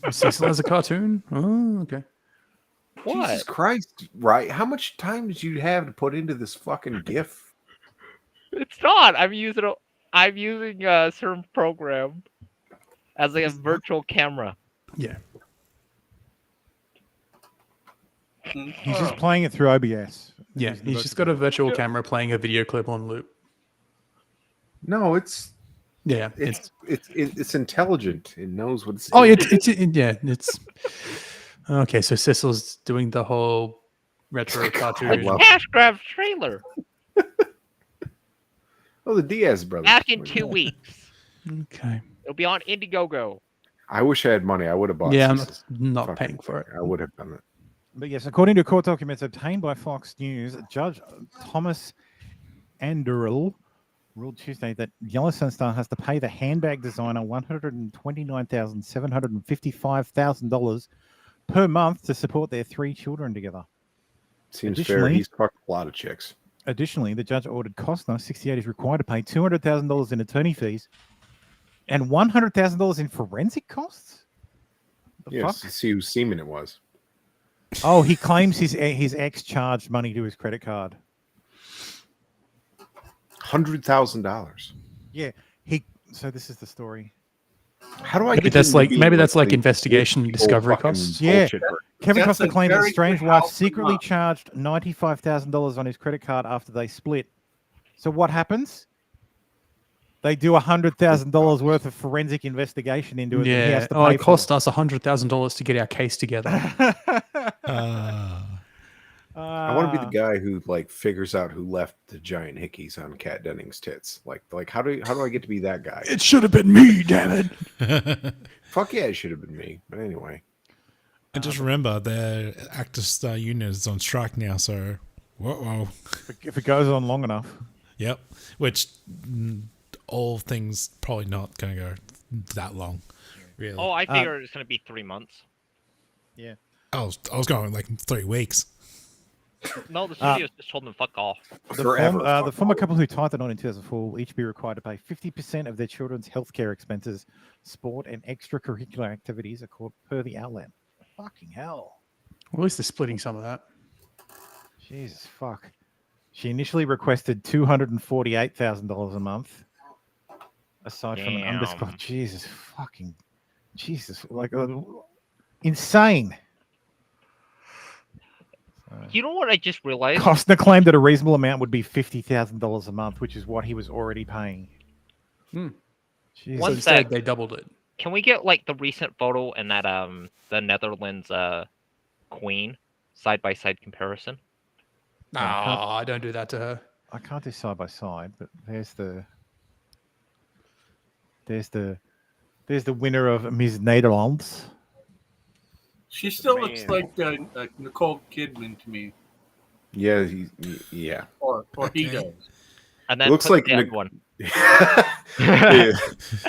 Cecil as a cartoon? Oh, okay. What? Jesus Christ! Right? How much time did you have to put into this fucking GIF? It's not. I'm using a certain program as like a virtual camera. Yeah. He's just playing it through OBS. Yeah, Using the he's just got a virtual camera playing a video clip on loop. No, it's Yeah, it's intelligent. It knows what it's. Oh, it's okay. So Cecil's doing the whole retro cartoon. Cash grab trailer. Oh, the Diaz brothers. Back in 2 weeks. Okay. It'll be on Indiegogo. I wish I had money. I would have bought. Yeah, I'm Cecil's not fucking paying for it. I would have done it. But yes, according to court documents obtained by Fox News, Judge Thomas Anderl ruled Tuesday that Yellowstone Star has to pay the handbag designer $129,755,000 per month to support their 3 children together. Seems fair. He's fucked a lot of chicks. Additionally, the judge ordered Costner, 68, is required to pay $200,000 in attorney fees and $100,000 in forensic costs. Yes, to see whose semen it was. Oh, he claims his ex charged money to his credit card. $100,000. Yeah, So this is the story. How do I Maybe get that's him to like be maybe that's like the investigation big discovery old fucking costs. Yeah, bullshit person? Kevin That's Costner a claims that very Strange good wife house to secretly knock. charged $95,000 on his credit card after they split. So what happens? They do $100,000 worth of forensic investigation into it. And he Yeah. has to Oh, pay it for cost us $100,000 to get our case together. I want to be the guy who like figures out who left the giant hickeys on Kat Denning's tits. Like how do I get to be that guy? It should have been me, damn it. Fuck yeah, it should have been me. But anyway. And just remember, the actors union is on strike now, so whoa. If it goes on long enough. Yep. Which all things probably not going to go that long, really. Oh, I figure it's going to be 3 months. Yeah. I was going like 3 weeks. No, the studios just told them fuck off. The former couple who tied the knot in 2004 will each be required to pay 50% of their children's healthcare expenses, sport, and extracurricular activities, per the outlet. Fucking hell. Well, at least they're splitting some of that. Jesus fuck. She initially requested $248,000 a month, aside from an undisclosed. Jesus, like insane. You know what I just realized? Costner claimed that a reasonable amount would be $50,000 a month, which is what he was already paying. Jesus. One Instead, sec. they doubled it. Can we get like the recent photo and that the Netherlands queen side by side comparison? No, I don't do that to her. I can't do side by side, but there's the winner of Ms. Nederlands. She still looks like Nicole Kidman to me. Yeah, yeah. Or he does. And then looks like one. Yeah. A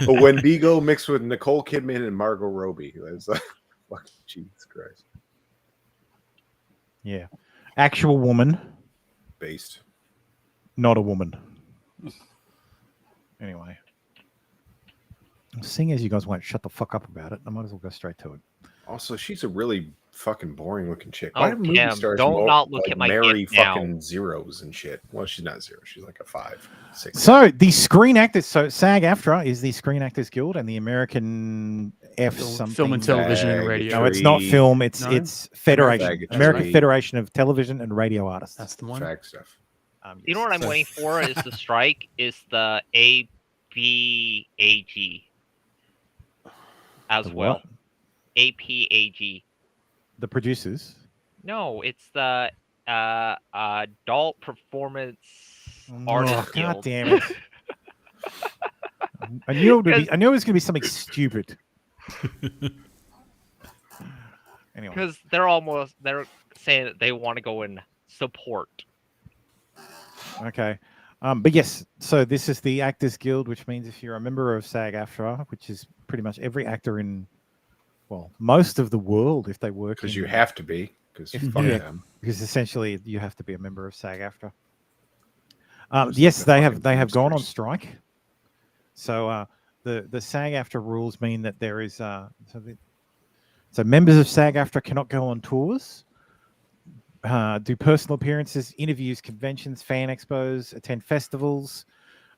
Wendigo mixed with Nicole Kidman and Margot Robbie. That's like, fucking Jesus Christ. Yeah. Actual woman. Based. Not a woman. Anyway. Seeing as you guys won't shut the fuck up about it, I might as well go straight to it. Also, she's a really fucking boring looking chick. Oh, Why do movie Cam, stars don't not look like at my marry gift now. fucking zeros and shit? Well, she's not zero. She's like a 5, 6. So the Screen Actors, SAG-AFTRA is the Screen Actors Guild and the American Film and Television and Radio. No, it's not film. It's No? it's Federation, Faggotry. American Federation of Television and Radio Artists. That's the one. Fag stuff. You know what I'm waiting for is the strike is the APAG as The well. what? APAG. The producers. No, it's the Adult Performance Artist God Guild. damn it! I knew it was going to be something stupid. Anyway, Because they're saying that they want to go and support. okay. But yes, so this is the Actors Guild, which means if you're a member of SAG-AFTRA, which is pretty much every actor in, well, most of the world, if they work. Because in- you have to be. Because fuck them. Because essentially you have to be a member of SAG-AFTRA. Yes, they have gone on strike. So the SAG-AFTRA rules mean that there is so members of SAG-AFTRA cannot go on tours, do personal appearances, interviews, conventions, fan expos, attend festivals,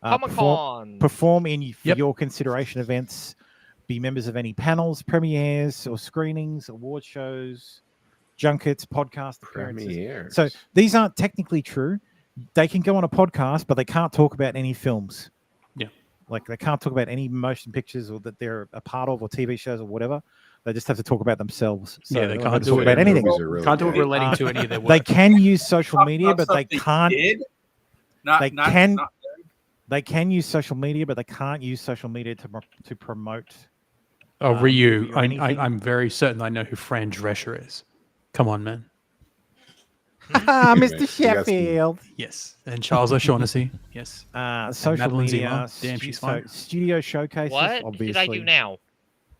Comic-Con. perform in for your consideration events, be members of any panels, premieres, or screenings, award shows, junkets, podcast appearances. Premieres. So these aren't technically true. They can go on a podcast, but they can't talk about any films. Yeah. Like they can't talk about any motion pictures or that they're a part of or TV shows or whatever. They just have to talk about themselves. So Yeah, they don't can't have to do talk it. about anything. Really Can't do it good. relating to any of their work. They can use social media, but they can't. They can use social media, but they can't use social media to promote. Oh, Ryu. Ryu anything. I'm very certain I know who Fran Drescher is. Come on, man. Ah, Wait a Mr. minute, you got some- Sheffield. Yes, and Charles O'Shaughnessy. Yes. Social Madeline media. Zima. Damn, she's fine. Studio showcases. What Obviously. did I do now?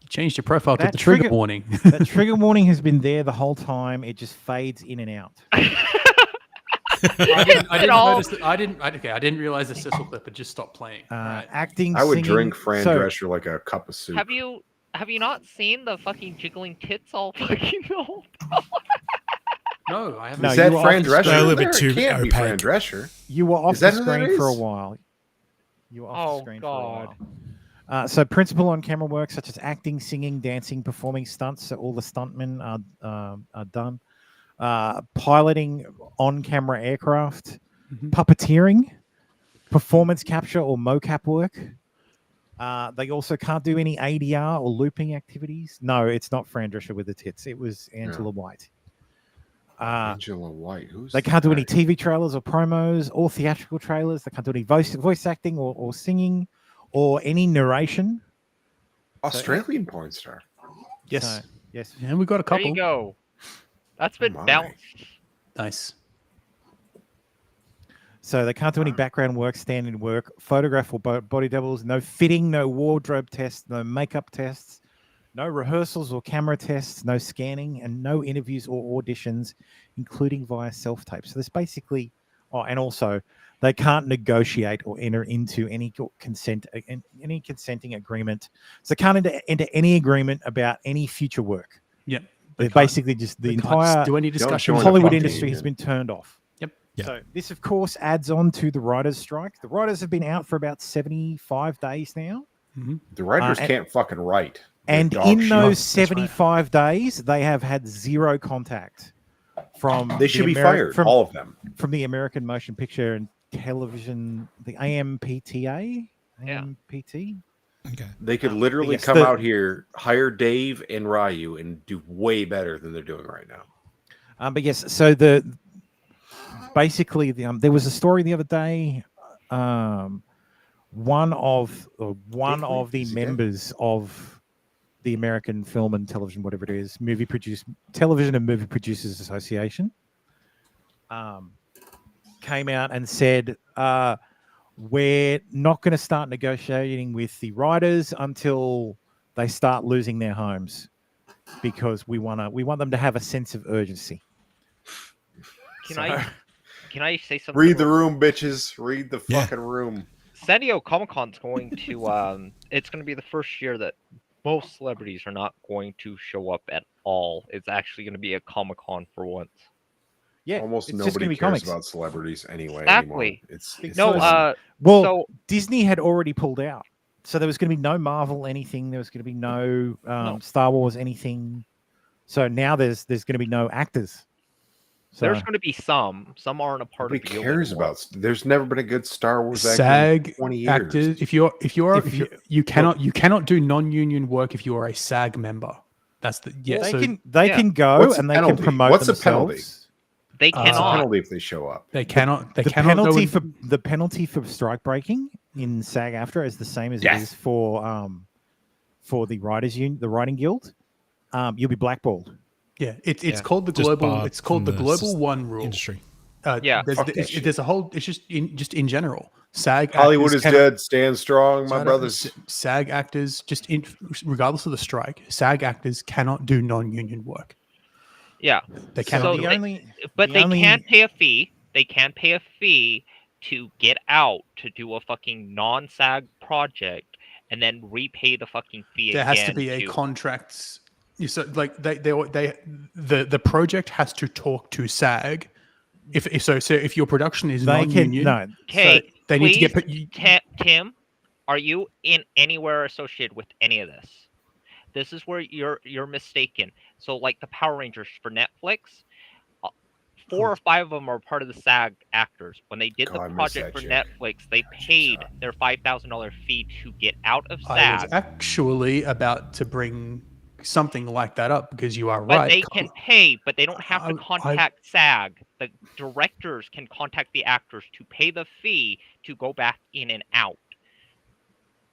You changed your profile to That the trigger warning. That trigger warning has been there the whole time. It just fades in and out. I didn't notice that. I didn't realize the Cecil clip had just stopped playing. Acting. I would singing, drink Fran so- Drescher like a cup of soup. Have you not seen the fucking jiggling tits all fucking the whole time? No, I haven't. No, Is that you were Fran off the Drescher? screen. A little bit There, too it can't be Fran opaque. Drescher. You were off Is the that who that screen for a is? while. You were off the Oh, screen God. for a while. So principal on camera work such as acting, singing, dancing, performing stunts. So all the stuntmen are done. Piloting on-camera aircraft, puppeteering, performance capture or mocap work. They also can't do any ADR or looping activities. No, it's not Fran Drescher with the tits. It was Angela White. Angela White. Who's They can't do any that? TV trailers or promos or theatrical trailers. They can't do any voice acting or singing or any narration. Australian porn star. Yes. So, yes. Yeah, we got a couple. There you go. That's been my. balanced. Nice. So they can't do any background work, stand-in work, photograph or body doubles, no fitting, no wardrobe tests, no makeup tests, no rehearsals or camera tests, no scanning, and no interviews or auditions, including via self-tape. So there's basically, and also they can't negotiate or enter into any consenting agreement. So they can't enter any agreement about any future work. Yeah. They're basically just the entire do any discussion. Hollywood industry has been turned off. Yep. So this, of course, adds on to the writers' strike. The writers have been out for about 75 days now. The writers can't fucking write. They're And dog in shit. those 75 days, they have had zero contact from. They should be fired, all of them. From the American Motion Picture and Television, the AMPTA, AMPT. Okay. They could literally Yes, come out here, hire Dave and Ryu, and do way better than they're doing right now. But yes, so basically there was a story the other day. One of the members of the American Film and Television, whatever it is, Television and Movie Producers Association, came out and said, we're not going to start negotiating with the writers until they start losing their homes, because we want them to have a sense of urgency. Can I say something? Read the room, bitches. Read the fucking room. San Diego Comic-Con's going to it's going to be the first year that most celebrities are not going to show up at all. It's actually going to be a Comic-Con for once. Yeah, Almost it's just nobody gonna be cares comics. about celebrities anyway. Exactly. Anymore. It's No, well, Disney had already pulled out, so there was going to be no Marvel anything. There was going to be no Star Wars anything. So now there's going to be no actors. So, there's going to be some. Some aren't a part Nobody of the cares about. There's never been a good Star Wars actor in SAG 20 years. actors. You cannot do non-union work if you are a SAG member. That's the they can go What's and the they penalty? can promote What's the themselves. penalty? They What's the cannot. penalty if they show up? They cannot. They the cannot go penalty in- the penalty for strike breaking in SAG-AFTRA is the same as it is for the writing guild. You'll be blackballed. Yeah, it's called the Just global. barred It's called the from the global one rule. industry. Yeah. there's a whole. It's just in general. SAG. Hollywood actors is cannot- dead. Stand strong, my SAG- brothers. SAG actors, regardless of the strike, SAG actors cannot do non-union work. Yeah. They cannot. So do they, it. but they can pay a fee. They can pay a fee to get out to do a fucking non-SAG project and then repay the fucking fee There again. has to be a contract. So like the project has to talk to SAG. If your production is non-union, Okay, they need to get. Tim, are you in anywhere associated with any of this? This is where you're mistaken. So like the Power Rangers for Netflix, 4 or 5 of them are part of the SAG actors. When they did the project for Netflix, they paid their $5,000 fee to get out of I SAG. was actually about to bring something like that up because you are But right. they can pay, but they don't have to contact SAG. The directors can contact the actors to pay the fee to go back in and out.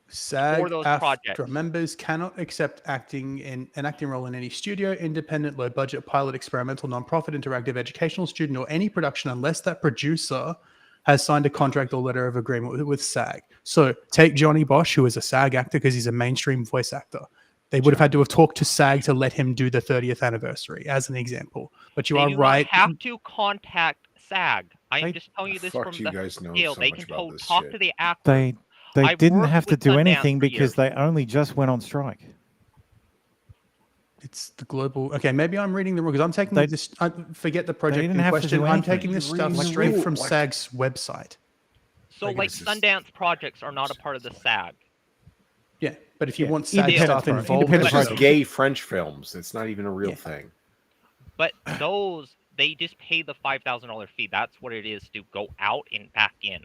SAG those AFTRA projects. members cannot accept an acting role in any studio, independent, low-budget, pilot, experimental, non-profit, interactive, educational, student, or any production unless that producer has signed a contract or letter of agreement with SAG. So take Johnny Bosch, who is a SAG actor because he's a mainstream voice actor. They would have had to have talked to SAG to let him do the 30th anniversary, as an example. But you They are do right. not have to contact SAG. I am just telling you this fuck from do you the guys know scale. so They much can about this talk shit? to the actor. They I've didn't worked have to with do Sundance anything for because years. they only just went on strike. It's the global. Okay, maybe I'm reading the wrong because I'm taking this. I forget the project didn't in have to question. do I'm anything. taking this You're stuff reading the straight rule, from like- SAG's website. So, like, Sundance projects are not a part of the SAG. Yeah, but if you want SAG Independent stuff involved, It's with just them- gay French films. It's not even a real thing. But those, they just pay the $5,000 fee. That's what it is to go out and back in.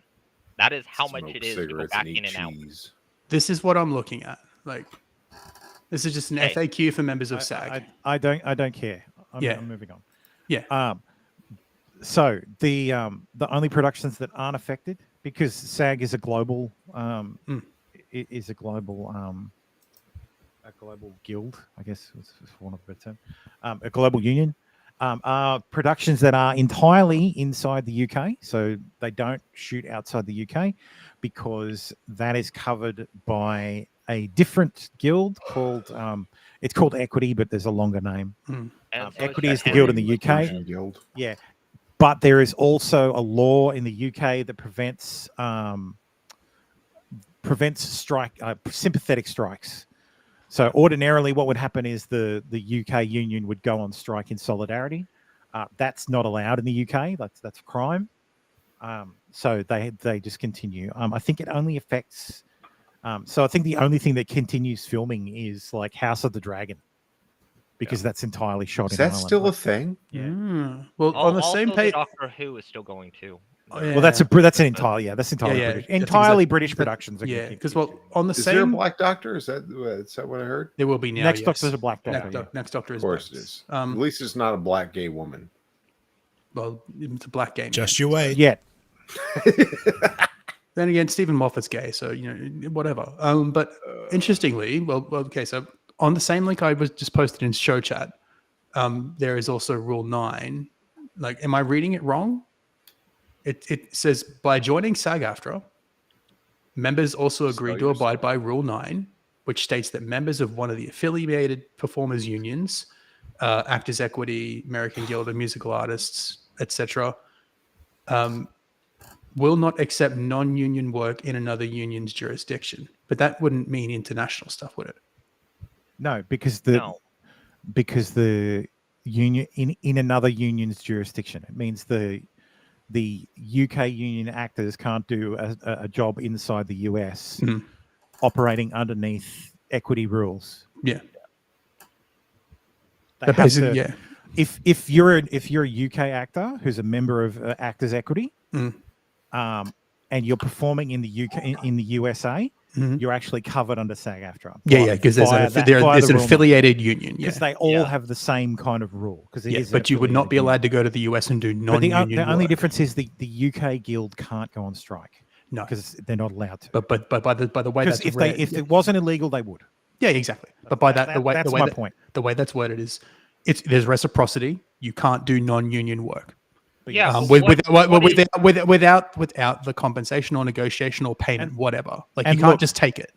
That is how much it is to go cigarettes back and in eat and out. cheese. This is what I'm looking at. Like, this is just an FAQ for members of SAG. I don't care. I'm moving on. Yeah. So the only productions that aren't affected, because SAG is a global is a global guild, I guess, for want of a better term, a global union, are productions that are entirely inside the UK. So they don't shoot outside the UK because that is covered by a different guild called it's called Equity, but there's a longer name. Equity is the guild in the UK. Guild. Yeah, but there is also a law in the UK that prevents sympathetic strikes. So ordinarily, what would happen is the UK union would go on strike in solidarity. That's not allowed in the UK. That's a crime. So they just continue. I think it only affects. So I think the only thing that continues filming is like House of the Dragon, because that's entirely shot Is in that Ireland. still a thing? Yeah. Well, on the same Also, page. Doctor Who is still going too. Well, that's an entirely British. Entirely British productions. Because on the Is same. there a black doctor? Is that what I heard? There will be now. Next yes. Doctor's a black doctor. Next Doctor is. Of course black. it is. Um, At least it's not a black gay woman. Well, it's a black game. Just you wait. Yeah. Then again, Stephen Moffat's gay, so whatever. But interestingly, okay. So on the same link I was just posted in show chat, there is also Rule 9. Like, am I reading it wrong? It says by joining SAG-AFTRA, members also agree to abide by Rule 9, which states that members of one of the affiliated performers unions, Actors Equity, American Guild of Musical Artists, etc., will not accept non-union work in another union's jurisdiction. But that wouldn't mean international stuff, would it? No, because the union in another union's jurisdiction. It means the UK union actors can't do a job inside the US operating underneath equity rules. Yeah. They have to, if you're a UK actor who's a member of Actors Equity, and you're performing in the UK in the USA, you're actually covered under SAG-AFTRA. Yeah, because there's an affiliated union. Because they all have the same kind of rule. But you would not be allowed to go to the US and do non-union The only work. difference is the UK guild can't go on strike. No, because they're not allowed to. But by the way that's if it wasn't illegal, they would. Yeah, exactly. But by that's my point. The way that's worded is, there's reciprocity. You can't do non-union work. Yeah, without the compensation or negotiation or payment, whatever. Like, you can't just take it.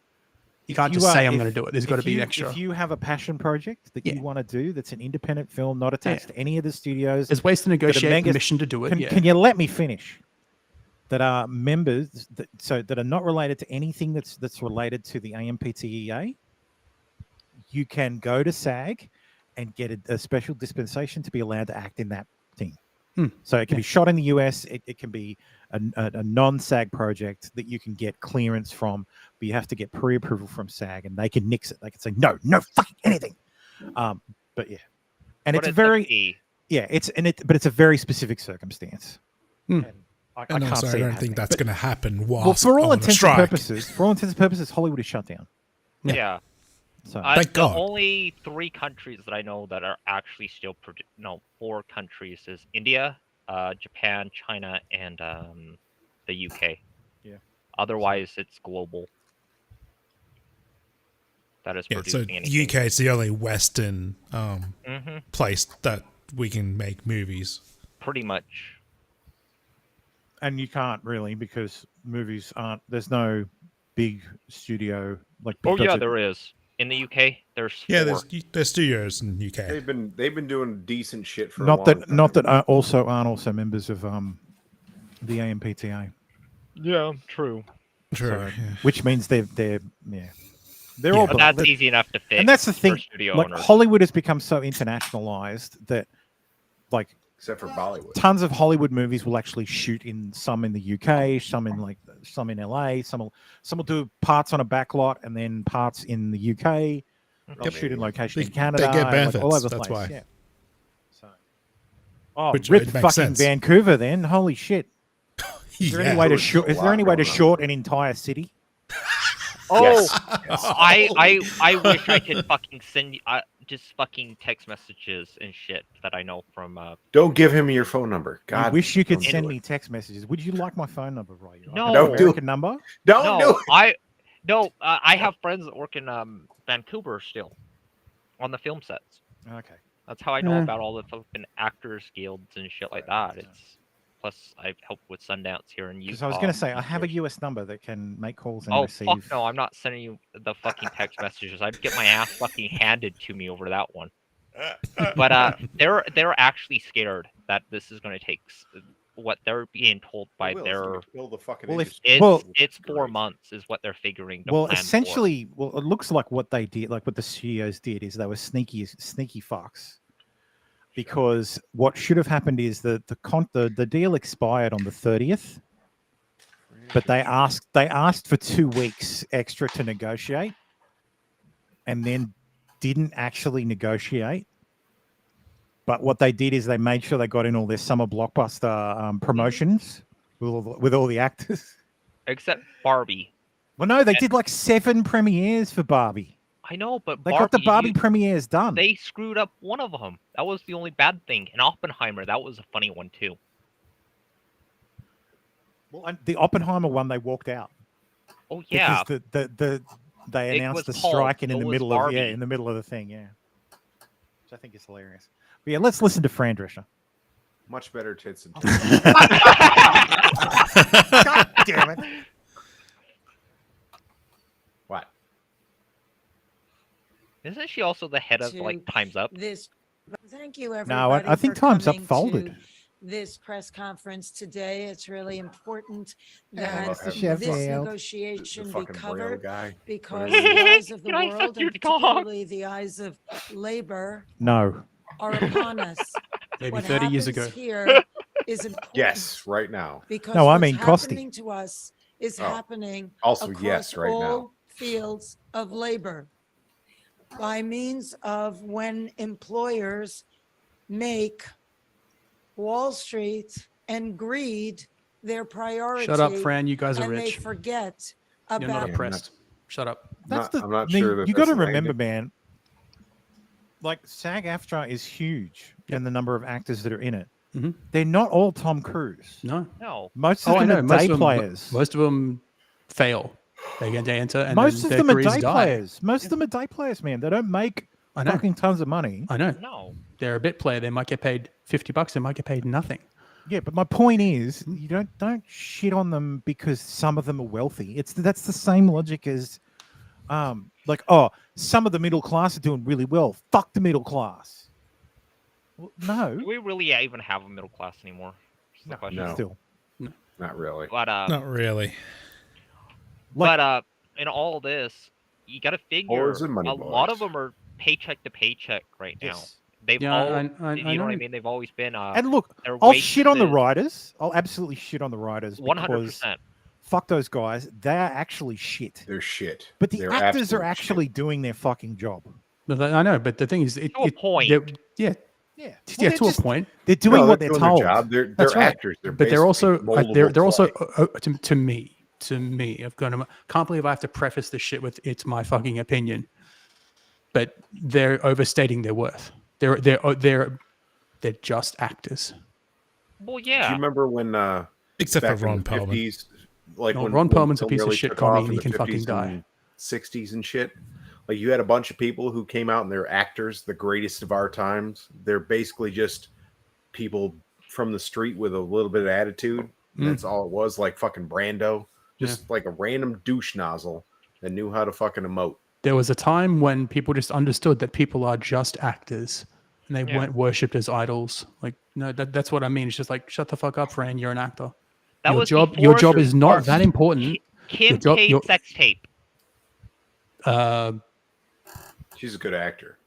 You can't just say I'm going to do it. There's got to be an extra. If you have a passion project that you want to do, that's an independent film, not attached to any of the studios, there's ways to negotiate permission to do it. Can you let me finish? That are members that are not related to anything that's related to the AMPTEA. You can go to SAG and get a special dispensation to be allowed to act in that thing. So it can be shot in the US. It can be a non-SAG project that you can get clearance from, but you have to get pre-approval from SAG, and they can nix it. They can say no fucking anything. But yeah, and But it's a very specific circumstance. And I also, can't see I it don't think happening. that's going to happen. Well, for all on a intents strike. and purposes, Hollywood is shut down. Yeah. So Thank God. The only 3 countries that I know that are actually still 4 countries is India, Japan, China, and the UK. Yeah. Otherwise, it's global. that is Yeah, so producing anything. UK is the only Western Mhm. place that we can make movies. Pretty much. And you can't really because movies aren't. There's no big studio like. Oh because yeah, it- there is. In the UK, there's Yeah, 4. there's studios in UK. They've been doing decent shit for a Not long that time. not that aren't also members of the AMPTA. Yeah, true. True. Which means they're they're Yeah. all. But that's but- easy enough to fix. And that's the for thing. studio Like owners. Hollywood has become so internationalized that, like, Except for Bollywood. tons of Hollywood movies will actually shoot in some in the UK, some in LA, some will do parts on a back lot and then parts in the UK. They'll shoot in location in Canada. They get and, benefits. all over the That's place. why. Yeah. So, Which rip it makes fucking sense. Vancouver then. Holy shit. Is there any way to There's short? a Is there lot any way to going on. short an entire city? Oh, Yes. I wish I could fucking send you just fucking text messages and shit that I know from. Don't give him your phone number. God. I wish you could don't send do me text messages. Would you like my phone number, Roy? No. Don't do American it. number. Don't do it. I have friends that work in Vancouver still, on the film sets. Okay. That's how I know about all the fucking actors guilds and shit like that. It's plus I've helped with Sundance here in Utah. Because I was going to say, I have a US number that can make calls and Oh receive. fuck no! I'm not sending you the fucking text messages. I'd get my ass fucking handed to me over that one. But they're actually scared that this is going to take what they're being told by their. Kill the fucking Well, if- industry. It's 4 months is what they're figuring. To Well, plan for. essentially, well, it looks like what they did, like what the studios did, is they were sneaky fucks. Because what should have happened is that the deal expired on the 30th, but they asked for 2 weeks extra to negotiate, and then didn't actually negotiate. But what they did is they made sure they got in all their summer blockbuster promotions with all the actors. Except Barbie. Well, no, they did like 7 premieres for Barbie. I know, but They got the Barbie you- premieres done. They screwed up one of them. That was the only bad thing. And Oppenheimer, that was a funny one too. Well, and the Oppenheimer one, they walked out. Oh yeah, Because they It announced was the Paul, strike in so the was middle Barbie. in the middle of the thing, yeah. Which I think is hilarious. But yeah, let's listen to Fran Drescher. Much better tits and God damn it. What? isn't she also the head of like Time's Up? Thank you, everybody. No, I think for Time's Up coming folded. to This press conference today. It's really important Yeah, that Mr. this Sheffield. negotiation The be fucking Braille covered guy. because Whatever. the eyes of the Can I world, suck your and dog? particularly the eyes of labor, No. are upon us. Maybe What 30 years happens ago. here is important Yes, right now. because No, I what's mean Costi. happening to us is Oh. happening Also, across yes, right all now. fields of labor by means of when employers make Wall Street and greed their priority. Shut up, Fran. You guys are and they rich. forget You're not about oppressed. Shut up. I'm not thing. sure that You got to that's the remember, thing. man. Like SAG-AFTRA is huge, and the number of actors that are in it. Mhm. They're not all Tom Cruise. No. No. Most of I them know. are Most day of them, players. Most of them fail. They get to enter, and Most then of their them are careers day die. players. Most of them are day players, man. They don't make I know. fucking tons of money. I know. No. They're a bit player. They might get paid $50. They might get paid nothing. Yeah, but my point is, you don't shit on them because some of them are wealthy. That's the same logic as, like, oh, some of the middle class are doing really well. Fuck the middle class. Well, no, Do we really even have a middle class anymore? Is the question. No. still. Not really. But Not really. in all this, you got to figure Boys and money a lot boys. of them are paycheck to paycheck right now. Yes. They've Yeah, all, I you know what I know. mean? They've always been. And look, their I'll shit on the wages- writers. I'll absolutely shit on the writers 100%. because fuck those guys. They're actually shit. They're shit. But the They're actors are absolute actually doing their fucking job. But I know. But the thing is, To a point. Yeah. Yeah, Yeah, to a point. They're doing No, what they're they're doing told. their job. They're That's right. actors. They're But they're also basically they're moldable also clay. to me. I've got to can't believe I have to preface this shit with it's my fucking opinion. But they're overstating their worth. They're just actors. Well, Do yeah. you remember when Except for back in Ron the Perlman. 50s, like No, when Ron when Perlman's a film piece of really shit took commie off and in he the can fucking 50s die. and 60s and shit, Like you had a bunch of people who came out and they're actors, the greatest of our times. They're basically just people from the street with a little bit of attitude. And that's all it was, like fucking Brando. Just like a random douche nozzle that knew how to fucking emote. There was a time when people just understood that people are just actors and they weren't worshipped as idols. Like, no, that's what I mean. It's just like, shut the fuck up, Fran. You're an actor. That was your before job is not or- that important. Kim Your K job- sex tape. She's a good actor.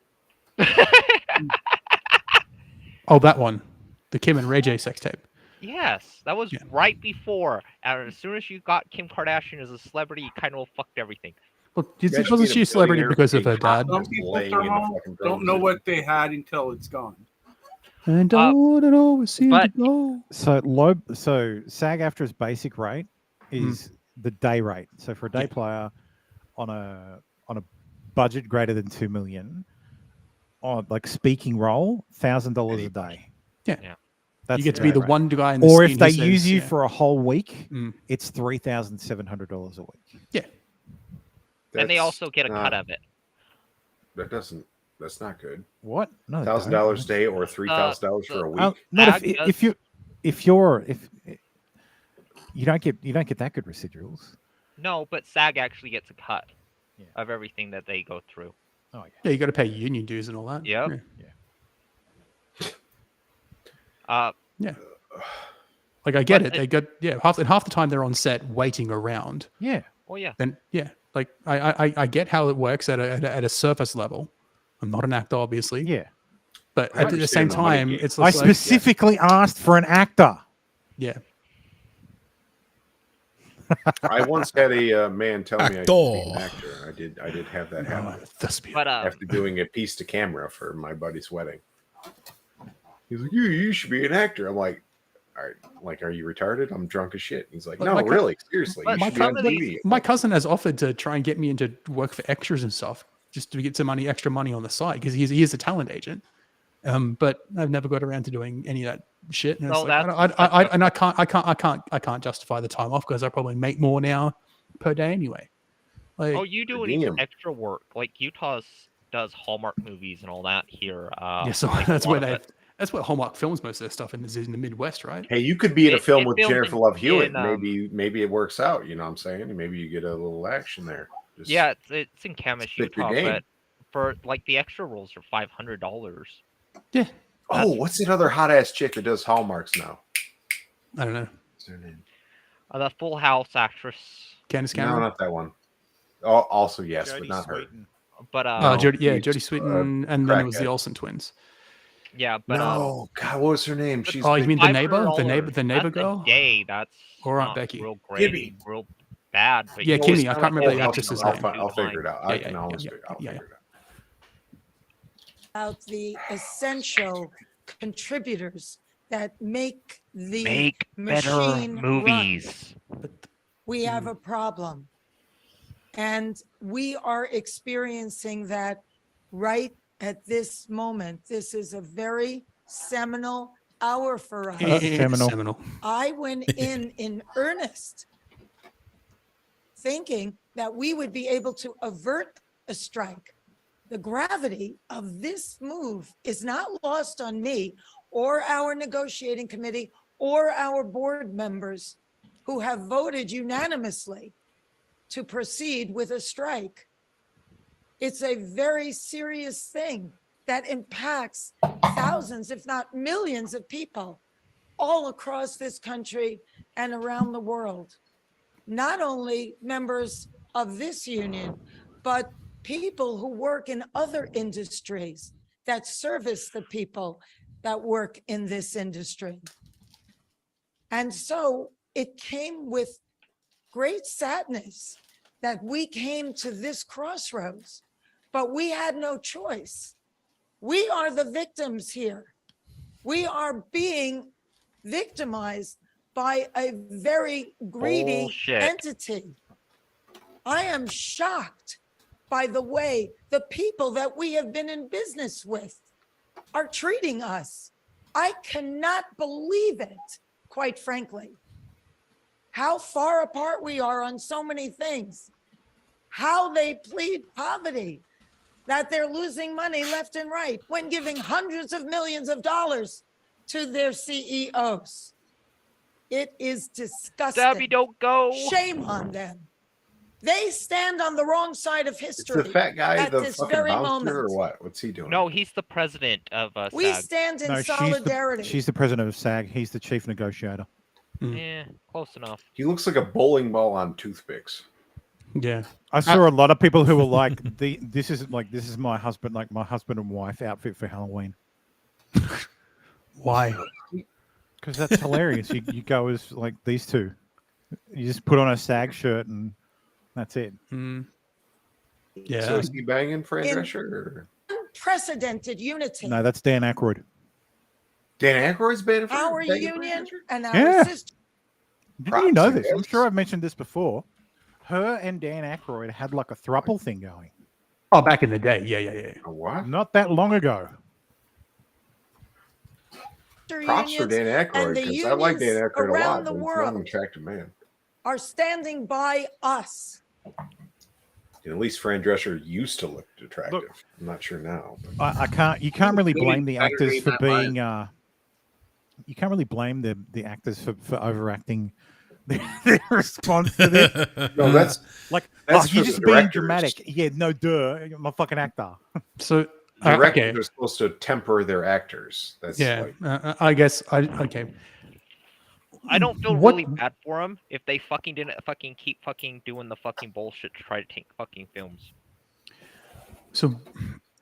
Oh, that one. The Kim and Ray J sex tape. Yes, that was right before. And as soon as you got Kim Kardashian as a celebrity, you kind of fucked everything. Well, wasn't she a celebrity because of her dad? Some people don't know what they had until it's gone. And don't it always seem to go. So SAG-AFTRA's basic rate is the day rate. So for a day player on a budget greater than $2 million, on like speaking role, $1,000 a day. Yeah. That's You get to the be day the rate. one guy in the Or if scene they who use says, you yeah. for a whole week, it's $3,700 a week. Yeah. And they also get a cut of it. That's not good. What? No, they $1,000 a day or $3,000 for a week. Not if you don't get that good residuals. No, but SAG actually gets a cut of everything that they go through. Oh Yeah, you got to pay union dues and all that. Yep. Yeah. Like I get it. They got half the time they're on set waiting around. Yeah. Oh yeah. Then like I get how it works at a surface level. I'm not an actor, obviously. Yeah. But I at the same understand the money time, game. it's I like, specifically asked for an actor. Yeah. I once had a man tell me I could be an actor. I did have that happen. But, after doing a piece to camera for my buddy's wedding. He's like, you should be an actor. I'm like, all right, like, are you retarded? I'm drunk as shit. He's like, But no, my really, seriously. You should be on TV. My cousin has offered to try and get me into work for extras and stuff, just to get some extra money on the side, because he is a talent agent. But I've never got around to doing any of that shit. And, No, it's like, I can't justify the time off because I probably make more now per day anyway. Like, Oh, you do any extra work? Like Utah does Hallmark movies and all that here. yeah, so like that's a lot where of that's where Hallmark films most of their stuff is in the Midwest, right? Hey, you could be in a film it with filmed Jennifer in- Love Hewitt. in, Maybe it works out. You know what I'm saying? Maybe you get a little action there. Just Yeah, it's in Camas, spit your Utah, game. but for like the extra roles are $500. Yeah. Oh, what's that other hot ass chick that does Hallmarks now? I don't know. What's her name? The Full House actress. Candace No, Cameron? not that one. Oh, also yes, but Jodie not her. Sweetin. But Jodie Sweetin, and then it was the crackhead. Olsen twins. Yeah, but No, God, what was her name? but She's Oh, you big- mean the neighbor? The $500, neighbor that's girl? a day. That's Or Aunt not Becky? real great, Gibby. real bad. But Yeah, you Kimmy. always I kinda can't remember the like, actress's oh, name. I'll figure it out. I Yeah, can yeah, always yeah, figure I'll yeah, figure it out. About the essential contributors that make the Make better machine movies. run. We have a problem. And we are experiencing that right at this moment. This is a very seminal hour for us. Seminal. I went in earnest, thinking that we would be able to avert a strike. The gravity of this move is not lost on me or our negotiating committee or our board members who have voted unanimously to proceed with a strike. It's a very serious thing that impacts thousands, if not millions of people all across this country and around the world. Not only members of this union, but people who work in other industries that service the people that work in this industry. And so it came with great sadness that we came to this crossroads, but we had no choice. We are the victims here. We are being victimized by a very greedy Bullshit. entity. I am shocked by the way the people that we have been in business with are treating us. I cannot believe it, quite frankly. How far apart we are on so many things. how they plead poverty, that they're losing money left and right when giving hundreds of millions of dollars to their CEOs. It is disgusting. Debbie, don't go. Shame on them. They stand on the wrong side of Is history. the fat guy at the this fucking very bouncer moment. or what? What's he doing? No, he's the president of We SAG. stand in No, solidarity. she's the president of SAG. He's the chief negotiator. Yeah, close enough. He looks like a bowling ball on toothpicks. Yeah. I saw a lot of people who were like, this is my husband, like my husband and wife outfit for Halloween. Why? Because that's hilarious. You go as like these two. You just put on a SAG shirt and that's it. Yeah. So is he banging Fran In- Drescher? Or? Unprecedented unity. No, that's Dan Aykroyd. Dan Aykroyd's banging Fran Our banging union and our Yeah. sister. Didn't you know this? I'm sure I've mentioned this before. Her and Dan Aykroyd had like a throuple thing going. Oh, back in the day. Yeah. A what? Not that long ago. Props for Dan Aykroyd, and the because I like Dan unions Aykroyd a around lot. the But he's not world. an attractive man. Are standing by us. And at least Fran Drescher used to look attractive. I'm not sure now. But. You can't really blame the Maybe actors for that being you can't really blame the actors for overacting their response to this. No, that's like that's you're for just the being directors. dramatic. Yeah, no duh. I'm a fucking actor. So Directors okay. are supposed to temper their actors. That's Yeah. like, I guess okay. I don't feel What- really bad for him if they fucking didn't fucking keep fucking doing the fucking bullshit to try to take fucking films So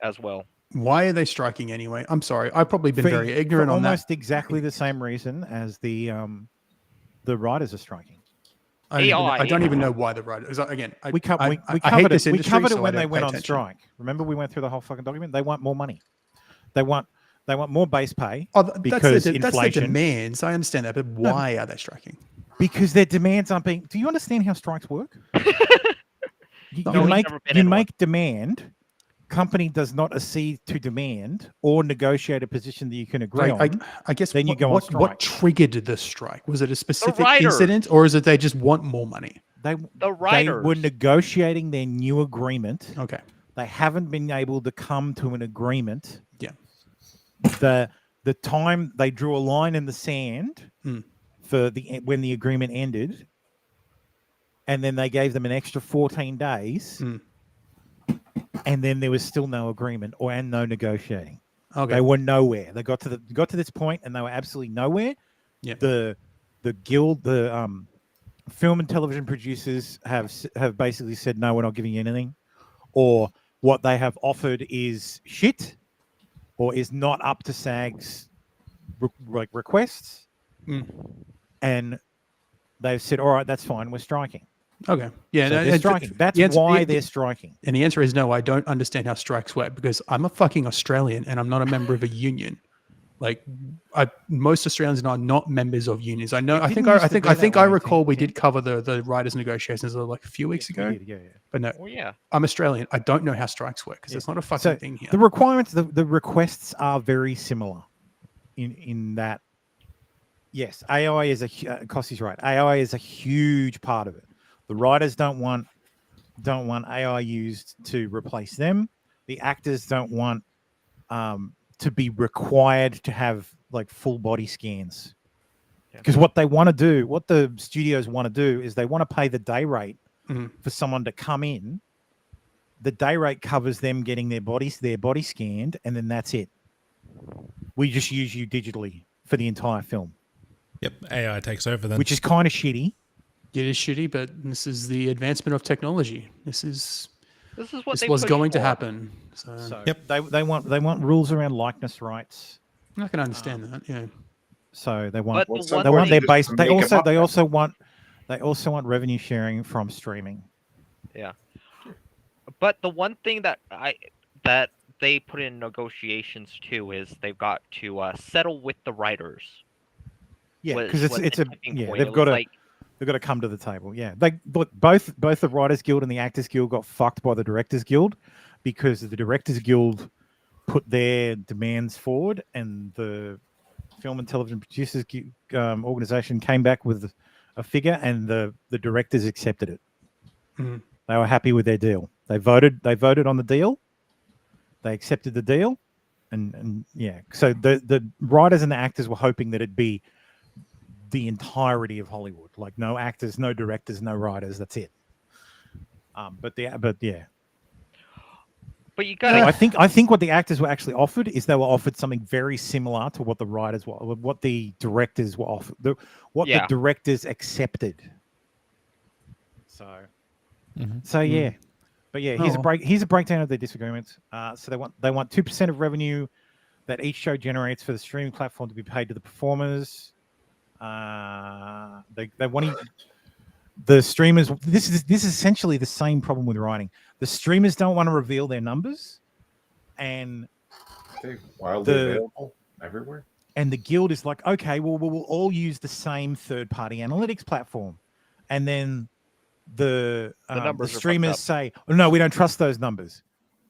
as well. why are they striking anyway? I'm sorry. I've probably been very ignorant for on that. almost exactly the same reason as the writers are striking. I don't even know why the writers. Again, We covered I hate it. this We industry, covered it so I when don't they pay went on attention. strike. Remember, we went through the whole fucking document. They want more money. They want more base pay because that's inflation. the demands. I understand that, but why are they striking? Because their demands aren't being. Do you understand how strikes work? You No, we've make never been in one. demand. Company does not accede to demand or negotiate a position that you can agree on. I guess then you go on what strike. triggered the strike? Was it a specific writers. incident, or is it they just want more money? The They writers. were negotiating their new agreement. Okay. They haven't been able to come to an agreement. Yeah. The time they drew a line in the sand for when the agreement ended, and then they gave them an extra 14 days, and then there was still no agreement and no negotiating. Okay. They were nowhere. They got to this point, and they were absolutely nowhere. Yeah. The guild, film and television producers have basically said, no, we're not giving you anything, or what they have offered is shit, or is not up to SAG's requests, and they've said, all right, that's fine, we're striking. Okay. Yeah. So no, they're and striking. That's the answer- why the- they're striking. And the answer is no. I don't understand how strikes work because I'm a fucking Australian and I'm not a member of a union. Like, most Australians are not members of unions. I know. I think I recall we did cover the writers' negotiations like a few weeks ago. Yeah. But no, Well, yeah. I'm Australian. I don't know how strikes work because it's not a fucking So thing here. the requirements, the requests are very similar in that. Yes, AI is Costy's right. AI is a huge part of it. The writers don't want AI used to replace them. The actors don't want to be required to have like full body scans. Because what they want to do, what the studios want to do, is they want to pay the day rate for someone to come in. The day rate covers them getting their body scanned, and then that's it. We just use you digitally for the entire film. Yep, AI takes over then. Which is kind of shitty. It is shitty, but this is the advancement of technology. This what this they was push going to for. happen. So they want rules around likeness rights. I can understand that. Yeah. So they want But the they one want their thing- base. They Make 'em also up. they also want revenue sharing from streaming. Yeah. But the one thing that they put in negotiations too is they've got to settle with the writers. Yeah, was- because was it's the a tipping yeah point. they've It got was to like, they've got to come to the table. Yeah, they look both the Writers Guild and the Actors Guild got fucked by the Directors Guild because the Directors Guild put their demands forward, and the Film and Television Producers Organization came back with a figure, and the directors accepted it. They were happy with their deal. They voted on the deal. They accepted the deal. And yeah, so the writers and the actors were hoping that it'd be the entirety of Hollywood, like no actors, no directors, no writers. That's it. But yeah. But you gotta. I think what the actors were actually offered is they were offered something very similar to what the writers were, what the directors were offered, the directors accepted. So, yeah. But yeah, here's a breakdown of their disagreements. So they want 2% of revenue that each show generates for the streaming platform to be paid to the performers. They want the streamers. This is essentially the same problem with writing. The streamers don't want to reveal their numbers, and they're wildly available everywhere. And the guild is like, okay, well, we'll all use the same third-party analytics platform, and then the streamers say, oh, no, we don't trust those numbers.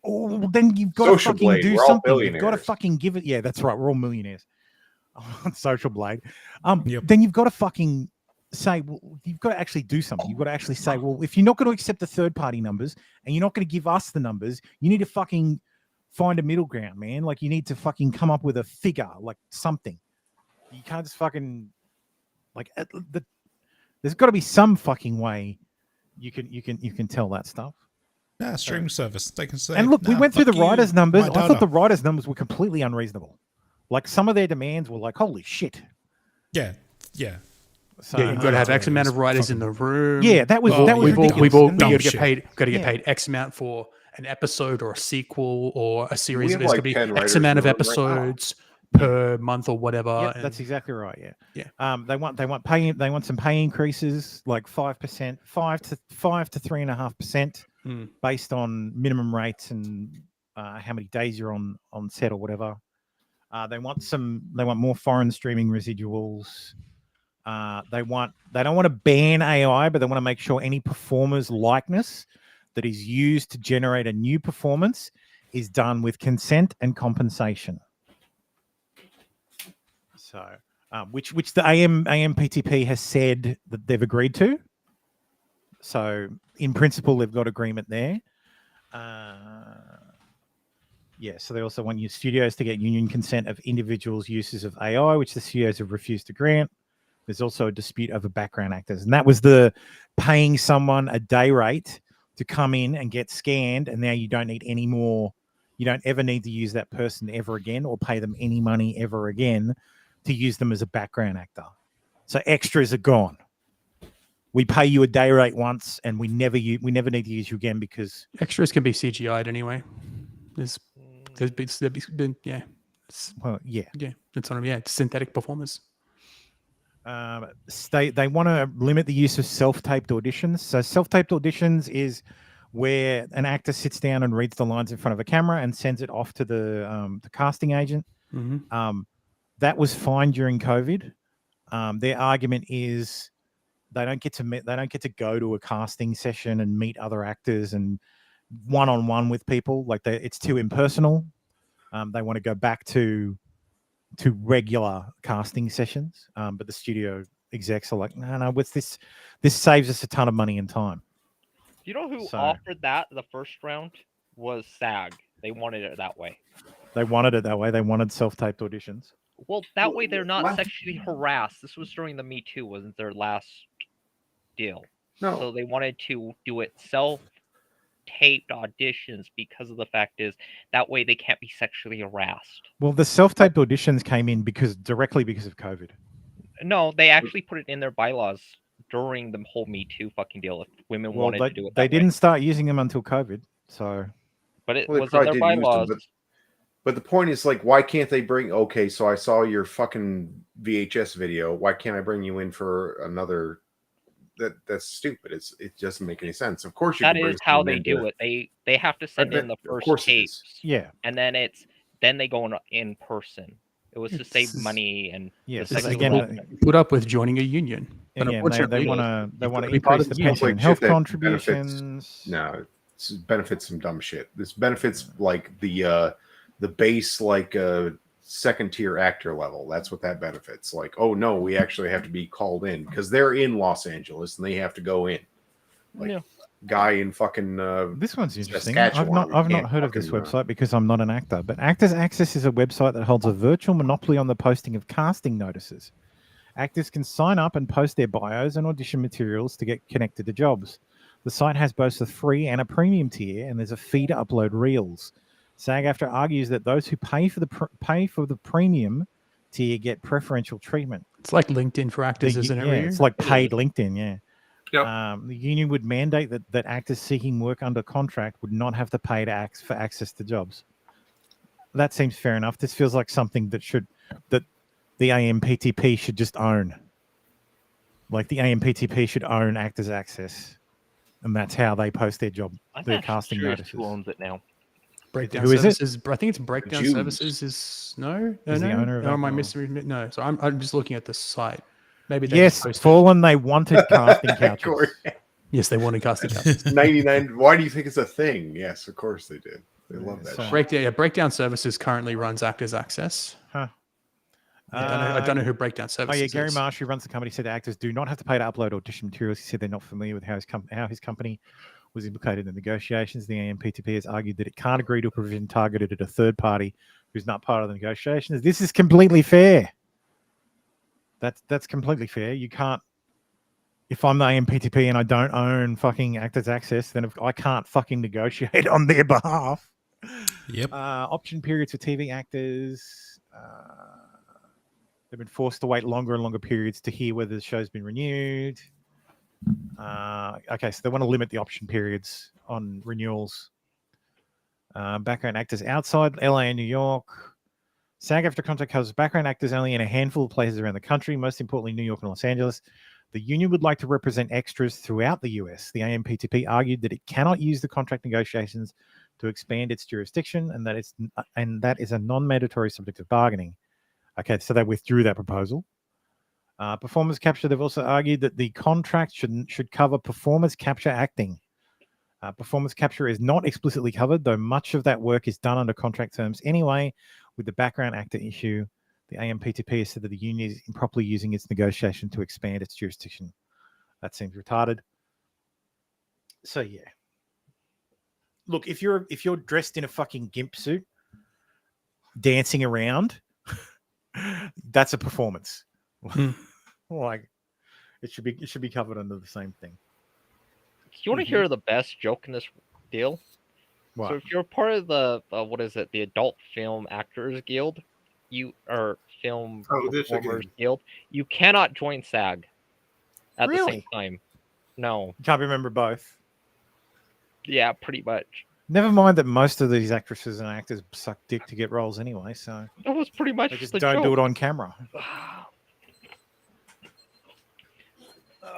Oh, well, then you've got to fucking do something. You've got to fucking give it. Yeah, that's right. We're all millionaires on Social Blade. Then you've got to fucking say, well, you've got to actually do something. You've got to actually say, well, if you're not going to accept the third-party numbers and you're not going to give us the numbers, you need to fucking find a middle ground, man. Like, you need to fucking come up with a figure, like something. You can't just fucking like. There's got to be some fucking way you can tell that stuff. Yeah, streaming service. They can say. And look, we went through the writers' numbers. I thought the writers' numbers were completely unreasonable. Like, some of their demands were like, holy shit. Yeah. So, you've got to have X amount of writers in the room. Yeah, that was ridiculous. We've all got to get paid X amount for an episode or a sequel or a series. There's going to be X amount of episodes per month or whatever. Yeah, that's exactly right. Yeah. They want some pay increases, like 5%, 5 to 3.5%, based on minimum rates and how many days you're on set or whatever. They want more foreign streaming residuals. They don't want to ban AI, but they want to make sure any performer's likeness that is used to generate a new performance is done with consent and compensation. So, which the AMPTP has said that they've agreed to. So, in principle, they've got agreement there. So they also want studios to get union consent of individuals' uses of AI, which the studios have refused to grant. There's also a dispute over background actors, and that was the paying someone a day rate to come in and get scanned, and now you don't need any more. You don't ever need to use that person ever again or pay them any money ever again to use them as a background actor. So extras are gone. We pay you a day rate once, and we never need to use you again because extras can be CGI'd anyway. There's been it's synthetic performers. They want to limit the use of self-taped auditions. So self-taped auditions is where an actor sits down and reads the lines in front of a camera and sends it off to the casting agent. That was fine during COVID. Their argument is they don't get to go to a casting session and meet other actors and one-on-one with people. Like, it's too impersonal. They want to go back to regular casting sessions, but the studio execs are like, no, what's this? This saves us a ton of money and time. You know who offered that the first round was SAG. They wanted it that way. They wanted it that way. They wanted self-taped auditions. Well, that way they're not sexually harassed. This was during the Me Too, wasn't their last deal? No. So they wanted to do it self-taped auditions because of the fact is that way they can't be sexually harassed. Well, the self-taped auditions came in directly because of COVID. No, they actually put it in their bylaws during the whole Me Too fucking deal. If women wanted to do it, they didn't start using them until COVID. So, but it was in their bylaws. But the point is, like, why can't they bring? Okay, so I saw your fucking VHS video. Why can't I bring you in for another? That's stupid. It doesn't make any sense. Of course, that is how they do it. They have to send in the first tapes. Yeah, and then they go in person. It was to save money and put up with joining a union. And they want to increase the pension and health contributions. No, this benefits some dumb shit. This benefits like the base second tier actor level. That's what that benefits. Like, oh no, we actually have to be called in because they're in Los Angeles and they have to go in. Like, guy in fucking this one's interesting. Saskatchewan I've not can't heard of this fucking, website because I'm not an actor. But Actors Access is a website that holds a virtual monopoly on the posting of casting notices. Actors can sign up and post their bios and audition materials to get connected to jobs. The site has both a free and a premium tier, and there's a fee to upload reels. SAG-AFTRA argues that those who pay for the premium tier get preferential treatment. It's like LinkedIn for actors, isn't it? Yeah, Ryu? it's like paid LinkedIn. Yeah. Yep. The union would mandate that actors seeking work under contract would not have to pay for access to jobs. That seems fair enough. This feels like something that the AMPTP should just own. Like the AMPTP should own Actors Access, and that's how they post their casting notices. Who owns it now? Breakdown Who is it? Services. I think it's Breakdown Jews. Services. Is no, Is the owner of or am I that? misreading? No, so I'm just looking at the site. Maybe they Yes, just posted- Fallen. They wanted casting couches. Yes, they wanted casting couches. 99. Why do you think it's a thing? Yes, of course they did. They love that. shit. Breakdown Services currently runs Actors Access. Huh. I don't know who Breakdown Services is. Gary Marsh, who runs the company, said actors do not have to pay to upload audition materials. He said they're not familiar with how his company was implicated in the negotiations. The AMPTP has argued that it can't agree to a provision targeted at a third party who's not part of the negotiations. This is completely fair. That's completely fair. You can't. If I'm the AMPTP and I don't own fucking Actors Access, then I can't fucking negotiate on their behalf. Yep. Option periods for TV actors. They've been forced to wait longer and longer periods to hear whether the show's been renewed. Okay, so they want to limit the option periods on renewals. Background actors outside LA and New York. SAG-AFTRA contract covers background actors only in a handful of places around the country, most importantly New York and Los Angeles. The union would like to represent extras throughout the US. The AMPTP argued that it cannot use the contract negotiations to expand its jurisdiction, and that is a non-mandatory subject of bargaining. Okay, so they withdrew that proposal. Performance capture, they've also argued that the contract should cover performance capture acting. Performance capture is not explicitly covered, though much of that work is done under contract terms anyway. With the background actor issue, the AMPTP has said that the union is improperly using its negotiation to expand its jurisdiction. That seems retarded. So yeah. Look, if you're dressed in a fucking gimp suit, dancing around, that's a performance. Like it should be covered under the same thing. You want to hear the best joke in this deal? What? So if you're part of the the Adult Film Actors Guild, Film Performers Guild, you cannot join SAG at the same time. No. Can't remember both. Yeah, pretty much. Never mind that most of these actresses and actors suck dick to get roles anyway, so that was pretty much they just the don't joke. do it on camera.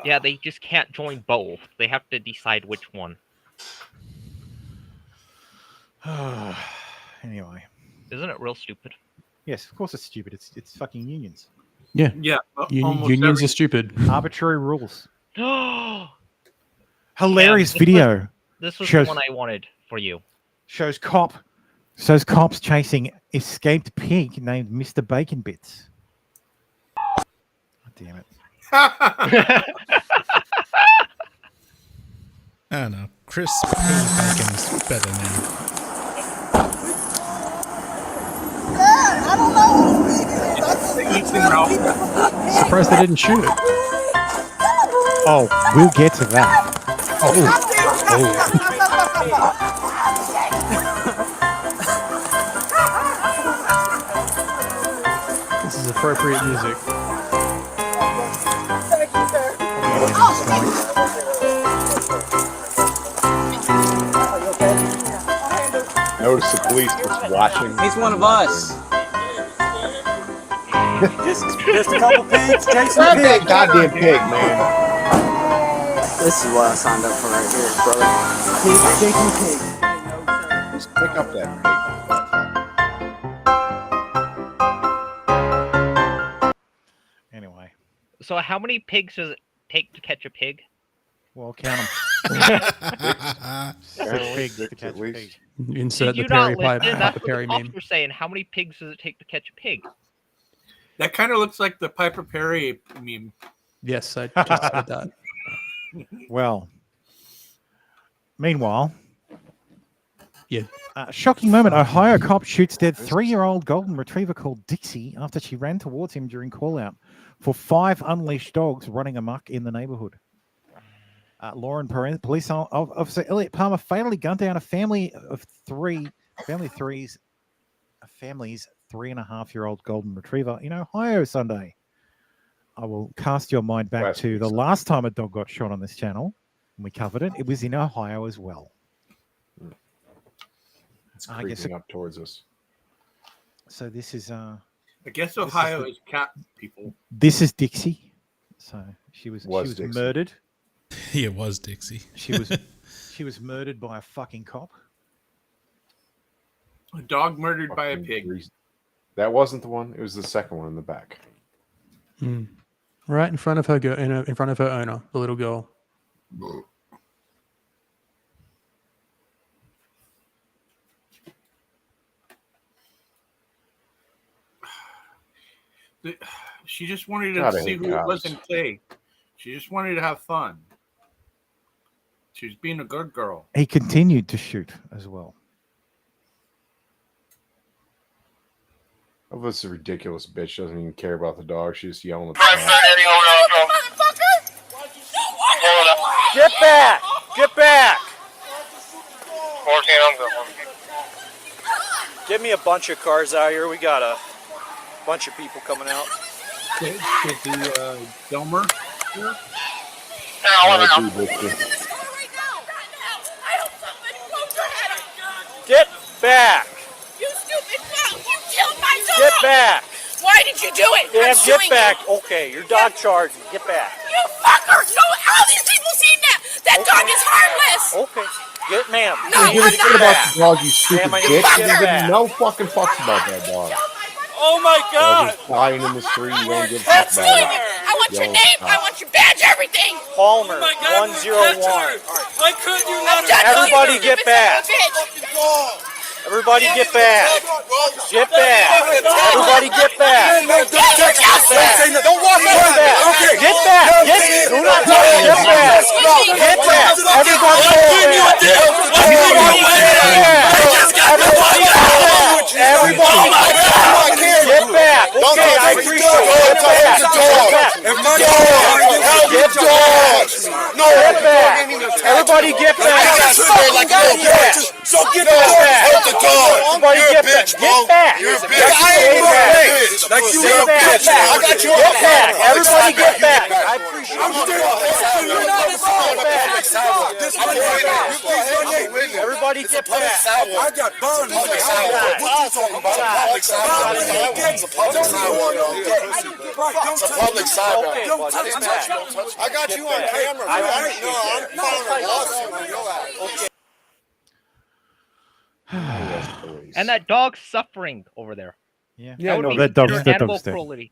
Yeah, they just can't join both. They have to decide which one. Anyway. Isn't it real stupid? Yes, of course it's stupid. It's fucking unions. Yeah. Yeah. Unions are stupid. Arbitrary rules. Hilarious video. This was shows, the one I wanted for you. Shows cops chasing escaped pig named Mr. Bacon Bits. Oh, damn it. I don't know. Chris Bacon's better now. I don't know. Surprised they didn't shoot it. Oh, we'll get to that. This is appropriate music. Notice the police just watching. He's one of us. just a couple pigs chasing Grab a that pig. goddamn pig, man. This is what I signed up for right here, brother. Pig chasing pig. Just pick up that pig. Anyway. So how many pigs does it take to catch a pig? Well, count them. 6 pigs to catch a pig. Insert Did the you Perry not listen? Piper That's what Perry the cops meme. were saying. How many pigs does it take to catch a pig? That kind of looks like the Piper Perry meme. Yes, I just said that. Well, Meanwhile, yeah. Shocking moment. Ohio cop shoots dead 3-year-old golden retriever called Dixie after she ran towards him during call-out for 5 unleashed dogs running amok in the neighborhood. Lauren Perez, police officer Elliot Palmer fatally gunned down a family of 3, family's 3.5-year-old golden retriever in Ohio Sunday. I will cast your mind back to the last time a dog got shot on this channel, and we covered it. It was in Ohio as well. It's creeping up towards us. So this is I guess Ohio is cat people. This is Dixie. So she was Dixie. murdered. Yeah, it was Dixie. She was murdered by a fucking cop. A dog murdered by a pig. That wasn't the one. It was the second one in the back. Right in front of her in front of her owner, the little girl. She just wanted to see who it was and play. She just wanted to have fun. She was being a good girl. He continued to shoot as well. Oh, this is a ridiculous bitch. She doesn't even care about the dog. She's just yelling at the dog. Get back! Get back! Get me a bunch of cars out here. We got a bunch of people coming out. Should the Delmer here? Get back! You stupid fuck! You killed my dog! Get back! Why did you do it? Damn, I'm get suing back! you. Okay, your dog charged me. Get back. You fucker! No, all these people seen that. That dog is harmless. Okay. Get, ma'am. No, You I'm give a shit not. about the dog, you stupid Damn, I bitch. get You give back. no fucking fucks about that dog. Oh my God! Just dying in the street. You ain't give a fuck That's about doing it. it. I want your name. I want your badge. Everything. Palmer, 101. Why couldn't you let her? Everybody get back. Everybody get back. Get back. Everybody get back. Don't walk Get back. Get back. Do not touch. Get back. Get back. Everybody get back. Everybody get back. Okay, I appreciate it. Get back. Get back. Everybody get back. So get back. Everybody get back. Get back. You're a bitch. I ain't a bitch. Like you a bitch. I got you. Get back. Everybody get back. I appreciate it. Everybody get back. I got burned. What you talking about? Public sidewalk. It's a public sidewalk. It's a public sidewalk. Don't touch me. I got you on camera. I'm calling a lawsuit on your ass. And that dog's suffering over there. Yeah, That would be that dog's animal dead. cruelty.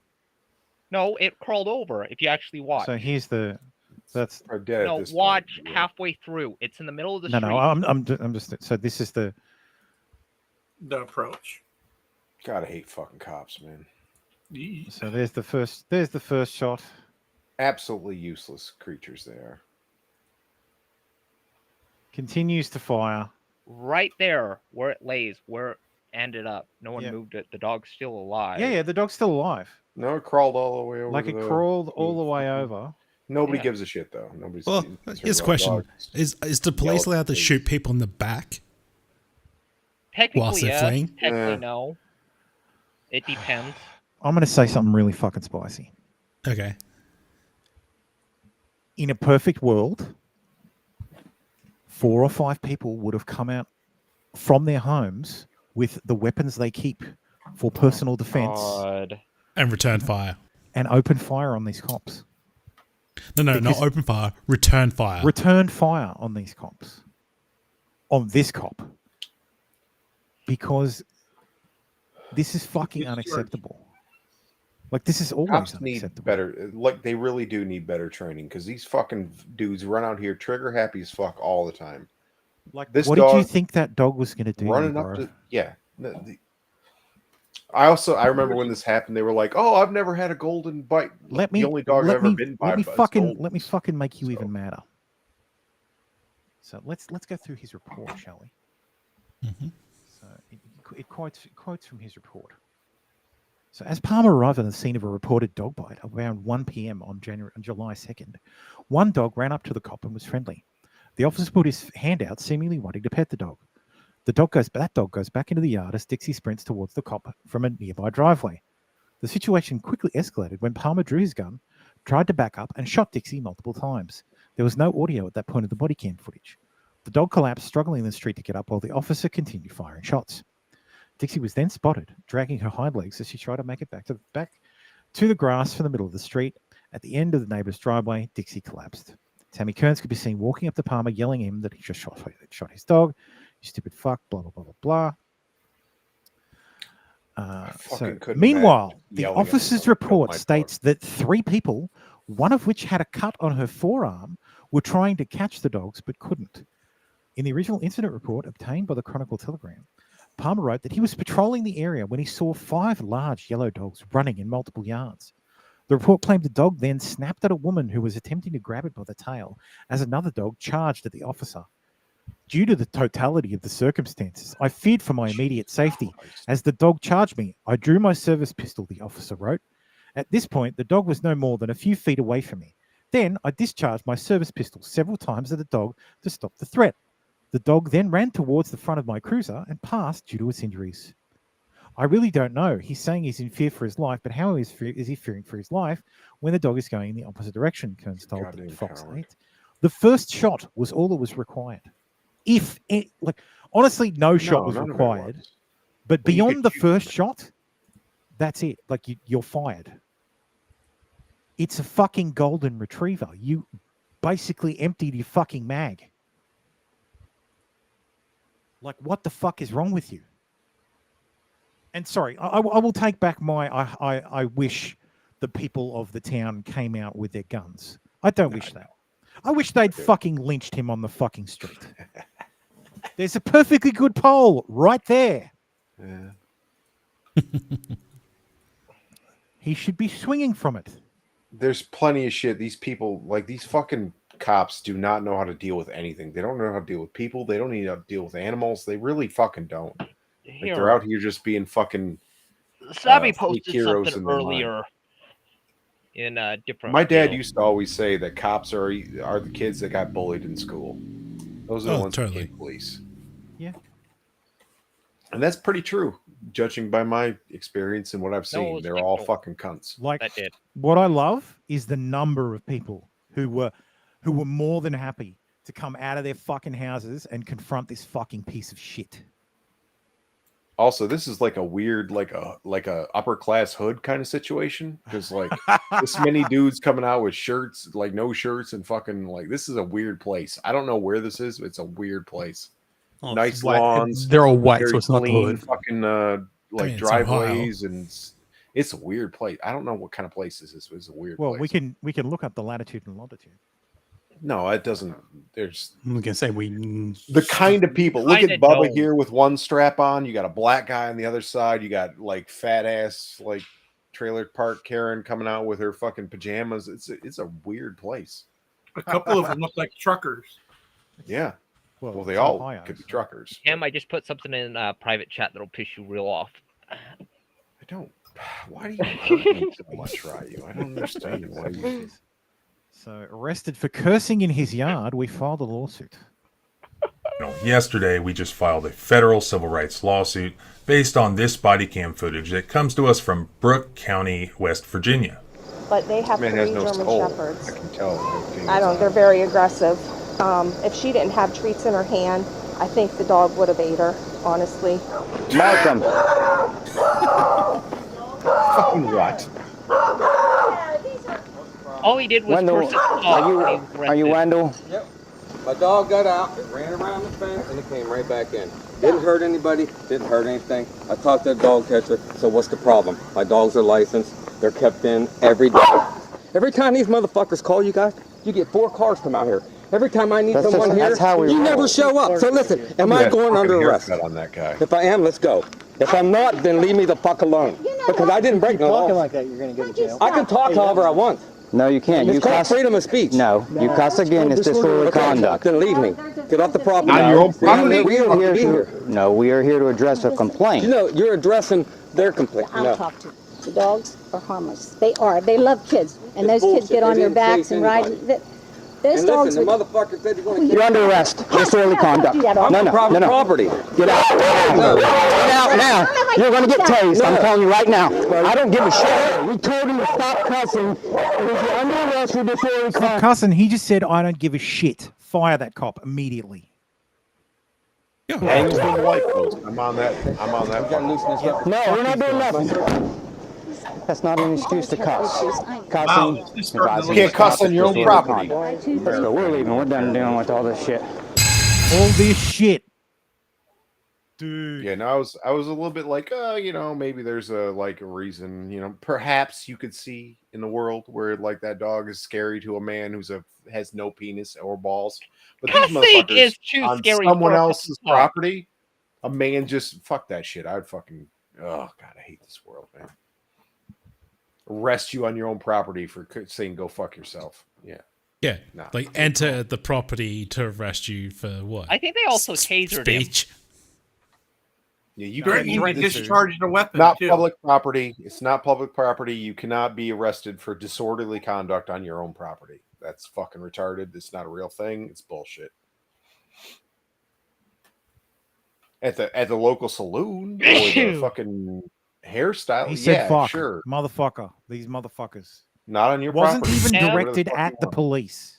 No, it crawled over. If you actually watch. So here's that's No, watch halfway through. It's in the middle of the street. no. I'm just so this is the approach. Gotta hate fucking cops, man. So there's the first shot. Absolutely useless creatures they are. Continues to fire. Right there, where it lays, where it ended up. No one moved it. The dog's still alive. Yeah, the dog's still alive. No, it crawled all the way over. Like it crawled all the way over. Nobody Yeah. gives a shit though. Nobody's. Well, here's a question: Is the police allowed to shoot people in the back? Technically, Whilst they're yes. fleeing? Technically, no. It depends. I'm gonna say something really fucking spicy. Okay. In a perfect world, 4 or 5 people would have come out from their homes with the weapons they keep for personal defense And return fire. and open fire on these cops. No, not Because- open fire. Return fire. Return fire on these cops. On this cop. Because this is fucking unacceptable. Like, this is always Cops need unacceptable. better. Like they really do need better training because these fucking dudes run out here trigger happy as fuck all the time. Like, this what dog did you think that dog was going to do? running to you, up bro? to I remember when this happened. They were like, "Oh, I've never had a golden bite. The only dog I've ever been by." Let me fucking make you even madder. So let's go through his report, shall we? So it quotes from his report. So as Palmer arrived on the scene of a reported dog bite around 1 p.m. on July 2nd, one dog ran up to the cop and was friendly. The officer put his hand out, seemingly wanting to pet the dog. That dog goes back into the yard as Dixie sprints towards the cop from a nearby driveway. The situation quickly escalated when Palmer drew his gun, tried to back up, and shot Dixie multiple times. There was no audio at that point of the body cam footage. The dog collapsed, struggling in the street to get up while the officer continued firing shots. Dixie was then spotted, dragging her hind legs as she tried to make it back to the grass from the middle of the street. At the end of the neighbor's driveway, Dixie collapsed. Tammy Kearns could be seen walking up to Palmer, yelling at him that he just shot his dog. You stupid fuck, blah, blah, blah, blah, blah. Meanwhile, the officer's report states that 3 people, one of which had a cut on her forearm, were trying to catch the dogs but couldn't. In the original incident report obtained by the Chronicle Telegram, Palmer wrote that he was patrolling the area when he saw 5 large yellow dogs running in multiple yards. The report claimed the dog then snapped at a woman who was attempting to grab it by the tail as another dog charged at the officer. Due to the totality of the circumstances, I feared for my immediate safety. As the dog charged me, I drew my service pistol, the officer wrote. At this point, the dog was no more than a few feet away from me. Then I discharged my service pistol several times at the dog to stop the threat. The dog then ran towards the front of my cruiser and passed due to its injuries. I really don't know. He's saying he's in fear for his life, but how is he fearing for his life when the dog is going in the opposite direction? Kearns told Fox 8. The first shot was all that was required. Honestly, no shot was required. But beyond the first shot, that's it. Like, you're fired. It's a fucking golden retriever. You basically emptied your fucking mag. Like, what the fuck is wrong with you? And sorry, I will take back my I wish the people of the town came out with their guns. I don't wish that. I wish they'd fucking lynched him on the fucking street. There's a perfectly good pole right there. Yeah. He should be swinging from it. There's plenty of shit. These people, like these fucking cops, do not know how to deal with anything. They don't know how to deal with people. They don't need to deal with animals. They really fucking don't. Like, they're out here just being fucking. Sabby posted something earlier in a different. My dad used to always say that cops are the kids that got bullied in school. Those are the ones that became police. Yeah. And that's pretty true, judging by my experience and what I've seen. They're all fucking cunts. Like, what I love is the number of people who were more than happy to come out of their fucking houses and confront this fucking piece of shit. Also, this is like a weird, like a upper class hood kind of situation, because like this many dudes coming out with shirts, like no shirts, and fucking like this is a weird place. I don't know where this is, but it's a weird place. Oh, nice lawns. They're all white, very so it's not the clean hood. Fucking like driveways, and it's a weird place. I don't know what kind of place this is. It's a weird. Well, place. we can look up the latitude and longitude. No, it doesn't. There's. I'm gonna say the kind of people. Look at Bubba here with one strap on. You got a black guy on the other side. You got like fat ass like trailer park Karen coming out with her fucking pajamas. It's a weird place. A couple of them look like truckers. Yeah. Well, they all could be truckers. Cam, I just put something in private chat that'll piss you real off. I don't. Why do you hurt me so much, Ryu? I don't understand why you. So, arrested for cursing in his yard, we filed a lawsuit. Yesterday, we just filed a federal civil rights lawsuit based on this body cam footage that comes to us from Brooke County, West Virginia. But they have 3 German Shepherds. I can tell. I don't. They're very aggressive. If she didn't have treats in her hand, I think the dog would have ate her. Honestly. Malcolm. Fucking what? All he did was curse at the dog. Are you Wendell? Yep. My dog got out, it ran around the fence, and it came right back in. Didn't hurt anybody, didn't hurt anything. I talked to the dog catcher, so what's the problem? My dogs are licensed, they're kept in every day. Every time these motherfuckers call you guys, you get 4 cars come out here. Every time I need someone here, you never show up. So listen, am I going under arrest? On that guy. If I am, let's go. If I'm not, then leave me the fuck alone. Because I didn't break no law. Talking like that, you're gonna get in jail. I can talk however I want. No, you can't. You cuss. Freedom of speech. No, you cuss again. It's disorderly conduct. Then leave me. Get off the property. On your own property? We are here to. No, we are here to address a complaint. You know, you're addressing their complaint. I'll talk to them. The dogs are harmless. They are. They love kids, and those kids get on their backs and ride. Those dogs. The motherfucker said you're going to. You're under arrest. Disorderly conduct. No, Property. Get out. Get out now. You're going to get tased. I'm telling you right now. I don't give a shit. We told him to stop cussing. If you're under arrest for disorderly Stop cussing. He just said, I don't give a shit. Fire that cop immediately. I'm on that. No, we're not doing nothing. That's not an excuse to cuss. Cussing. You can't cuss on your own property. Let's go. We're leaving. We're done dealing with all this shit. All this shit. Dude. Yeah, no, I was a little bit like, maybe there's a reason, perhaps you could see in the world where like that dog is scary to a man has no penis or balls. But these motherfuckers is too on scary someone for else's a dog. property, a man just fuck that shit. I'd fucking God, I hate this world, man. Arrest you on your own property for saying go fuck yourself. Yeah. Yeah, Nah. like enter the property to arrest you for what? I think they also tasered him. Speech. Yeah, you He discharged a weapon. Not too. public property. It's not public property. You cannot be arrested for disorderly conduct on your own property. That's fucking retarded. It's not a real thing. It's bullshit. At the local saloon or the fucking hairstyle. He said, fuck. Sure. Motherfucker. These motherfuckers. Not on your Wasn't property. even Yeah. directed Whatever the fuck at you the want. police.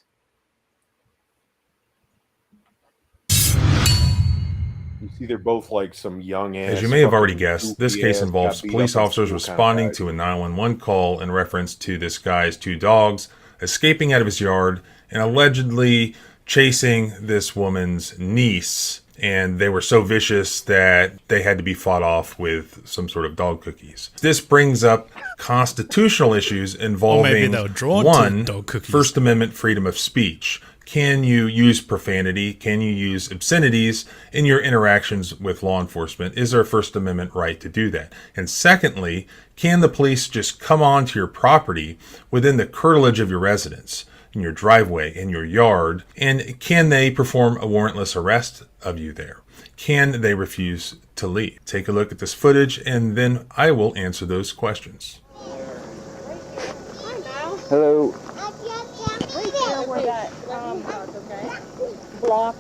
You see, they're both like some young ass. As you may have already fucking guessed, this goofy case ass, involves got beat police up in officers school kind of responding guys. to a 911 call in reference to this guy's two dogs escaping out of his yard and allegedly chasing this woman's niece. And they were so vicious that they had to be fought off with some sort of dog cookies. This brings up constitutional issues involving they were drawn to one, dog cookies. First Amendment freedom of speech. Can you use profanity? Can you use obscenities in your interactions with law enforcement? Is there a First Amendment right to do that? And secondly, can the police just come onto your property within the curtilage of your residence, in your driveway, in your yard, and can they perform a warrantless arrest of you there? Can they refuse to leave? Take a look at this footage, and then I will answer those questions. Hello. Right there where that block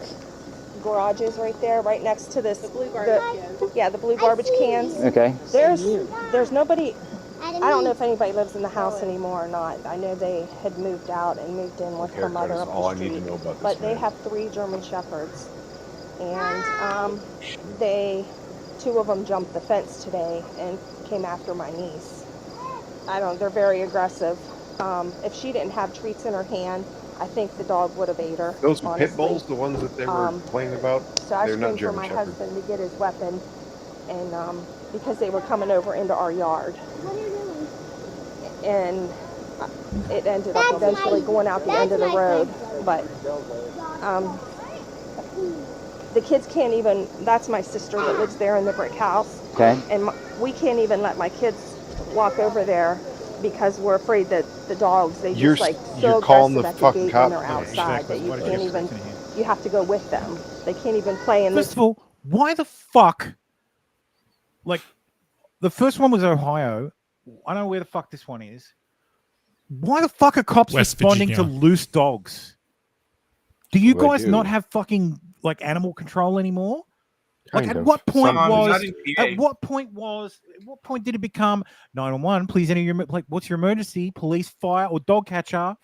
garage is right there, right next to this. The blue garbage cans. Yeah, the blue garbage cans. Okay. There's nobody. I don't know if anybody lives in the house anymore or not. I know they had moved out and moved in with her mother up all the I need street. to know about this But they man. have 3 German Shepherds, and two of them jumped the fence today and came after my niece. They're very aggressive. If she didn't have treats in her hand, I think the dog would have ate her. Those pit honestly. bulls, the ones that they were playing about, So I they're not screamed for German my Shepherds. husband to get his weapon, and because they were coming over into our yard. And it ended up eventually going out the end of the road. But the kids can't even, that's my sister that lives there in the brick house. Okay. And we can't even let my kids walk over there because we're afraid that the dogs, they You're- just like you're so calling aggressive the at the fucking gate when cops? they're Yeah, outside exactly. that you What can't is even, you have to go with them. They can't even play in First this. of all, why the fuck? Like, the first one was Ohio. I don't know where the fuck this one is. Why the fuck are cops West responding Virginia. to loose dogs? Do you Well, I guys do. not have fucking like animal control anymore? Like, Kind at of. what point Some- was? Not in PA. At what point did it become 911? Please enter your like. What's your emergency? Police, fire, or dog catcher?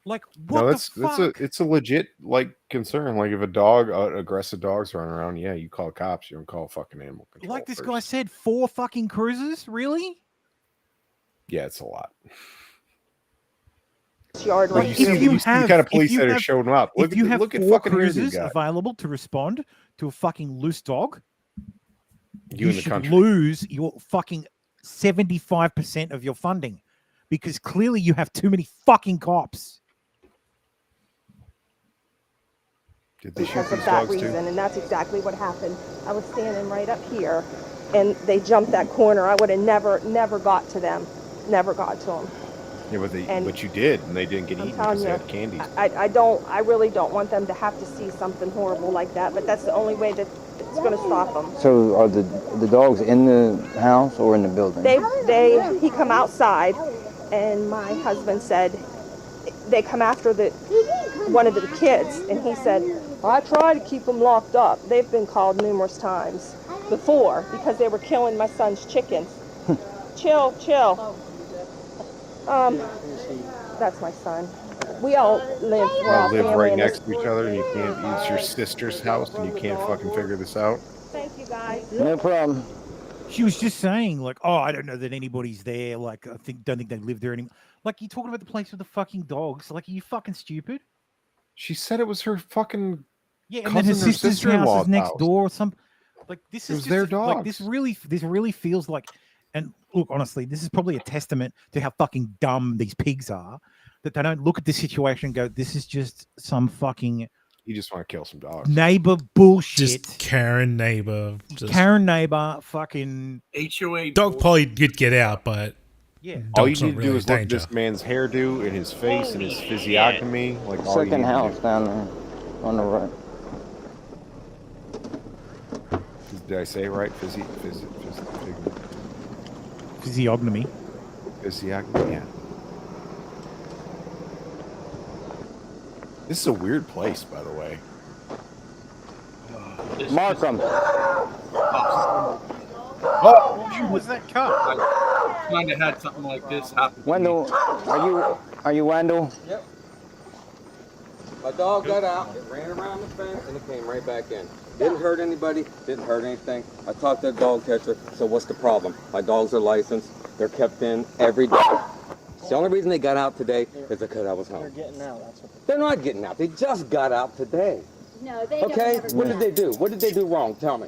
Like, what No, the that's fuck? it's a legit like concern. Like if a dog, aggressive dogs running around, yeah, you call cops. You don't call fucking animal control. Like this first. guy said, 4 fucking cruisers? Really? Yeah, it's a lot. Yard Well, right you here. see, you see the kind of police that are showing up. Look If you at have look at 4 fucking here you cruisers got. available to respond to a fucking loose dog, You in the should country. lose your fucking 75% of your funding because clearly you have too many fucking cops. Did they shoot Because these of that dogs reason, too? and that's exactly what happened. I was standing right up here, and they jumped that corner. I would have never got to them. Never got to them. Yeah, And but you did, and they didn't get eaten telling because they you, had candy. I really don't want them to have to see something horrible like that, but that's the only way that it's going to stop them. So are the dogs in the house or in the building? He come outside, and my husband said they come after one of the kids, and he said, I try to keep them locked up. They've been called numerous times before because they were killing my son's chickens. Chill. That's my son. We all live. Live right next to each other, and you can't. It's your sister's house, and you can't fucking figure this out. Thank you, guys. No problem. She was just saying, like, oh, I don't know that anybody's there. Like, don't think they live there anymore. Like, you talking about the place with the fucking dogs? Like, are you fucking stupid? She said it was her fucking and then her sister's house is next door or something. Like, this is just their dogs. Like, this really feels like. And look, honestly, this is probably a testament to how fucking dumb these pigs are, that they don't look at the situation and go, "This is just some fucking." You just want to kill some dogs. Neighbor bullshit. Just Karen neighbor. Karen neighbor. Fucking HOA. Dog probably could get out, but yeah. All you need to do is look at this man's hairdo and his face and his physiognomy. Like all you need Second to house do. down there on the right. Did I say it right? Physiognomy. Physiognomy. Yeah. This is a weird place, by the way. Markham. Oh, who was that cut? I kind of had something like this happen. Wendell, are you Wendell? Yep. My dog got out, it ran around the fence, and it came right back in. Didn't hurt anybody, didn't hurt anything. I talked to the dog catcher, so what's the problem? My dogs are licensed, they're kept in every day. The only reason they got out today is because I was home. They're getting out, that's what. They're not getting out, they just got out today. No, they Okay, don't what did they do? What did they do wrong? Tell me.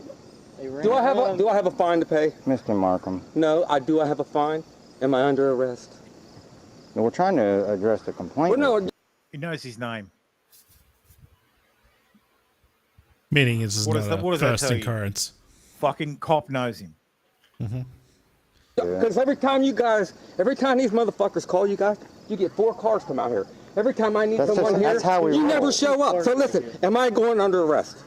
Do I have a fine to pay? Mr. Markham. No, do I have a fine? Am I under arrest? No, we're trying to address the complaint. Well, no. He knows his name. Meaning this is What not does a that first tell you? occurrence. Fucking cop knows him. Because every time these motherfuckers call you guys, you get 4 cars come out here. Every time I need someone here, you never show up. So listen, am I going under arrest?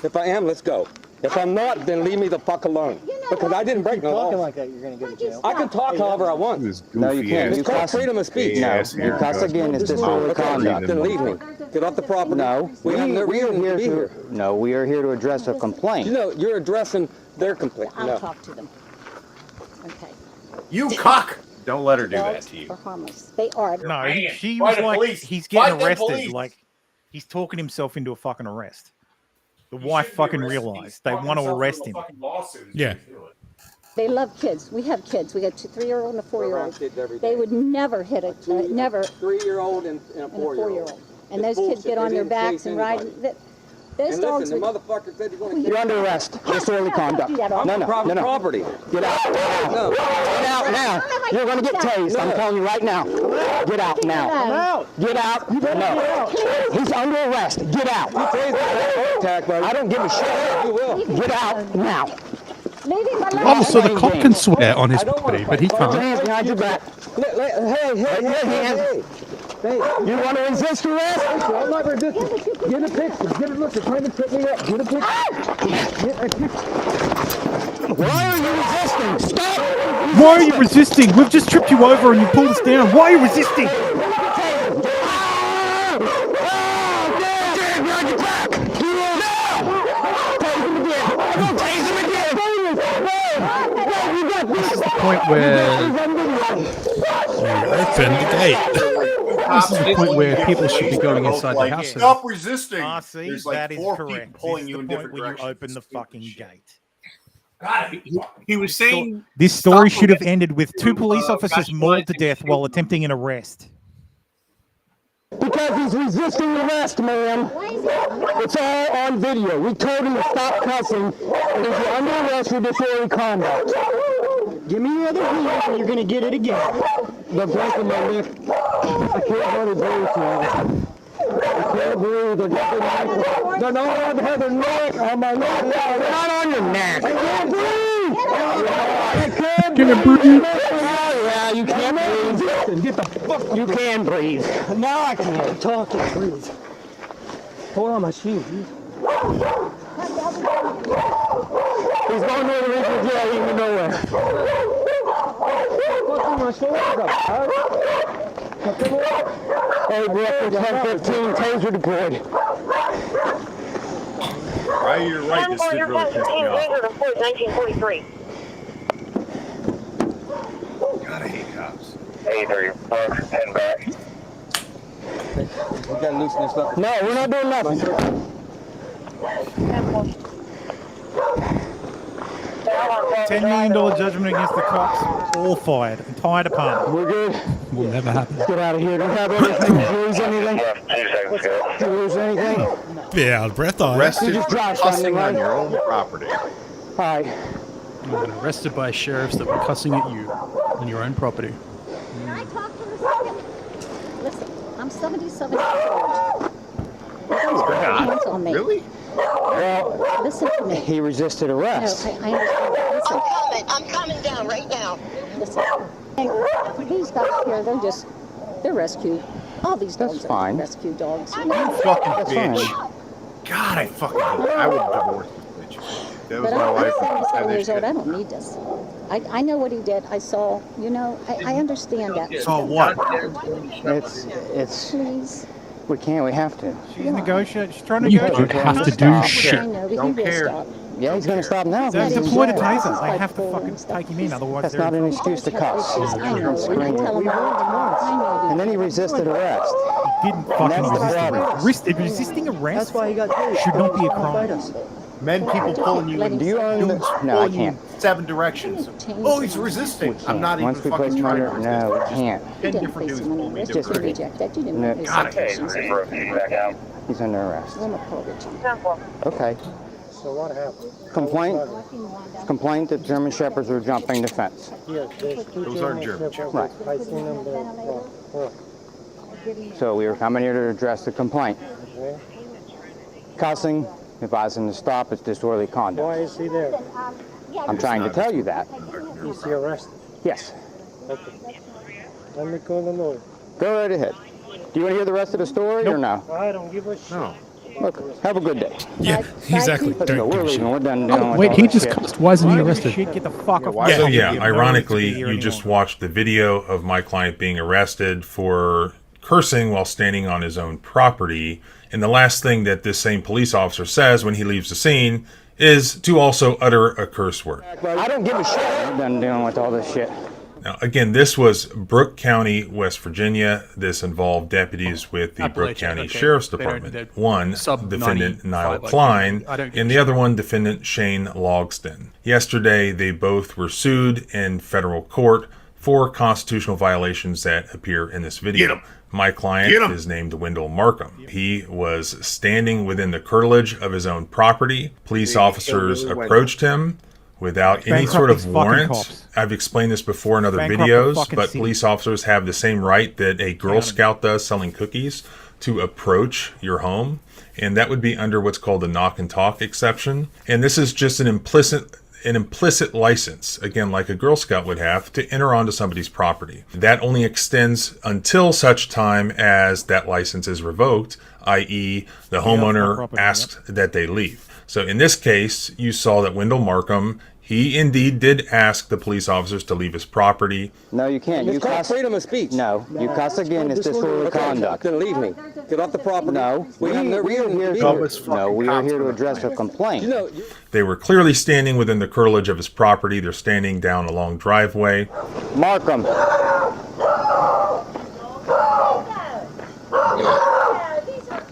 If I am, let's go. If I'm not, then leave me the fuck alone. Because I didn't break no law. Talking like that, you're gonna go to jail. I can talk however I want. No, you can't. It's called freedom of speech. No, you cuss again, it's disorderly conduct. Then leave me. Get off the property. No, we are here to. No, we are here to address a complaint. You know, you're addressing their complaint. I'll talk to them. Okay. You cock! Don't let her do that to you. Are harmless. They are. No, she was like, he's getting arrested. Like, he's talking himself into a fucking arrest. The wife fucking realized they want to arrest him. Yeah. They love kids. We have kids. We got 3-year-old and a 4-year-old. They would never hit a never 3-year-old and a 4-year-old. And those kids get on their backs and ride. Those dogs. The motherfucker said You're under arrest. Disorderly conduct. No. Property. Get out. No. Get out now. You're going to get tased. I'm telling you right now. Get out now. Get out. No. He's under arrest. Get out. I don't give a shit. Get out now. Oh, so the cop can swear on his property, but he Put your hands can't. behind your back. Hey, you want to resist arrest? I'm not resisting. Get a picture. Get a look. They're trying to trip me up. Get a picture. Why are you resisting? Stop! Why are you resisting? We've just tripped you over and you pulled us down. Why are you resisting? This is the point where open the gate. This is the point where people should be going inside the house. Stop resisting. See, There's like that is 4 correct. people pulling This is you the in point different where you directions. open the fucking gate. God, he was saying This story should have ended with 2 police officers mauled to death while attempting an arrest. Because he's resisting arrest, ma'am. It's all on video. We told him to stop cussing. And he's under arrest for disorderly conduct. Give me your other hand and you're going to get it again. The break in my neck. I can't hardly breathe now. I can't breathe. They're not on their neck. On my neck. They're not on your neck. I can't breathe. I can't breathe. Oh, yeah, you can't breathe. Get the fuck. You can breathe. Now I can talk and breathe. Hold on my shoes. He's going to the regional jail. He can nowhere. Fucking my shoulders up. Hey, Brooke, 10-15, taser deployed. Right, you're right. This did really piss me off. 1943. God, I hate cops. 83, and back. We gotta loosen this up. No, we're not doing nothing. $10 million judgment against the cops. All fired. Entire department. We're good. Will never happen. Let's get out of here. Don't have anything. Did you lose anything? 2 seconds ago. Did you lose anything? Yeah, out of breath on. Arrested just for drive cussing something, on right? your own property. Hi. You've been arrested by sheriffs that were cussing at you on your own property. Can I talk for a second? Listen, I'm 77 years old. Nobody's put their hands on me. Really? Well, Listen to me. he resisted No, arrest. I understand. Listen, I'm coming down right now. listen. Hey, these dogs here, they're rescued. All these dogs are rescue dogs. You know? Fucking That's bitch. fine. God, I fucking hate. I would divorce this bitch. That was But my wife. I'm 77 years Shit. old. I don't need this. I know what he did. I saw, I understand that. Saw what? It's. Please. We can't. We have to. She's negotiating. She's trying to You negotiate. don't have to do I shit. know, but Don't he will care. stop. Yeah, he's going to stop now. They've He's in deployed a jail. taser. They have to fucking take him in, otherwise That's they're not an excuse to cuss. I know. And I tell him more than once. I know. And then he resisted arrest. He didn't And fucking that's the resist problem. arrest. Resisting arrest That's why he got paid. should not be a crime. Men, people pulling you in. Do you own the... Dudes No, I pulling you in can't. 7 directions. Oh, he's resisting. I'm not even Once we fucking place him trying to under... resist. No, we can't. 10 different dudes pulling me in Just different directions. Reject that. You didn't No. know his God, I hate citations. Back out. He's under arrest. I'm a poverty. Okay. So what happened? Complaint that German Shepherds were jumping the fence. Yes, there's 2 Those aren't German Shepherds. Right. I seen them there. So we were coming here to address the complaint. Okay. Cussing, advising to stop, it's disorderly Why conduct. is he there? I'm trying to tell you that. Is he arrested? Yes. Okay. Let me call the lawyer. Go right ahead. Do you want to hear the rest of the story or no? I don't give a shit. No. Look, have a good day. Yeah, exactly. Let's go. Don't We're give a shit. leaving. We're done dealing with Wait, all he this just shit. cussed. Why isn't he Why arrested? shit? Get the fuck off. why Yeah, don't yeah. you- Ironically, here you just anymore. watched the video of my client being arrested for cursing while standing on his own property. And the last thing that this same police officer says when he leaves the scene is to also utter a curse word. I don't give a shit. We're done dealing with all this shit. Now, again, this was Brooke County, West Virginia. This involved deputies with the Brooke Appalachia, County okay. Sheriff's They don't- Department. they're One, sub defendant 95, Niall like, Klein, I don't give and a the shit. other one, defendant Shane Logston. Yesterday, they both were sued in federal court for constitutional violations that appear in this video. Get 'em. My client Get 'em. is named Wendell Markham. He was standing within the curtilage of his own property. Police officers approached him without any Bankrupt sort of these fucking warrant. cops. I've explained this before in other Bankrupt the videos, fucking but city. police officers have the same right that a Girl Scout does selling cookies to approach your home, and that would be under what's called the knock and talk exception. And this is just an implicit license, again, like a Girl Scout would have, to enter onto somebody's property. That only extends until such time as that license is revoked, i.e. the homeowner property, asks that they leave. So in this case, you saw that Wendell Markham, he indeed did ask the police officers to leave his property. No, you can't. You It's called cuss. freedom of speech. No, you cuss again. It's disorderly conduct. Then leave me. Get off the property. No, we have no are reason to here. be Call here. this fucking No, we are cops here to for address a complaint. complaint. You know, They were clearly standing within the curtilage of his property. They're standing down a long driveway. Markham.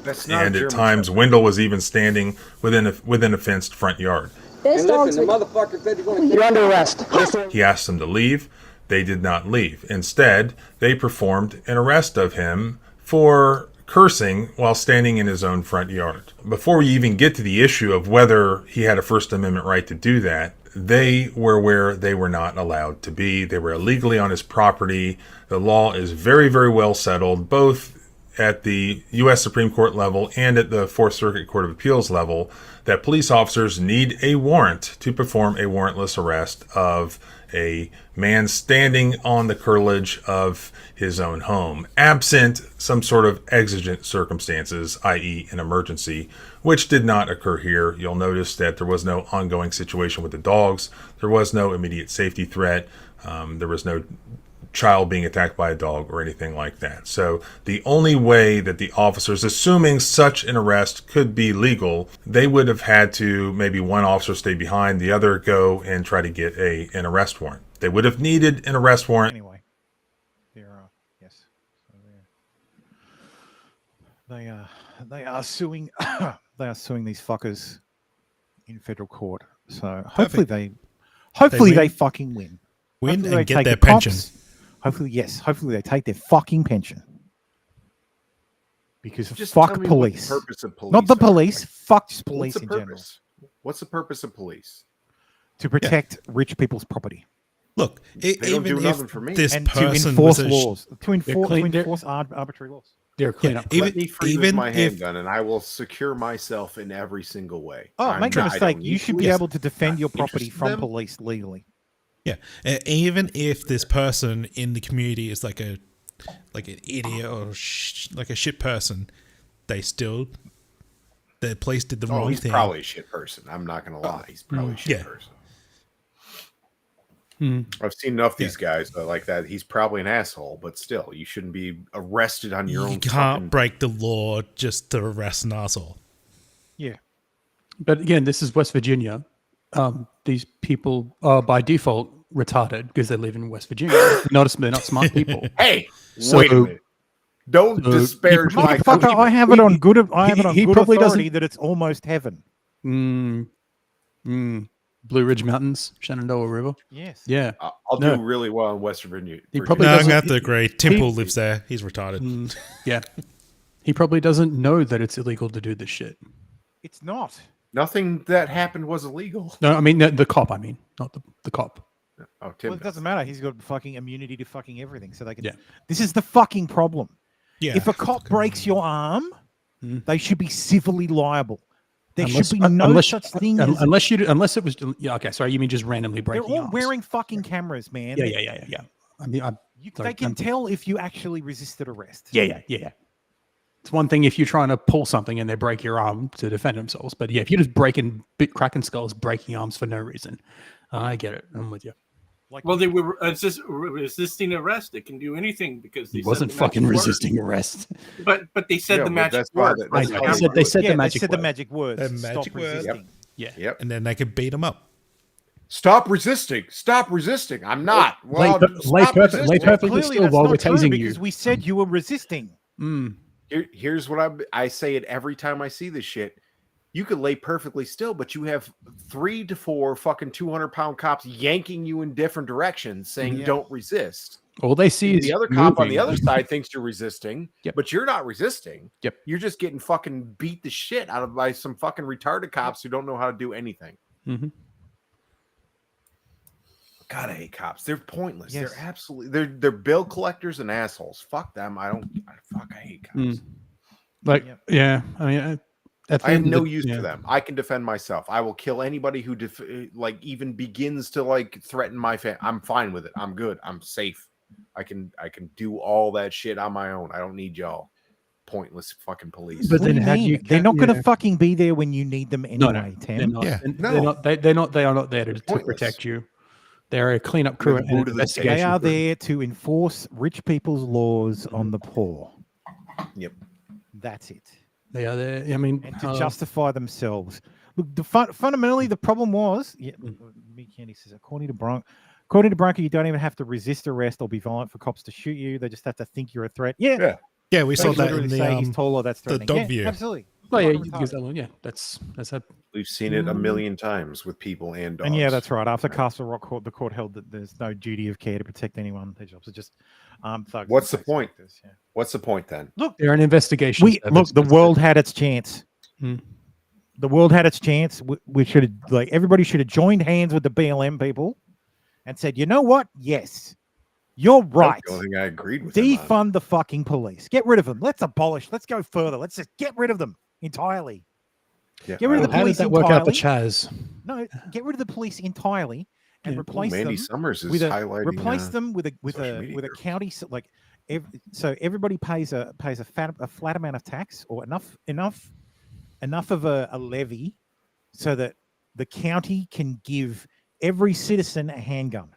That's not And a at German times, Wendell was even standing within a fenced front yard. Those and dogs listen, the would, motherfucker said you're going to You're under arrest. He asked them to leave. They did not leave. Instead, they performed an arrest of him for cursing while standing in his own front yard. Before we even get to the issue of whether he had a First Amendment right to do that, they were where they were not allowed to be. They were illegally on his property. The law is very, very well settled, both at the U.S. Supreme Court level and at the Fourth Circuit Court of Appeals level that police officers need a warrant to perform a warrantless arrest of a man standing on the curtilage of his own home, absent some sort of exigent circumstances, i.e. an emergency, which did not occur here. You'll notice that there was no ongoing situation with the dogs. There was no immediate safety threat. There was no child being attacked by a dog or anything like that. So the only way that the officers, assuming such an arrest could be legal, they would have had to maybe one officer stay behind, the other go and try to get an arrest warrant. They would have needed an arrest warrant. Anyway, yes, they are suing they are suing these fuckers in federal court. So hopefully they fucking win. Win Hopefully and they get take their the cops. pension. Hopefully they take their fucking pension. Because Just fuck tell me police. what the purpose of police Not the are. police. Fuck just What's police the in general. purpose? What's the purpose of police? To protect rich people's property. Look, They don't do nothing for me. this And to person enforce was a laws. To clean- enforce arbitrary laws. They're clean up. Let me free with even my if- handgun, and I will secure myself in every single way. Oh, make no I mistake. don't You need should be police. able to defend your property interested in from them. police legally. Yeah, even if this person in the community is like an idiot or like a shit person, the police did the Oh, wrong he's thing. probably a shit person. I'm not gonna lie. He's probably a shit Yeah. person. Hmm. I've seen enough of these guys like that. He's probably an asshole, but still, you shouldn't be arrested on your You own. can't fucking- break the law just to arrest an asshole. Yeah. But again, this is West Virginia. These people are by default retarded because they live in West Virginia. Notice they're not smart people. Hey, So- wait a minute. Don't disparage my Motherfucker, country. I have it on good. I have it on he good probably authority doesn't- that it's almost heaven. Blue Ridge Mountains, Shenandoah River. Yes. Yeah. I'll No. do really well in West Virginia. He probably No, I'm doesn't. gonna have to agree. Tim he- Pool lives there. He's retarded. Yeah. He probably doesn't know that it's illegal to do this shit. It's not. Nothing that happened was illegal. No, I mean the cop. I mean, not the cop. Oh, Tim. Well, it doesn't matter. He's got fucking immunity to fucking everything. So they can. Yeah. This is the fucking problem. Yeah. If a cop breaks your arm, they should be civilly liable. There Unless- should be no unless- such thing as. unless it was okay. Sorry, you mean just randomly They're breaking? all arms. wearing fucking cameras, man. Yeah. I mean, They can tell if you actually resisted arrest. Yeah. It's one thing if you're trying to pull something and they break your arm to defend themselves, but yeah, if you're just cracking skulls, breaking arms for no reason, I get it. I'm with you. Well, they were resisting arrest. They can do anything because they He said wasn't the fucking magic resisting word. arrest. But they said Yeah, the but magic that's why word. that- that's I know. how They said Yeah, the magic they said the word. magic words. The Stop magic word. resisting. Yeah. Yep. And then they could beat him up. Stop resisting. Stop resisting. I'm not. Well, lay stop perfectly resisting. still that's while not we're true tasing because you. we said you were resisting. Here's what I say it every time I see this shit. You could lay perfectly still, but you have 3 to 4 fucking 200-pound cops yanking you in different directions, saying Yeah. don't resist. All they see is The other cop on the moving. other side thinks you're resisting, Yep. but you're not resisting. Yep. You're just getting fucking beat the shit out of by some fucking retarded cops who don't know how to do anything. Mm-hmm. God, I hate cops. They're pointless. Yes. They're absolutely they're bill collectors and assholes. Fuck them. I hate cops. Like, yeah. I mean, at the I have end of no the- use yeah. for them. I can defend myself. I will kill anybody who even begins to threaten my family. I'm fine with it. I'm good. I'm safe. I can do all that shit on my own. I don't need y'all pointless fucking police. But What then do you how do mean? you? They're not going to yeah. fucking be there when you need them No, anyway, they're Tim. not. Yeah. They're not. They are not there to Pointless. protect you. They're a cleanup crew They're the and boot an of the tail. investigation. They are crew. there to enforce rich people's laws on the poor. Yep. That's it. They are there. I mean, And to justify themselves. Look, fundamentally, the problem was, me Candy says, according to Bronco, you don't even have to resist arrest or be violent for cops to shoot you. They just have to think you're a threat. Yeah. Yeah, we They saw that literally in say he's the taller, that's threatening. dog Yeah, view. absolutely. well, yeah, Fucking you use retarded. that one. Yeah, that's a. We've seen it a million times with people and dogs. And yeah, that's right. After Castle Rock Court, the court held that there's no duty of care to protect anyone. Their jobs are just thugs. What's the and point? sex offenders, yeah. What's the point then? Look, They're an investigation. look, service. the world had its chance. Hmm. The world had its chance. We should have, everybody should have joined hands with the BLM people and said, you know what? Yes, You're right. That's the only thing I agreed with him on. Defund the fucking police. Get rid of them. Let's abolish. Let's go further. Let's just get rid of them entirely. Yeah, Get rid of the How police did that work out for entirely. Chaz? No, get rid of the police entirely and replace Mandy them Summers is with a highlighting, replace them with social a media county like so everybody pays a flat amount of tax or enough of a levy so that the county can give every citizen a handgun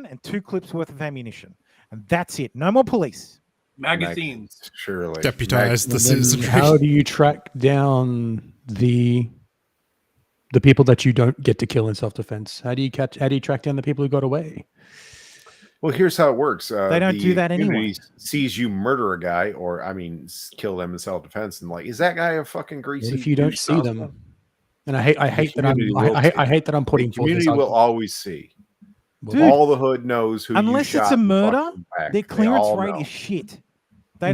and 2 clips worth of ammunition, and that's it. No more police. Magazines. Surely. Deputize the citizenry. How do you track down the people that you don't get to kill in self-defense? How do you track down the people who got away? Well, here's how it works. They don't do that anyway. Community sees you murder a guy, or kill them in self-defense, and like, is that guy a fucking greasy? What if you don't see them? And I hate that I'm putting the community will always see. Dude, all the hood knows who. Unless you it's shot a and murder, fucked them back. their They clearance all rate know. is shit. They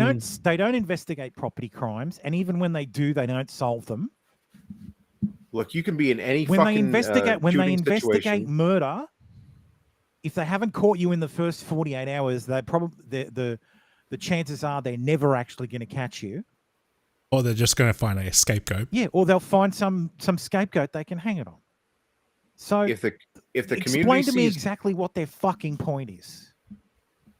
don't investigate property crimes, and even when they do, they don't solve them. Look, you can be in any When fucking they investigate situation. murder, if they haven't caught you in the first 48 hours, they probably the chances are they're never actually going to catch you. Or they're just going to find a scapegoat. Yeah, or they'll find some scapegoat they can hang it on. So if the community explain to me sees, exactly what their fucking point is.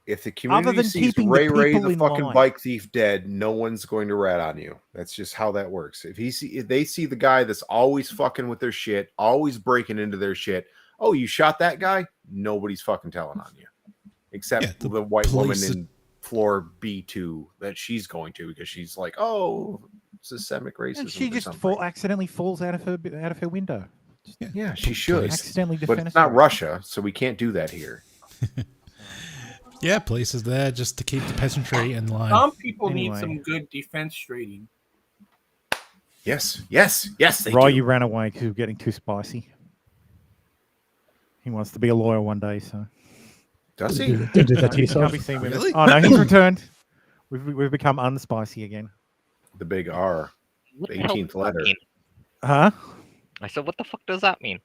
if the community than sees keeping the Ray people the in fucking line. bike thief dead, no one's going to rat on you. That's just how that works. If they see the guy that's always fucking with their shit, always breaking into their shit. Oh, you shot that guy? Nobody's fucking telling on you, except the white woman in floor B2 that she's going to, because she's like, oh, systemic racism. And she or just something. accidentally falls out of her window. Yeah, she should. Accidentally But it's not Russia, so we can't do that here. Yeah, police is there just to keep the peasantry in line. Some people need Anyway. some good defense training. Yes, they Roy, do. you ran away because you're getting too spicy. He wants to be a lawyer one day, so. Does he? Don't do that to yourself. Can't be seen with it. Really? Oh no, he's returned. We've become unspicy again. The big R, What the the hell 18th does that letter. mean? Huh? I said, what the fuck does that mean?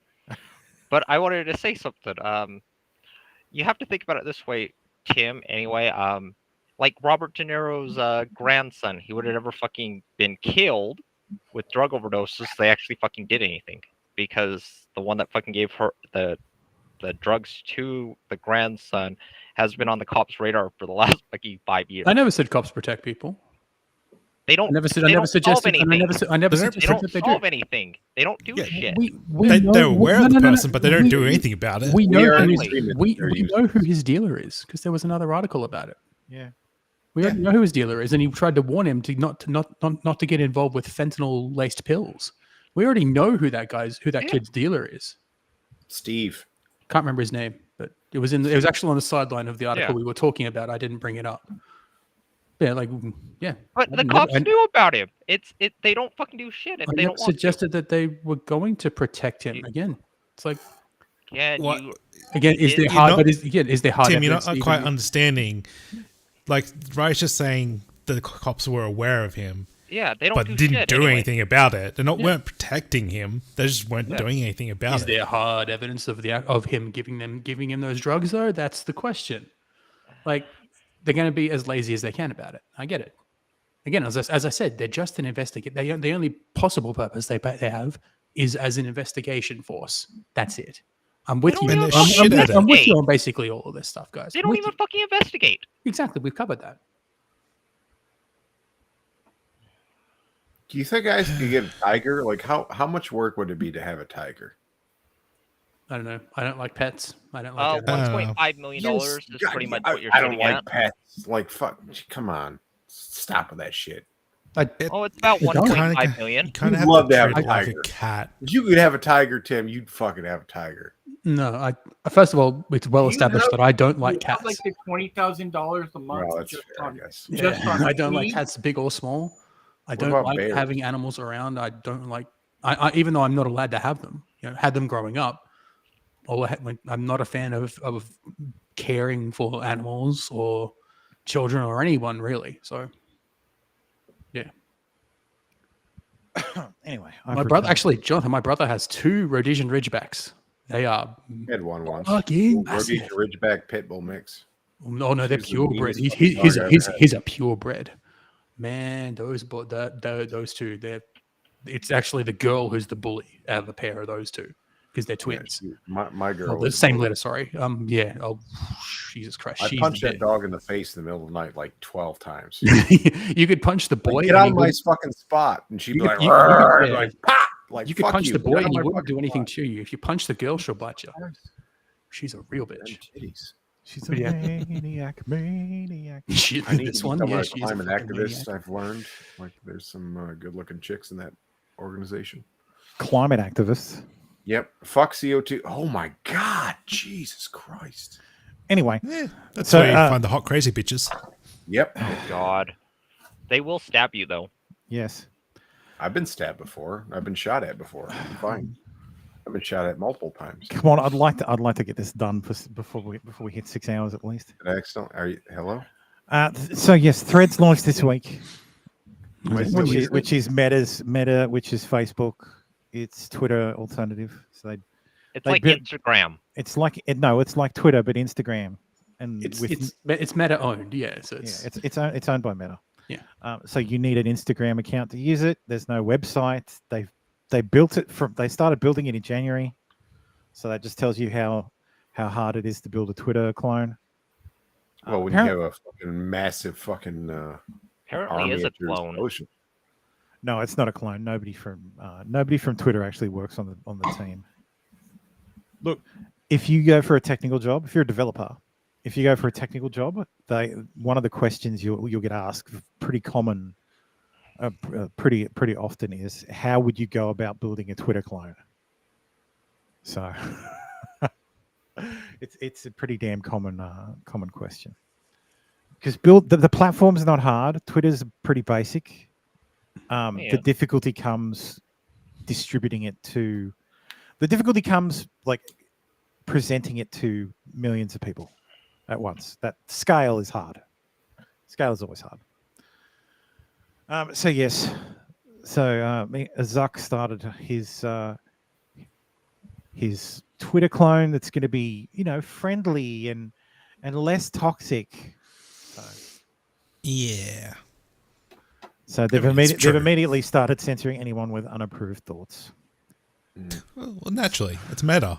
But I wanted to say something. You have to think about it this way, Tim. Anyway, like Robert De Niro's grandson, he would have never fucking been killed with drug overdoses. They actually fucking did anything, because the one that fucking gave her the drugs to the grandson has been on the cops' radar for the last fucking 5 years. I never said cops protect people. They don't. I never they don't solve suggested. And I anything. never They suggested don't that they solve do. anything. They don't do shit. They're aware of the person, but they don't do anything about it. We know are in who his, agreement we, that they're we know who his dealer is, because there was another article about it. Yeah. We already know who his dealer is, and he tried to warn him to not to get involved with fentanyl laced pills. We already know who that kid's dealer is. Steve. Can't remember his name, but it was actually on the sideline of the article Yeah. we were talking about. I didn't bring it up. Yeah, yeah. But the cops knew about him. They don't fucking do shit if I they never don't want suggested that they were going to protect him. Again, it's like to. Yeah, is there You're hard? not- But is there hard? Tim, you're evidence not to quite even- understanding. Like, Ryan's just saying the cops were aware of him. Yeah, they don't but do didn't shit do anyway. anything about it. They weren't protecting him. They just weren't doing anything about Is it. there hard evidence of him giving him those drugs though? That's the question. Like, they're going to be as lazy as they can about it. I get it. Again, as I said, they're just an investigate. The only possible purpose they have is as an investigation force. That's it. I'm with you. don't even I'm fucking with you investigate. on basically all of this stuff, guys. They I'm don't with even you. fucking investigate. Exactly. We've covered that. Do you think guys could get a tiger? Like, how much work would it be to have a tiger? I don't know. I don't like pets. I don't like $1.5 million is pretty much what you're I don't shooting like at. pets. Like, fuck. Come on. Stop with that shit. Oh, it's about I don't. 1.5 million. You kind You'd of have love to to have treat a it like tiger. a cat. If you could have a tiger, Tim, you'd fucking have a tiger. No, first of all, it's well established that I don't like cats. Like the $20,000 a month. Well, that's just fair, I on- guess. just on I don't like feed. cats, big or small. I What don't about like bears? having animals around. I don't like. I even though I'm not allowed to have them, had them growing up. I'm not a fan of caring for animals or children or anyone really. So, yeah. Anyway, My brother, actually, Jonathan, my brother has 2 Rhodesian Ridgebacks. They are I had one once. fucking Rhodesian massive. Ridgeback Pitbull mix. Oh no, they're She's the purebred. meanest fucking dog I ever had. He's a purebred. Man, those two, it's actually the girl who's the bully out of the pair of those two because they're twins. My girl. Oh, the was same bully. letter. Sorry. Yeah. Oh, Jesus Christ. I She's punched the that dog in the face in the middle of the night like 12 times. You could punch the boy. Like, get and out he of my wouldn't- fucking spot, and she'd You be could- like, you- you could- "Rrrr," yeah. like, pop! Like, You could fuck punch you. the Get boy out of and he my wouldn't fucking do anything spot. to you. If you punch the girl, she'll bite you. She's a real bitch. Titties. She's a maniac. She, I need this to one, become yeah, a she's a climate fucking activist. maniac. I've learned like there's some good-looking chicks in that organization. Climate activists. Yep. Fuck CO2. Oh my God. Jesus Christ. Anyway, That's so, where you find the hot crazy bitches. Yep. Oh God, they will stab you though. Yes. I've been stabbed before. I've been shot at before. I'm fine. I've been shot at multiple times. Come on, I'd like to get this done before we hit 6 hours at least. Excellent. Are you hello? So yes, Threads launched this week, Wait, which is Meta, which is Facebook. It's Twitter alternative. So It's like Instagram. It's like it's like Twitter but Instagram, and It's Meta owned. Yeah, so it's owned by Meta. Yeah. So you need an Instagram account to use it. There's no website. They built it they started building it in January. So that just tells you how hard it is to build a Twitter clone. Well, when you have a fucking massive fucking Apparently is a clone. No, it's not a clone. Nobody from Twitter actually works on the team. Look, if you go for a technical job, if you're a developer, if you go for a technical job, one of the questions you'll get asked pretty common, pretty often is, how would you go about building a Twitter clone? So it's a pretty damn common question. Because the platform's not hard. Twitter's pretty basic. The difficulty comes distributing it to. The difficulty comes like presenting it to millions of people at once. That scale is hard. Scale is always hard. So yes, Zuck started his Twitter clone that's going to be friendly and less toxic. Yeah. So they've immediately started censoring anyone with unapproved thoughts. Well, naturally, it's Meta.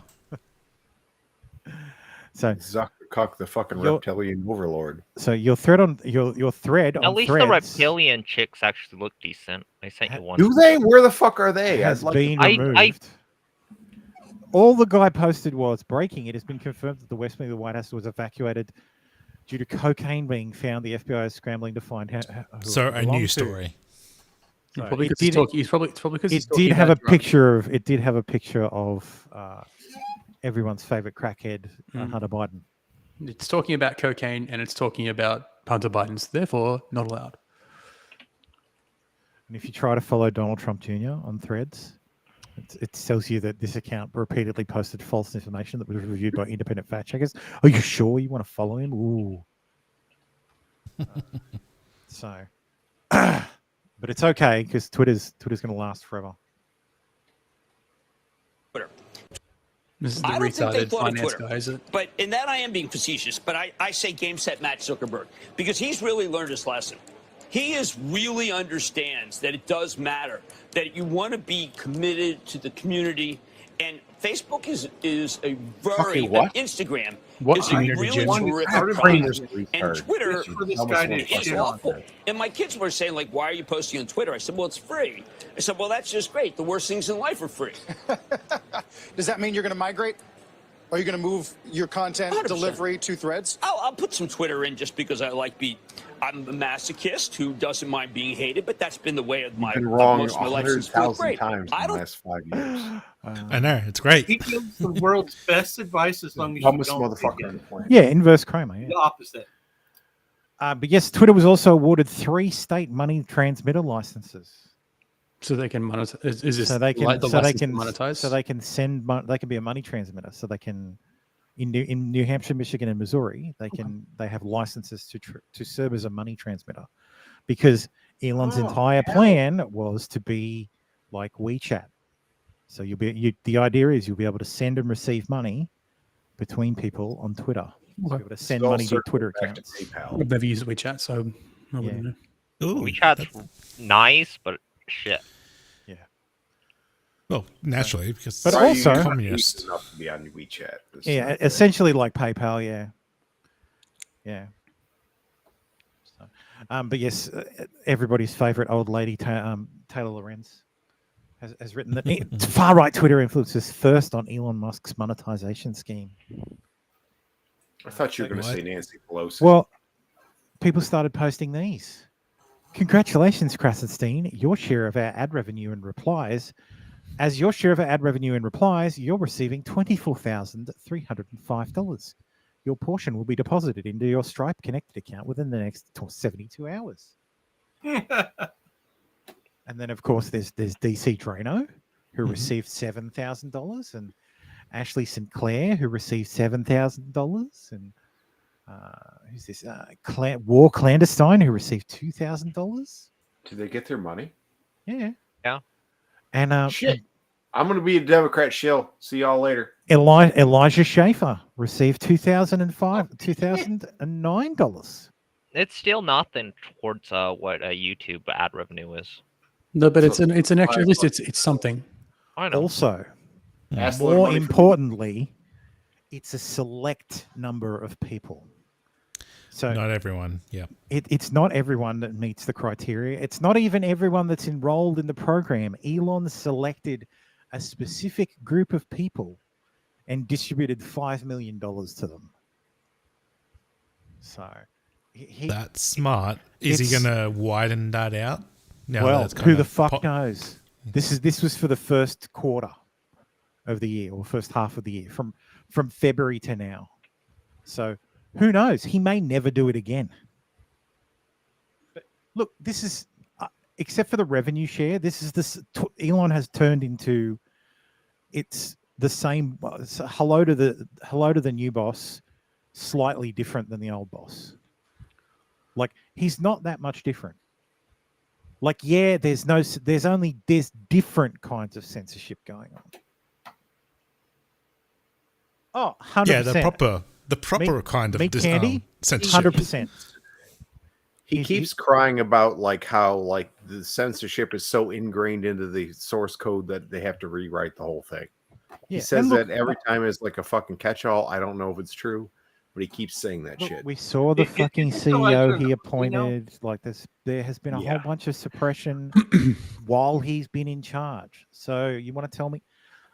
So Zuckercock, the fucking reptilian overlord. So your thread on your thread on At least Threads the reptilian chicks actually look decent. I sent you one. Do they? Where the fuck are they? has been removed. All the guy posted was breaking. It has been confirmed that the West Wing of the White House was evacuated due to cocaine being found. The FBI is scrambling to find who So it a belonged news to. story. So probably because he's probably because it did have a picture of everyone's favorite crackhead, Hunter Biden. It's talking about cocaine and it's talking about Hunter Biden's, therefore not allowed. And if you try to follow Donald Trump Jr. on Threads, it tells you that this account repeatedly posted false information that was reviewed by independent fact checkers. Are you sure you want to follow him? Ooh. But it's okay because Twitter's going to last forever. This is the I don't think they retarded thought of finance Twitter. guy, is it? But in that I am being facetious, but I say game set Matt Zuckerberg because he's really learned his lesson. He really understands that it does matter, that you want to be committed to the community. And Facebook is a very Instagram is a really terrific product. And Twitter is awful. And my kids were saying, like, why are you posting on Twitter? I said, well, it's free. I said, well, that's just great. The worst things in life are free. Does that mean you're going to migrate? Are you going to move your content 100%. delivery to Threads? I'll put some Twitter in just because I'm a masochist who doesn't mind being hated, but that's been the way of Been wrong most of my life since fourth 100,000 grade. times in the last 5 years. I know, it's great. He gives the world's best advice as long as you Dumbest don't motherfucker take on the it. planet. Yeah, inverse Kramer. Yeah. The opposite. But yes, Twitter was also awarded 3 state money transmitter licenses. So they can monetize. Is this so they can like the so they license to can monetize? so they can send they can be a money transmitter. So they can in New Hampshire, Michigan, and Missouri, they have licenses to serve as a money transmitter, because Elon's entire plan was to be like WeChat. So the idea is you'll be able to send and receive money between people on Twitter. You'll be able to send money to Twitter accounts. I've never used WeChat, so I wouldn't know. WeChat's nice, but shit. Yeah. Well, naturally, because But also, communist enough to be on WeChat. Yeah, essentially like PayPal. Yeah. Yeah. So, but yes, everybody's favorite old lady, Taylor Lorenz, has written that far-right Twitter influencers first on Elon Musk's monetization scheme. I thought you were going to say Nancy Pelosi. Well, people started posting these. Congratulations, Krasenstein. Your share of our ad revenue and replies. As your share of our ad revenue and replies, you're receiving $24,305. Your portion will be deposited into your Stripe Connected account within the next 72 hours. And then, of course, there's DC Drano, who received $7,000, and Ashley Sinclair, who received $7,000, and who's this? War Clandestine, who received $2,000. Did they get their money? Yeah. Yeah. And shit. I'm going to be a Democrat shill. See y'all later. Elijah Schaefer received $2,009. It's still nothing towards what YouTube ad revenue is. No, but it's an extra. At least it's something. I know. Also, more importantly, it's a select number of people. So not everyone. Yeah. It's not everyone that meets the criteria. It's not even everyone that's enrolled in the program. Elon selected a specific group of people and distributed $5 million to them. So that's smart. Is he going to widen that out? No, well, who the fuck knows? This was for the first quarter of the year, or first half of the year, from February to now. So who knows? He may never do it again. But look, this is except for the revenue share. This is Elon has turned into. It's the same. Hello to the new boss, slightly different than the old boss. Like he's not that much different. Like, yeah, there's different kinds of censorship going on. Oh, 100%. Yeah, the proper kind of censorship. 100%. He keeps crying about like how like the censorship is so ingrained into the source code that they have to rewrite the whole thing. He says that every time is like a fucking catch-all. I don't know if it's true, but he keeps saying that shit. We saw the fucking CEO he appointed. Like this, there has been a whole bunch of suppression while he's been in charge. So you want to tell me,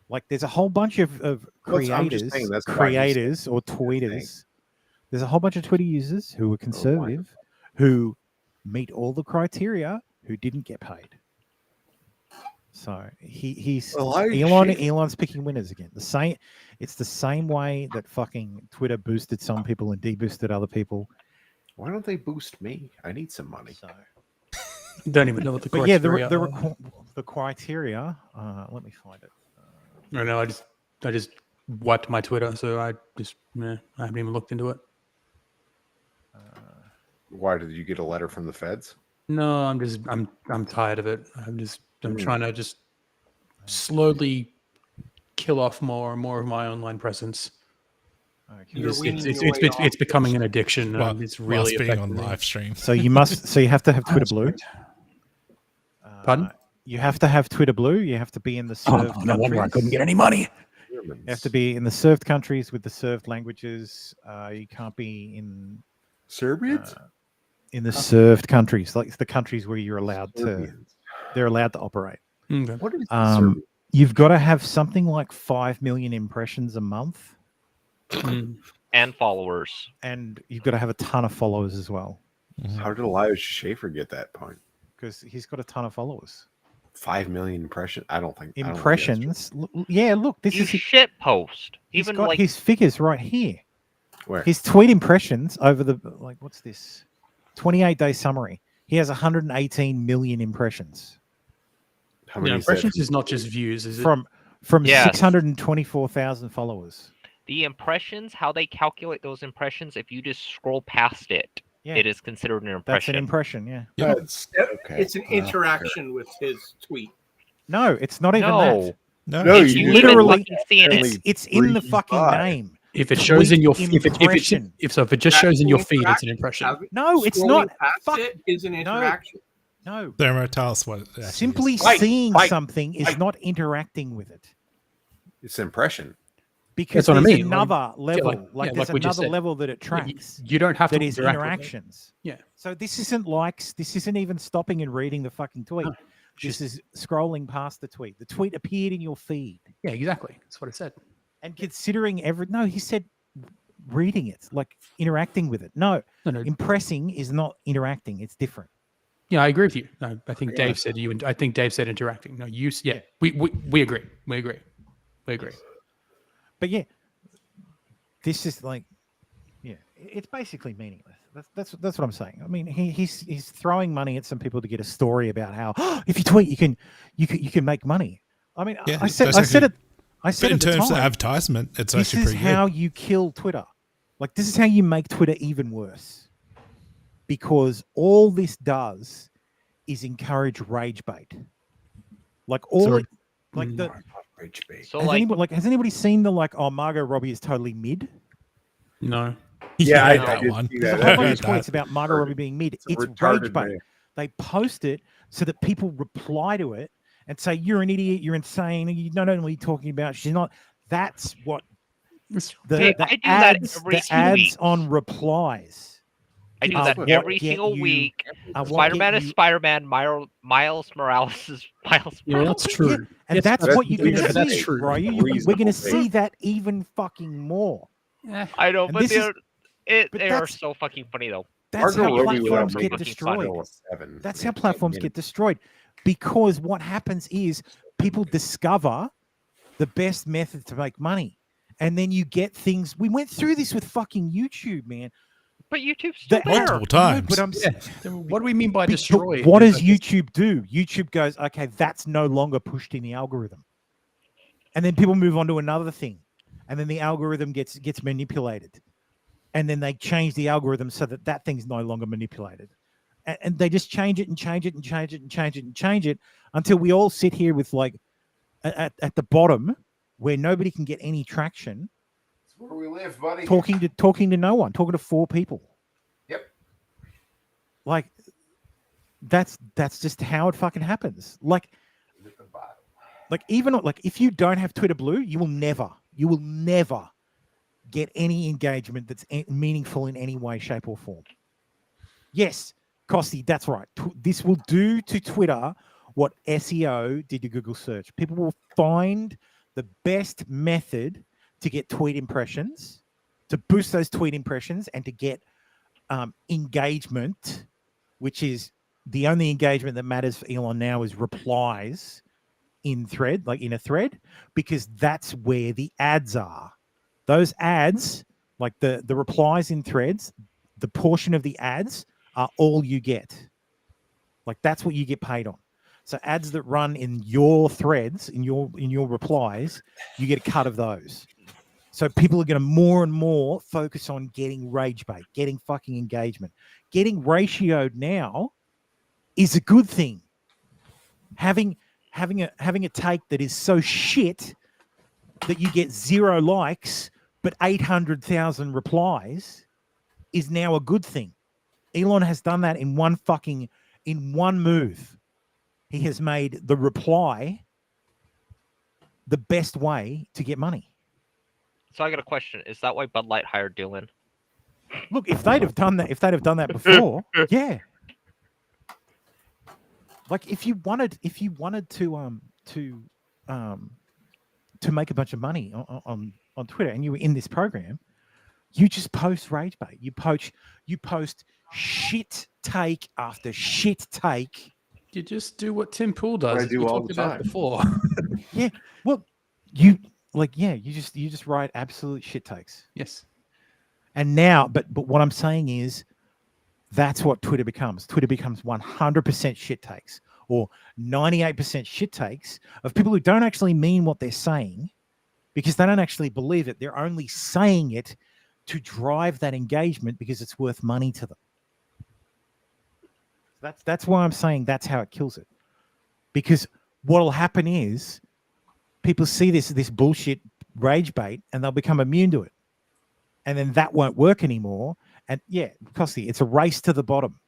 like, there's a whole bunch of creators or tweeters. There's a whole bunch of Twitter users who are conservative, who meet all the criteria, who didn't get paid. So Elon's picking winners again. It's the same way that fucking Twitter boosted some people and deboosted other people. Why don't they boost me? I need some money. So, don't even know what the criteria are. The criteria. Let me find it. I know. I just wiped my Twitter, so I haven't even looked into it. Why did you get a letter from the feds? No, I'm tired of it. I'm trying to just slowly kill off more and more of my online presence. It's becoming an addiction. It's really being on affecting me. live stream. So you have to have Twitter Blue. Pardon? You have to have Twitter Blue. You have to be in the served countries. No wonder I couldn't get any money. You have to be in the served countries with the served languages. You can't be in Serbians. In the served countries, like the countries where you're allowed they're allowed to operate. Okay. What is you've got to have something like 5 million impressions a month. And followers. And you've got to have a ton of followers as well. How did Elijah Schaefer get that point? Because he's got a ton of followers. 5 million impressions? I don't think impressions. Look, this is shit post. He's Even got like his figures right here. Where? His tweet impressions over the what's this? 28-day summary. He has 118 million impressions. How many impressions is not just views, is it? From 624,000 followers. The impressions, how they calculate those impressions, if you just scroll past it, it is considered an impression. That's an impression, yeah. It's an interaction with his tweet. No, it's not even that. No, It's you literally fucking seeing it. it's in the fucking name. If it shows in your if it impression. if it just shows in your feed, it's an impression. No, it's Scrolling not. Past Fuck. it is an No. interaction. No. Thermo, tell us what. it actually Simply is. seeing something is not interacting with it. It's impression. Because That's what I there's mean. another level, like there's we just another said. level that it tracks. You don't have to that is interact with it. interactions. Yeah. So this isn't likes. This isn't even stopping and reading the fucking tweet. This is scrolling past the tweet. The tweet appeared in your feed. Yeah, exactly. That's what it said. And considering he said reading it, like interacting with it. No, impressing is not interacting. It's different. Yeah, I agree with you. No, I think Dave said you. I think Dave said interacting. No, you. Yeah, we agree. We agree. We agree. But yeah, this is like, yeah, it's basically meaningless. That's what I'm saying. I mean, he's throwing money at some people to get a story about how if you tweet you can make money. I mean, Yeah, I said it. I said in at the terms of time, advertisement, it's this actually is pretty how good. you kill Twitter. Like this is how you make Twitter even worse, because all this does is encourage rage bait. Like all So- it, like the Rage bait. So has anybody seen the Margot Robbie is totally mid? No. Yeah, I that did one. see There's that. a whole bunch heard of tweets that. about Margot Robbie being mid. It's a It's retarded rage bait. man. They post it so that people reply to it and say, "You're an idiot. You're insane. You don't know what you're talking about. She's not." That's what Hey, the I do that ads. every The single ads week. on replies. I do are that what every get single you- week. are what Spider-Man get is you- Spider-Man. Miles Morales is Miles. Yeah, Morales. that's true. And Yes, that's what you're going to that's see, true. right? We're going Reasonable to see take. that even fucking more. I know, And but this is- they but are that's- so fucking funny though. That's Margot how Robbie without platforms making get fucking destroyed. Go a 7. That's how platforms get destroyed, because what happens is people discover the best method to make money, and then you get things. We went through this with fucking YouTube, man. But YouTube's still The- there. Multiple times. But I'm Yeah. What do we mean by but destroy? what does YouTube do? YouTube goes, okay, that's no longer pushed in the algorithm, and then people move on to another thing, and then the algorithm gets manipulated, and then they change the algorithm so that that thing's no longer manipulated, and they just change it and change it and change it and change it and change it until we all sit here with like at the bottom where nobody can get any traction, That's where we live, buddy. talking to no one, talking to 4 people. Yep. Like that's just how it fucking happens. Like even like if you don't have Twitter Blue, you will never get any engagement that's meaningful in any way, shape, or form. Yes, Costy, that's right. This will do to Twitter what SEO did to Google search. People will find the best method to get tweet impressions, to boost those tweet impressions, and to get engagement, which is the only engagement that matters for Elon now is replies in a thread, because that's where the ads are. Those ads, like the replies in threads, the portion of the ads are all you get. Like that's what you get paid on. So ads that run in your threads, in your replies, you get a cut of those. So people are going to more and more focus on getting rage bait, getting fucking engagement. Getting ratioed now is a good thing. Having a take that is so shit that you get 0 likes but 800,000 replies is now a good thing. Elon has done that in one move. He has made the reply the best way to get money. So I got a question. Is that why Bud Light hired Dylan? Look, if they'd have done that before, yeah. Like if you wanted to make a bunch of money on Twitter and you were in this program, you just post rage bait. You post shit take after shit take. You just do what Tim Pool does. I do we all talked the about time. before. Yeah. Well, you just write absolute shit takes. Yes. And now, but what I'm saying is that's what Twitter becomes. Twitter becomes 100% shit takes or 98% shit takes of people who don't actually mean what they're saying because they don't actually believe it. They're only saying it to drive that engagement because it's worth money to them. That's why I'm saying that's how it kills it. Because what'll happen is people see this bullshit rage bait and they'll become immune to it, and then that won't work anymore. And yeah, Costy, it's a race to the bottom.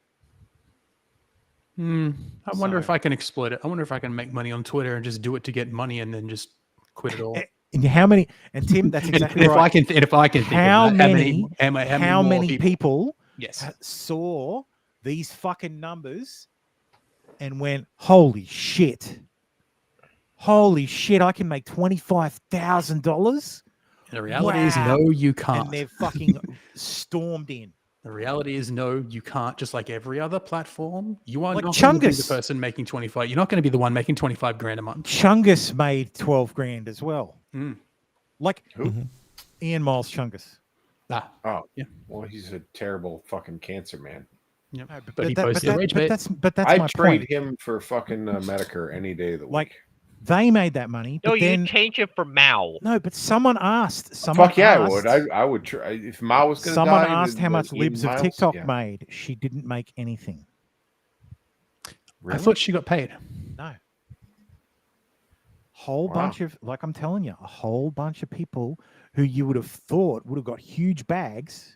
I wonder if I can exploit it. I wonder if I can make money on Twitter and just do it to get money and then just quit it all. And how many? And Tim, that's exactly and right. If I can think how of that, many? How many people? Yes. Saw these fucking numbers and went, "Holy shit! Holy shit! I can make $25,000." The reality is, no, you can't. And they've fucking stormed in. The reality is, no, you can't. Just like every other platform, you are like not going to be the Chungus. person making 25. You're not going to be the one making 25 grand a month. Chungus made 12 grand as well. Like Who? Ian Miles Chungus. Oh, yeah. Well, he's a terrible fucking cancer man. Yeah, but that's I'd my trade point. him for fucking Medicare any day of the week. Like they made that money, but No, then you change it for Mao. no, but someone asked. Fuck yeah, I would. I would try if Mao was going to die. Someone asked then, how much Ian Libs of Miles, TikTok yeah. made. She didn't make anything. I thought she got paid. No. Whole bunch of, like I'm telling you, a whole bunch of people who you would have thought would have got huge bags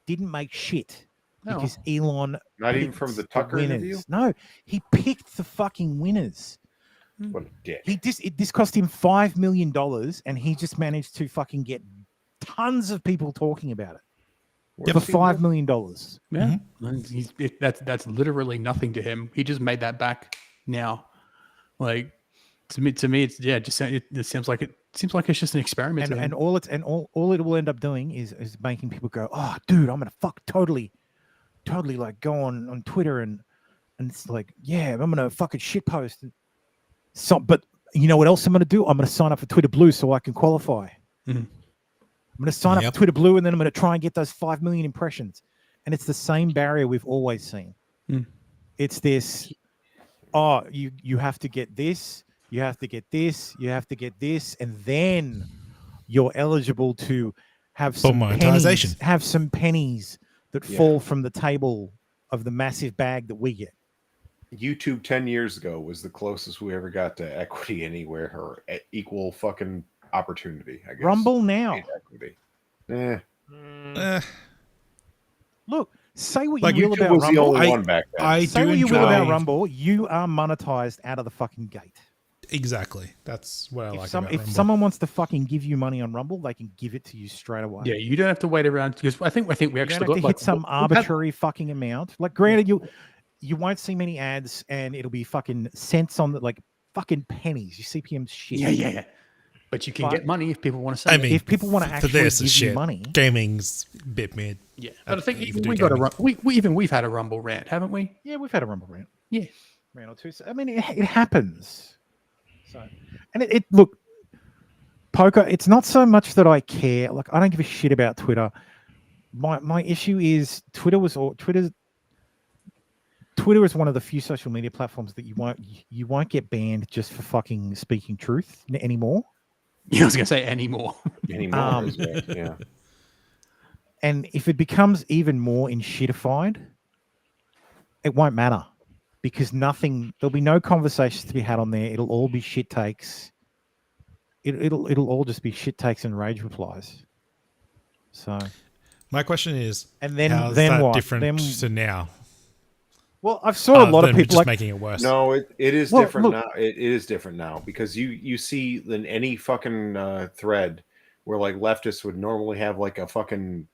didn't make shit because Elon Not even picked from the Tucker interview? No, he picked the fucking winners. What a dick. This cost him $5 million, and he just managed to fucking get tons of people talking about it for $5 million. Yeah, that's literally nothing to him. He just made that back now. Like to me, it's it seems like it's just an experiment. to him. And all it will end up doing is making people go, oh, dude, I'm gonna totally like go on Twitter and it's like, yeah, I'm gonna fucking shitpost. So, but you know what else I'm gonna do? I'm gonna sign up for Twitter Blue so I can qualify. I'm gonna sign up for Twitter Blue and then I'm gonna try and get those 5 million impressions. And it's the same barrier we've always seen. It's this, you have to get this, you have to get this, you have to get this, and then you're eligible to have some monetization. pennies that fall from the table of the massive bag that we get. YouTube 10 years ago was the closest we ever got to equity anywhere or equal fucking opportunity, I guess. Rumble now. Equity. Look, say what Like you will YouTube about was the Rumble. only one back then. Say what you will about Rumble. You are monetized out of the fucking gate. Exactly. That's what I like about if Rumble. someone wants to fucking give you money on Rumble, they can give it to you straight away. Yeah, you don't have to wait around because I think we You actually don't have got to hit some arbitrary fucking amount. Like, granted, you won't see many ads, and it'll be fucking cents on the like fucking pennies. You CPM shit. Yeah. But you can get money if people want to send I mean, if people want to for actually this give is you shit. money. Gaming's a bit mid. Yeah, but I think If you do we got gaming. we've had a Rumble rant, haven't we? Yeah, we've had a Rumble rant. Yeah, rant or two. So, I mean, it happens. So, and it look, poker. It's not so much that I care. Like, I don't give a shit about Twitter. My issue is Twitter is one of the few social media platforms that you won't get banned just for fucking speaking truth anymore. Yeah, I was gonna say anymore. Anymore, yeah. And if it becomes even more enshittified, it won't matter because there'll be no conversations to be had on there. It'll all be shit takes. It'll all just be shit takes and rage replies. So, my question is, and then how's then that what? different to now? Well, I've saw a lot of people just like making it worse. No, it is Well, different look- now. It is different now because you see in any fucking thread where like leftists would normally have like a fucking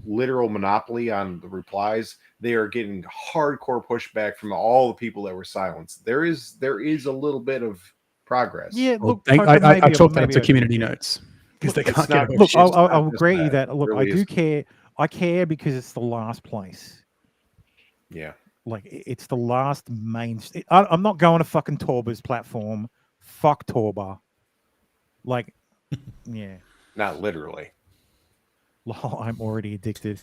literal monopoly on the replies, they are getting hardcore pushback from all the people that were silenced. There is a little bit of progress. Yeah, Well, look, I chalk that up to community notes because they It's can't not get. Look, shit, I'll it's agree bad. with that. It Look, really I do is. care. I care because it's the last place. Yeah. Like, it's the last main. I'm not going to fucking Torba's platform. Fuck Torba. Like, yeah. Not literally. Lol, I'm already addicted.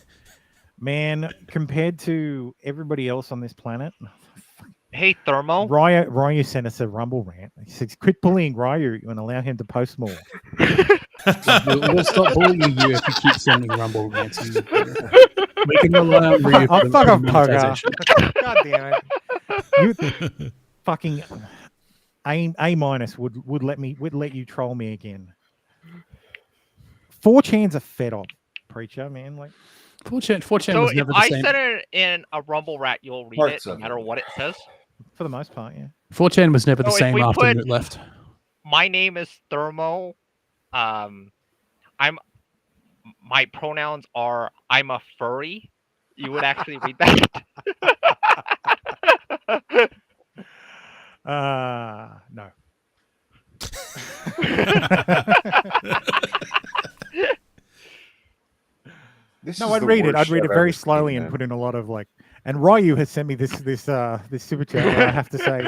Man, compared to everybody else on this planet, Hey, Thermo. Ryu sent us a Rumble rant. He says, quit bullying Ryu and allow him to post more. We'll stop bullying you if you keep sending Rumble rants. We can rely on Ryu Oh, for fuck off, monetization. Pogo. God damn it. You fucking... A minus would let you troll me again. 4chan's a fed up preacher, man. Like 4chan So was if never the I same. said it in a Rumble Rat, you'll read Parts it no of matter it. what it says. For the most part, yeah. 4chan was never the So if same we after put- Moot left. My name is Thermo. My pronouns are I'm a furry. You would actually read that. No. No, I'd read it. I'd read it very slowly and put in a lot of like. And Ryu has sent me this super chat where I have to say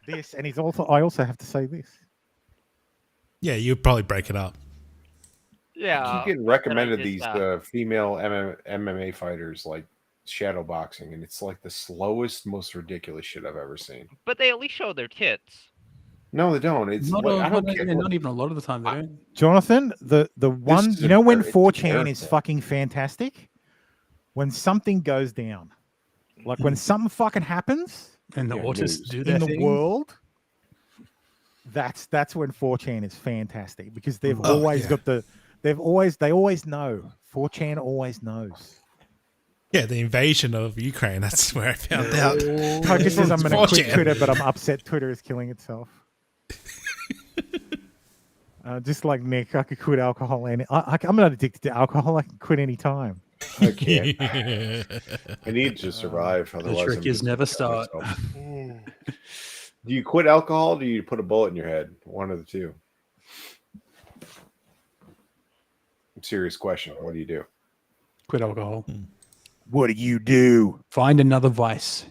this, and I also have to say this. Yeah, you'd probably break it up. Yeah. I keep getting recommended these female MMA fighters like shadow boxing, and it's like the slowest, most ridiculous shit I've ever seen. But they at least show their tits. No, they don't. It's Not, I don't care. not even a lot of the time they don't. Jonathan, the one is you know when embarrassing. 4chan is fucking fantastic? When something goes down. Like when something fucking happens and the autists do their in the thing. world. That's when 4chan is fantastic because they've always got they always know. 4chan always knows. Yeah, the invasion of Ukraine. That's where I found out. Coker says I'm going to quit Twitter, but I'm upset Twitter is killing itself. Just like Nick, I could quit alcohol, and I'm not addicted to alcohol. I can quit any time. I can't. I need to survive. Otherwise, The trick I'm is just never gonna start. kill myself. Do you quit alcohol? Or do you put a bullet in your head? One of the two. Serious question. What do you do? Quit alcohol. What do you do? Find another vice.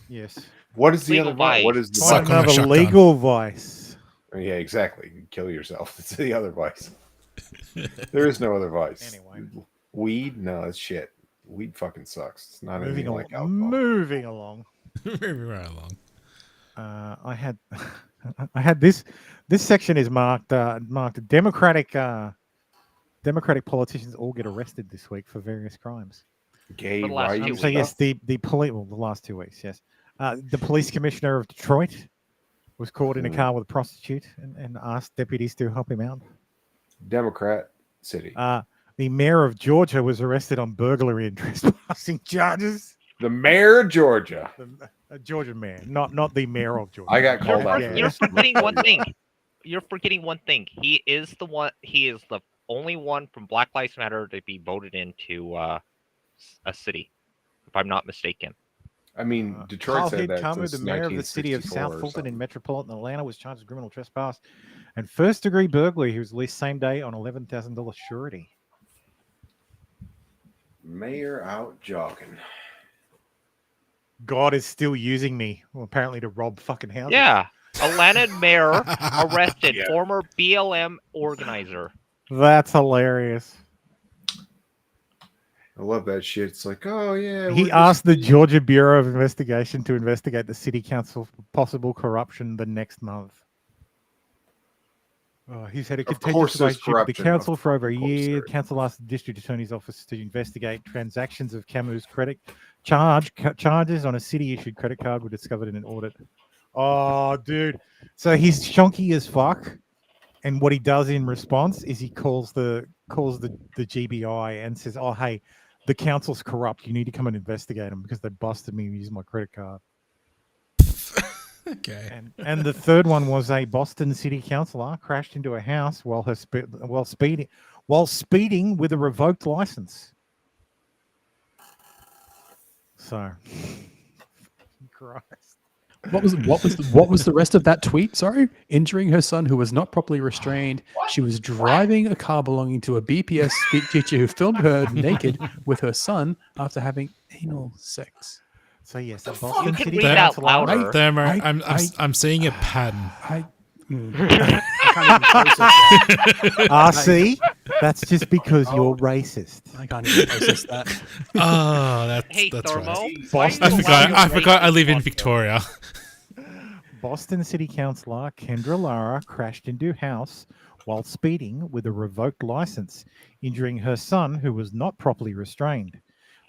Yes. What is the Legal other vice? What vice. is the Find vice? another legal vice. Yeah, exactly. You kill yourself. It's the other vice. There is no other vice. Anyway. Weed? No, it's shit. Weed fucking sucks. It's not Moving anything along. like alcohol. Moving along. Moving right along. I had this section is marked Democratic politicians all get arrested this week for various crimes. Gay For the last rights. 2 So yes, the last 2 weeks, yes. The police commissioner of Detroit was caught in a car with a prostitute and asked deputies to help him out. Democrat city. The mayor of Georgia was arrested on burglary and trespassing charges. The mayor of Georgia. The Georgian mayor, not the mayor of Georgia. I got called out. Yeah. You're forgetting one thing. You're forgetting one thing. He is the one. He is the only one from Black Lives Matter to be voted into a city, if I'm not mistaken. I mean, Detroit Carl said that Comer, since the mayor of the city of 1964 or South Fulton something. in metropolitan Atlanta, was charged with criminal trespass and first-degree burglary. He was released same day on $11,000 surety. Mayor out jogging. God is still using me, well, apparently, to rob fucking houses. Yeah, Atlanta mayor arrested Yeah. former BLM organizer. That's hilarious. I love that shit. It's like, oh yeah. He asked the Georgia Bureau of Investigation to investigate the city council for possible corruption the next month. He's had a Of contentious course there's relationship with the corruption. council for over a Of course year. there The council asked the district attorney's office to investigate transactions of Camus' credit charges on a city-issued credit card were discovered in an audit. Oh, dude. So he's shonky as fuck. And what he does in response is he calls the GBI and says, oh, hey, the council's corrupt. You need to come and investigate them because they busted me using my credit card. Okay. And the third one was a Boston city councilor crashed into a house while speeding with a revoked license. So, Christ. What was the rest of that tweet? Sorry, injuring her son who was not properly restrained. She was driving a car belonging to a BPS teacher who filmed her naked with her son after having anal sex. So yes, the Boston can city read that councilor. louder. Thermo, I'm seeing a pattern. I can't even process that. See, that's just because you're racist. I can't even process that. Oh, that's Hey, that's Thermo, right. why I do you forgot. allow I forgot. I live in racist Victoria. Boston city councilor Kendra Lara crashed into a house while speeding with a revoked license, injuring her son who was not properly restrained.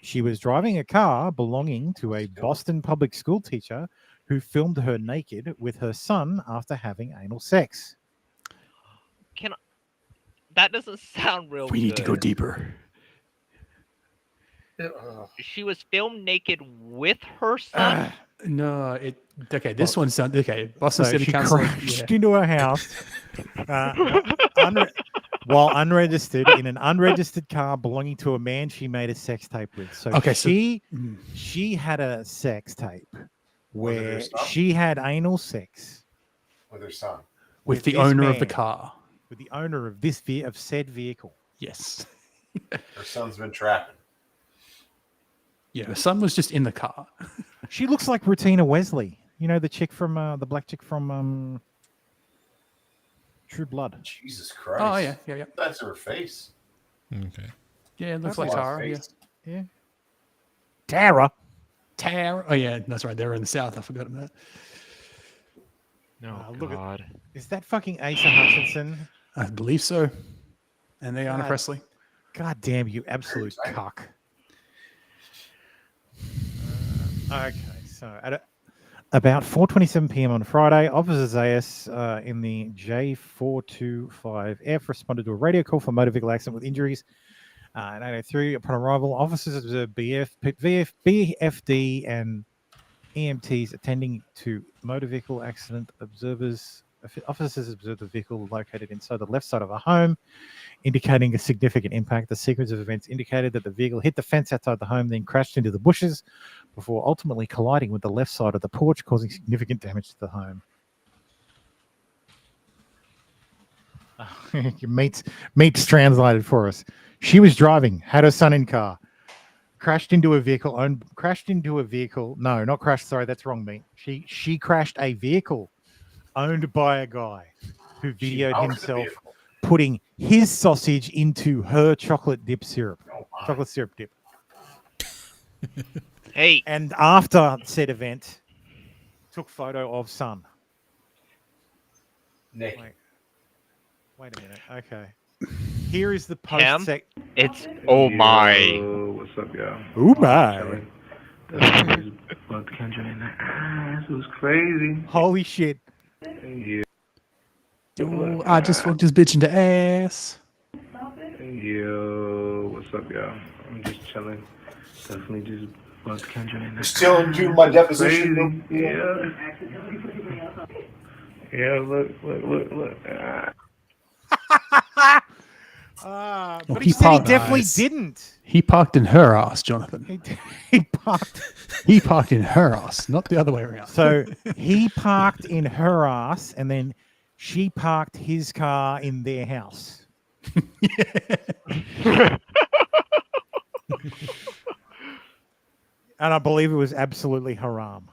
She was driving a car belonging to a Boston public school teacher who filmed her naked with her son after having anal sex. That doesn't sound real We need to go good. deeper. She was filmed naked with her son. No, okay. This one sounds okay. Boston So City she Council. crashed into her house while unregistered in an unregistered car belonging to a man she made a sex tape with. So Okay, she had a sex tape where she had anal sex with her son, with the this owner of the man, car. with the owner of of said vehicle. Yes. her son's been trapping. Yeah, the son was just in the car. She looks like Rutina Wesley. You know, the chick from the black chick from True Blood. Jesus Christ! Oh yeah. That's her face. Okay. Yeah, it looks That's a like lot of Tara. Yeah. face. Yeah. Tara. Oh yeah, that's right. They're in the south. I forgot about that. No, look God. Is that fucking Asa Hutchinson? I believe so. And they Ayanna God. Presley. God damn you, absolute cock. Okay, so at about 4:27 p.m. on Friday, Officer Zayas in the J425F responded to a radio call for motor vehicle accident with injuries. At 8:03, upon arrival, officers observed BFD and EMTs attending to motor vehicle accident. Officers observed the vehicle located inside the left side of a home, indicating a significant impact. The sequence of events indicated that the vehicle hit the fence outside the home, then crashed into the bushes before ultimately colliding with the left side of the porch, causing significant damage to the home. Meets translated for us. She was driving, had her son in car, crashed into a vehicle. No, not crashed. Sorry, that's wrong, mate. She crashed a vehicle owned by a guy who videoed himself putting his sausage into her chocolate syrup dip. Hey. And after said event, took photo of son. Nick. Wait a minute. Okay. Here is the post. It's oh my. What's up, y'all? Oh my. This was crazy. Holy shit. Yeah. Yo, I just fucked this bitch into ass. Yo, what's up, y'all? I'm just chilling. Definitely just bugged Kendra in Just chilling, doing my deposition. Yeah. Yeah, look. But he said he definitely didn't. He parked in her ass, Jonathan. He parked. He parked in her ass, not the other way around. So he parked in her ass, and then she parked his car in their house. And I believe it was absolutely haram,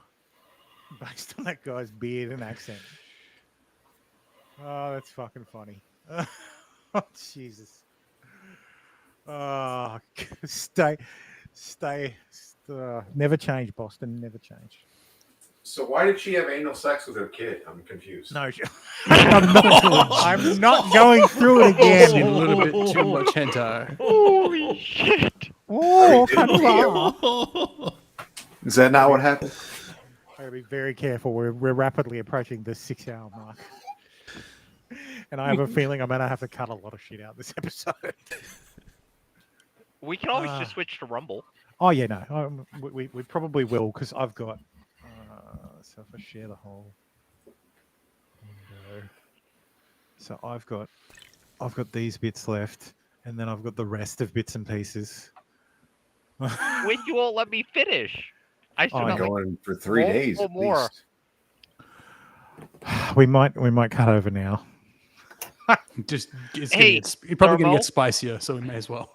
based on that guy's beard and accent. Oh, that's fucking funny. Oh, Jesus. Oh, stay. Never change, Boston. Never change. So why did she have anal sex with her kid? I'm confused. No, I'm not going through it again. A little bit too much hentai. Holy shit. Oh, Is that not what happened? I gotta be very careful. We're rapidly approaching the 6-hour mark. And I have a feeling I'm going to have to cut a lot of shit out this episode. We can always just switch to Rumble. Oh, yeah, no. We probably will, because I've got... so if I share the whole window... So I've got these bits left, and then I've got the rest of bits and pieces. When you won't let me finish. I still got going for 3 days at more. least. We might cut over now. It's Hey, you're probably going Thermo? to get spicier, so we may as well.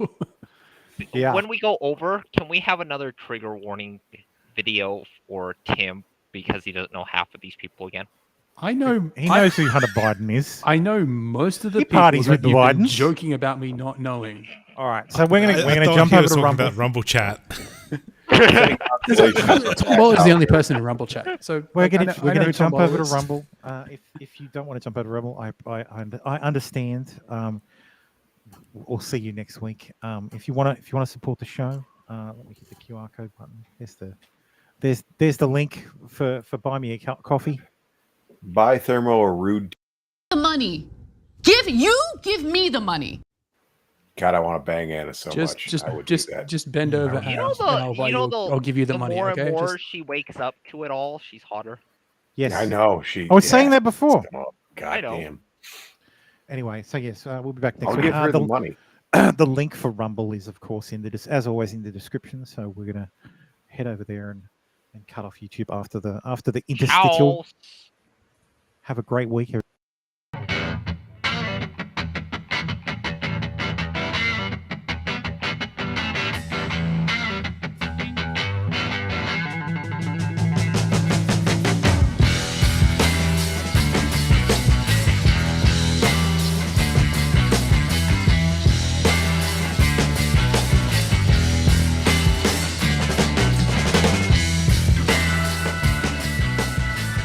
Yeah. When we go over, can we have another trigger warning video for Tim because he doesn't know half of these people again? I know. He knows who Hunter Biden is. I know most of the He people parties with that the you've been Bidens. joking about me not knowing. All right, so we're gonna thought jump he over was to talking Rumble. about Rumble chat. Paul is the only person in Rumble chat, so We're I gonna know Tom jump over to Bowles. Rumble. If you don't want to jump over to Rumble, I understand. We'll see you next week. If you want to support the show, let me hit the QR code button. There's the There's the link for buy me a coffee. Buy Thermo a rude. The money. Give me the money. God, I want to bang Anna so much. Just bend over and I'll give you the money. More Okay? and more Just- she wakes up to it all, she's hotter. Yes, I know. I was saying that before. God damn. Anyway, so yes, we'll be back next I'll week. give her the money. The link for Rumble is, of course, as always, in the description. So we're gonna head over there and cut off YouTube after the interstitial. Have a great week, everybody.